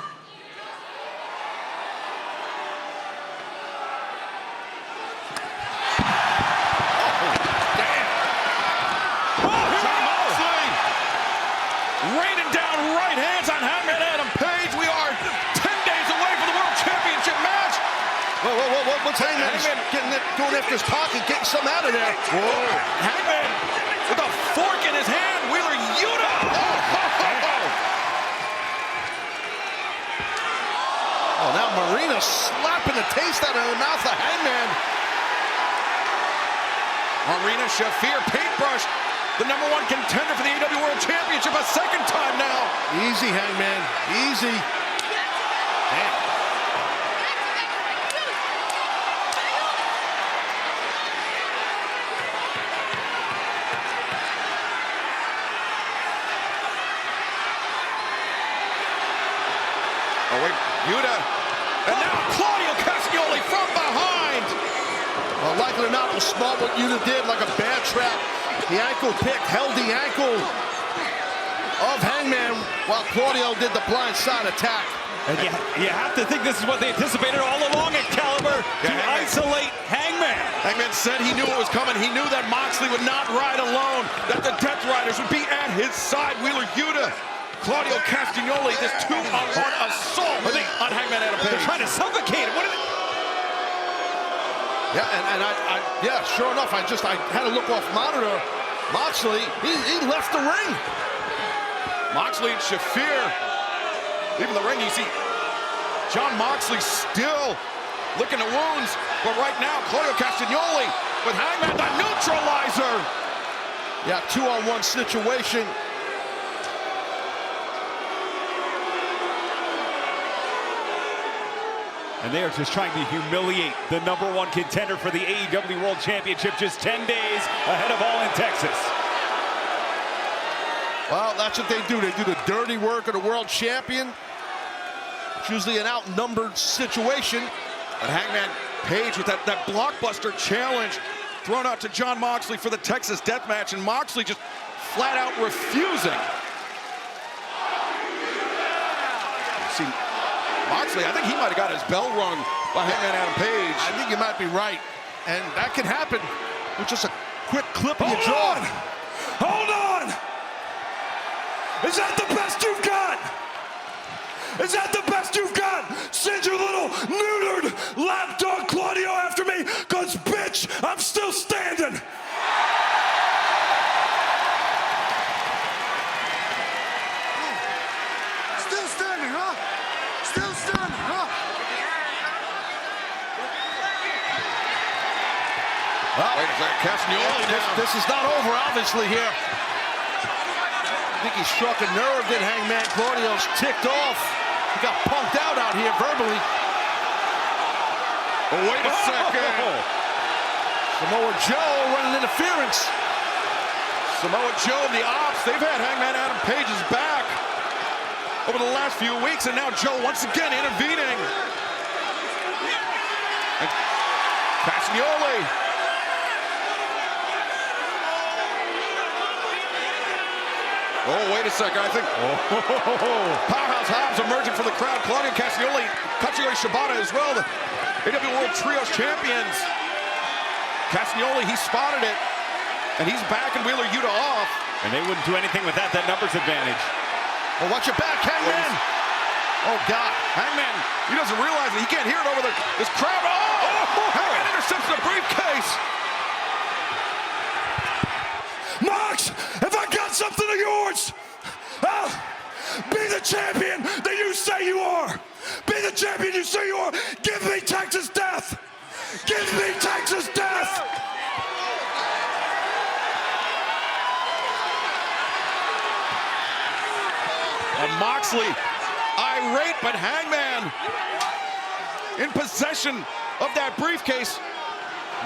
Raining down right hands on Hangman Adam Page. We are 10 days away from the World Championship match. Whoa, what's Hangman going after his pocket, getting some out of there? Whoa. Hangman with a fork in his hand. Wheeler Yuta. Oh, now Marina slapping the taste out of the mouth of Hangman. Marina Shafir paintbrush. The #1 contender for the AEW World Championship a second time now. Easy, Hangman, easy. Damn. Oh, wait, Yuta. And now Claudio Castagnoli from behind. Well, likely or not, it was smart what Yuta did, like a bear trap. The ankle pick held the ankle of Hangman while Claudio did the blindside attack. And you have to think this is what they anticipated all along at Caliber, to isolate Hangman. Hangman said he knew it was coming. He knew that Moxley would not ride alone, that the Death Riders would be at his side. Wheeler Yuta, Claudio Castagnoli, this 2-on-1 assault on Hangman Adam Page. They're trying to suffocate him. What are they? Yeah, sure enough. I had to look off monitor. Moxley, he left the ring. Moxley and Shafir leaving the ring. You see Jon Moxley still licking the wounds, but right now Claudio Castagnoli with Hangman, the neutralizer. Yeah, 2-on-1 situation. And they are just trying to humiliate the #1 contender for the AEW World Championship just 10 days ahead of Allin, Texas. Well, that's what they do. They do the dirty work of the world champion. It's usually an outnumbered situation. And Hangman Page with that blockbuster challenge thrown out to Jon Moxley for the Texas Death Match, and Moxley just flat out refusing. See, Moxley, I think he might have got his bell rung by Hangman Adam Page. I think you might be right. And that can happen with just a quick clip in your Hold jaw. on! Hold on! Is that the best you've got? Is that the best you've got? Send your little neutered lapdog Claudio after me, cause bitch, I'm still standing. Still standing, huh? Still standing, huh? Well, wait a second, Castagnoli this is not over, obviously, here. I think he struck a nerve, did Hangman. Claudio's ticked off. He got punked out here verbally. Oh, wait a second. Samoa Joe running interference. Samoa Joe and the Ops, they've had Hangman Adam Page's back over the last few weeks, and now Joe once again intervening. And Castagnoli. Oh, wait a second, I think Powerhouse Hobbs emerging from the crowd. Claudio Castagnoli, Katsuyori Shibata as well, the AEW World Trios champions. Castagnoli, he spotted it, and he's back and Wheeler Yuta off. And they wouldn't do anything with that numbers advantage. Well, watch your back, Hangman. Oh, God. Hangman, he doesn't realize it. He can't hear it over this crowd. Oh! Hangman intercepts the briefcase. Mox, if I got something of yours, be the champion that you say you are. Be the champion you say you are. Give me Texas death. Give me Texas death. And Moxley, irate, but Hangman in possession of that briefcase.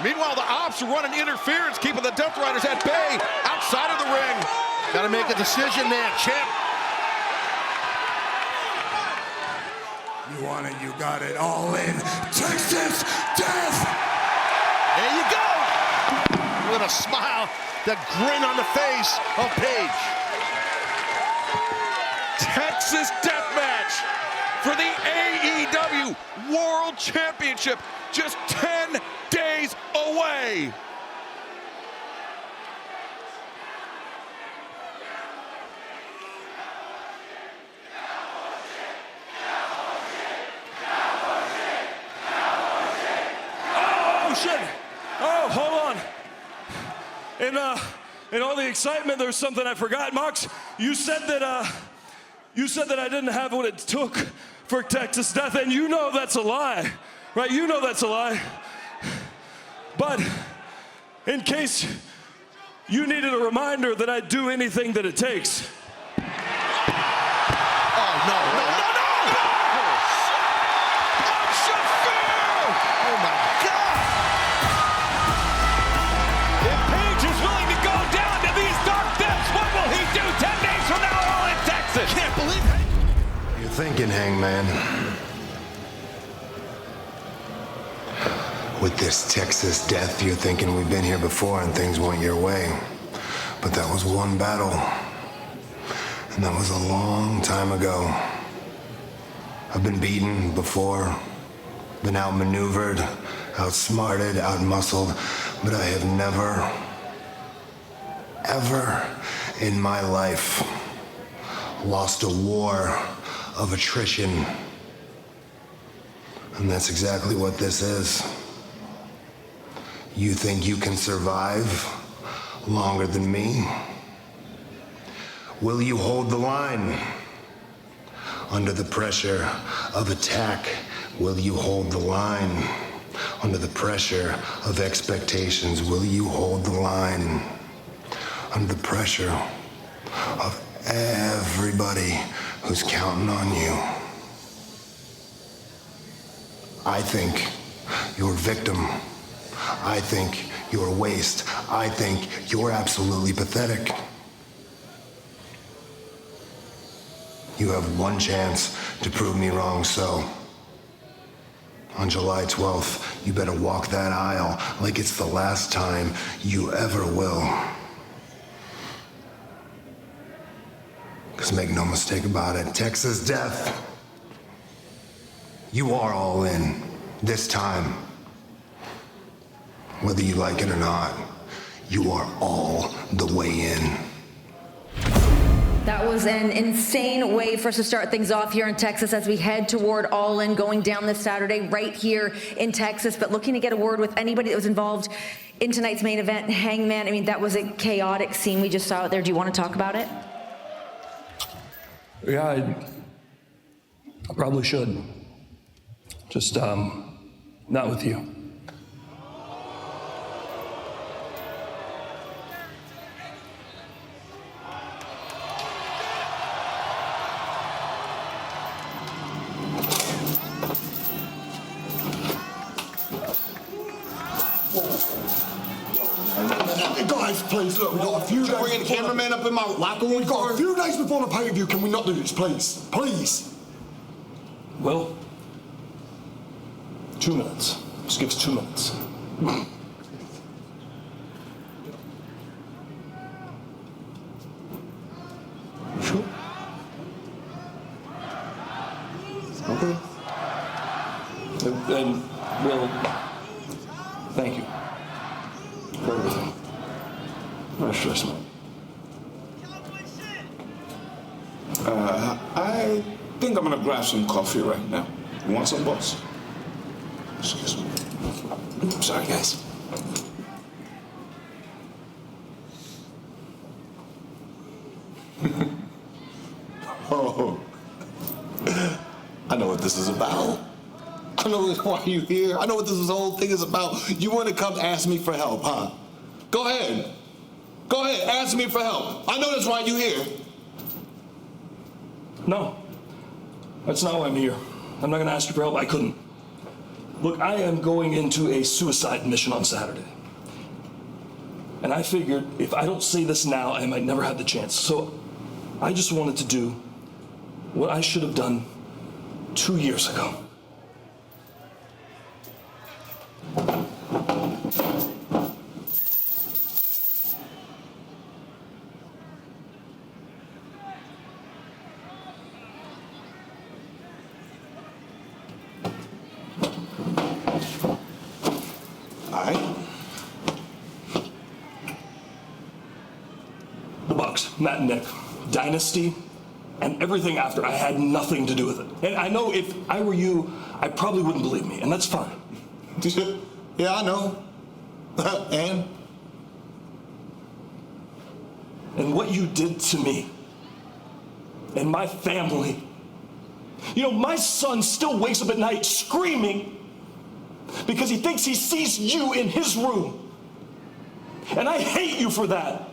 Meanwhile, the Ops are running interference, keeping the Death Riders at bay outside of the ring. Got to make a decision there, champ. You want it, you got it. All in. Texas Death! There you go! With a smile, that grin on the face of Page. Texas Death Match for the AEW World Championship, just 10 days away. Oh, shit. Oh, hold on. In all the excitement, there's something I forgot. Mox, you said that I didn't have what it took for Texas Death, and you know that's a lie, right? You know that's a lie. But in case you needed a reminder that I'd do anything that it takes. Oh, no. Oh, my God. If Page is willing to go down to these dark depths, what will he do 10 days from now all in Texas? Can't believe it. You're thinking, Hangman. With this Texas Death, you're thinking we've been here before and things went your way. But that was one battle. And that was a long time ago. I've been beaten before, been outmaneuvered, outsmarted, outmuscled, but I have never, ever in my life lost a war of attrition. And that's exactly what this is. You think you can survive longer than me? Will you hold the line? Under the pressure of attack, will you hold the line? Under the pressure of expectations, will you hold the line? Under the pressure of everybody who's counting on you. I think you're a victim. I think you're a waste. I think you're absolutely pathetic. You have one chance to prove me wrong, so on July 12th, you better walk that aisle like it's the last time you ever will. Because make no mistake about it, Texas Death, you are all in this time. Whether you like it or not, you are all the way in. That was an insane way for us to start things off here in Texas as we head toward Allin, going down this Saturday right here in Texas, but looking to get a word with anybody that was involved in tonight's main event, Hangman. I mean, that was a chaotic scene we just saw out there. Do you want to talk about it? Yeah, I probably should. Just, not with you. Guys, please, look, we got a few days. Bringing the cameraman up in my locker room. We've got a few days before the pay-per-view. Can we not do this, please? Please. Well, 2 minutes. Just give us 2 minutes. Sure. Okay. And well, thank you for everything. Not stress me. I think I'm gonna grab some coffee right now. You want some, boss? Excuse me. Sorry, guys. Oh, I know what this is about. I know why you're here. I know what this whole thing is about. You want to come ask me for help, huh? Go ahead. Go ahead, ask me for help. I know that's why you're here. No, that's not why I'm here. I'm not gonna ask you for help. I couldn't. Look, I am going into a suicide mission on Saturday. And I figured if I don't say this now, I might never have the chance. So I just wanted to do what I should have done 2 years ago. Matt and Nick, Dynasty, and everything after, I had nothing to do with it. And I know if I were you, I probably wouldn't believe me, and that's fine. Yeah, I know. And what you did to me and my family. You know, my son still wakes up at night screaming because he thinks he sees you in his room. And I hate you for that.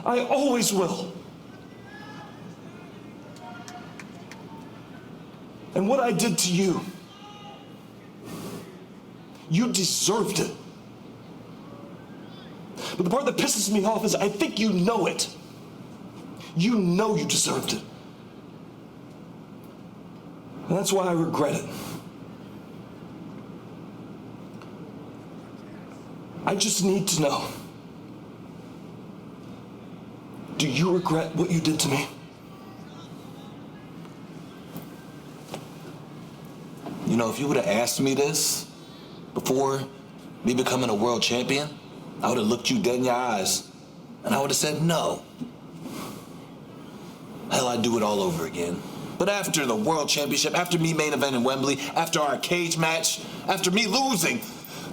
I always will. And what I did to you, you deserved it. But the part that pisses me off is I think you know it. You know you deserved it. And that's why I regret it. I just need to know. Do you regret what you did to me? You know, if you would have asked me this before me becoming a world champion, I would have looked you dead in your eyes and I would have said no. Hell, I'd do it all over again. But after the world championship, after me main event in Wembley, after our cage match, after me losing,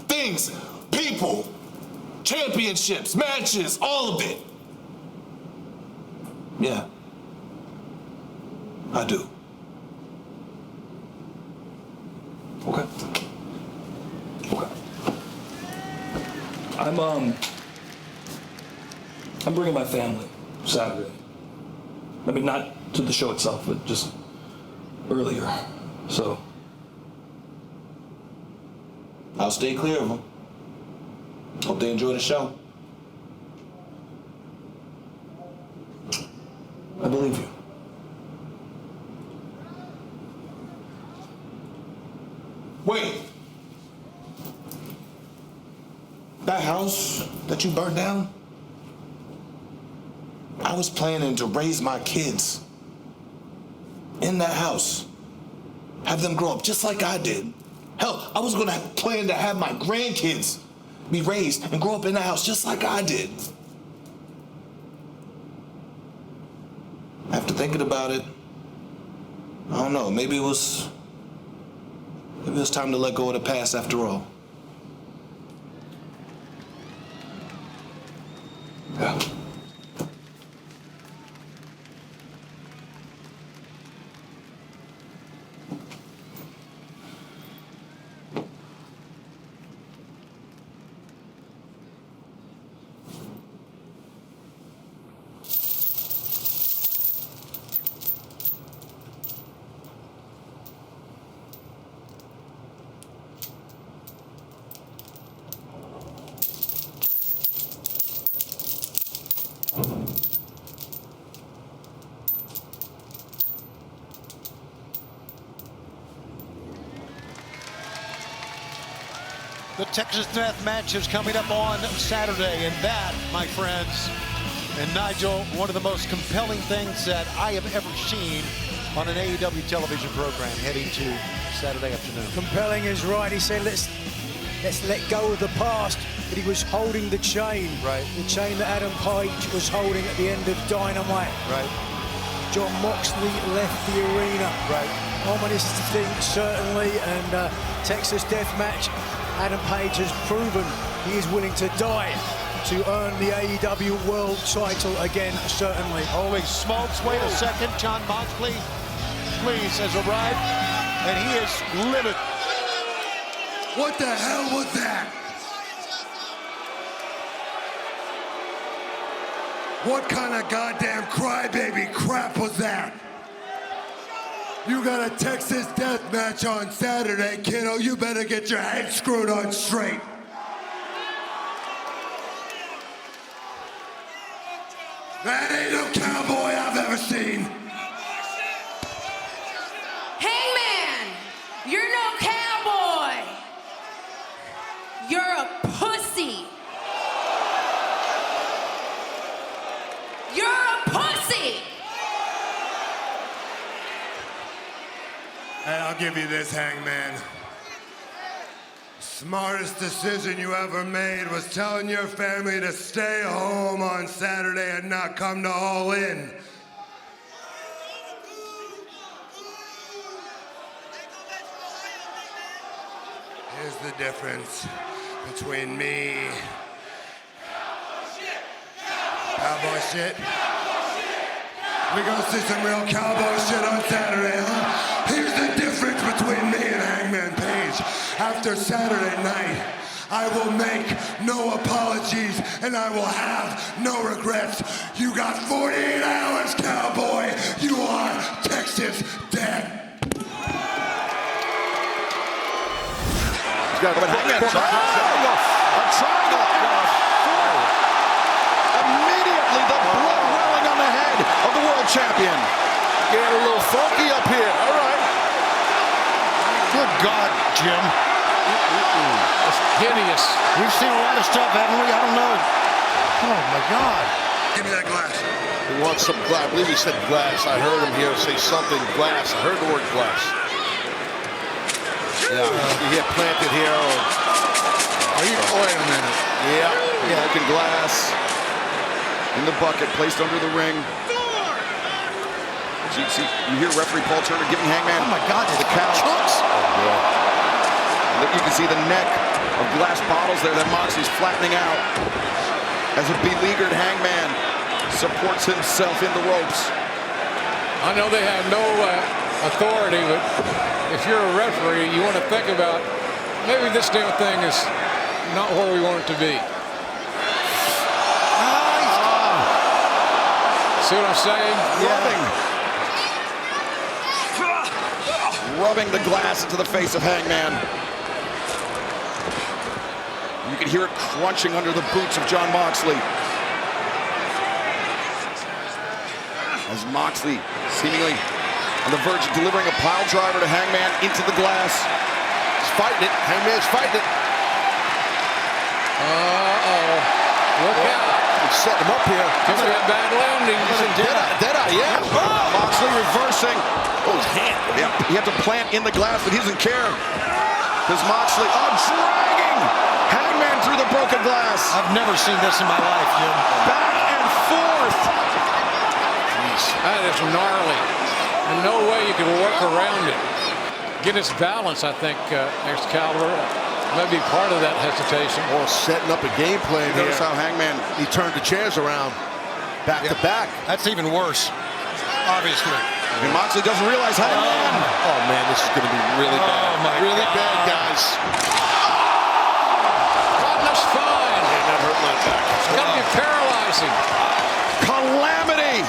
things people, championships, matches, all of it. Yeah, I do. Okay. I'm bringing my family Saturday. I mean, not to the show itself, but just earlier. So I'll stay clear of them. Hope they enjoy the show. I believe you. Wait. That house that you burned down? I was planning to raise my kids in that house. Have them grow up just like I did. Hell, I was gonna plan to have my grandkids be raised and grow up in that house just like I did. After thinking about it, I don't know, maybe it was time to let go of the past after all. Yeah. The Texas Death Match is coming up on Saturday, and that, my friends, and Nigel, one of the most compelling things that I have ever seen on an AEW television program heading to Saturday afternoon. Compelling is right. He said, let's let go of the past, but he was holding the chain. Right. The chain that Adam Page was holding at the end of Dynamite. Right. John Moxley left the arena. Right. Ominous thing, certainly, and Texas Death Match. Adam Page has proven he is willing to die to earn the AEW World title again, certainly. Holy smokes, wait a second. John Moxley, please, has arrived, and he is livid. What the hell was that? What kind of goddamn crybaby crap was that? You got a Texas Death Match on Saturday, kiddo. You better get your head screwed on straight. That ain't no cowboy I've ever seen. Hangman, you're no cowboy. You're a pussy. You're a pussy. Hey, I'll give you this, Hangman. Smartest decision you ever made was telling your family to stay home on Saturday and not come to All In. Here's the difference between me... Cowboy shit? We gonna see some real cowboy shit on Saturday, huh? Here's the difference between me and Hangman Page. After Saturday night, I will make no apologies and I will have no regrets. You got 48 hours, cowboy. You are Texas dead. He's got a triangle. Immediately the blood welling on the head of the world champion. Get a little funky up here. All right. Good God, Jim. That's hideous. We've seen a lot of stuff, haven't we? I don't know. Oh, my God. Give me that glass. He wants some glass. I believe he said glass. I heard him here say something glass. I heard the word glass. Yeah, you get planted here. Are you? Wait a minute. Yeah. Broken glass in the bucket, placed under the ring. You hear referee Paul Turner giving Hangman. Oh my God! The count. Chunks. Oh, yeah. You can see the neck of glass bottles there that Moxley's flattening out as a beleaguered Hangman supports himself in the ropes. I know they have no authority, but if you're a referee, you want to think about maybe this damn thing is not where we want it to be. See what I'm saying? Rubbing the glass into the face of Hangman. You can hear it crunching under the boots of Jon Moxley. As Moxley seemingly on the verge of delivering a pile driver to Hangman into the glass. He's fighting it. Hangman's fighting it. Look out. He's setting him up here. Could be a bad landing. Deadeye, yeah. Moxley reversing. Oh, his hand. Yeah, he had to plant in the glass, but he doesn't care. Because Moxley, dragging Hangman through the broken glass. I've never seen this in my life, Jim. Back and forth. That is gnarly. And no way you can work around it. Get his balance, I think, Excalibur. Maybe part of that hesitation. Or setting up a game plan here. Notice how Hangman, he turned the chairs around. Back to back. That's even worse, obviously. And Moxley doesn't realize Hangman. Oh, man, this is going to be really bad. Really bad, guys. That's fine. That hurt my back. It's got to be paralyzing. Calamity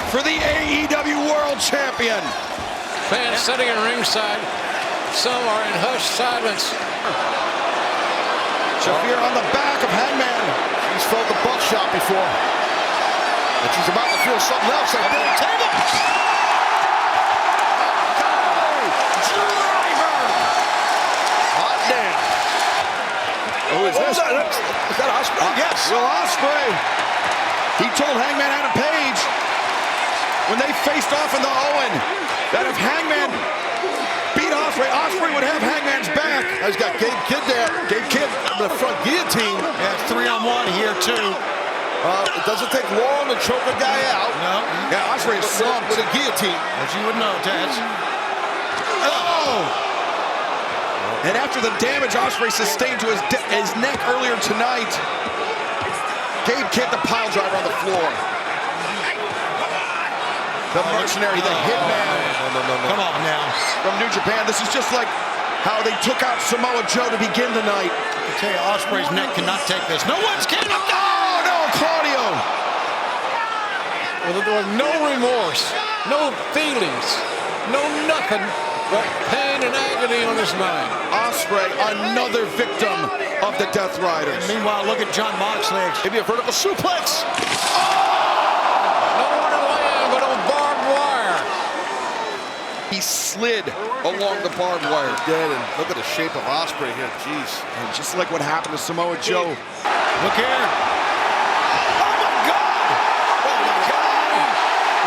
for the AEW World Champion. Fans sitting in ringside. Some are in hushed silence. Shafir on the back of Hangman. He's felt the buckshot before. And she's about to feel something else. Like big table. Driver. Hot damn. Who is this? Is that Ospreay? Yes. Will Ospreay. He told Hangman Adam Page when they faced off in the Owen that if Hangman beat Ospreay, Ospreay would have Hangman's back. He's got Gabe Kidd there. Gabe Kidd in the front guillotine. Yeah, it's 3-on-1 here, too. It doesn't take long to choke a guy out. No. Yeah, Ospreay is slumped with a guillotine. As you would know, Taz. And after the damage Ospreay sustained to his neck earlier tonight, Gabe Kidd the pile driver on the floor. The mercenary, the hitman. No. Come on now. From New Japan. This is just like how they took out Samoa Joe to begin tonight. I tell you, Ospreay's neck cannot take this. No one's can. Oh, no, Claudio. Well, there was no remorse, no feelings, no nothing but pain and agony on his mind. Ospreay, another victim of the Death Riders. And meanwhile, look at Jon Moxley. Maybe a vertical suplex. Not on the land, but on barbed wire. He slid along the barbed wire. Dead, and look at the shape of Ospreay here. Jeez. And just like what happened to Samoa Joe. Look here.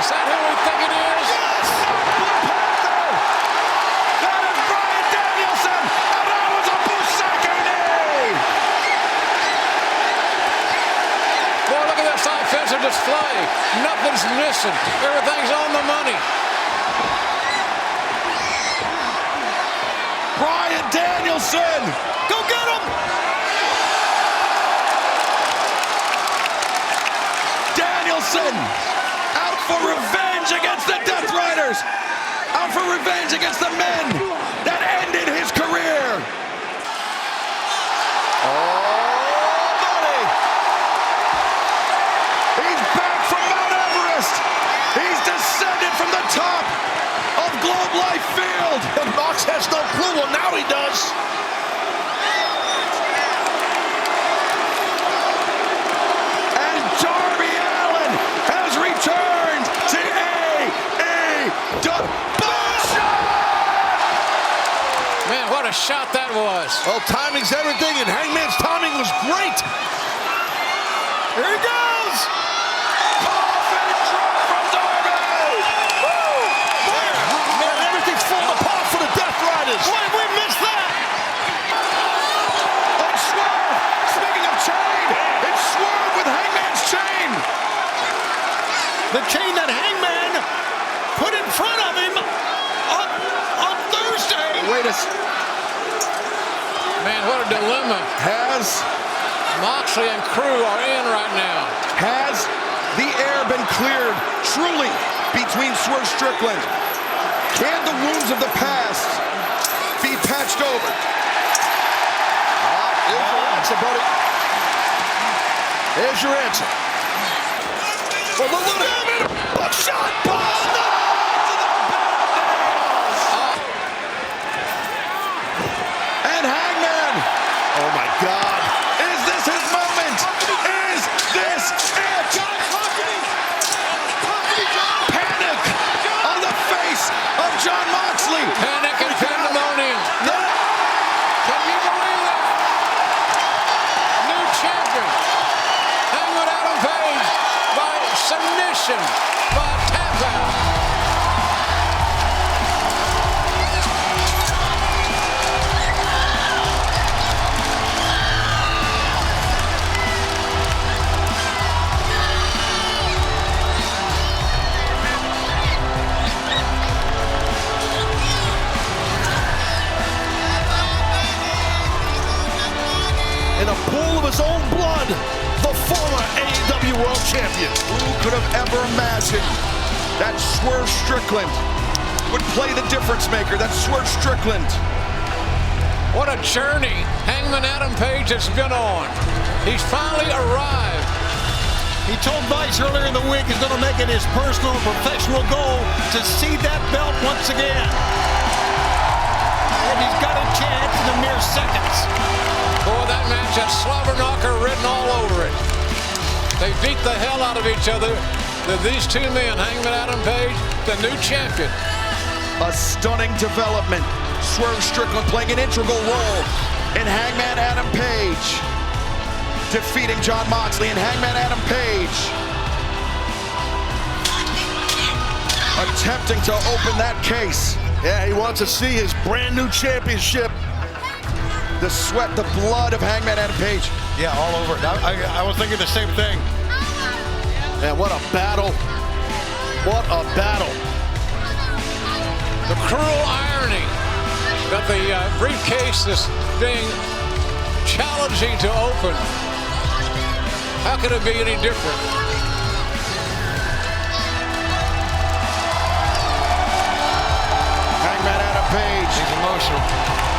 Is that who we think it is? Yes! Blue Panther! That is Bryan Danielson! And that was a Busaiku knee! Boy, look at this offensive display. Nothing's missing. Everything's on the money. Bryan Danielson! Go get him! Danielson! Out for revenge against the Death Riders! Out for revenge against the men that ended his career! Oh, buddy! He's back from Mount Everest! He's descended from the top of Globe Life Field! And Mox has no clue. Well, now he does. And Darby Allin has returned to AEW. Man, what a shot that was. Well, timing's everything, and Hangman's timing was great. Here he goes. Coffin drop from Darby. Woo! Man, everything's falling apart for the Death Riders. Why did we miss that? And Swerve, speaking of chain, it's Swerve with Hangman's chain. The chain that Hangman put in front of him on Thursday. Wait a Man, what a dilemma. Has Moxley and crew are in right now. Has the air been cleared truly between Swerve Strickland? Can the wounds of the past be patched over? Here's your answer, buddy. Here's your answer. Oh, look at him! Buckshot ball! No! And Hangman! Oh my God! Is this his moment? Is this it? Panic on the face of Jon Moxley. Panic and pandemonium. Can you believe that? New champion, Hangman Adam Page, by submission, by tap out. In a pool of his own blood, the former AEW World Champion. Who could have ever imagined that Swerve Strickland would play the difference maker? That Swerve Strickland. What a journey Hangman Adam Page has been on. He's finally arrived. He told Vice earlier in the week he's going to make it his personal and professional goal to see that belt once again. And he's got a chance in a mere seconds. Boy, that match had slobber knocker written all over it. They beat the hell out of each other. These two men, Hangman Adam Page, the new champion. A stunning development. Swerve Strickland playing an integral role in Hangman Adam Page defeating Jon Moxley, and Hangman Adam Page attempting to open that case. Yeah, he wants to see his brand new championship. The sweat, the blood of Hangman Adam Page. Yeah, all over it. I was thinking the same thing. And what a battle. What a battle. The cruel irony that the briefcase is being challenging to open. How could it be any different? Hangman Adam Page. He's emotional.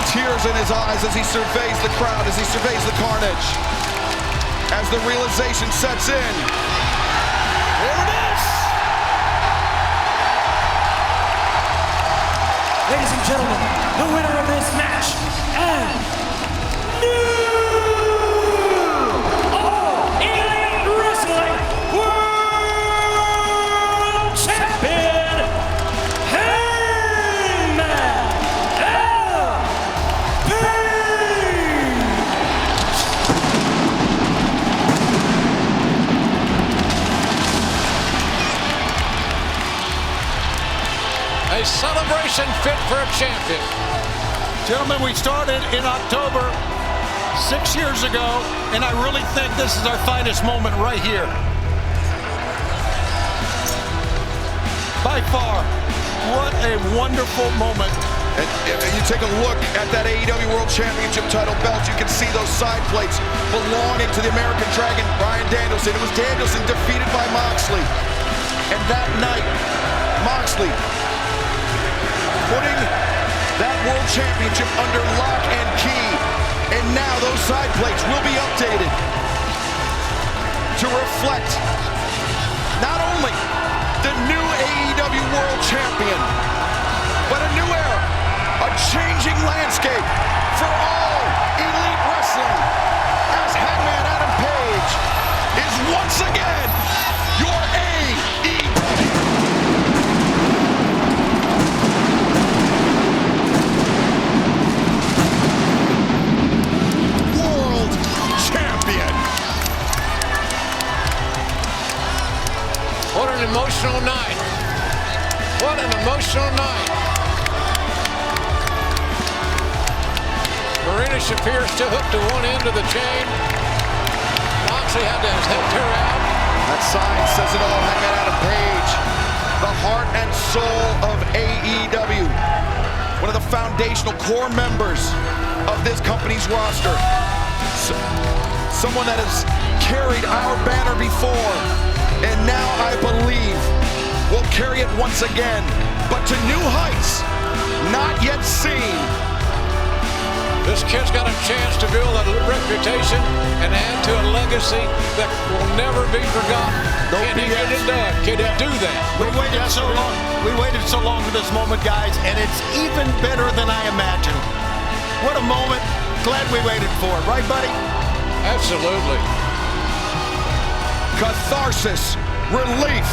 Tears in his eyes as he surveys the crowd, as he surveys the carnage. As the realization sets in. There it is! Ladies and gentlemen, the winner of this match and new All-Elite Wrestling World Champion, Hangman Adam A celebration fit for a champion. Gentlemen, we started in October 6 years ago, and I really think this is our finest moment right here. By far, what a wonderful moment. And you take a look at that AEW World Championship title belt, you can see those side plates belonging to the American Dragon, Bryan Danielson. It was Danielson defeated by Moxley. And that night, Moxley putting that World Championship under lock and key. And now those side plates will be updated to reflect not only the new AEW World Champion, but a new era, a changing landscape for all elite wrestling, as Hangman Adam Page is once again your AEW World Champion. What an emotional night. What an emotional night. Marina Shafir still hooked to one end of the chain. Moxley had to help her out. That sign says it all. Hangman Adam Page, the heart and soul of AEW. One of the foundational core members of this company's roster. Someone that has carried our banner before, and now I believe will carry it once again, but to new heights not yet seen. This kid's got a chance to build a reputation and add to a legacy that will never be forgotten. Can he get it done? Can he do that? We waited so long. We waited so long for this moment, guys, and it's even better than I imagined. What a moment. Glad we waited for it, right, buddy? Absolutely. Catharsis, relief,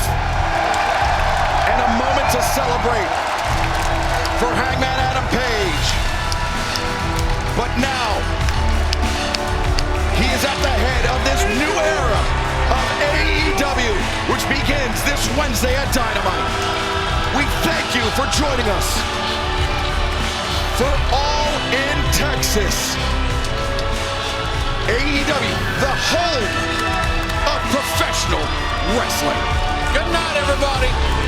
and a moment to celebrate for Hangman Adam Page. But now, he is at the head of this new era of AEW, which begins this Wednesday at Dynamite. We thank you for joining us for All in Texas. AEW, the home of professional wrestling. Good night, everybody.